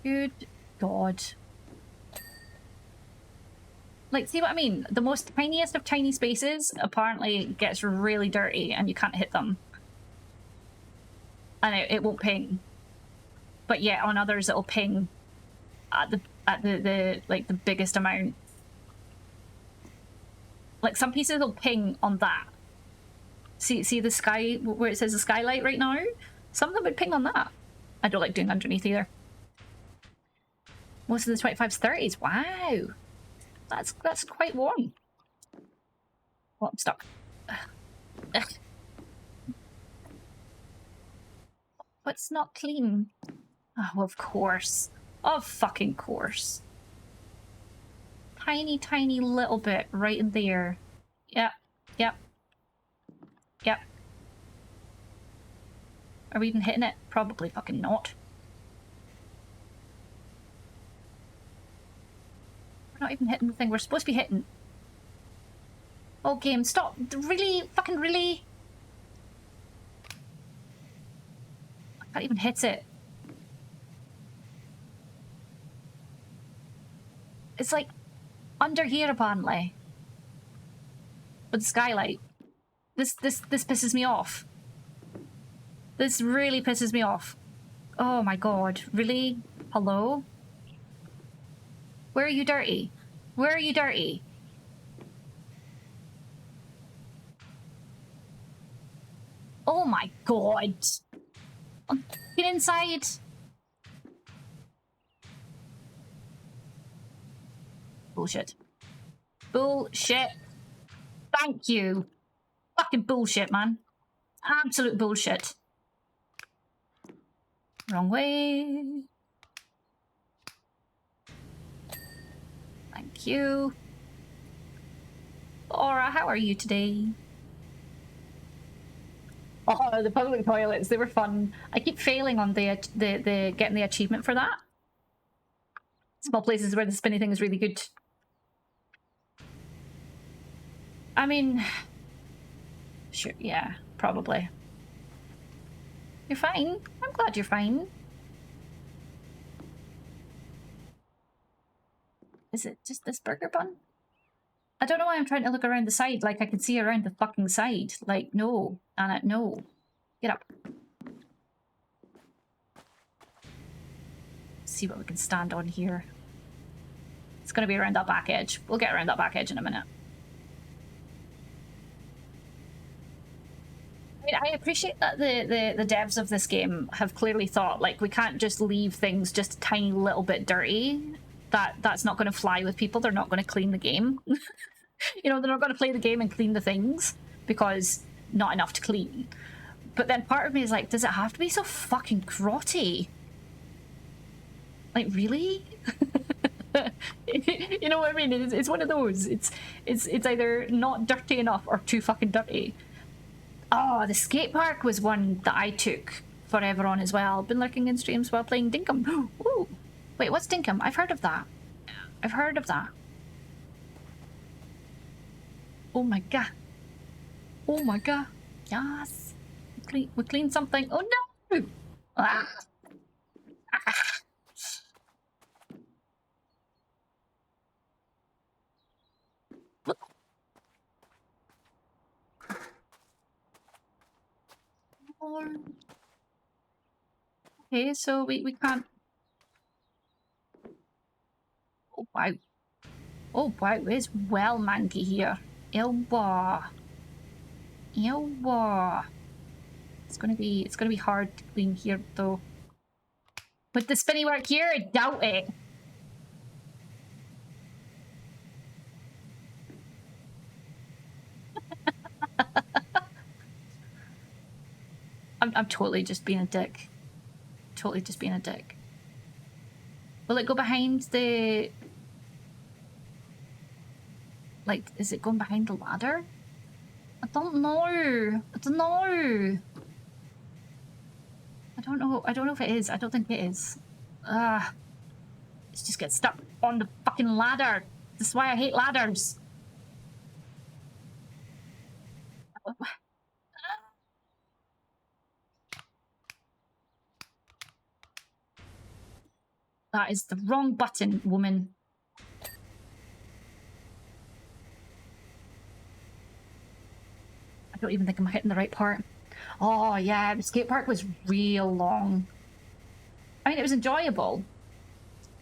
Good God. Like, see what I mean? The most tiniest of tiny spaces apparently gets really dirty and you can't hit them. And it won't ping. But yeah, on others it'll ping at the like the biggest amount. Like some pieces will ping on that. See the sky where it says the skylight right now? Some of them would ping on that. I don't like doing underneath either. Most of the 25s, 30s. Wow. That's quite warm. Oh, I'm stuck. Ugh. What's not clean? Oh, of course. Of fucking course. Tiny, tiny little bit right in there. Yep. Yep. Yep. Are we even hitting it? Probably fucking not. We're not even hitting the thing we're supposed to be hitting. Oh, game, stop. Really? Fucking really? I can't even hit it. It's like under here apparently. With the skylight. This pisses me off. This really pisses me off. Oh my god. Really? Hello? Where are you dirty? Where are you dirty? Oh my god. Get inside. Bullshit. Bullshit. Thank you. Fucking bullshit, man. Absolute bullshit. Wrong way. Thank you. Laura, how are you today? Oh, the public toilets, they were fun. I keep failing on the getting the achievement for that. Small places where the spinny thing is really good. I mean, sure, yeah, probably. You're fine. I'm glad you're fine. Is it just this burger bun? I don't know why I'm trying to look around the side like I can see around the fucking side. Like, no, Anna, no. Get up. See what we can stand on here. It's going to be around that back edge. We'll get around that back edge in a minute. I appreciate that the devs of this game have clearly thought, like, we can't just leave things just a tiny little bit dirty. That's not going to fly with people. They're not going to clean the game. You know, they're not going to play the game and clean the things because not enough to clean. But then part of me is like, does it have to be so fucking grotty? Like, really? You know what I mean? It's one of those. It's either not dirty enough or too fucking dirty. Oh, the skate park was one that I took forever on as well. Been lurking in streams while playing Dinkum. Ooh. Wait, what's Dinkum? I've heard of that. I've heard of that. Oh my god. Oh my god. Yes. We cleaned something. Oh no! Ah. Ah. Okay, so we can't. Oh wow. Oh wow, it's well manky here. Elba. Elba. It's gonna be hard to clean here though. With the spinny work here, I doubt it. I'm totally just being a dick. Totally just being a dick. Will it go behind the... Like, is it going behind the ladder? I don't know. I don't know. I don't know. I don't know if it is. I don't think it is. It's just get stuck on the fucking ladder. That's why I hate ladders. That is the wrong button, woman. I don't even think I'm hitting the right part. Oh yeah, the skate park was real long. I mean, it was enjoyable.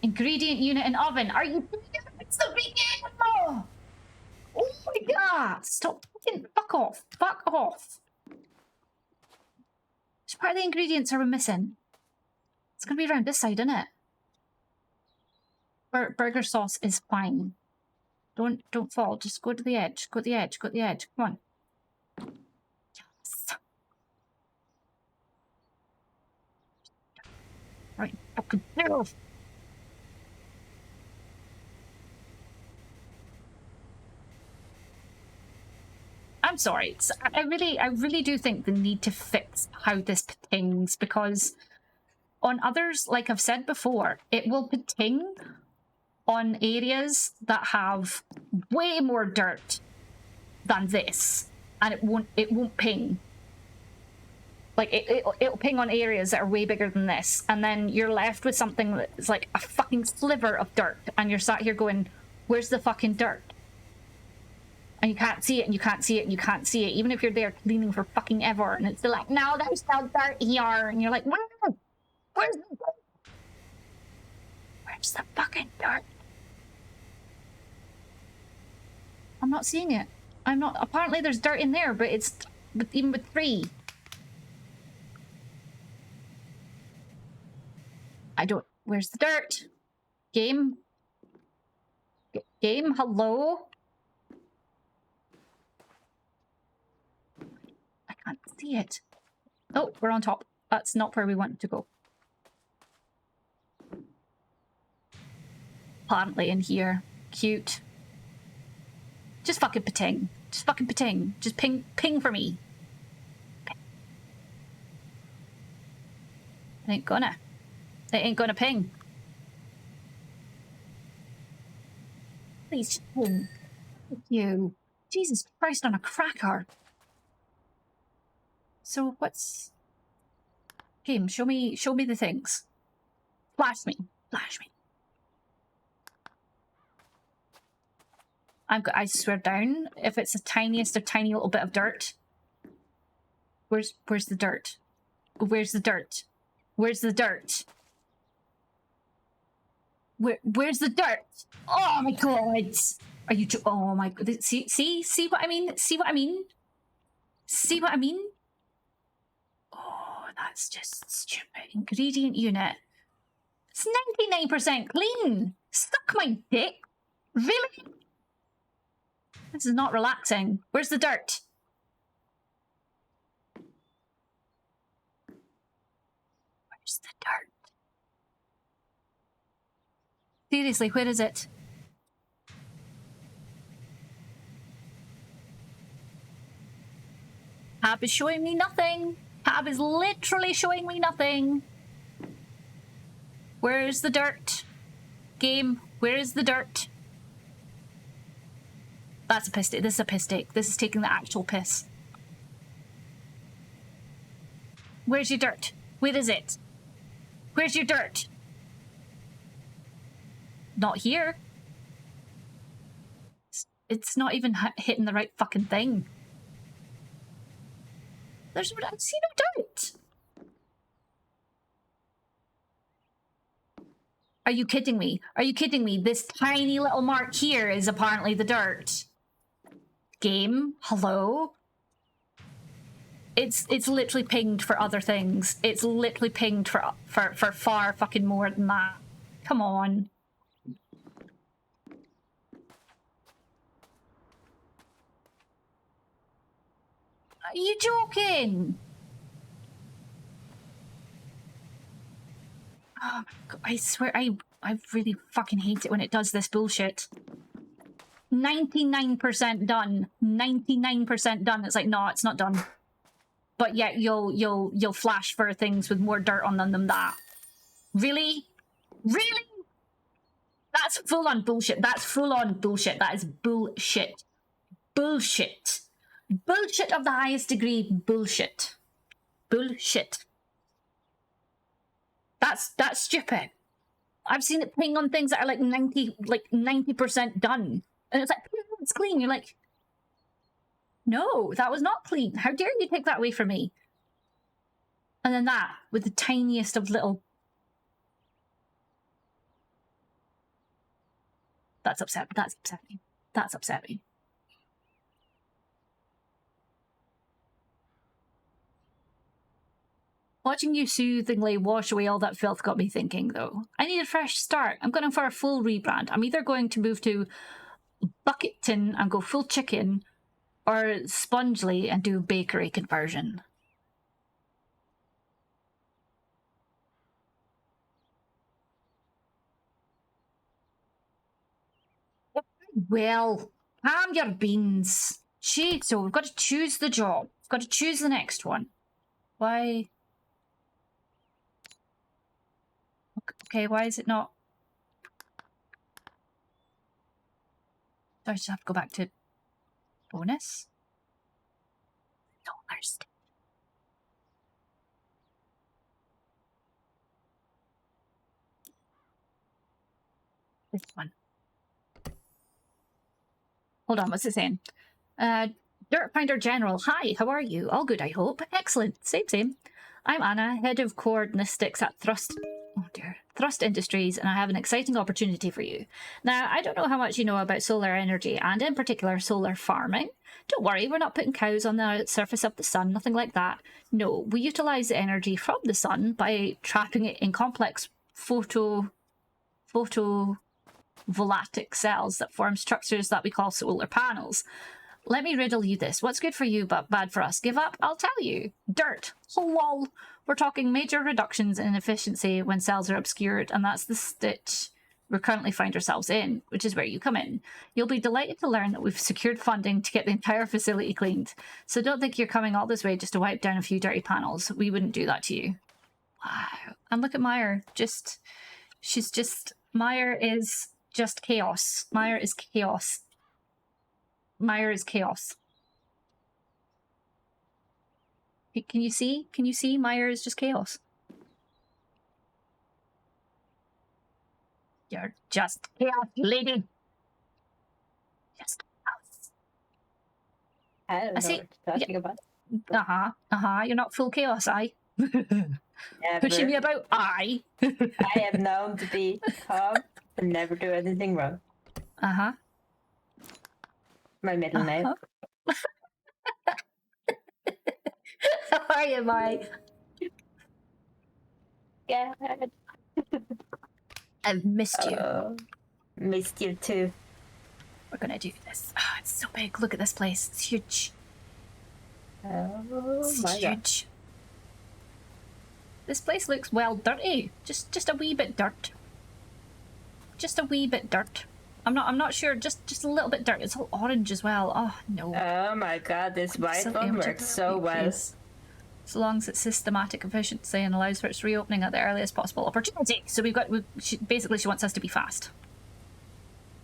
Ingredient unit and oven. Are you serious? It's the beginning! Oh my god! Stop fucking fuck off. Fuck off. Which part of the ingredients are we missing? It's gonna be around this side, isn't it? Burger sauce is fine. Don't fall. Just go to the edge. Go to the edge. Go to the edge. Come on. Yes. Right. Fucking do. I'm sorry. I really do think the need to fix how this pings, because on others, like I've said before, it will ping on areas that have way more dirt than this, and it won't ping. Like it'll ping on areas that are way bigger than this, and then you're left with something that's like a fucking sliver of dirt, and you're sat here going, where's the fucking dirt? And you can't see it, and you can't see it, and you can't see it, even if you're there cleaning for fucking ever, and it's still like, no, there's still dirt here, and you're like, where? Where's the dirt? Where's the fucking dirt? I'm not seeing it. I'm not. Apparently there's dirt in there, but it's even with 3. I don't... Where's the dirt? Game? Game, hello? I can't see it. Oh, we're on top. That's not where we want to go. Apparently in here. Cute. Just fucking pating. Just fucking pating. Just ping for me. It ain't gonna. It ain't gonna ping. Please, just ping. Thank you. Jesus Christ on a cracker. So what's... Game, show me the things. Flash me. Flash me. I swear down, if it's the tiniest of tiny little bit of dirt. Where's the dirt? Where's the dirt? Where's the dirt? Where's the dirt? Oh my god! Are you? Oh my god! See what I mean? See what I mean? See what I mean? Oh, that's just stupid. Ingredient unit. It's 99% clean. Suck my dick. Really? This is not relaxing. Where's the dirt? Where's the dirt? Seriously, where is it? Tab is showing me nothing. Tab is literally showing me nothing. Where's the dirt? Game, where is the dirt? That's a piss take. This is a piss take. This is taking the actual piss. Where's your dirt? Where is it? Where's your dirt? Not here. It's not even hitting the right fucking thing. I see no dirt. Are you kidding me? Are you kidding me? This tiny little mark here is apparently the dirt. Game, hello? It's literally pinged for other things. It's literally pinged for far fucking more than that. Come on. Are you joking? Oh my god, I swear, I really fucking hate it when it does this bullshit. 99% done. 99% done. It's like, no, it's not done. But yet you'll flash for things with more dirt on them than that. Really? Really? That's full on bullshit. That's full on bullshit. That is bullshit. Bullshit. Bullshit of the highest degree. Bullshit. Bullshit. That's stupid. I've seen it ping on things that are like 90% done. And it's like, it's clean. You're like, no, that was not clean. How dare you take that away from me? And then that, with the tiniest of little... That's upsetting. That's upsetting. That's upsetting. Watching you soothingly wash away all that filth got me thinking, though. I need a fresh start. I'm going for a full rebrand. I'm either going to move to Bucket Tin and go full chicken, or Spongely and do bakery conversion. Well, calm your beans. Shit, so we've got to choose the job. We've got to choose the next one. Why? Okay, why is it not? Do I just have to go back to bonus? $. This one. Hold on, what's it saying? Dirt Finder General. Hi, how are you? All good, I hope. Excellent. Same. I'm Anna, head of coordinastics at Thrust Industries, and I have an exciting opportunity for you. Now, I don't know how much you know about solar energy, and in particular solar farming. Don't worry, we're not putting cows on the surface of the sun, nothing like that. No, we utilise the energy from the sun by trapping it in complex photovoltaic cells that form structures that we call solar panels. Let me riddle you this. What's good for you but bad for us? Give up? I'll tell you. Dirt. Lol. We're talking major reductions in efficiency when cells are obscured, and that's the stitch we currently find ourselves in, which is where you come in. You'll be delighted to learn that we've secured funding to get the entire facility cleaned. So don't think you're coming all this way just to wipe down a few dirty panels. We wouldn't do that to you. Wow. And look at Meyer. Meyer is just chaos. Meyer is chaos. Meyer is chaos. Can you see? Can you see? Meyer is just chaos. You're just chaos, lady. Just chaos. I don't know see. what you're talking about. You're not full chaos, aye? Never. Pushing me about, aye. I am known to be calm and never do anything wrong. My middle name. How are you, Mike? God. I've missed you. Missed you too. We're gonna do this. Oh, it's so big. Look at this place. It's huge. Oh It's my god. huge. This place looks well dirty. Just a wee bit dirt. Just a wee bit dirt. I'm not sure. Just a little bit dirt. It's all orange as well. Oh no. Oh my god, this white So one empty. works so well. So long as it's systematic efficiency and allows for its reopening at the earliest possible opportunity. So basically she wants us to be fast.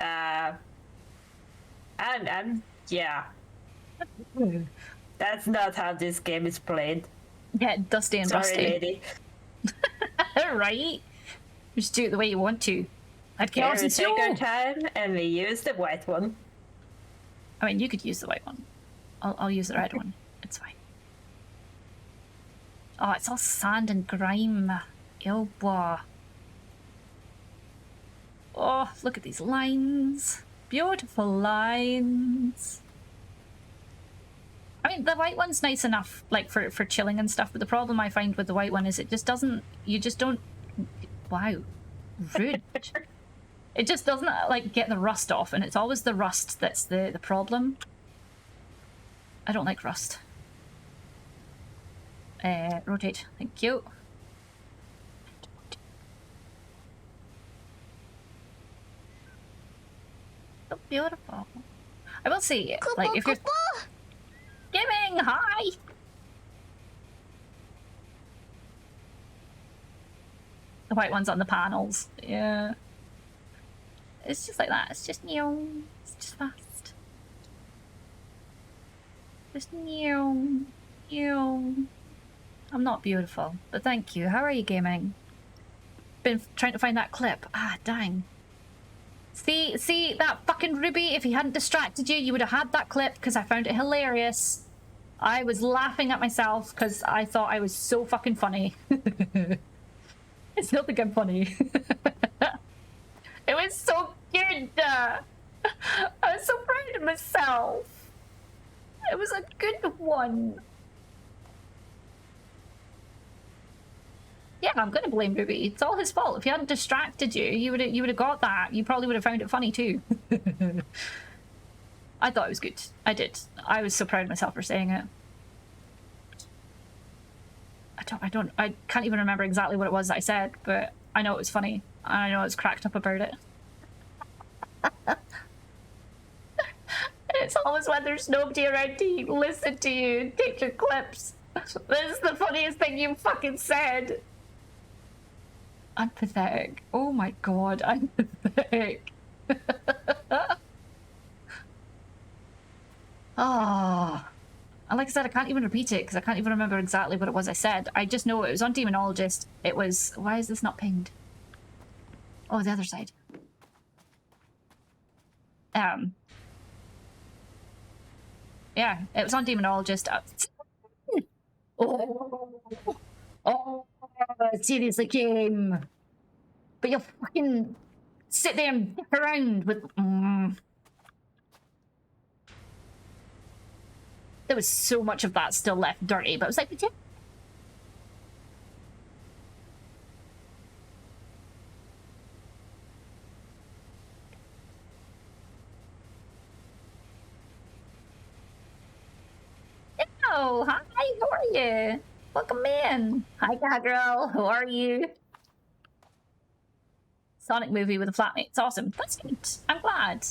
And yeah. That's not how this game is played. Yeah, dusty and Sorry, rusty. lady. Right? Just do it the way you want to. I'd Here, chaos we and take our snow. time and we use the white one. I mean, you could use the white one. I'll use the red one. It's fine. Oh, it's all sand and grime. Ew, boah. Oh, look at these lines. Beautiful lines. I mean, the white one's nice enough, like, for chilling and stuff, but the problem I find with the white one is it just doesn't... You just don't... Wow. Rude. It just doesn't, like, get the rust off, and it's always the rust that's the problem. I don't like rust. Rotate. Thank you. So beautiful. I will say, like, if you're... Gaming, hi! The white one's on the panels. Yeah. It's just like that. It's just new. It's just fast. Just new. New. I'm not beautiful, but thank you. How are you, gaming? Been trying to find that clip. Ah, dang. See that fucking Ruby? If he hadn't distracted you, you would have had that clip because I found it hilarious. I was laughing at myself because I thought I was so fucking funny. It's not like I'm funny. It was so good. I was so proud of myself. It was a good one. Yeah, I'm gonna blame Ruby. It's all his fault. If he hadn't distracted you, you would have got that. You probably would have found it funny too. I thought it was good. I did. I was so proud of myself for saying it. I can't even remember exactly what it was that I said, but I know it was funny. And I know I was cracked up about it. It's always when there's nobody around to listen to you and take your clips. This is the funniest thing you fucking said. I'm pathetic. Oh my god, I'm pathetic. Oh. And like I said, I can't even repeat it because I can't even remember exactly what it was I said. I just know it was on Demonologist. It was... Why is this not pinged? Oh, the other side. Yeah, it was on Demonologist. Oh, seriously, game. But you'll fucking sit there and dick around with... There was so much of that still left dirty, but it was like... Oh, hi, how are you? Welcome in. Hi, Cowgirl, how are you? Sonic movie with a flatmate. It's awesome. That's good. I'm glad.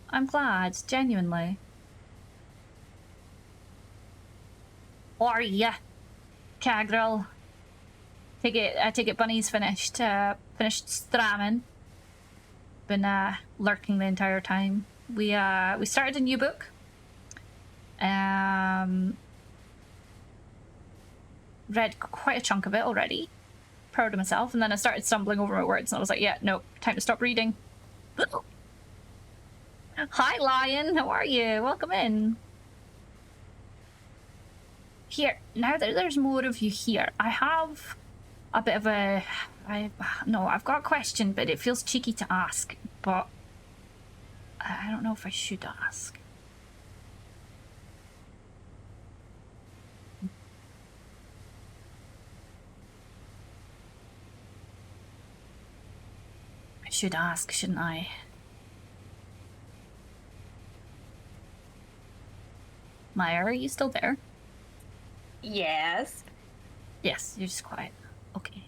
I'm glad, genuinely. How are ya, Cowgirl? I take it Bunny's finished stramming. Been lurking the entire time. We started a new book. Read quite a chunk of it already. Proud of myself, and then I started stumbling over my words and I was like, yeah, no, time to stop reading. Hi Lion, how are you? Welcome in. Here, now that there's more of you here, I have a bit of a... I've got a question, but it feels cheeky to ask, but I don't know if I should ask. I should ask, shouldn't I? Maya, are you still there? Yes. Yes, you're just quiet. Okay.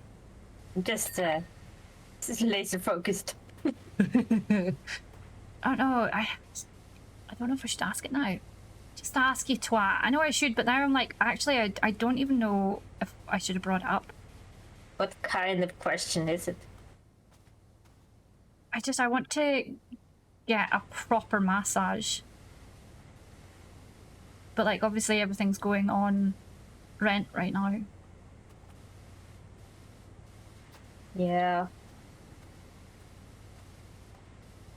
Just laser focused. I don't know. I don't know if I should ask it now. Just ask you, twat. I know I should, but now I'm like, actually, I don't even know if I should have brought it up. What kind of question is it? I want to get a proper massage. But like, obviously everything's going on rent right now. Yeah.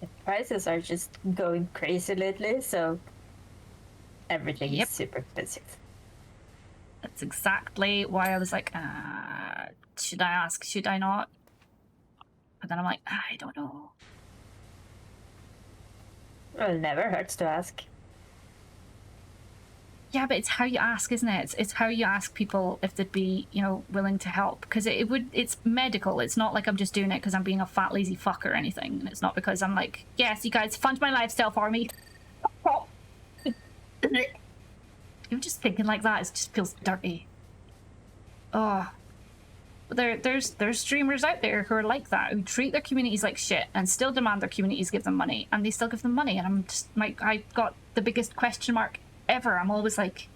The prices are just going crazy lately, so everything Yep. is super expensive. That's exactly why I was like, should I ask? Should I not? But then I'm like, I don't know. Well, it never hurts to ask. Yeah, but it's how you ask, isn't it? It's how you ask people if they'd be, willing to help. Because it's medical. It's not like I'm just doing it because I'm being a fat, lazy fuck or anything. And it's not because I'm like, yes, you guys fund my lifestyle for me. You're just thinking like that. It just feels dirty. Oh. There's streamers out there who are like that, who treat their communities like shit and still demand their communities give them money, and they still give them money, and I'm just like, I got the biggest question mark ever. I'm always like,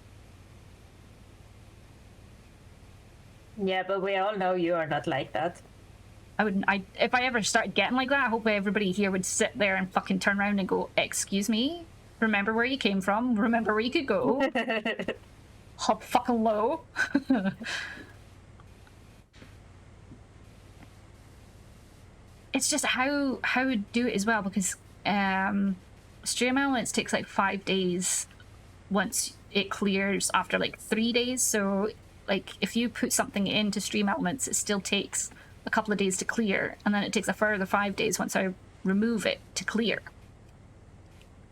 Yeah, but we all know you are not like that. if I ever started getting like that, I hope everybody here would sit there and fucking turn around and go, excuse me, remember where you came from, remember where you could go. Hop fucking low. It's just how we do it as well, because stream elements takes like 5 days once it clears after like 3 days. So like if you put something into stream elements, it still takes a couple of days to clear, and then it takes a further 5 days once I remove it to clear.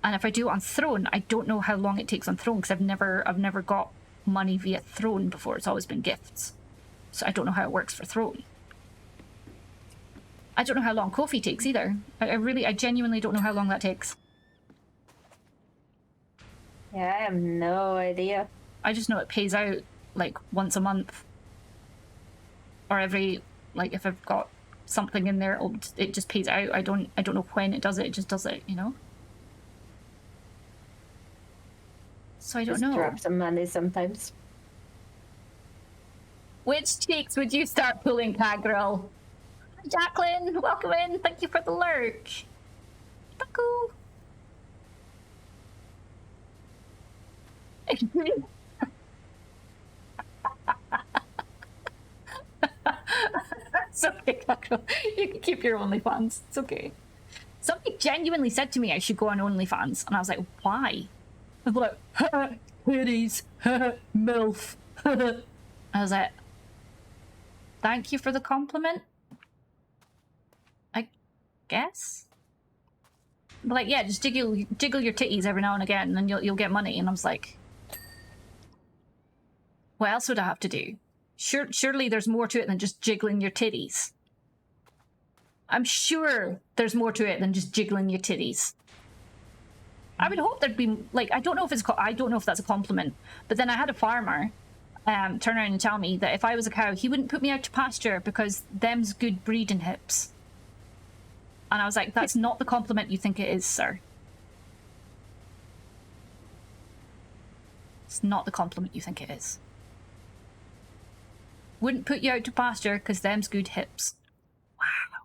And if I do it on Throne, I don't know how long it takes on Throne, because I've never got money via Throne before. It's always been gifts, so I don't know how it works for Throne. I don't know how long Ko-fi takes either. I genuinely don't know how long that takes. Yeah, I have no idea. I just know it pays out like once a month, or every, like, if I've got something in there, it just pays out. I don't know when it does it. It just does it, So I don't Just know. drop some money sometimes. Which cheeks would you start pulling, Cat Girl? Jacqueline, welcome in. Thank you for the lurk. Taku. It's okay, Cat Girl. You can keep your OnlyFans. It's okay. Somebody genuinely said to me I should go on OnlyFans, and I was like, why? I was like, titties, MILF. I was like, thank you for the compliment, I guess. But like, yeah, just jiggle your titties every now and again, and then you'll get money. And I was like, what else would I have to do? Surely there's more to it than just jiggling your titties. I'm sure there's more to it than just jiggling your titties. I would hope there'd be like, I don't know if that's a compliment, but then I had a farmer turn around and tell me that if I was a cow, he wouldn't put me out to pasture because them's good breeding hips. And I was like, that's not the compliment you think it is, sir. It's not the compliment you think it is. Wouldn't put you out to pasture because them's good hips. Wow.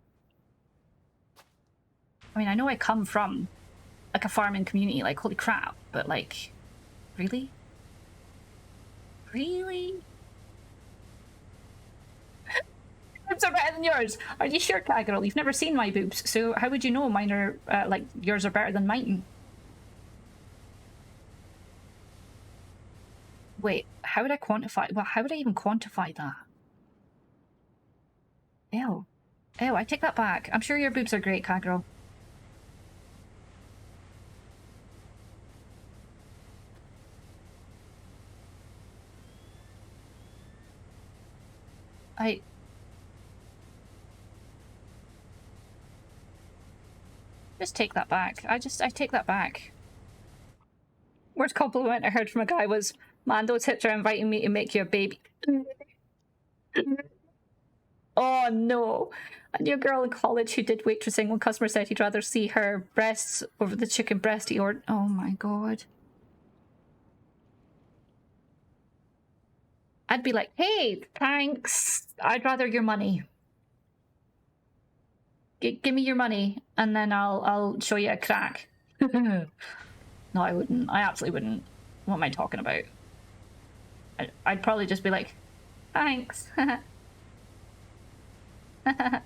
I mean, I know I come from like a farming community, like holy crap, but like, really? Really? Boobs are better than yours. Are you sure, Kaggle? You've never seen my boobs, so how would you know mine are like yours are better than mine? Wait, how would I quantify? Well, how would I even quantify that? Ew. Ew, I take that back. I'm sure your boobs are great, Kaggle. Just take that back. I take that back. Worst compliment I heard from a guy was, man, those hips are inviting me to make you a baby. Oh no. I knew a girl in college who did waitressing when customer said he'd rather see her breasts over the chicken breast he ordered. Oh my god. I'd be like, hey, thanks. I'd rather your money. Give me your money, and then I'll show you a crack. No, I wouldn't. I absolutely wouldn't. What am I talking about? I'd probably just be like, thanks. I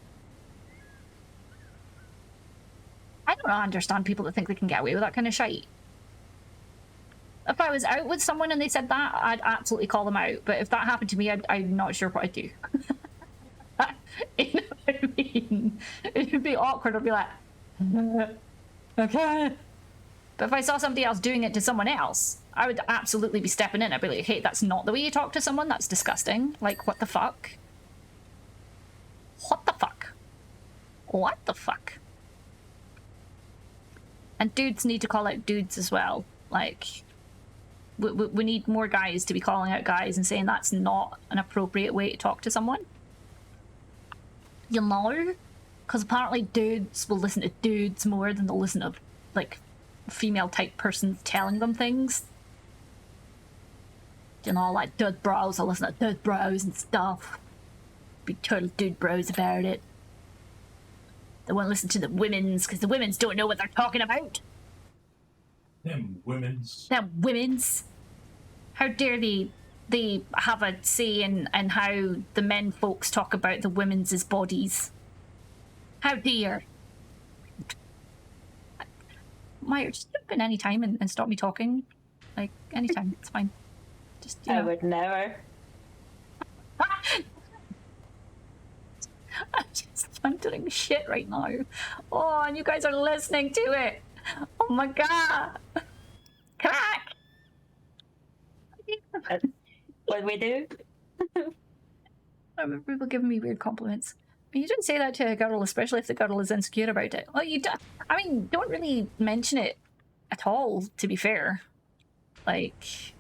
don't understand people that think they can get away with that kind of shite. If I was out with someone and they said that, I'd absolutely call them out. But if that happened to me, I'm not sure what I'd do. You know what I mean? It would be awkward. I'd be like, okay. But if I saw somebody else doing it to someone else, I would absolutely be stepping in. I'd be like, hey, that's not the way you talk to someone. That's disgusting. Like, what the fuck? What the fuck? What the fuck? And dudes need to call out dudes as well. Like, we need more guys to be calling out guys and saying that's not an appropriate way to talk to someone. You know? Because apparently dudes will listen to dudes more than they'll listen to, like, female type persons telling them things. You know, like dude bros, I'll listen to dude bros and stuff. Be total dude bros about it. They won't listen to the women's because the women's don't know what they're talking about. Them women's. Them women's. How dare they have a say in how the men folks talk about the women's bodies. How dare. Maya, just jump in any time and stop me talking. Like, anytime, it's fine. Just, you know. I would never. I'm just wondering shit right now. Oh, and you guys are listening to it. Oh my god. Crack! What we do? I remember people giving me weird compliments. You didn't say that to a girl, especially if the girl is insecure about it. Well, you do. I mean, don't really mention it at all, to be fair. Like,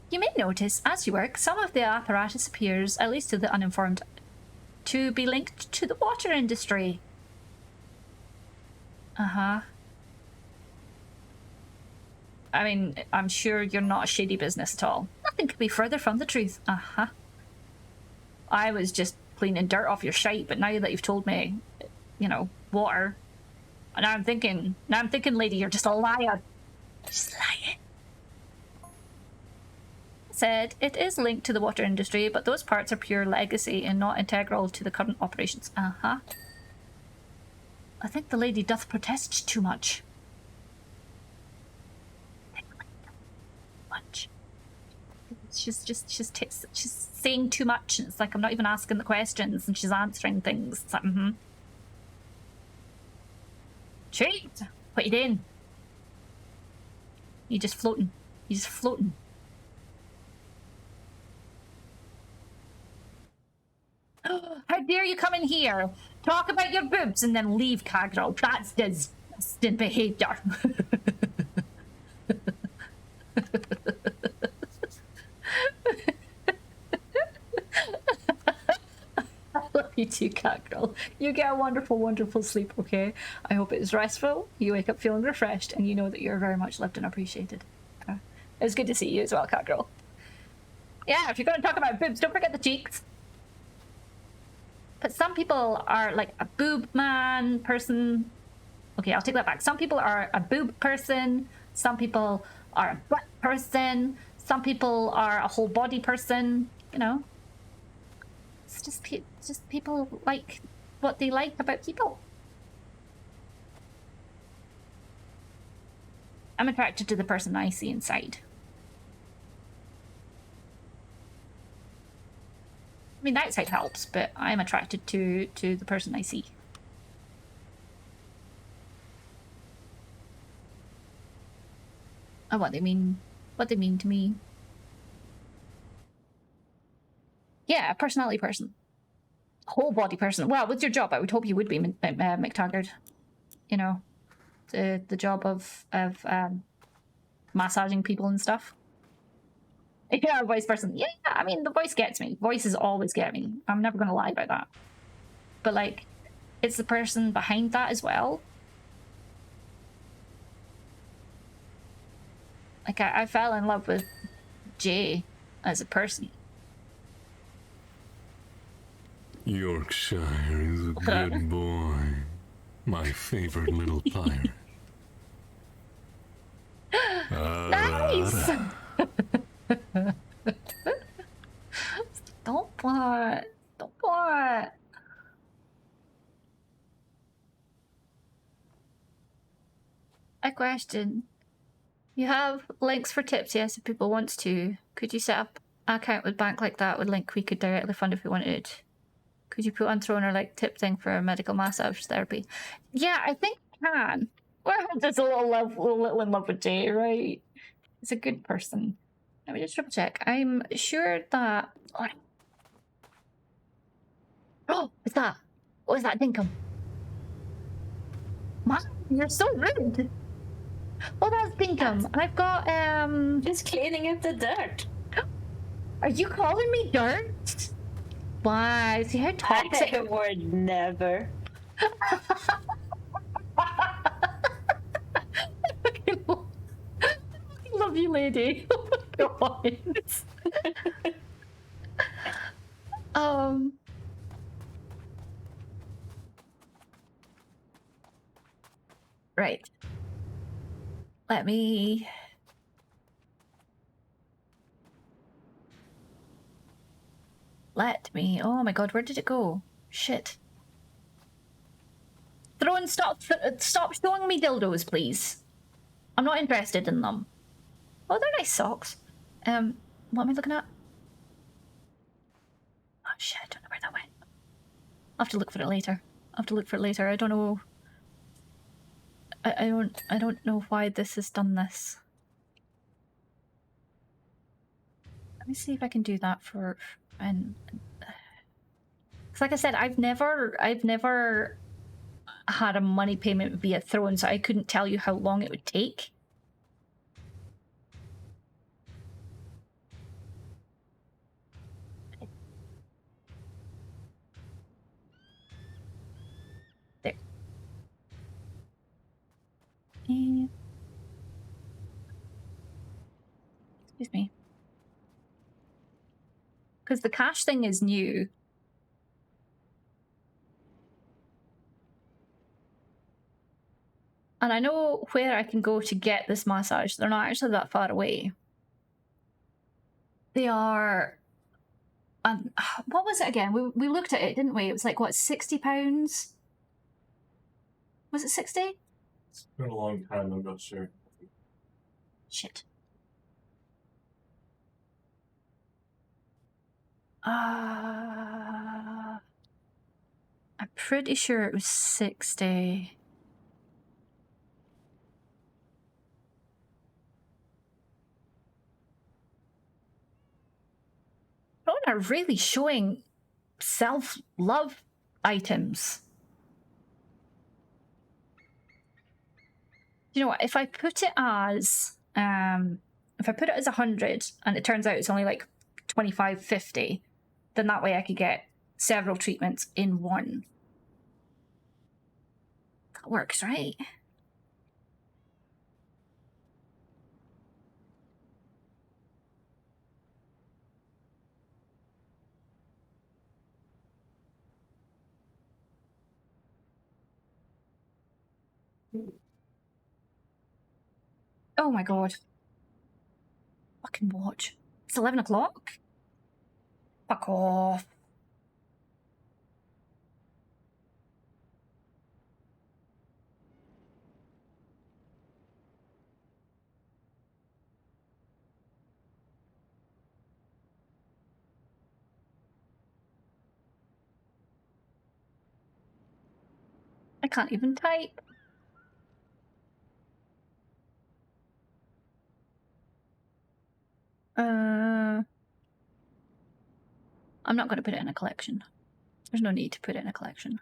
you may notice, as you work, some of the apparatus appears, at least to the uninformed, to be linked to the water industry. Uh-huh. I mean, I'm sure you're not a shady business at all. Nothing could be further from the truth. Uh-huh. I was just cleaning dirt off your shite, but now that you've told me, you know, water, and now I'm thinking, lady, you're just a liar. Just lying. Said, it is linked to the water industry, but those parts are pure legacy and not integral to the current operations. Uh-huh. I think the lady doth protest too much. She's saying too much, and it's like I'm not even asking the questions, and she's answering things. It's like, Treat! What you doing? You just floating. You just floating. How dare you come in here, talk about your boobs, and then leave, Kaggle. That's Distant behavior. I love you too, cat girl. You get a wonderful, wonderful sleep, okay? I hope it is restful, you wake up feeling refreshed, and you know that you're very much loved and appreciated. It's good to see you as well, cat girl. Yeah, if you're going to talk about boobs, don't forget the cheeks. But some people are like a boob man person. Okay, I'll take that back. Some people are a boob person. Some people are a butt person. Some people are a whole body person. You know, it's just people like what they like about people. I'm attracted to the person I see inside. I mean, that side helps, but I'm attracted to the person I see. And what they mean to me. Yeah, a personality person. Whole body person. Well, with your job, I would hope you would be McTaggart. You know, the job of massaging people and stuff. Yeah, a voice person. Yeah, I mean, the voice gets me. Voices always get me. I'm never going to lie about that. But, like, it's the person behind that as well. Like, I fell in love with Jay as a person. Yorkshire is a good boy. My favorite little pirate. Nice! Don't plot. Don't plot. A question. You have links for tips, yes, if people want to. Could you set up an account with bank like that with link we could directly fund if we wanted? Could you put on Throne or like tip thing for medical massage therapy? Yeah, I think I can. Well, just a little in love with Jay, right? He's a good person. Let me just triple check. I'm sure that... Oh, what's that? What was that, Dinkum? Man, you're so rude. Oh, that's Dinkum. I've got, Just cleaning up the dirt. Are you calling me dirt? Why? See how toxic... I would never. I love you, lady. Oh my God. Right. Let me... Oh my God, where did it go? Shit. Throne, stop showing me dildos, please. I'm not interested in them. Oh, they're nice socks. What am I looking at? Oh shit, I don't know where that went. I'll have to look for it later. I don't know. I don't know why this has done this. Let me see if I can do that for because like I said, I've never had a money payment via Throne, so I couldn't tell you how long it would take. There. And... excuse me. Because the cash thing is new. And I know where I can go to get this massage. They're not actually that far away. They are... what was it again? We looked at it, didn't we? It was like, what, £60? Was it 60? It's been a long time, I'm not sure. Shit. I'm pretty sure it was 60. Throne are really showing self-love items. You know what? If I put it as 100 and it turns out it's only like 25.50, then that way I could get several treatments in one. That works, right? Oh my god. Fucking watch. It's 11 o'clock? Fuck off. I can't even type. I'm not going to put it in a collection. There's no need to put it in a collection.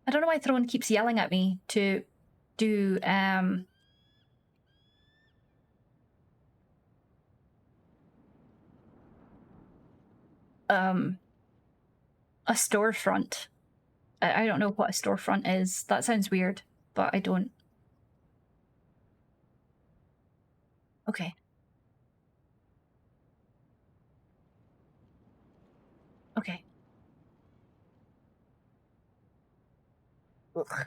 I don't know why Throne keeps yelling at me to do a storefront. I don't know what a storefront is. That sounds weird, but I don't. Okay. Okay. Ugh.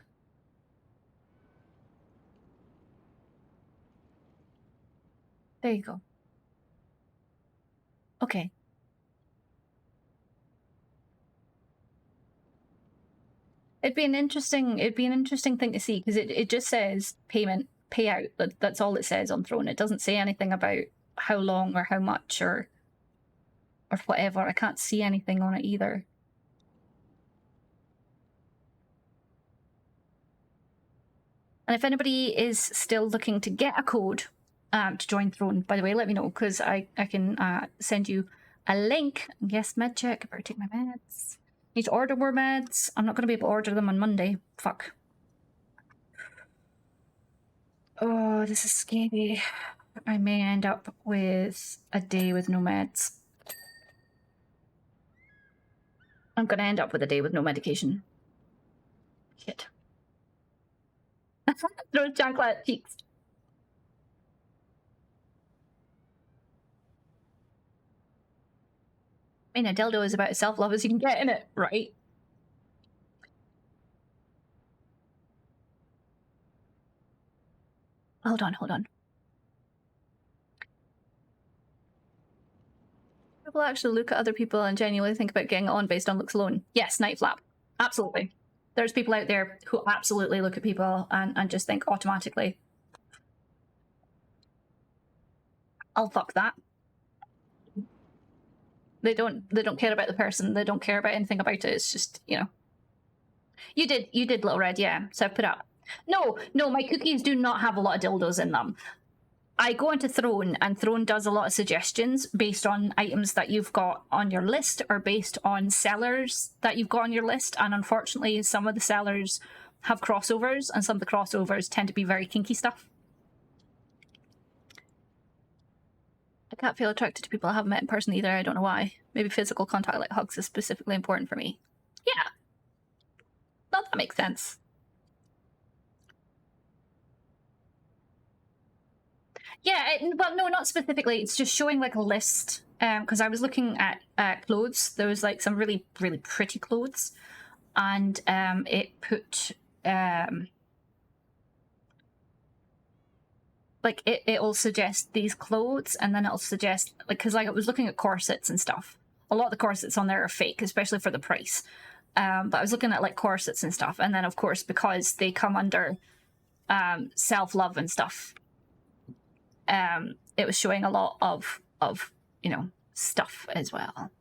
There you go. Okay. It'd be an interesting thing to see, because it just says payment, payout. That's all it says on Throne. It doesn't say anything about how long or how much or whatever. I can't see anything on it either. And if anybody is still looking to get a code to join Throne, by the way, let me know, because I can send you a link. Yes, med check. I better take my meds. Need to order more meds. I'm not going to be able to order them on Monday. Fuck. Oh, this is scary. I may end up with a day with no meds. I'm going to end up with a day with no medication. Shit. Throw chocolate cheeks. I mean, a dildo is about as self-love as you can get in it, right? Hold on. People actually look at other people and genuinely think about getting on based on looks alone. Yes, Night Flap. Absolutely. There's people out there who absolutely look at people and just think automatically, I'll fuck that. They don't care about the person. They don't care about anything about it. It's just, you know. You did, Little Red, yeah. So I've put up. No, my cookies do not have a lot of dildos in them. I go into Throne, and Throne does a lot of suggestions based on items that you've got on your list, or based on sellers that you've got on your list. And unfortunately, some of the sellers have crossovers, and some of the crossovers tend to be very kinky stuff. I can't feel attracted to people I haven't met in person either. I don't know why. Maybe physical contact like hugs is specifically important for me. Yeah. Well, that makes sense. Yeah, well, no, not specifically. It's just showing like a list. Because I was looking at clothes. There was like some really, really pretty clothes. And it put... like it'll suggest these clothes, and then it'll suggest, like, because like I was looking at corsets and stuff. A lot of the corsets on there are fake, especially for the price. But I was looking at like corsets and stuff, and then of course, because they come under self-love and stuff, it was showing a lot of you know, stuff as well.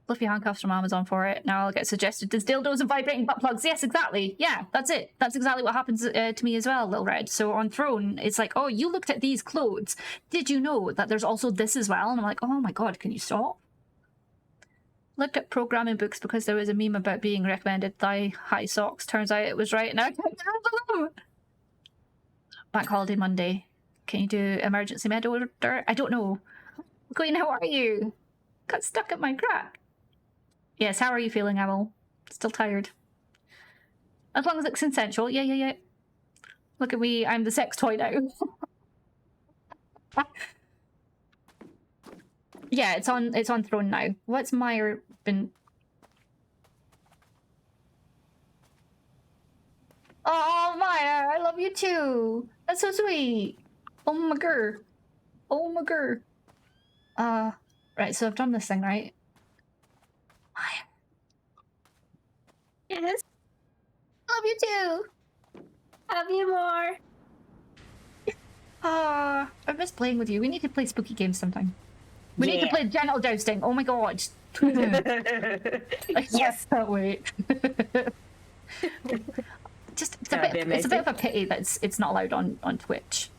Fluffy handcuffs from Amazon for it. Now I'll get suggested there's dildos and vibrating butt plugs. Yes, exactly. Yeah, that's it. That's exactly what happens to me as well, Lil Red. So on Throne, it's like, oh, you looked at these clothes. Did you know that there's also this as well? And I'm like, oh my god, can you stop? Looked at programming books because there was a meme about being recommended thigh-high socks. Turns out it was right now. Bank holiday Monday. Can you do emergency med order? I don't know. Queen, how are you? Got stuck at my crack. Yes, how are you feeling, Owl? Still tired. As long as it's consensual. Yeah. Look at me, I'm the sex toy now. Yeah, it's on throne now. What's Meyer been... Oh, Meyer, I love you too. That's so sweet. Oh my god. Oh my god. Right, so I've done this thing, right? Meyer. Yes. Love you too. Have you more? I miss playing with you. We need to play spooky games sometime. We need to play genital jousting. Oh my god. Yes. Can't wait. Just it's a bit of a pity that it's not allowed on Twitch.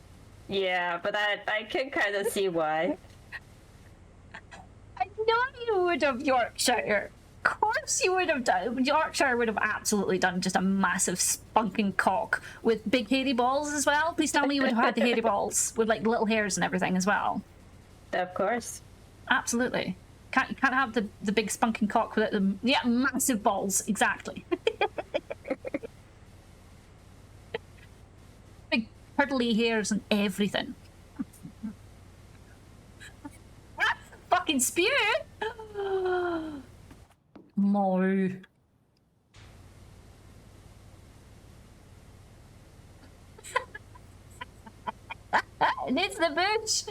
Yeah, but I can kind of see why. I know you would have, Yorkshire. Of course you would have done. Yorkshire would have absolutely done just a massive spunking cock with big hairy balls as well. Please tell me you would have had the hairy balls with like little hairs and everything as well. Of course. Absolutely. You can't have the big spunking cock without the massive balls. Exactly. Big purpley hairs and everything. Fucking spew. No. It's the bitch.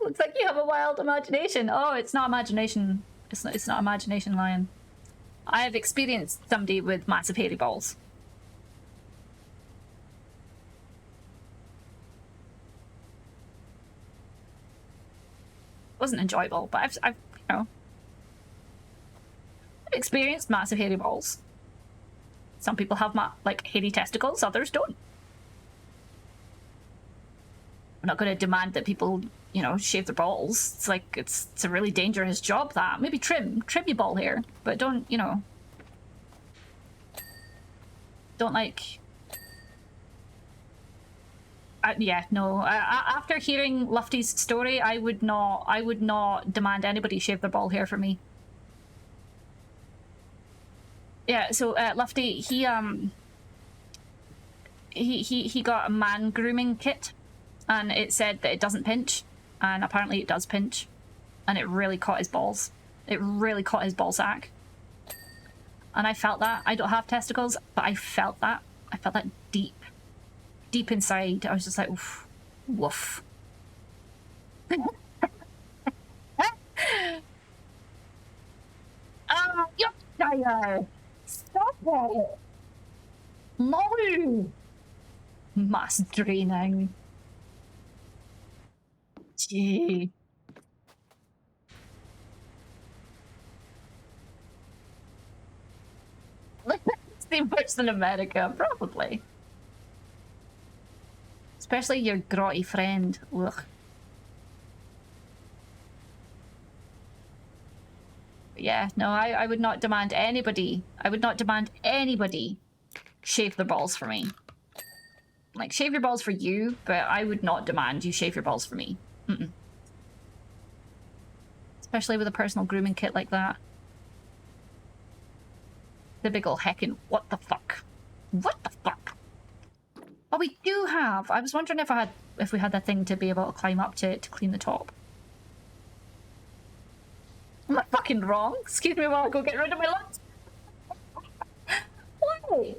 Looks like you have a wild imagination. Oh, it's not imagination. It's not imagination, Lion. I have experienced somebody with massive hairy balls. It wasn't enjoyable, but I've I've experienced massive hairy balls. Some people have like hairy testicles, others don't. I'm not going to demand that people, shave their balls. It's like it's a really dangerous job. That maybe trim your ball hair, but don't don't like. After hearing Lufty's story, I would not demand anybody shave their ball hair for me. Yeah, so Lufty, he got a man grooming kit, and it said that it doesn't pinch, and apparently it does pinch, and it really caught his balls. It really caught his ball sack, and I felt that. I don't have testicles, but I felt that. I felt that deep inside. I was just like, oof, woof. You're tired. Stop it! No! Mass draining. Gee. It's worse than America, probably. Especially your grotty friend. Ugh. Yeah, no, I would not demand anybody. I would not demand anybody shave their balls for me. Like, shave your balls for you, but I would not demand you shave your balls for me. Mm-mm. Especially with a personal grooming kit like that. The big ol' heckin' what the fuck? What the fuck? Oh, we do have. I was wondering if we had that thing to be able to climb up to clean the top. Am I fucking wrong? Excuse me while I go get rid of my lunch. Why?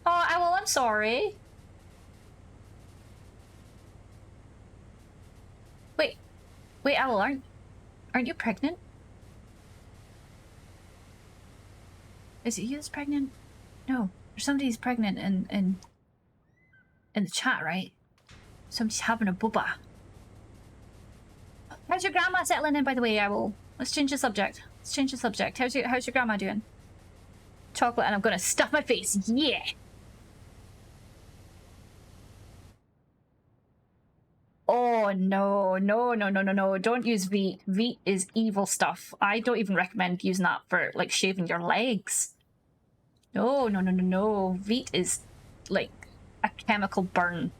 Oh, well, I'm sorry. Wait, Owl, aren't you pregnant? Is it you that's pregnant? No, somebody's pregnant in the chat, right? Somebody's having a booba. How's your grandma settling in, by the way, Owl? Let's change the subject. How's your grandma doing? chocolate, and I'm gonna stuff my face. Yeah. Oh no, no, no, no, no, no. Don't use Veet. Veet is evil stuff. I don't even recommend using that for like shaving your legs. No, no, no, no, no. Veet is like a chemical burn.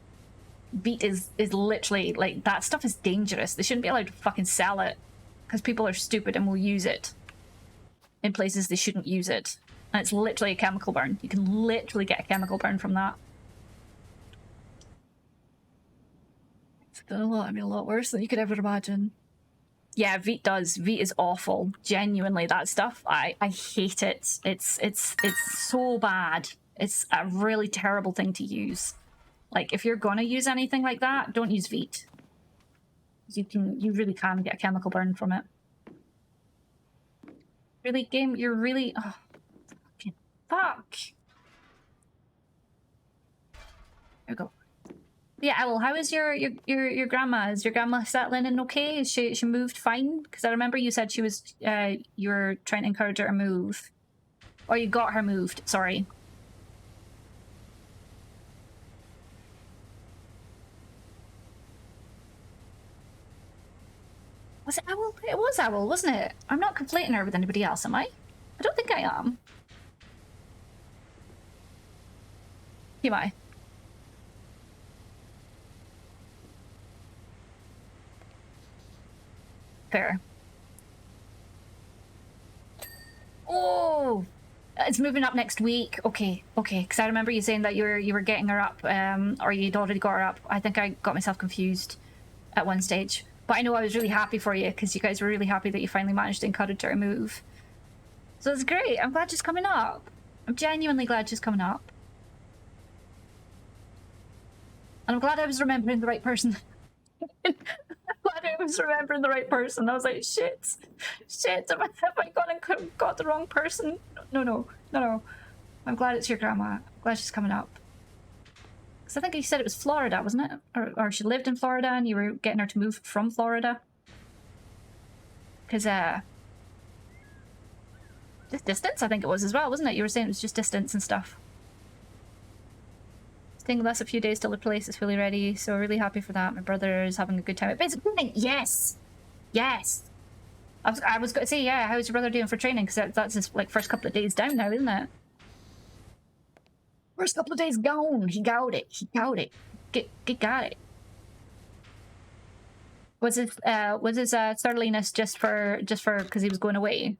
Veet is literally like, that stuff is dangerous. They shouldn't be allowed to fucking sell it because people are stupid and will use it in places they shouldn't use it. And it's literally a chemical burn. You can literally get a chemical burn from that. It's been a lot worse than you could ever imagine. Yeah, Veet does. Veet is awful. Genuinely, that stuff, I hate it. It's so bad. It's a really terrible thing to use. Like, if you're gonna use anything like that, don't use Veet. You really can get a chemical burn from it. Really, game, you're really, oh, fucking fuck. There we go. Yeah, Owl, how is your grandma? Is your grandma settling in okay? Is she moved fine? Because I remember you said she was, you were trying to encourage her to move. Or you got her moved, sorry. Was it Owl? It was Owl, wasn't it? I'm not conflating her with anybody else, am I? I don't think I am. Am I? Fair. Oh! It's moving up next week. Okay, okay. Because I remember you saying that you were getting her up, or you'd already got her up. I think I got myself confused at one stage. But I know I was really happy for you because you guys were really happy that you finally managed to encourage her to move. So it's great. I'm glad she's coming up. I'm genuinely glad she's coming up. And I'm glad I was remembering the right person. I'm glad I was remembering the right person. I was like, shit, have I gone and got the wrong person? No. I'm glad it's your grandma. I'm glad she's coming up. Because I think you said it was Florida, wasn't it? Or she lived in Florida and you were getting her to move from Florida. Because, distance, I think it was as well, wasn't it? You were saying it was just distance and stuff. Staying with us a few days till the place is fully ready, so really happy for that. My brother is having a good time at basic training. Yes! Yes! I was going to say, yeah, how's your brother doing for training? Because that's his like first couple of days down now, isn't it? First couple of days gone. He got it. Got it. Was his surliness just for because he was going away?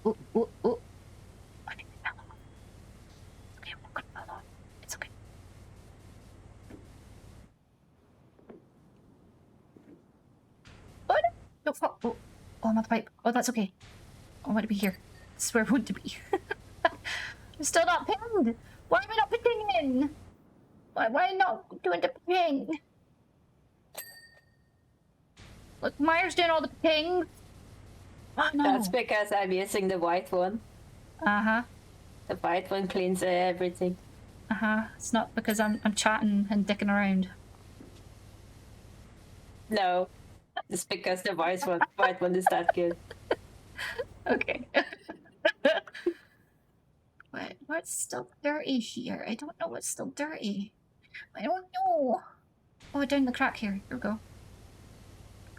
Oh. Oh. I think we fell off. Okay, we're not gonna fall off. It's okay. Oh, no, fall. Oh, I'm on the pipe. Oh, that's okay. I want to be here. This is where I want to be. I'm still not pinned. Why am I not pinning? Why not doing the ping? Look, Myers doing all the pings. Oh, no. That's because I'm using the white one. Uh-huh. The white one cleans everything. Uh-huh. It's not because I'm chatting and dicking around. No. It's because the white one is that good. Okay. What's still dirty here? I don't know what's still dirty. I don't know. Oh, down the crack here. Here we go.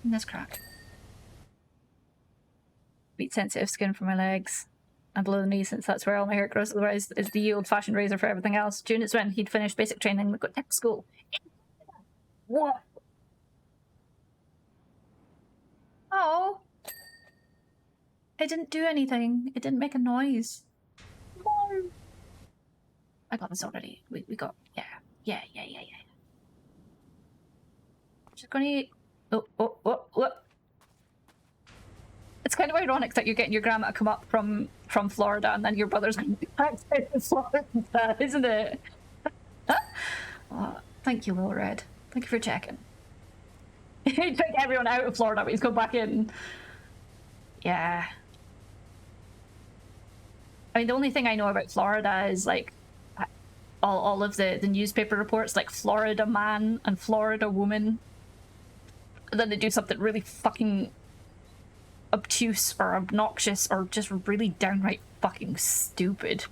In this crack. Beat sensitive skin for my legs. And below the knee, since that's where all my hair grows. Otherwise, is the old-fashioned razor for everything else. June is when he'd finished basic training and go to school. What? Oh. It didn't do anything. It didn't make a noise. No. I got this already. We got, yeah. Just gonna eat. Oh. It's kind of ironic that you're getting your grandma to come up from Florida and then your brother's going to be back to Florida, isn't it? Oh, thank you, Will Red. Thank you for checking. He took everyone out of Florida, but he's come back in. Yeah. I mean, the only thing I know about Florida is, like, all of the newspaper reports, like Florida man and Florida woman. And then they do something really fucking obtuse or obnoxious or just really downright fucking stupid.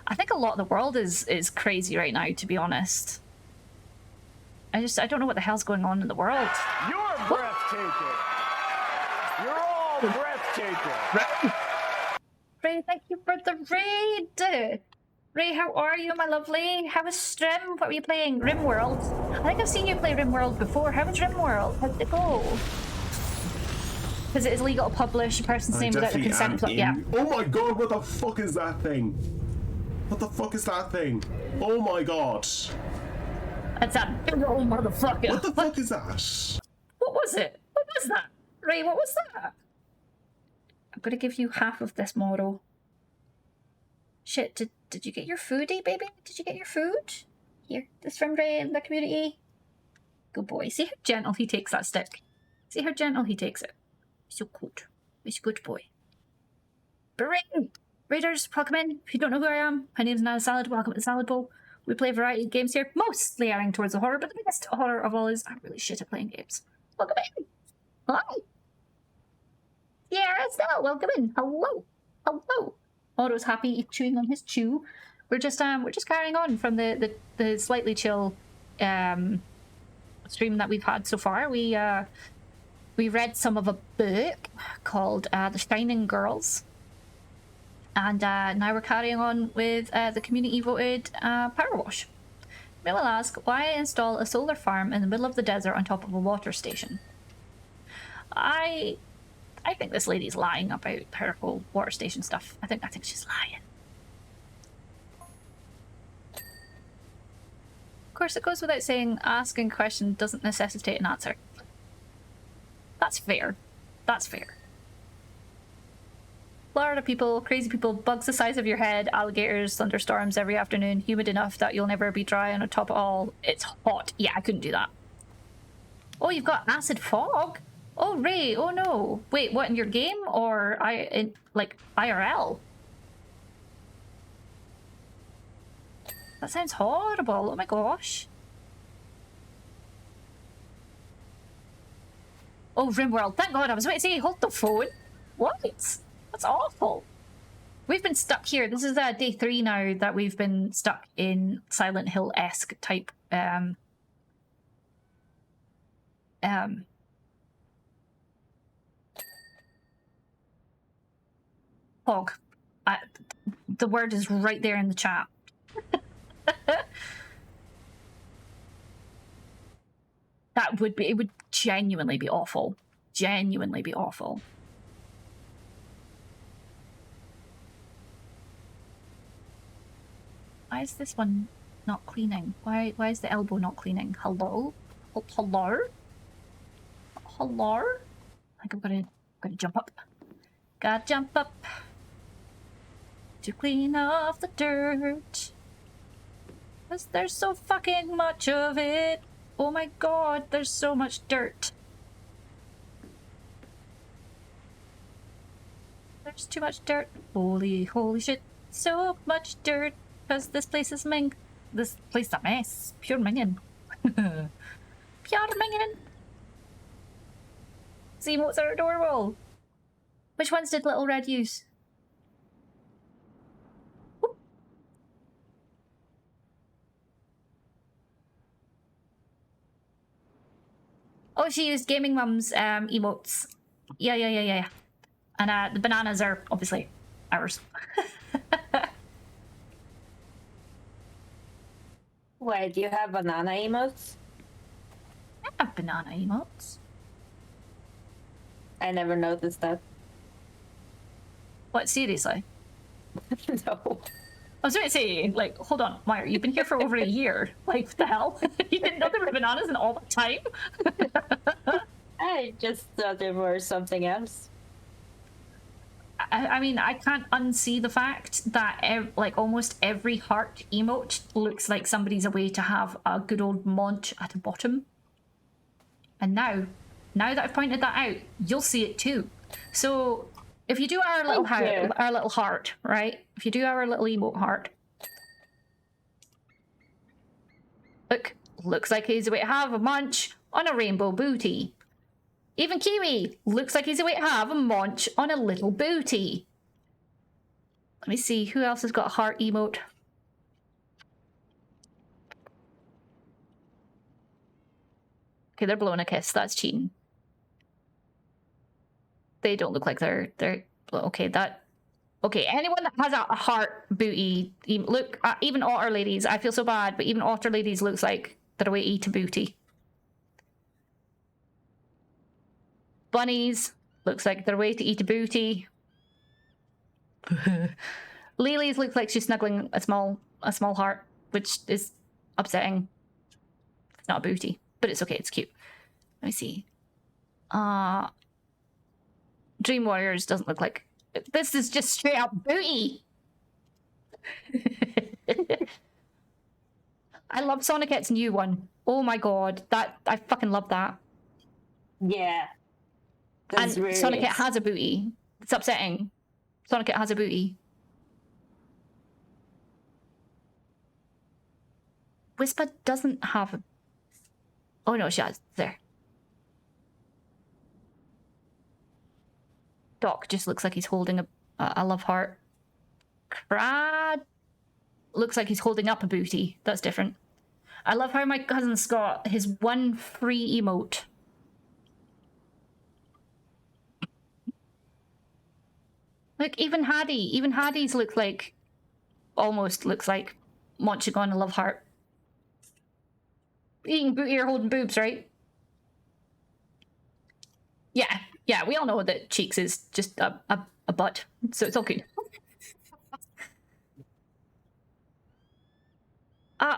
I think a lot of the world is crazy right now, to be honest. I don't know what the hell's going on in the world. You're breathtaking. You're all breathtaking. Ray, thank you for the raid! Ray, how are you, my lovely? How is Strim? What were you playing? RimWorld? I think I've seen you play RimWorld before. How was RimWorld? How did it go? Because it is legal to publish a person's name without the consent. Yeah. Oh my god, what the fuck is that thing? What the fuck is that thing? Oh my god. That's that big old motherfucker. What the fuck is that? What was it? What was that? Ray, what was that? I'm gonna give you half of this model. Shit, did you get your foodie, baby? Did you get your food? Here, this from Ray in the community. Good boy. See how gentle he takes that stick? See how gentle he takes it? So good. He's a good boy. Bring! Raiders, welcome in. If you don't know who I am, my name's Nana Salad. Welcome to the Salad Bowl. We play a variety of games here, mostly airing towards the horror, but the biggest horror of all is I'm really shit at playing games. Welcome in. Hi. Yeah, Estelle, welcome in. Hello. Hello. Otto's happy chewing on his chew. We're just carrying on from the slightly chill stream that we've had so far. We read some of a book called The Shining Girls. And now we're carrying on with the community voted Power Wash. May will ask, why install a solar farm in the middle of the desert on top of a water station? I think this lady's lying about her whole water station stuff. I think she's lying. Of course, it goes without saying, asking a question doesn't necessitate an answer. That's fair. That's fair. Florida people, crazy people, bugs the size of your head, alligators, thunderstorms every afternoon, humid enough that you'll never be dry, and on top of all, it's hot. Yeah, I couldn't do that. Oh, you've got acid fog? Oh, Ray, oh no. Wait, what, in your game? Or like IRL? That sounds horrible. Oh my gosh. Oh, RimWorld. Thank God. I was waiting to say, hold the phone. What? That's awful. We've been stuck here. This is day 3 now that we've been stuck in Silent Hill-esque type fog. The word is right there in the chat. It would genuinely be awful. Genuinely be awful. Why is this one not cleaning? Why is the elbow not cleaning? Hello? Oh, hello? Hello? I think I'm gonna jump up. Gotta jump up to clean off the dirt. 'Cause there's so fucking much of it. Oh my god, there's so much dirt. There's too much dirt. Holy shit. So much dirt. Because this place is this place is a mess. Pure minging. Pure minging. See, emotes are adorable. Which ones did Little Red use? Ooh. Oh, she used Gaming Mum's emotes. Yeah. And the bananas are obviously ours. Wait, do you have banana emotes? I have banana emotes. I never noticed that. What, seriously? No. I was going to say, like, hold on, Meyer, you've been here for over a year. Like, what the hell? You didn't know there were bananas in all the time? I just thought there were something else. I mean, I can't unsee the fact that like almost every heart emote looks like somebody's away to have a good old munch at the bottom. And now that I've pointed that out, you'll see it too. So if you do our little heart, right? If you do our little emote heart, Look, looks like he's about to have a munch on a rainbow booty. Even Kiwi looks like he's about to have a munch on a little booty. Let me see, who else has got a heart emote? Okay, they're blowing a kiss. That's cheating. They don't look like they're okay. Okay. Anyone that has a heart booty, look. Even otter ladies. I feel so bad, but even otter ladies looks like they're away to eat a booty. Bunnies looks like they're away to eat a booty. Lily's looks like she's snuggling a small heart, which is upsetting. It's not a booty, but it's okay. It's cute. Let me see. Dream Warriors doesn't look like... This is just straight up booty! I love Sonicet's new one. Oh my god. I fucking love that. Yeah. And Really Sonicet has a booty. It's upsetting. Sonicet has a booty. Whisper doesn't have a... Oh no, she has. There. Doc just looks like he's holding a love heart. Crad looks like he's holding up a booty. That's different. I love how my cousin's got his one free emote. Look, even Hattie's looks like, almost looks like munching on a love heart. Eating booty or holding boobs, right? Yeah, we all know that Cheeks is just a butt, so it's all good.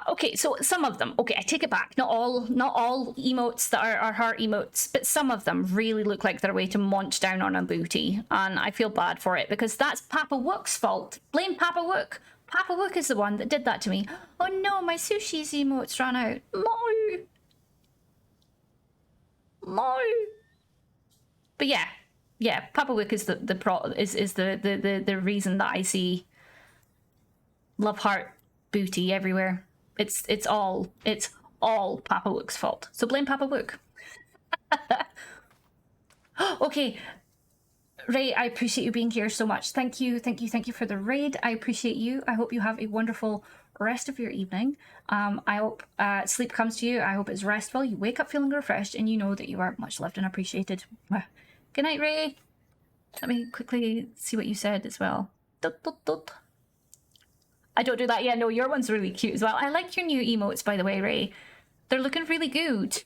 Okay, so some of them, okay, I take it back. Not all emotes that are heart emotes, but some of them really look like they're a way to munch down on a booty, and I feel bad for it because that's Papa Wook's fault. Blame Papa Wook. Papa Wook is the one that did that to me. Oh no, my sushi's emotes ran out. No. But yeah, Papa Wook is the reason that I see love heart booty everywhere. It's all Papa Wook's fault. So blame Papa Wook. Okay, Ray, I appreciate you being here so much. Thank you for the raid. I appreciate you. I hope you have a wonderful rest of your evening. I hope sleep comes to you. I hope it's restful. You wake up feeling refreshed, and you know that you are much loved and appreciated. Good night, Ray. Let me quickly see what you said as well. I don't do that. Yeah, no, your one's really cute as well. I like your new emotes, by the way, Ray. They're looking really good.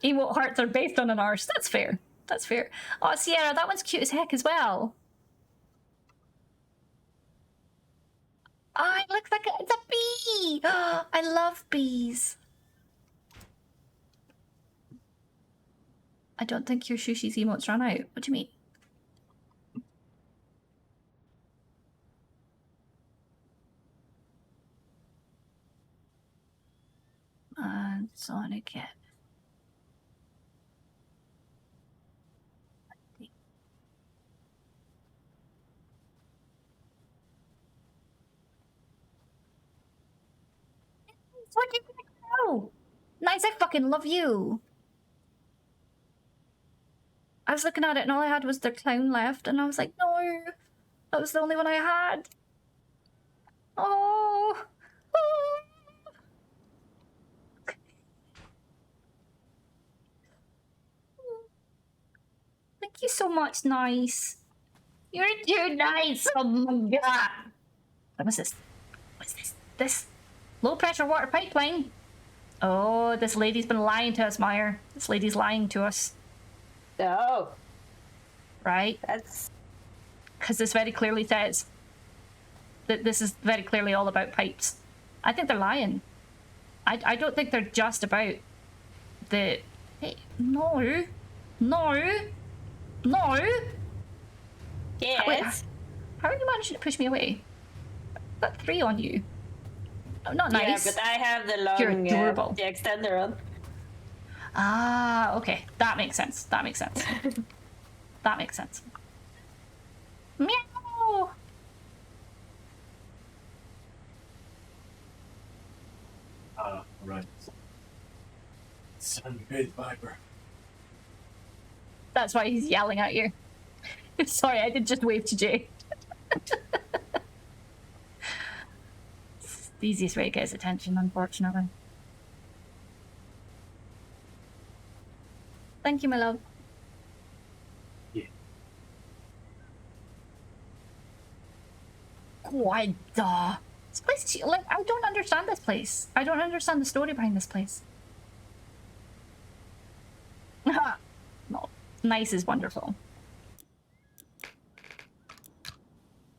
Emote hearts are based on an arse. That's fair. That's fair. Oh, Sierra, that one's cute as heck as well. Oh, it looks like it's a bee. Oh, I love bees. I don't think your Shushi's emotes ran out. What do you mean? And Sonic Cat. What did you know? Nice, I fucking love you. I was looking at it and all I had was the clown left, and I was like, no, that was the only one I had. Oh. Thank you so much, Nice. You're too nice. Oh my god. What was this? What's this? This low pressure water pipeline. Oh, this lady's been lying to us, Meyer. This lady's lying to us. No. Right? That's... Because this very clearly says that this is very clearly all about pipes. I think they're lying. I don't think they're just about the... Hey, no. Yes. Wait, how are you managing to push me away? I've got 3 on you. Oh, not nice. Yeah, but I have the long... You're adorable. The extender on. Ah, okay. That makes sense. That makes sense. That makes sense. Meow! Right. Sun-bathed viper. That's why he's yelling at you. Sorry, I did just wave to Jay. It's the easiest way to get his attention, unfortunately. Thank you, my love. Yeah. What the? This place, like, I don't understand this place. I don't understand the story behind this place. No, nice is wonderful.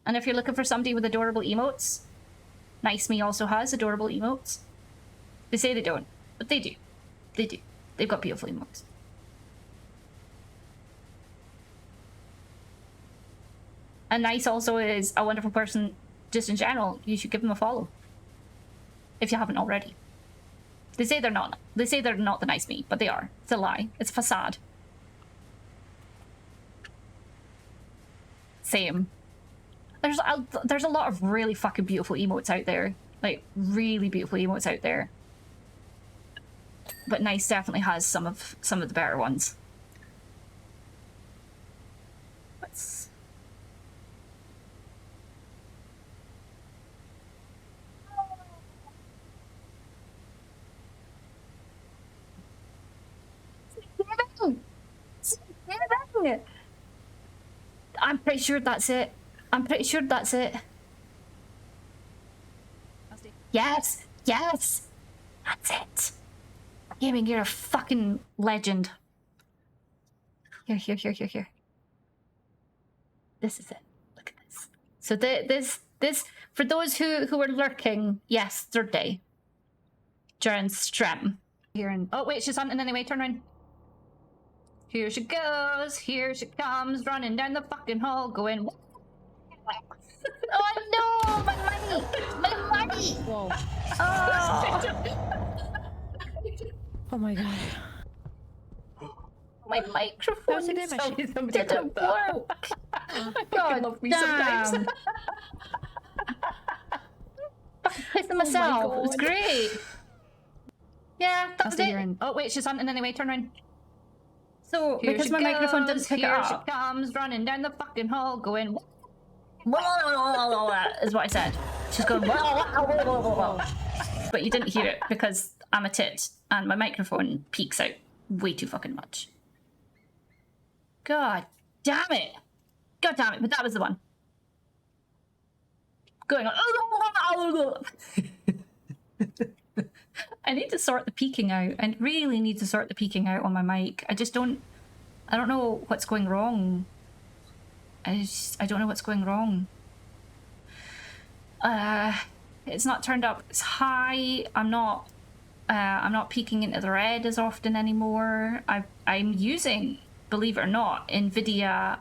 And if you're looking for somebody with adorable emotes, Nice Me also has adorable emotes. They say they don't, but they do. They do. They've got beautiful emotes. And Nice also is a wonderful person just in general. You should give them a follow. If you haven't already. They say they're not. They say they're not the Nice Me, but they are. It's a lie. It's a facade. Same. There's a lot of really fucking beautiful emotes out there. Like, really beautiful emotes out there. But Nice definitely has some of the better ones. What's... I'm pretty sure that's it. I'm pretty sure that's it. Yes! Yes! That's it! Gaming, you're a fucking legend. Here. This is it. Look at this. So this for those who are lurking yesterday during stream. Here and oh wait, she's hunting anyway, turn around. Here she goes, here she comes, running down the fucking hall, going. Oh no, my money! My money! Whoa. Oh, Oh my god. my microphone didn't work. God love me damn. sometimes. Pissing myself. God. It was great. Yeah, that was stay it. here and- Oh wait, she's hunting anyway. Turn around. So Here because she my microphone didn't goes, pick it here up, she comes running down the fucking hall, going. Is what I said. She's going. But you didn't hear it because I'm a tit and my microphone peaks out way too fucking much. God damn it! God damn it! But that was the one. Going on. I need to sort the peaking out. I really need to sort the peaking out on my mic. I don't know what's going wrong. I don't know what's going wrong. It's not turned up as high. I'm not peeking into the red as often anymore. I'm using, believe it or not, NVIDIA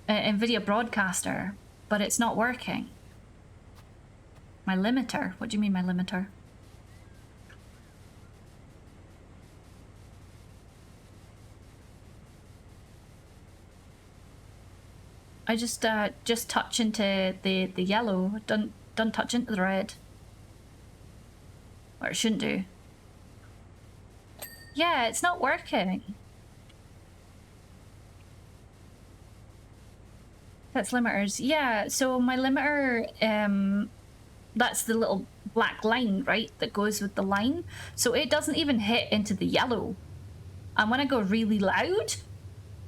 NVIDIA Broadcaster, but it's not working. My limiter? What do you mean my limiter? I just touch into the yellow, don't touch into the red. Or it shouldn't do. Yeah, it's not working. That's limiters. Yeah, so my limiter, that's the little black line, right, that goes with the line. So it doesn't even hit into the yellow. And when I go really loud,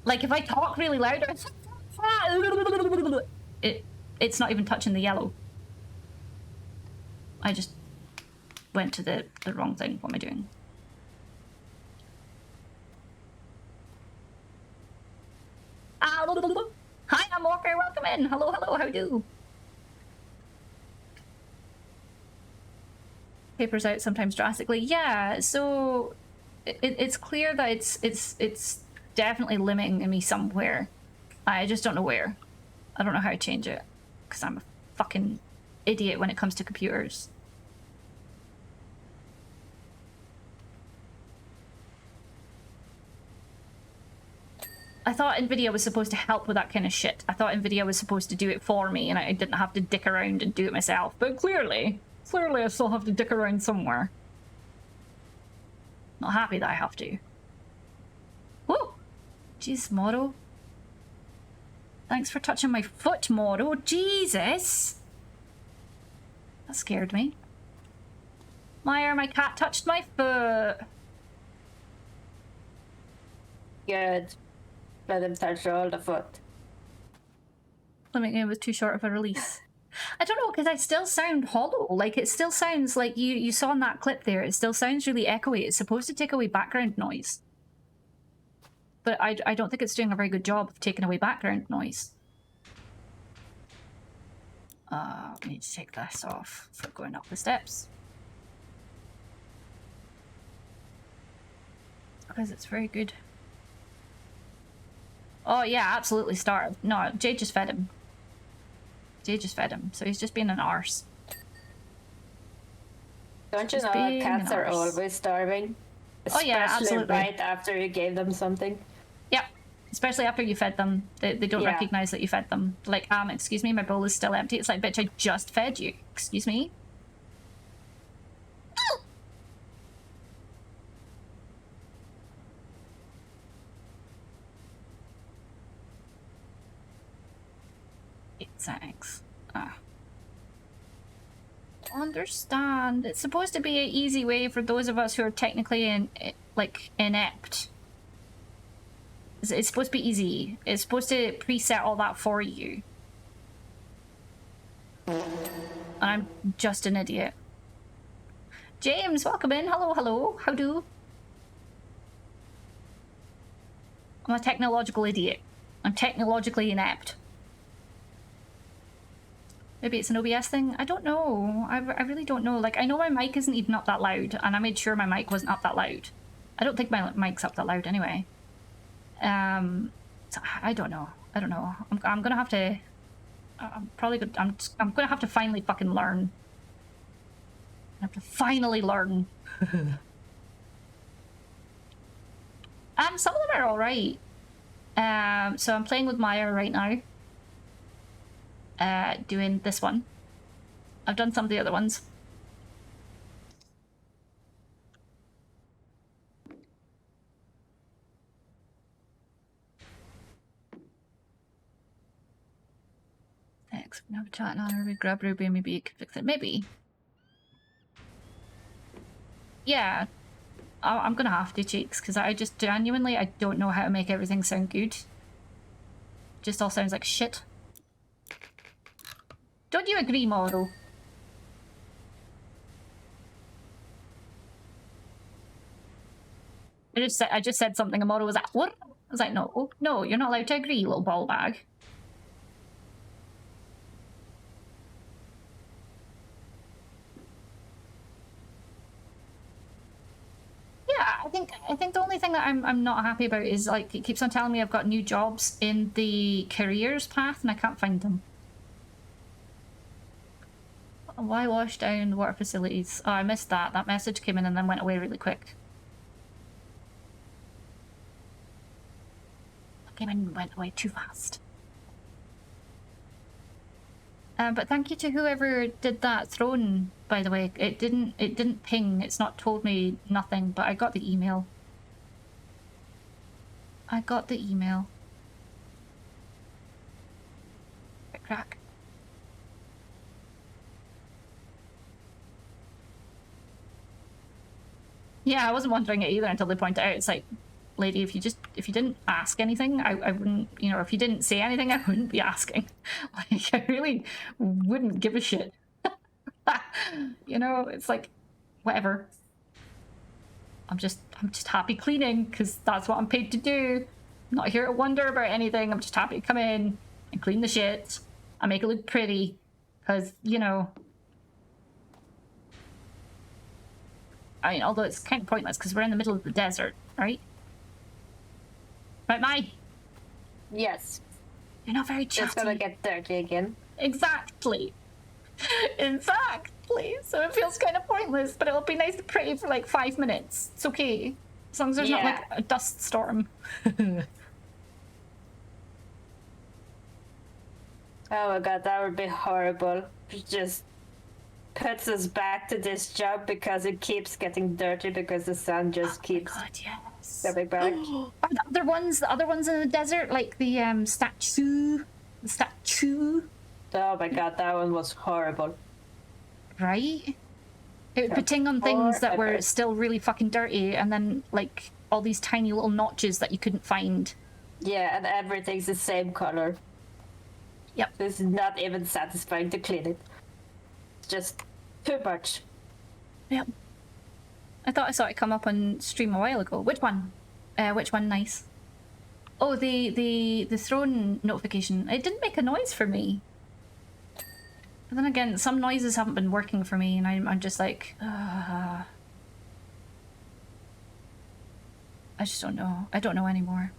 like if I talk really loud, it's not even touching the yellow. I just went to the wrong thing. What am I doing? Hi, I'm Walker. Welcome in. Hello, how do? Papers out sometimes drastically. Yeah, so it's clear that it's definitely limiting me somewhere. I just don't know where. I don't know how to change it because I'm a fucking idiot when it comes to computers. I thought NVIDIA was supposed to help with that kind of shit. I thought NVIDIA was supposed to do it for me and I didn't have to dick around and do it myself. But clearly I still have to dick around somewhere. Not happy that I have to. Whoa! Jeez, Moro. Thanks for touching my foot, Moro. Jesus! That scared me. Meyer, my cat touched my foot. Good. Let him touch all the foot. It was too short of a release. I don't know, because I still sound hollow. Like, it still sounds like you saw in that clip there. It still sounds really echoey. It's supposed to take away background noise. But I don't think it's doing a very good job of taking away background noise. I need to take this off for going up the steps. Because it's very good. Oh yeah, absolutely starved. No, Jade just fed him. Jade just fed him, so he's just being an arse. Don't you know that cats are always starving? Oh yeah, absolutely. Especially right after you gave them something. Yep, especially after you fed them. They don't recognize that you fed them. Like, excuse me, my bowl is still empty. It's like, bitch, I just fed you. Excuse me? Thanks. Understand. It's supposed to be an easy way for those of us who are technically inept. It's supposed to be easy. It's supposed to preset all that for you. And I'm just an idiot. James, welcome in. Hello, hello. How do? I'm a technological idiot. I'm technologically inept. Maybe it's an OBS thing? I don't know. I really don't know. Like, I know my mic isn't even up that loud, and I made sure my mic wasn't up that loud. I don't think my mic's up that loud anyway. So I don't know. I don't know. I'm gonna have to... I'm gonna have to finally fucking learn. I have to finally learn. Some of them are alright. So I'm playing with Maya right now. Doing this one. I've done some of the other ones. Thanks. We can have a chat now. We grab Ruby and maybe you can fix it. Maybe. Yeah. I'm gonna have to, cheeks, because I just genuinely, I don't know how to make everything sound good. Just all sounds like shit. Don't you agree, Moro? I just said something and Moro was like, what? I was like, no, you're not allowed to agree, little ball bag. Yeah, I think the only thing that I'm not happy about is, like, it keeps on telling me I've got new jobs in the careers path and I can't find them. Why wash down water facilities? Oh, I missed that. That message came in and then went away really quick. It came in and went away too fast. But thank you to whoever did that throne, by the way. It didn't ping. It's not told me nothing, but I got the email. I got the email. Crack. Yeah, I wasn't wondering it either until they pointed out. It's like, lady, if you didn't ask anything, I wouldn't, you know, if you didn't say anything, I wouldn't be asking. Like, I really wouldn't give a shit. You know, it's like, whatever. I'm just happy cleaning, because that's what I'm paid to do. I'm not here to wonder about anything. I'm just happy to come in and clean the shit and make it look pretty, because, you know, I mean, although it's kind of pointless because we're in the middle of the desert, right? Right, Mai? Yes. You're not very chatty. It's gonna get dirty again. Exactly. Exactly. So it feels kind of pointless, but it'll be nice and pretty for like 5 minutes. It's okay. As long as there's not like a dust storm. Oh my god, that would be horrible. It just puts us back to this job because it keeps getting dirty because the sun just keeps coming back. Are the other ones in the desert, like the statue? The statue? Oh my god, that one was horrible. Right? It would putting on things that were still really fucking dirty, and then like all these tiny little notches that you couldn't find. Yeah, and everything's the same color. Yep. This is not even satisfying to clean it. It's just too much. Yep. I thought I saw it come up on stream a while ago. Which one? Which one? Nice. Oh, the throne notification. It didn't make a noise for me. But then again, some noises haven't been working for me, and I'm just like, I just don't know. I don't know anymore.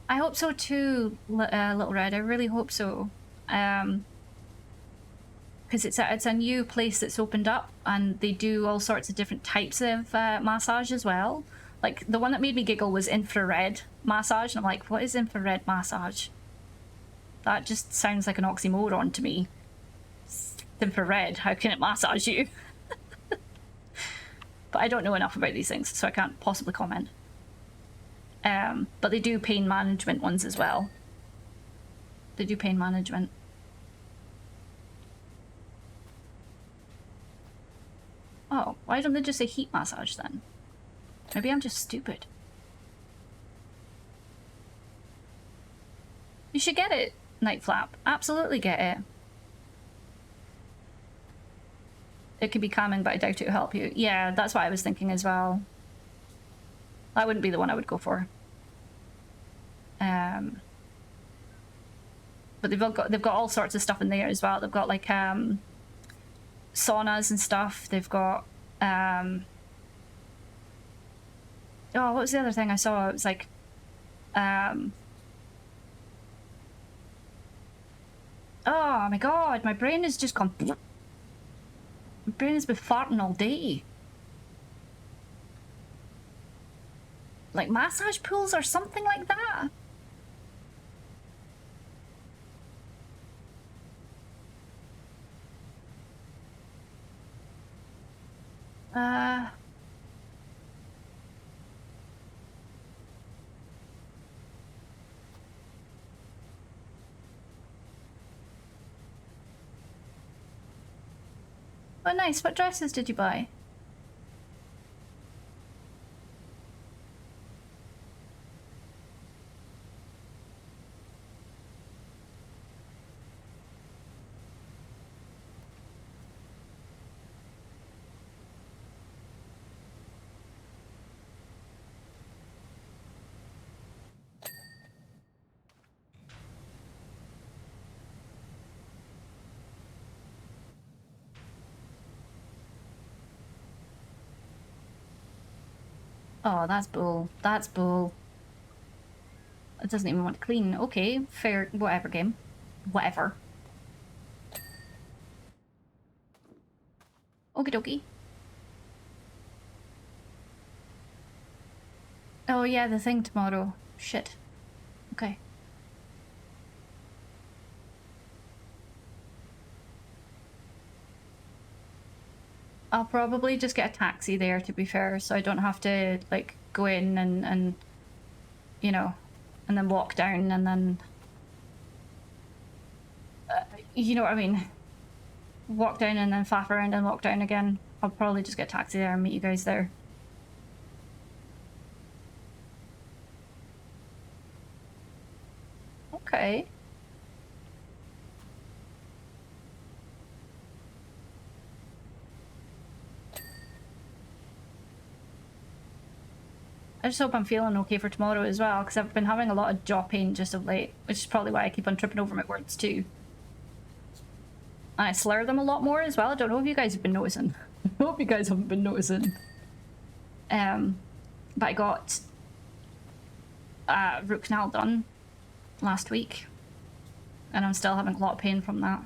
I hope so too, Little Red. I really hope so. Because it's a new place that's opened up, and they do all sorts of different types of massage as well. Like, the one that made me giggle was infrared massage, and I'm like, what is infrared massage? That just sounds like an oxymoron to me. It's infrared, how can it massage you? But I don't know enough about these things, so I can't possibly comment. But they do pain management ones as well. They do pain management. Oh, why don't they just say heat massage then? Maybe I'm just stupid. You should get it, Night Flap. Absolutely get it. It can be calming, but I doubt it will help you. Yeah, that's what I was thinking as well. That wouldn't be the one I would go for. But they've got all sorts of stuff in there as well. They've got like saunas and stuff. They've got oh, what was the other thing I saw? It was like oh my god, my brain has just gone. My brain has been farting all day. Like massage pools or something like that. Oh nice, what dresses did you buy? Oh, that's bull. That's bull. It doesn't even want to clean. Okay, fair. Whatever, game. Whatever. Okie dokie. Oh yeah, the thing tomorrow. Shit. Okay. I'll probably just get a taxi there, to be fair, so I don't have to, like, go in and you know, and then walk down and then... you know what I mean? Walk down and then faff around and walk down again. I'll probably just get a taxi there and meet you guys there. Okay. I just hope I'm feeling okay for tomorrow as well, because I've been having a lot of jaw pain just of late, which is probably why I keep on tripping over my words too. And I slur them a lot more as well. I don't know if you guys have been noticing. I hope you guys haven't been noticing. But I got root canal done last week, and I'm still having a lot of pain from that.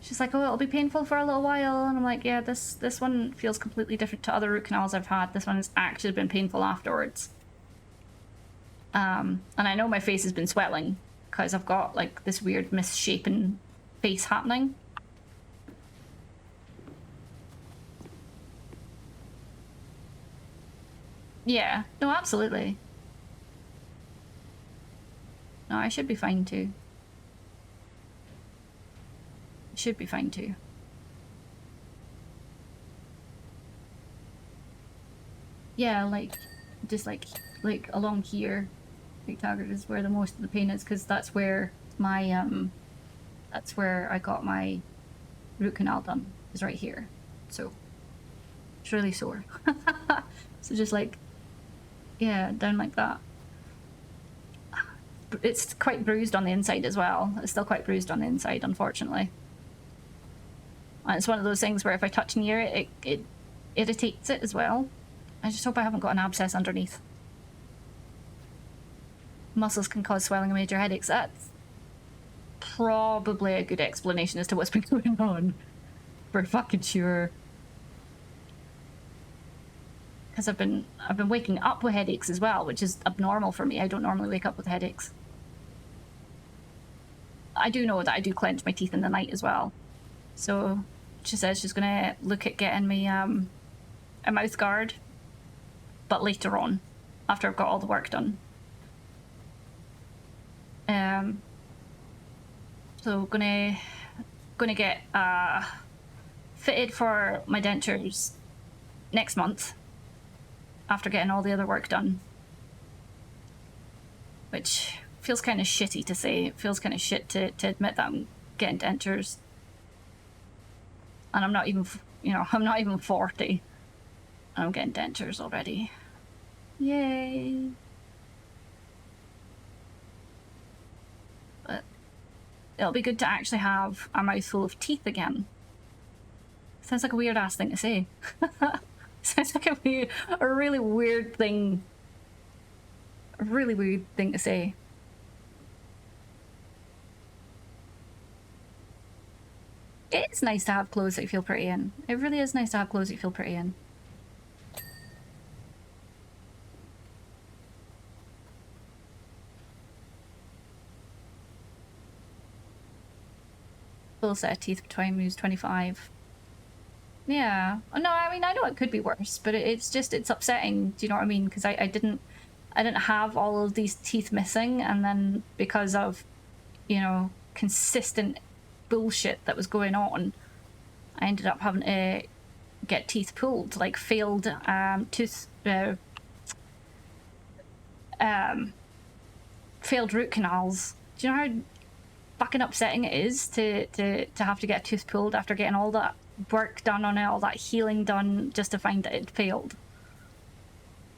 She's like, oh, it'll be painful for a little while, and I'm like, yeah, this one feels completely different to other root canals I've had. This one has actually been painful afterwards. And I know my face has been swelling because I've got like this weird misshapen face happening. Yeah, no, absolutely. No, I should be fine too. Should be fine too. Yeah, like, just like along here, Big Taggart is where the most of the pain is, because that's where my, that's where I got my root canal done, is right here. So, it's really sore. So just like, yeah, down like that. It's quite bruised on the inside as well. It's still quite bruised on the inside, unfortunately. And it's one of those things where if I touch near it, it irritates it as well. I just hope I haven't got an abscess underneath. Muscles can cause swelling and major headaches. That's probably a good explanation as to what's been going on. For fucking sure. Because I've been waking up with headaches as well, which is abnormal for me. I don't normally wake up with headaches. I do know that I do clench my teeth in the night as well. So she says she's gonna look at getting me a mouth guard, but later on, after I've got all the work done. So gonna get fitted for my dentures next month, after getting all the other work done. Which feels kind of shitty to say. It feels kind of shit to admit that I'm getting dentures. And I'm not even, you know, I'm not even 40. And I'm getting dentures already. Yay. But it'll be good to actually have a mouthful of teeth again. Sounds like a weird ass thing to say. Sounds like a really weird thing. A really weird thing to say. It is nice to have clothes that you feel pretty in. It really is nice to have clothes that you feel pretty in. Full set of teeth between moves 25. Yeah. No, I mean, I know it could be worse, but it's just, it's upsetting. Do you know what I mean? Because I didn't have all of these teeth missing, and then because of, you know, consistent bullshit that was going on, I ended up having to get teeth pulled, like failed failed root canals. Do you know how fucking upsetting it is to have to get a tooth pulled after getting all that work done on it, all that healing done, just to find that it failed?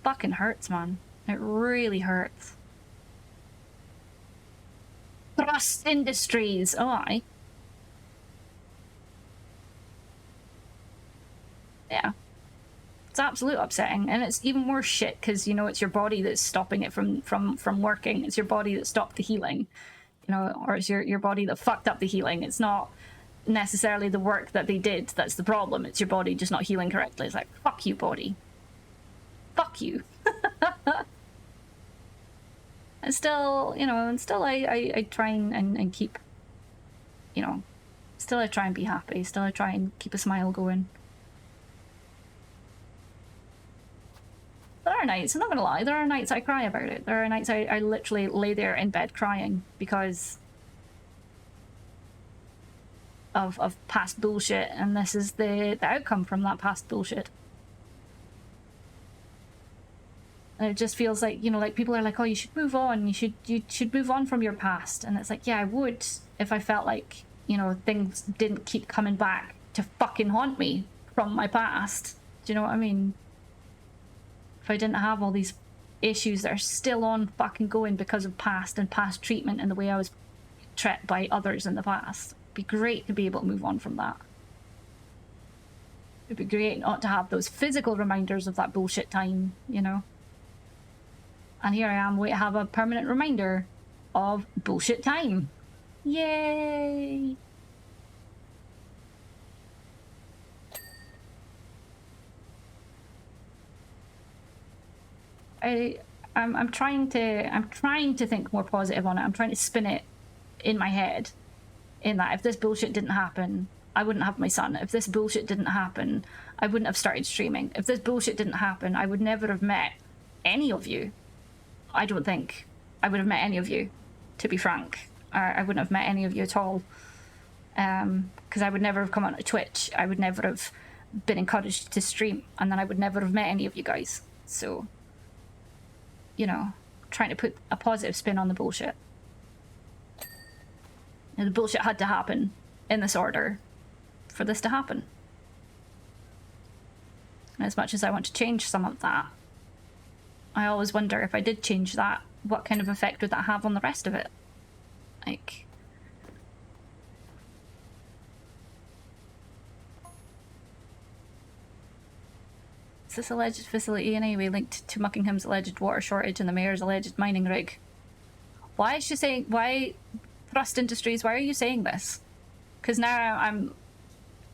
Fucking hurts, man. It really hurts. Thrust Industries. Oh, aye. Yeah. It's absolute upsetting, and it's even more shit because, you know, it's your body that's stopping it from working. It's your body that stopped the healing, you know, or it's your body that fucked up the healing. It's not necessarily the work that they did that's the problem. It's your body just not healing correctly. It's like, fuck you, body. Fuck you. And still, you know, and still I try and keep, you know, still I try and be happy. Still I try and keep a smile going. There are nights, I'm not gonna lie, there are nights I cry about it. There are nights I literally lay there in bed crying because of past bullshit, and this is the outcome from that past bullshit. And it just feels like, you know, like people are like, oh, you should move on, you should move on from your past. And it's like, yeah, I would if I felt like, you know, things didn't keep coming back to fucking haunt me from my past. Do you know what I mean? If I didn't have all these issues that are still on fucking going because of past and past treatment and the way I was treated by others in the past. It'd be great to be able to move on from that. It'd be great not to have those physical reminders of that bullshit time, you know? And here I am, we have a permanent reminder of bullshit time. Yay! I'm trying to think more positive on it. I'm trying to spin it in my head, in that if this bullshit didn't happen, I wouldn't have my son. If this bullshit didn't happen, I wouldn't have started streaming. If this bullshit didn't happen, I would never have met any of you. I don't think I would have met any of you, to be frank. I wouldn't have met any of you at all. Because I would never have come onto Twitch. I would never have been encouraged to stream, and then I would never have met any of you guys. So, you know, trying to put a positive spin on the bullshit. And the bullshit had to happen in this order for this to happen. And as much as I want to change some of that, I always wonder if I did change that, what kind of effect would that have on the rest of it? Like... Is this alleged facility in any way linked to Muckingham's alleged water shortage and the mayor's alleged mining rig? Why is she saying... Why... Thrust Industries, why are you saying this? Because now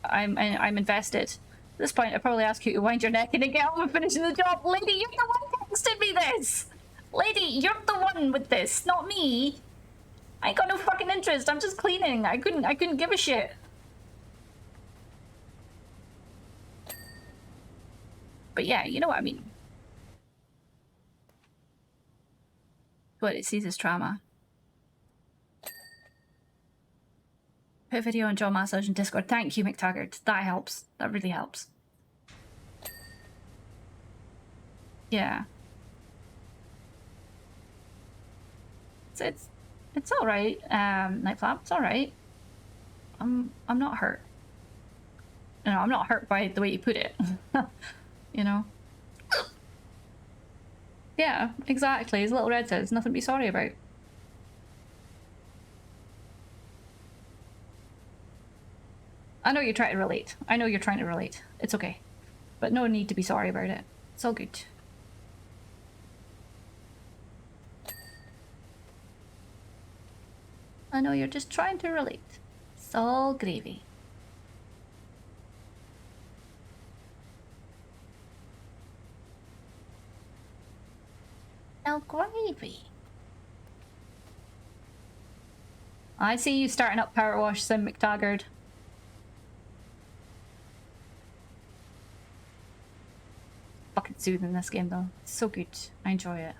I'm invested. At this point, I'd probably ask you to wind your neck and get on with finishing the job. Lady, you're the one who texted me this! Lady, you're the one with this, not me. I ain't got no fucking interest. I'm just cleaning. I couldn't give a shit. But yeah, you know what I mean. What it sees as trauma. Put a video on jaw massage in Discord. Thank you, McTaggart. That helps. That really helps. Yeah. So it's all right. Nightflap, it's all right. I'm not hurt. No, I'm not hurt by the way you put it. You know. Yeah, exactly. As Little Red says, nothing to be sorry about. I know you're trying to relate. I know you're trying to relate. It's okay. But no need to be sorry about it. It's all good. I know you're just trying to relate. It's all gravy. All gravy. I see you starting up Power Wash, Sim McTaggart. Fucking soothing this game though. It's so good. I enjoy it.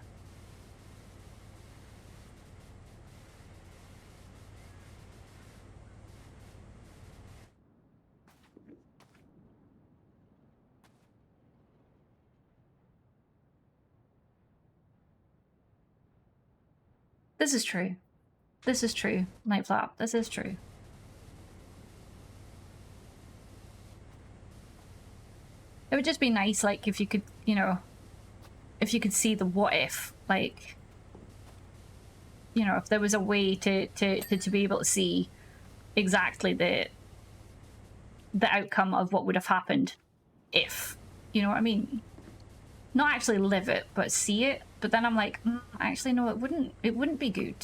This is true. This is true, Nightflap. This is true. It would just be nice, like, if you could, you know, if you could see the what if, like, you know, if there was a way to be able to see exactly the outcome of what would have happened if, you know what I mean? Not actually live it, but see it. But then I'm like, actually, no, it wouldn't be good.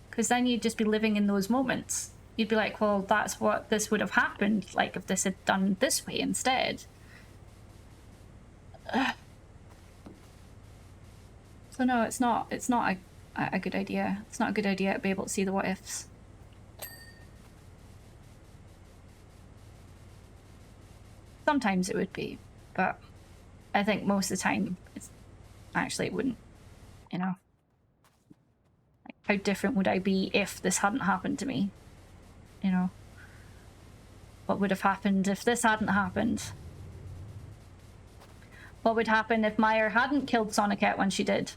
Because then you'd just be living in those moments. You'd be like, well, that's what this would have happened, like, if this had done this way instead. So no, it's not a good idea. It's not a good idea to be able to see the what ifs. Sometimes it would be, but I think most of the time it wouldn't, you know. Like, how different would I be if this hadn't happened to me? You know. What would have happened if this hadn't happened? What would happen if Meyer hadn't killed Sonicat when she did?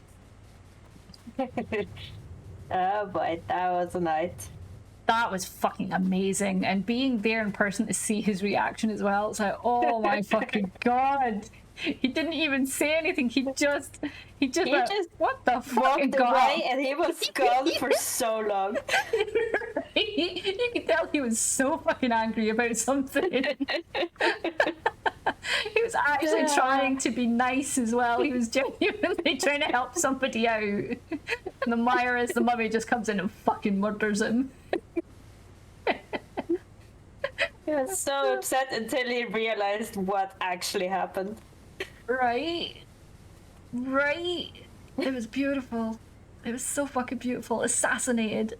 Oh boy, that was a night. That was fucking amazing. And being there in person to see his reaction as well, it's like, oh my fucking god. He didn't even say anything. He just went, what the fuck? Walked away and he was gone for so long. You could tell he was so fucking angry about something. He was actually trying to be nice as well. He was genuinely trying to help somebody out. And the Meyer, as the mummy, just comes in and fucking murders him. He was so upset until he realized what actually happened. Right? Right? It was beautiful. It was so fucking beautiful. Assassinated.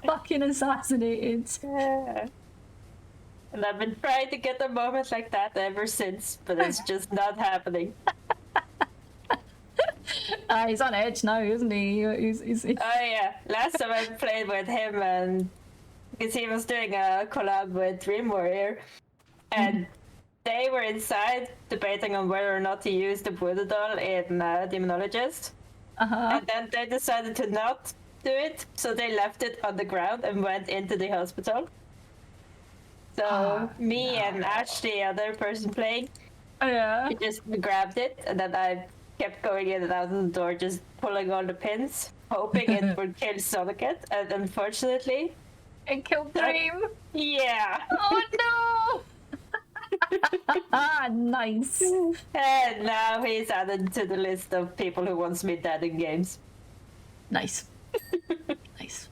Fucking assassinated. Yeah. And I've been trying to get a moment like that ever since, but it's just not happening. He's on edge now, isn't he? He's... Oh yeah, last time I played with him, and because he was doing a collab with Dream Warrior, and they were inside debating on whether or not to use the Buddha doll in Demonologist. And then they decided to not do it, so they left it on the ground and went into the hospital. So me and Ash, the other person playing, we just grabbed it, and then I kept going in and out of the door, just pulling on the pins, hoping it would kill Sonicat, and unfortunately... It killed Dream? Yeah! Oh no! Nice! And now he's added to the list of people who wants me dead in games. Nice. Nice.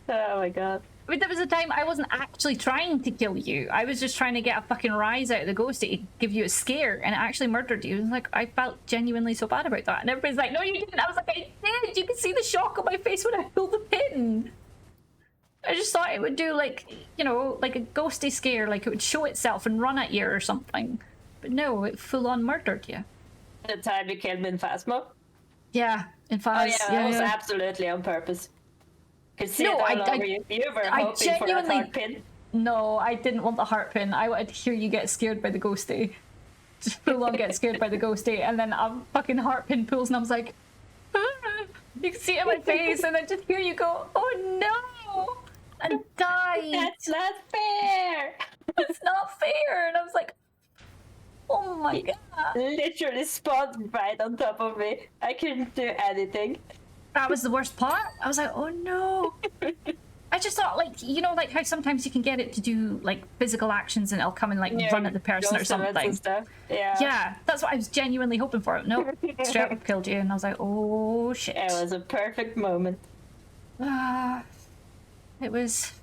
Oh my god. I mean, there was a time I wasn't actually trying to kill you. I was just trying to get a fucking rise out of the ghost to give you a scare, and it actually murdered you. And like, I felt genuinely so bad about that. And everybody's like, no, you didn't. I was like, I did. You can see the shock on my face when I pulled the pin. I just thought it would do, like, you know, like a ghosty scare, like it would show itself and run at you or something. But no, it full-on murdered you. The time you killed me in Phasmo? Yeah, in Phas. Oh yeah, that was absolutely on purpose. Could see it all over you. You were hoping for a heart pin. No, I didn't want the heart pin. I wanted to hear you get scared by the ghosty. Just full on get scared by the ghosty, and then a fucking heart pin pulls, and I was like, ah! You can see it in my face, and then just hear you go, oh no, and die. That's not fair. It's not fair, and I was like, oh my god. Literally spawned right on top of me. I couldn't do anything. That was the worst part. I was like, oh no. I just thought, like, you know, like how sometimes you can get it to do like physical actions and it'll come and like run at the person or something. Stuff. Yeah. Yeah, that's what I was genuinely hoping for. No, straight up killed you, and I was like, oh shit. It was a perfect moment. It was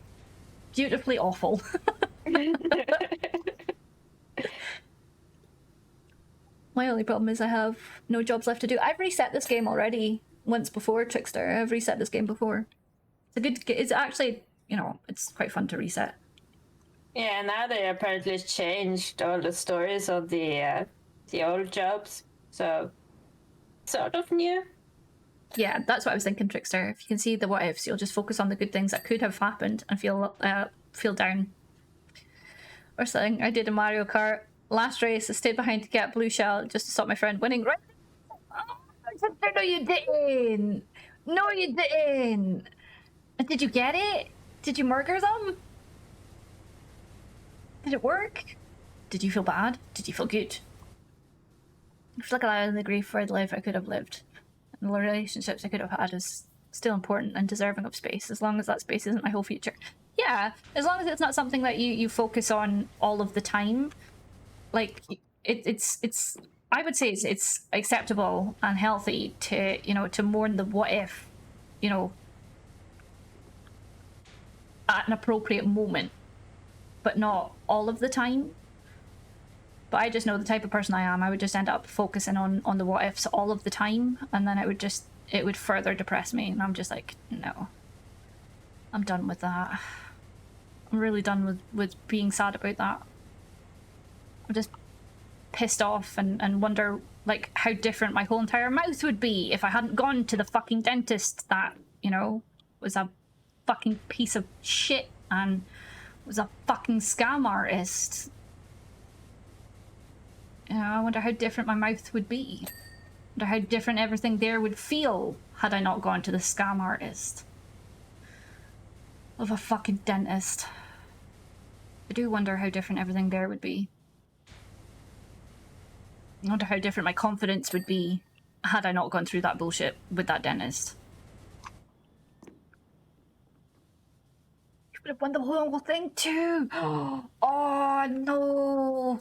beautifully awful. My only problem is I have no jobs left to do. I've reset this game already once before, Trickster. I've reset this game before. It's actually, you know, it's quite fun to reset. Yeah, now they apparently changed all the stories of the old jobs, so sort of new. Yeah, that's what I was thinking, Trickster. If you can see the what ifs, you'll just focus on the good things that could have happened and feel down. Or something I did in Mario Kart. Last race, I stayed behind to get blue shell just to stop my friend winning. Right? Oh, no, you didn't. No, you didn't. Did you get it? Did you murder them? Did it work? Did you feel bad? Did you feel good? I feel like I in the grief where the life I could have lived. And the relationships I could have had is still important and deserving of space, as long as that space isn't my whole future. Yeah, as long as it's not something that you focus on all of the time. Like, it's I would say it's acceptable and healthy to, you know, to mourn the what if, you know, at an appropriate moment, but not all of the time. But I just know the type of person I am. I would just end up focusing on the what ifs all of the time, and then it would further depress me, and I'm just like, no, I'm done with that. I'm really done with being sad about that. I'm just pissed off and wonder like how different my whole entire mouth would be if I hadn't gone to the fucking dentist that, you know, was a fucking piece of shit and was a fucking scam artist. You know, I wonder how different my mouth would be. I wonder how different everything there would feel had I not gone to the scam artist of a fucking dentist. I do wonder how different everything there would be. I wonder how different my confidence would be had I not gone through that bullshit with that dentist. You would have won the whole thing too! Oh no!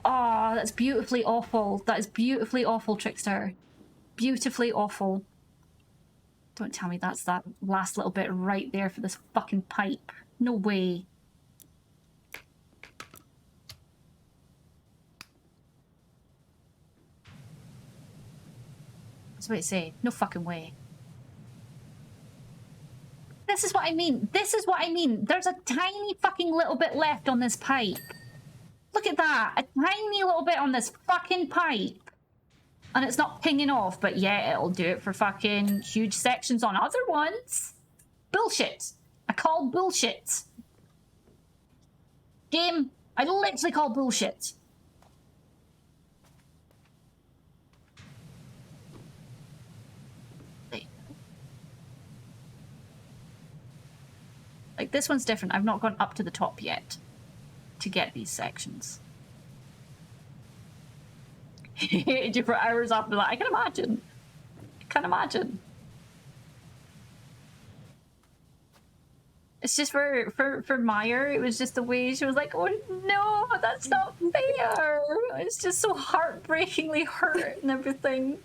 Oh, that's beautifully awful. That is beautifully awful, Trickster. Beautifully awful. Don't tell me that's that last little bit right there for this fucking pipe. No way. what it say. No fucking way. This is what I mean. This is what I mean. There's a tiny fucking little bit left on this pipe. Look at that. A tiny little bit on this fucking pipe. And it's not pinging off, but yeah, it'll do it for fucking huge sections on other ones. Bullshit. I call bullshit. Game, I literally call bullshit. Like, this one's different. I've not gone up to the top yet to get these sections. Hated you for hours after that. I can imagine. I can imagine. It's just for Meyer, it was just the way she was like, oh no, that's not fair. It's just so heartbreakingly hurt and everything.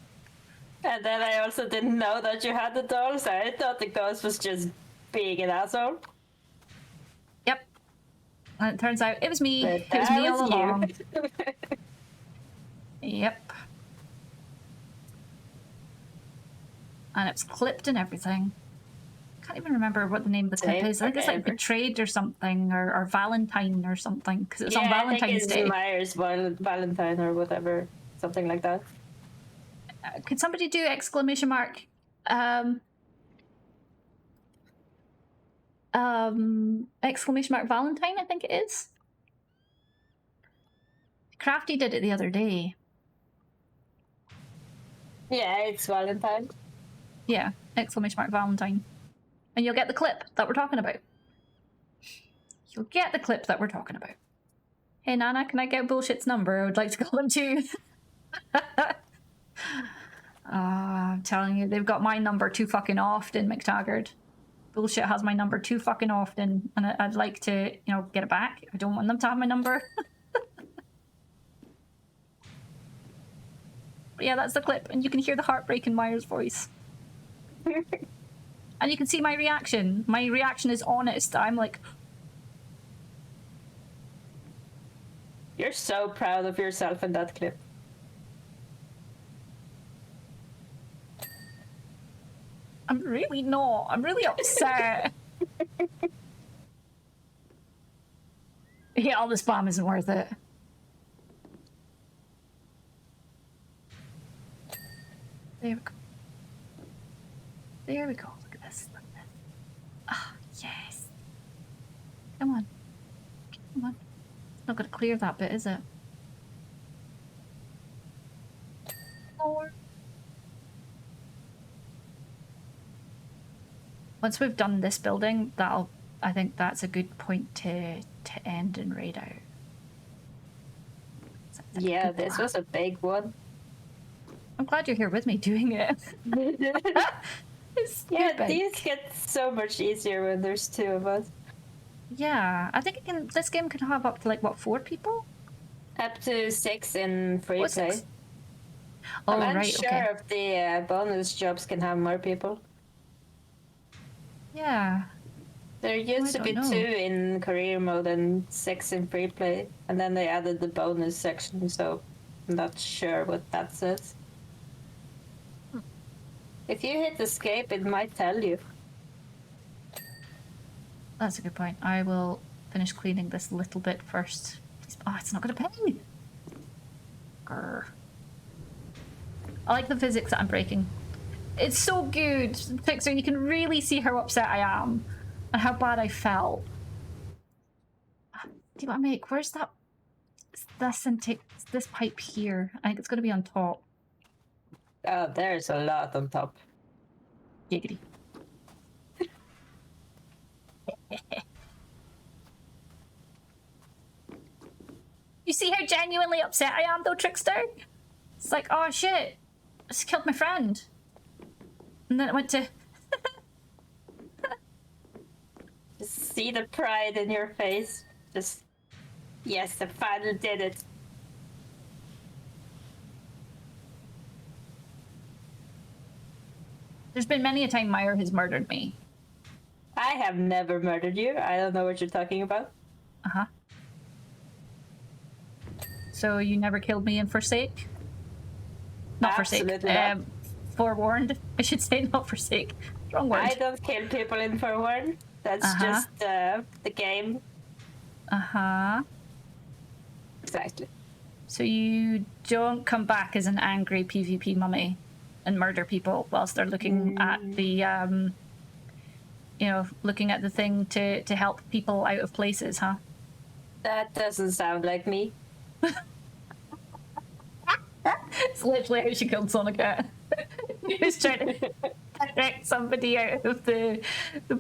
And then I also didn't know that you had the doll, so I thought the ghost was just being an asshole. Yep. And it turns out it was me. But It was me all you. along. Yep. And it's clipped and everything. Can't even remember what the name of the clip is. I think it's like Betrayed or something, or Valentine or something, because it was on Valentine's I think it's Day. Myers Valentine or whatever, something like that. Could somebody do exclamation mark? Exclamation mark Valentine, I think it is. Crafty did it the other day. Yeah, it's Valentine. Yeah, exclamation mark Valentine. And you'll get the clip that we're talking about. You'll get the clip that we're talking about. Hey Nana, can I get Bullshit's number? I would like to call him too. I'm telling you, they've got my number too fucking often, McTaggart. Bullshit has my number too fucking often, and I'd like to, you know, get it back. I don't want them to have my number. But yeah, that's the clip, and you can hear the heartbreak in Myers' voice. And you can see my reaction. My reaction is honest. I'm like... You're so proud of yourself in that clip. I'm really not. I'm really upset. Yeah, all the spam isn't worth it. There we go. There we go. Look at this. Look at this. Ah, yes. Come on. Come on. It's not going to clear that bit, is it? More. Once we've done this building, I think that's a good point to end and raid out. Yeah, this was a big one. I'm glad you're here with me doing it. It's Yeah, stupid. these get so much easier when there's two of us. Yeah, I think this game can have up to like what, 4 people? Up to 6 in free What, play. 6? Oh, I'm right, unsure okay. if the bonus jobs can have more people. Yeah. There used to I be don't 2 know. in career mode and 6 in free play, and then they added the bonus section, so I'm not sure what that says. If you hit escape, it might tell you. That's a good point. I will finish cleaning this little bit first. Oh, it's not going to ping. Grr. I like the physics that I'm breaking. It's so good, Pixar. You can really see how upset I am and how bad I felt. Do you want to make? Where's that? This pipe here. I think it's going to be on top. Oh, there's a lot on top. Giggity. You see how genuinely upset I am, though, Trickster? It's like, oh shit, I just killed my friend. And then it went to... Just see the pride in your face. Just, yes, I finally did it. There's been many a time Meyer has murdered me. I have never murdered you. I don't know what you're talking about. Uh-huh. So you never killed me in Forsake? Not Forsake. Absolutely not. forewarned. I should say not forsake. Wrong word. I don't kill people in Forewarn. That's just the game. Exactly. So you don't come back as an angry PvP mummy and murder people whilst they're looking at the, looking at the thing to help people out of places, huh? That doesn't sound like me. It's literally how she killed Sonica. He was trying to direct somebody out of the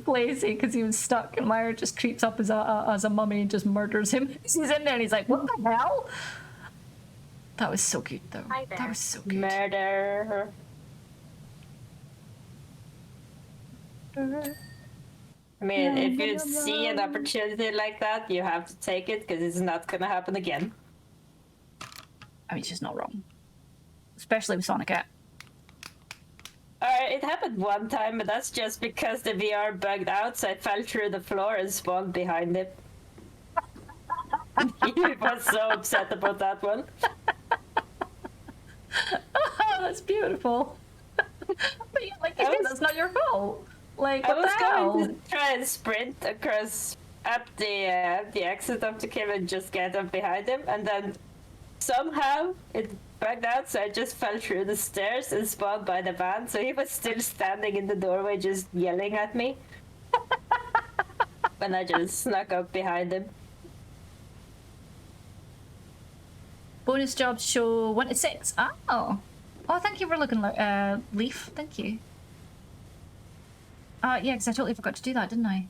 place because he was stuck, and Myra just creeps up as a mummy and just murders him. He's in there and he's like, what the hell? That was so good, though. That was so good. Murder. I mean, if you see an opportunity like that, you have to take it because it's not gonna happen again. I mean, she's not wrong. Especially with Sonica. It happened one time, but that's just because the VR bugged out, so I fell through the floor and spawned behind him. He was so upset about that one. Oh, that's beautiful. But yeah, like, that's not your fault. Like, I what was the hell? going to try and sprint across up the exit of the cave and just get up behind him, and then somehow it bugged out, so I just fell through the stairs and spawned by the van, so he was still standing in the doorway just yelling at me. And I just snuck up behind him. Bonus jobs show 1 to 6. Oh, thank you for looking, Leaf. Thank you. Yeah, because I totally forgot to do that, didn't I?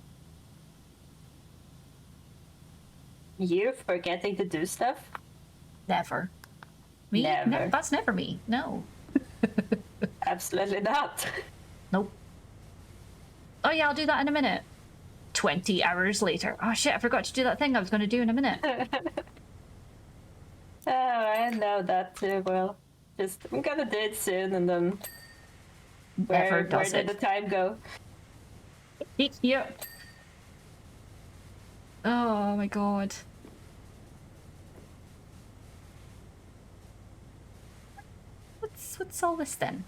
You forgetting to do stuff? Never. Me? Never. No, that's never me. No. Absolutely not. Nope. Oh yeah, I'll do that in a minute. 20 hours later. Oh shit, I forgot to do that thing I was going to do in a minute. Oh, I know that too well. I'm gonna do it soon, and then where did the time go? Yep. Oh my god. What's all this then?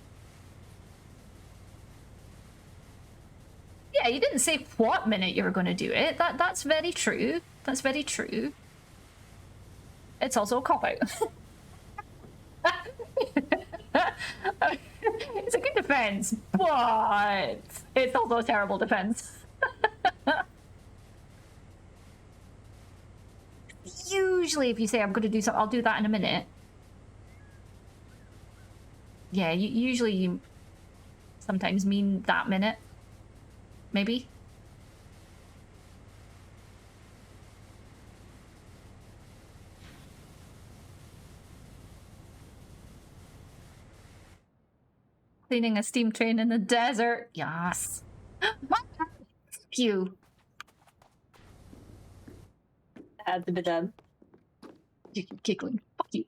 Yeah, you didn't say what minute you were going to do it. That's very true. That's very true. It's also a cop-out. It's a good defense, but it's also a terrible defense. Usually if you say I'm going to do something, I'll do that in a minute. Yeah, usually you sometimes mean that minute. Maybe. Cleaning a steam train in the desert. Yes. You. Had to be done. You keep giggling. Fuck you.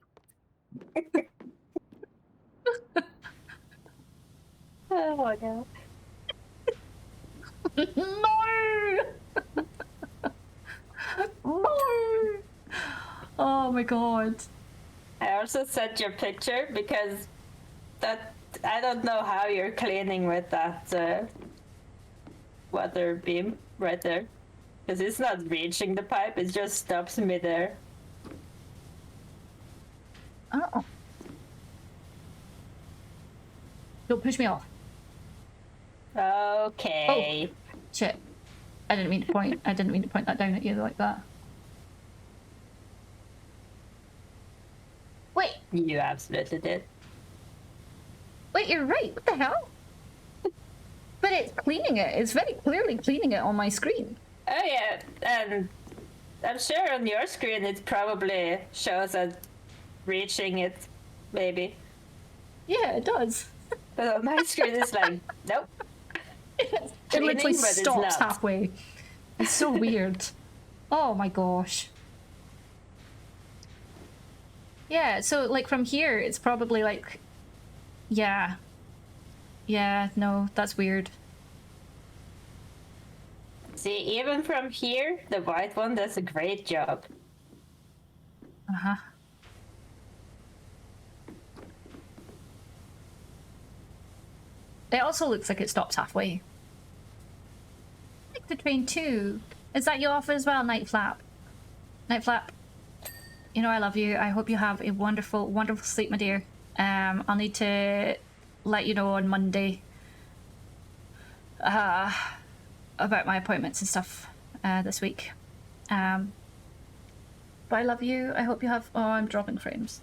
Oh my god. No! No! Oh my god. I also sent your picture because that I don't know how you're cleaning with that water beam right there. Because it's not reaching the pipe, it just stops me there. Oh. Don't push me off. Okay. Oh, shit. I didn't mean to point that down at you like that. Wait. You absolutely did. Wait, you're right. What the hell? But it's cleaning it. It's very clearly cleaning it on my screen. Oh yeah, and I'm sure on your screen it probably shows us reaching it, maybe. Yeah, it does. But on my screen it's like, nope. It Cleaning, literally but it's stops not. halfway. It's so weird. Oh my gosh. Yeah, so like from here, it's probably like, yeah. Yeah, no, that's weird. See, even from here, the white one does a great job. Uh-huh. It also looks like it stops halfway. Like the train too. Is that you off as well, Night Flap? Night Flap. You know I love you. I hope you have a wonderful, wonderful sleep, my dear. I'll need to let you know on Monday about my appointments and stuff this week. But I love you. I hope you have... Oh, I'm dropping frames.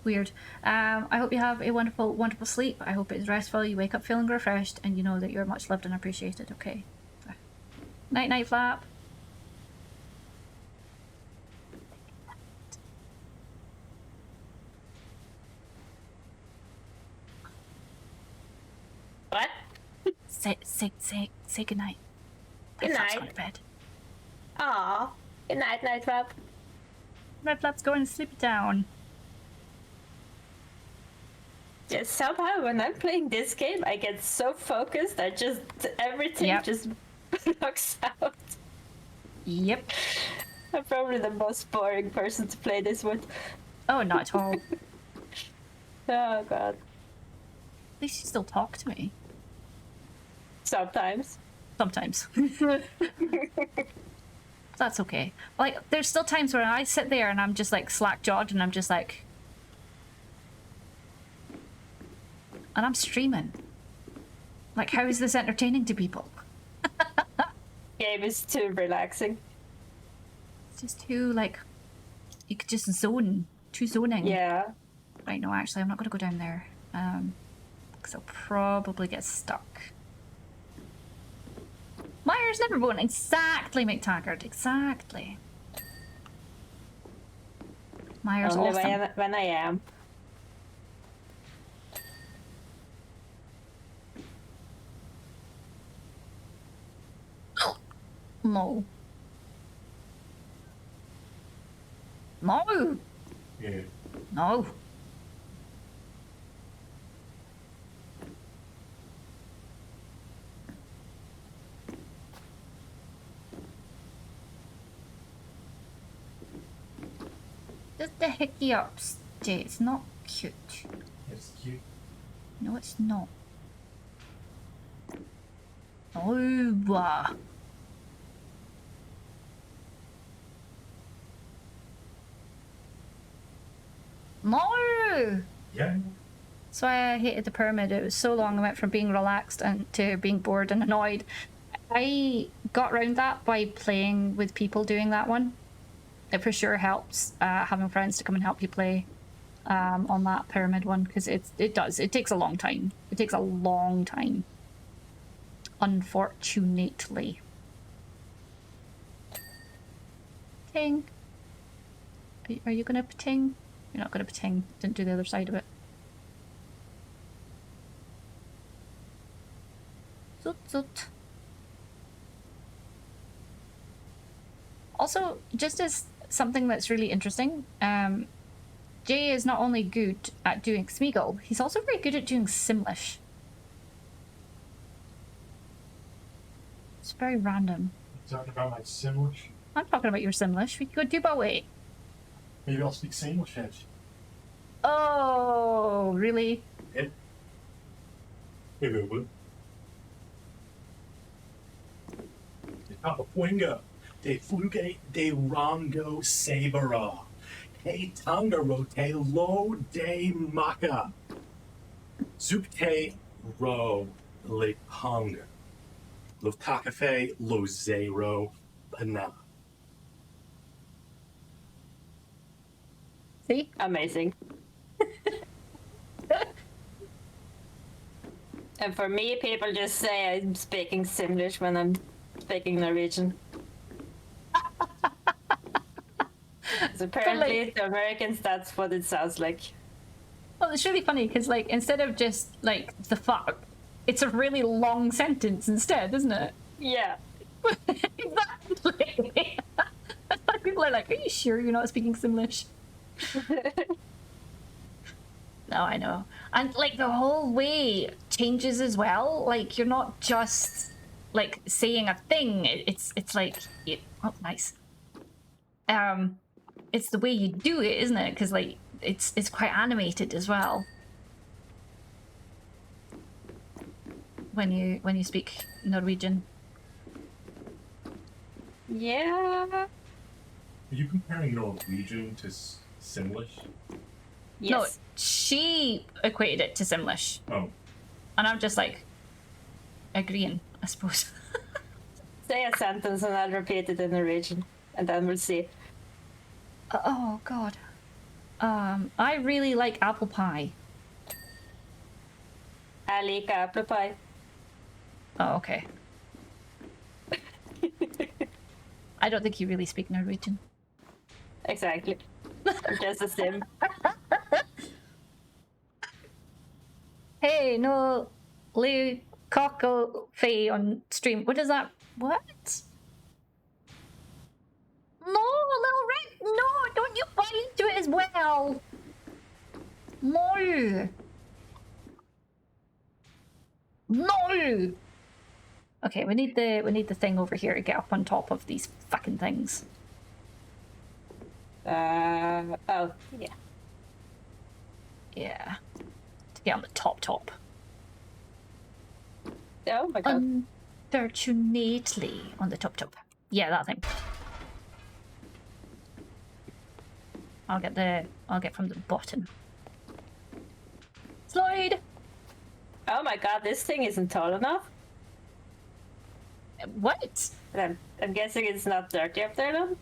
Weird. I hope you have a wonderful, wonderful sleep. I hope it's restful. You wake up feeling refreshed and you know that you're much loved and appreciated. Okay. Night, Night Flap. What? Say good night. Good Night Flap's night. going to bed. Aw. Good night, Night Flap. Night Flap's going to sleep down. Yeah, somehow when I'm playing this game, I get so focused. I just everything just blocks out. Yep. I'm probably the most boring person to play this with. Oh, not at all. Oh god. At least you still talk to me. Sometimes. Sometimes. That's okay. Like, there's still times where I sit there and I'm just like slack-jawed and I'm just like... And I'm streaming. Like, how is this entertaining to people? Game is too relaxing. It's just too, like... You could just zone. Too zoning. Yeah. Right, no, actually, I'm not going to go down there. Because I'll probably get stuck. Myers never won. Exactly, McTaggart. Exactly. Myers Only awesome. when I am. No. No. Yeah. No. Just the hickey ups, Jay. It's not cute. It's cute. No, it's not. Oh, no! Yeah. That's why I hated the pyramid. It was so long. I went from being relaxed and to being bored and annoyed. I got around that by playing with people doing that one. It for sure helps having friends to come and help you play on that pyramid one, because it does. It takes a long time. It takes a long time. Unfortunately. Ting. Are you gonna ting? You're not gonna ting. Didn't do the other side of it. Zoot zoot. Also, just as something that's really interesting, Jay is not only good at doing Smeagol, he's also very good at doing Simlish. It's very random. You talking about my Simlish? I'm talking about your Simlish. We could go do Bowie. Maybe I'll speak Simlish then. Oh, really? Yep. Maybe I will. Papapuinga, de fluge de rango sabera, te tangaro te lo de maka, zupte ro le panga, lo takafe lo zero pana. See? Amazing. And for me, people just say I'm speaking Simlish when I'm speaking Norwegian. So apparently, to Americans, that's what it sounds like. Well, it's really funny because, like, instead of just like the fuck, it's a really long sentence instead, isn't it? Yeah. Exactly. That's why people are like, "Are you sure you're not speaking Simlish?" No, I know. And like the whole way changes as well. Like you're not just like saying a thing. It's like oh nice. It's the way you do it, isn't it? Because like it's quite animated as well. when you speak Norwegian. Yeah. Are you comparing Norwegian to Simlish? Yes. No, she equated it to Simlish. Oh. And I'm just like, agreeing, I suppose. Say a sentence and I'll repeat it in Norwegian, and then we'll see. Oh, God. I really like apple pie. I like apple pie. Oh, okay. I don't think you really speak Norwegian. Exactly. I'm just a sim. Hey, no, Lee Cockle Faye on stream. What is that? What? No, Little Red, no, don't you buy into it as well. No. No. Okay, we need the thing over here to get up on top of these fucking things. Oh, yeah. Yeah. To get on the top. Oh my god. Unfortunately, on the top. Yeah, that thing. I'll get from the bottom. Slide! Oh my god, this thing isn't tall enough. What? I'm guessing it's not dirty up there then?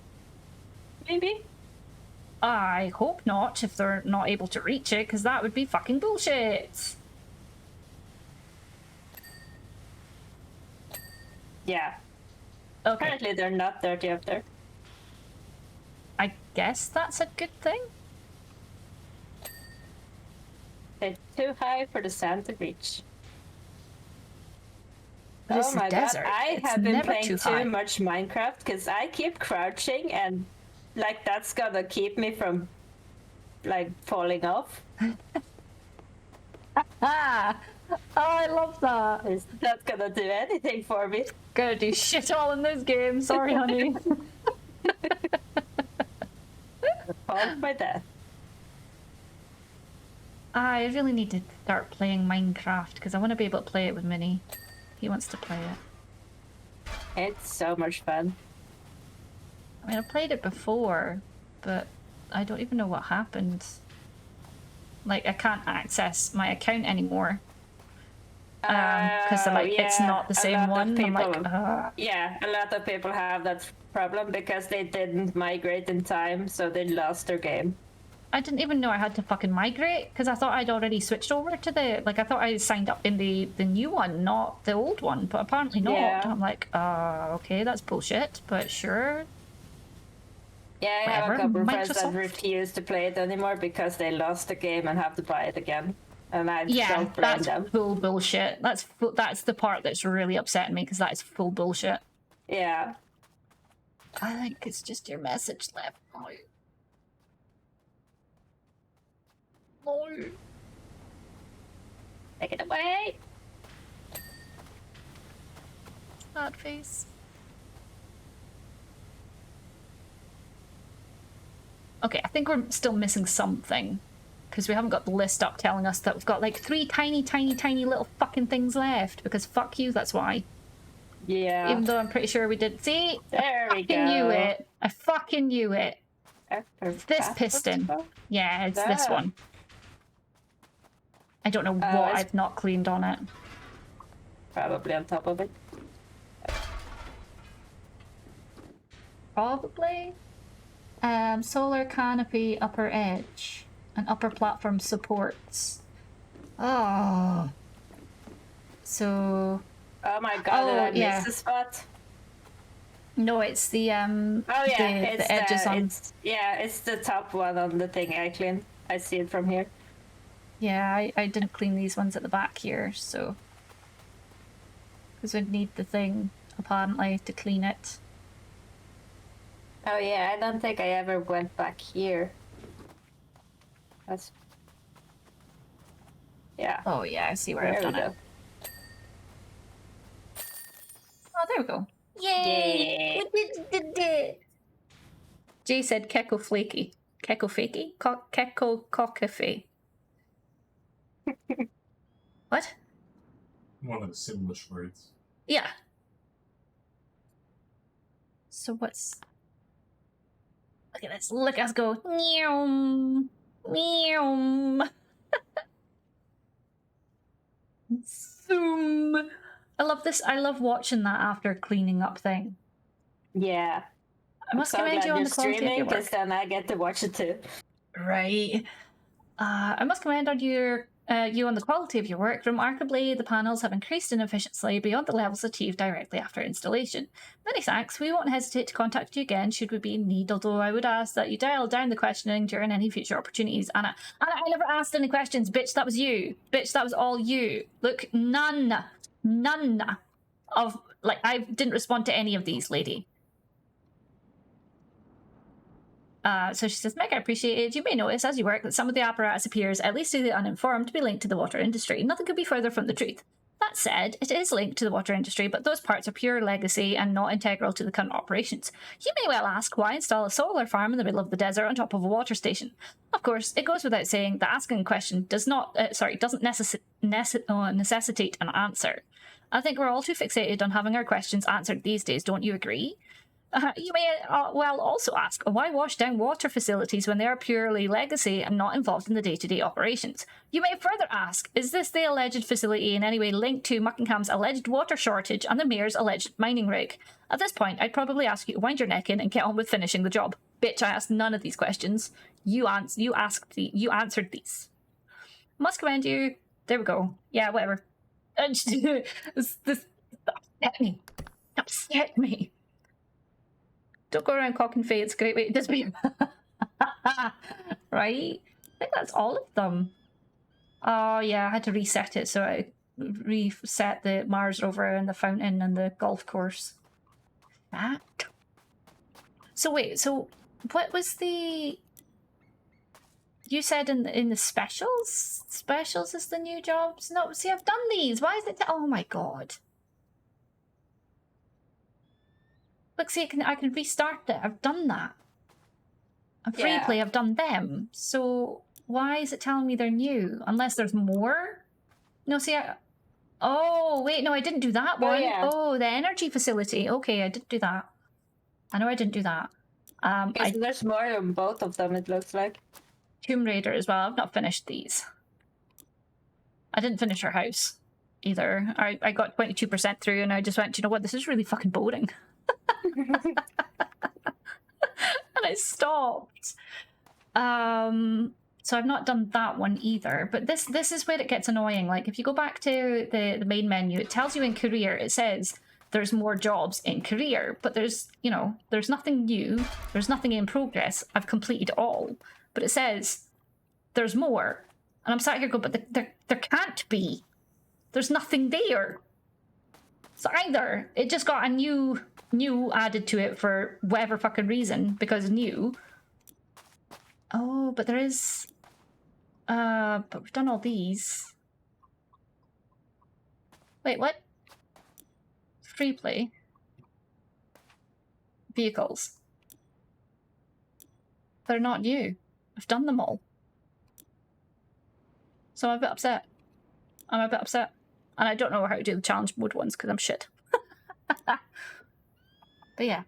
Maybe? I hope not, if they're not able to reach it, because that would be fucking bullshit. Yeah. Okay. Apparently they're not dirty up there. I guess that's a good thing. They're too high for the sand to reach. But it's oh the my desert. god, I It's have been never playing too too high. much Minecraft because I keep crouching and like that's gonna keep me from like falling off. Ah! Oh, I love that. It's not gonna do anything for me. Gonna do shit all in this game. Sorry, honey. Fall by death. I really need to start playing Minecraft because I want to be able to play it with Minnie. He wants to play it. It's so much fun. I mean, I played it before, but I don't even know what happened. Like, I can't access my account anymore. Because it's not the a same lot of one. I'm like, people- Yeah, a lot of people have that problem because they didn't migrate in time, so they lost their game. I didn't even know I had to fucking migrate because I thought I'd already switched over to I thought I signed up in the new one, not the old one, but apparently not. Yeah. I'm like, okay, that's bullshit, but sure. Yeah, I have a Whatever, couple of friends that Microsoft. refuse to play it anymore because they lost the game and have to buy it again. And I Yeah, don't blame that's them. full bullshit. That's the part that's really upsetting me because that is full bullshit. Yeah. I think it's just your message left. No. Take it away. Sad face. Okay, I think we're still missing something. Because we haven't got the list up telling us that we've got like 3 tiny little fucking things left. Because fuck you, that's why. Yeah. Even though I'm pretty sure we did. See? There we I fucking knew go. it. I fucking knew it. It's this piston. Yeah, it's this Ah. one. I don't know what it's- I've not cleaned on it. Probably on top of it. Probably. Solar canopy upper edge. And upper platform supports. Oh. So... Oh my god, did I miss yeah. the spot? No, it's the Oh yeah, the edges on. It's the top one on the thing I cleaned. I see it from here. Yeah, I didn't clean these ones at the back here, so... Because we'd need the thing, apparently, to clean it. Oh yeah, I don't think I ever went back here. That's... Yeah. Oh yeah, I see where I've There we done it. go. Oh, there we go. Yay! We did it! Jay said Keko Flaky. Keko Fakey? Keko Cockafy. What? One of the Simlish words. Yeah. So what's... Look at this. Look at us go. Meow. Meow. Zoom. I love this. I love watching that after cleaning up thing. Yeah. I must so commend glad you on you're the quality of streaming, your work. because then I get to watch it too. Right. I must commend on you on the quality of your work. Remarkably, the panels have increased in efficiency beyond the levels achieved directly after installation. Many thanks. We won't hesitate to contact you again should we be in need, although I would ask that you dial down the questioning during any future opportunities. Anna, I never asked any questions. Bitch, that was you. Bitch, that was all you. Look, none of... Like, I didn't respond to any of these, lady. So she says, Meg, I appreciate it. You may notice as you work that some of the apparatus appears, at least to the uninformed, to be linked to the water industry. Nothing could be further from the truth. That said, it is linked to the water industry, but those parts are pure legacy and not integral to the current operations. You may well ask, why install a solar farm in the middle of the desert on top of a water station? Of course, it goes without saying that asking a question doesn't necessitate an answer. I think we're all too fixated on having our questions answered these days, don't you agree? You may well also ask, why wash down water facilities when they are purely legacy and not involved in the day-to-day operations? You may further ask, is this the alleged facility in any way linked to Muckingham's alleged water shortage and the mayor's alleged mining rig? At this point, I'd probably ask you to wind your neck in and get on with finishing the job. Bitch, I asked none of these questions. You answered these. Must commend you. There we go. Yeah, whatever. This upset me. Upset me. Don't go around cocking Faye, it's a great way to disappear. Right? I think that's all of them. Oh yeah, I had to reset it, so I reset the Mars rover and the fountain and the golf course. That. So wait, so what was the... You said in the specials? Specials is the new jobs? No, see, I've done these. Why is it... Oh my god. Look, see, I can restart it. I've done that. And free play, I've done them. So why is it telling me they're new? Unless there's more? No, see, oh, wait, no, I didn't do that one. Oh, the energy facility. Okay, I didn't do that. I know I didn't do that. There's more on both of them, it looks like. Tomb Raider as well. I've not finished these. I didn't finish her house either. I got 22% through and I just went, you know what, this is really fucking boring. And I stopped. So I've not done that one either. But this is where it gets annoying. Like if you go back to the main menu, it tells you in career, it says there's more jobs in career, but there's nothing new, there's nothing in progress. I've completed all, but it says there's more. And I'm sat here going, but there can't be. There's nothing there. So either it just got a new added to it for whatever fucking reason, because new. Oh, but there is... but we've done all these. Wait, what? Free play. Vehicles. They're not new. I've done them all. So I'm a bit upset. And I don't know how to do the challenge mode ones because I'm shit. But yeah,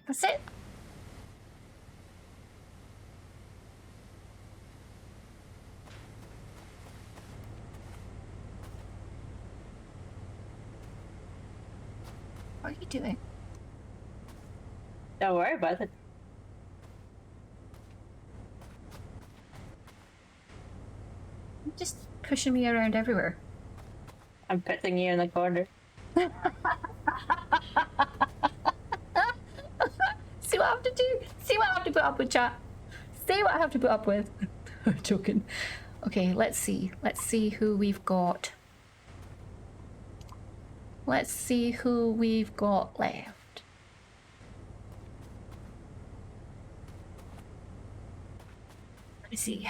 that's it. What are you doing? Don't worry about it. You're just pushing me around everywhere. I'm putting you in the corner. See what I have to do? See what I have to put up with, chat? See what I have to put up with? I'm joking. Okay, let's see. Let's see who we've got. Let's see who we've got left. Let me see.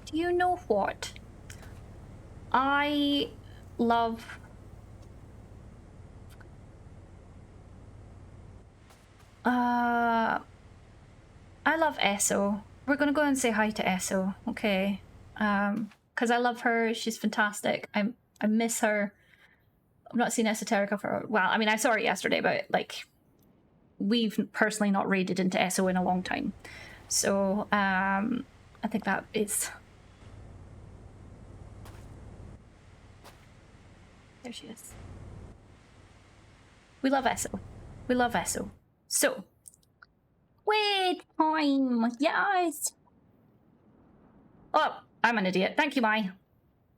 Do you know what? I love... I love Esso. We're gonna go and say hi to Esso, okay? Because I love her. She's fantastic. I miss her. I've not seen Esoterica for, well, I mean, I saw her yesterday, but like, we've personally not raided into Esso in a long time. So, I think that is... There she is. We love Esso. We love Esso. So, wait time. Yes. Oh, I'm an idiot. Thank you, Mai.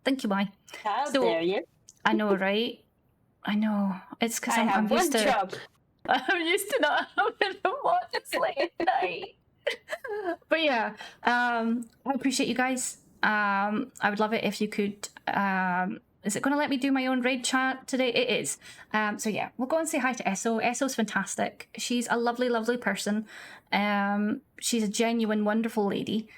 Thank you, Mai. How dare you? I know, right? I know. It's because I'm used to. Job. I'm used to not having to watch it late at night. But yeah, I appreciate you guys. I would love it if you could. Is it going to let me do my own raid chat today? It is. So yeah, we'll go and say hi to Esso. Esso's fantastic. She's a lovely, lovely person. She's a genuine, wonderful lady.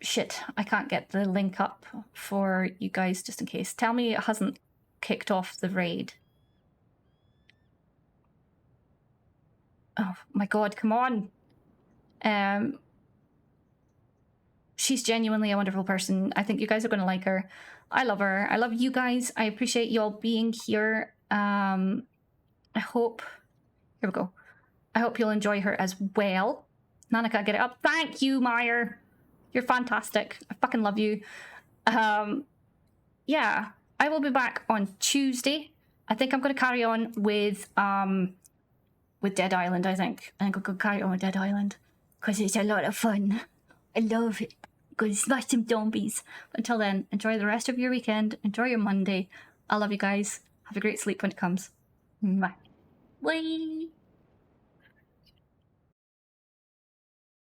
Shit, I can't get the link up for you guys just in case. Tell me it hasn't kicked off the raid. Oh my god, come on. She's genuinely a wonderful person. I think you guys are going to like her. I love her. I love you guys. I appreciate you all being here. I hope... Here we go. I hope you'll enjoy her as well. Nana can't get it up. Thank you, Meyer. You're fantastic. I fucking love you. Yeah, I will be back on Tuesday. I think I'm going to carry on with Dead Island, I think. I think I'll go carry on with Dead Island. Because it's a lot of fun. I love it. Go smash some zombies. Until then, enjoy the rest of your weekend. Enjoy your Monday. I love you guys. Have a great sleep when it comes. Bye. Bye.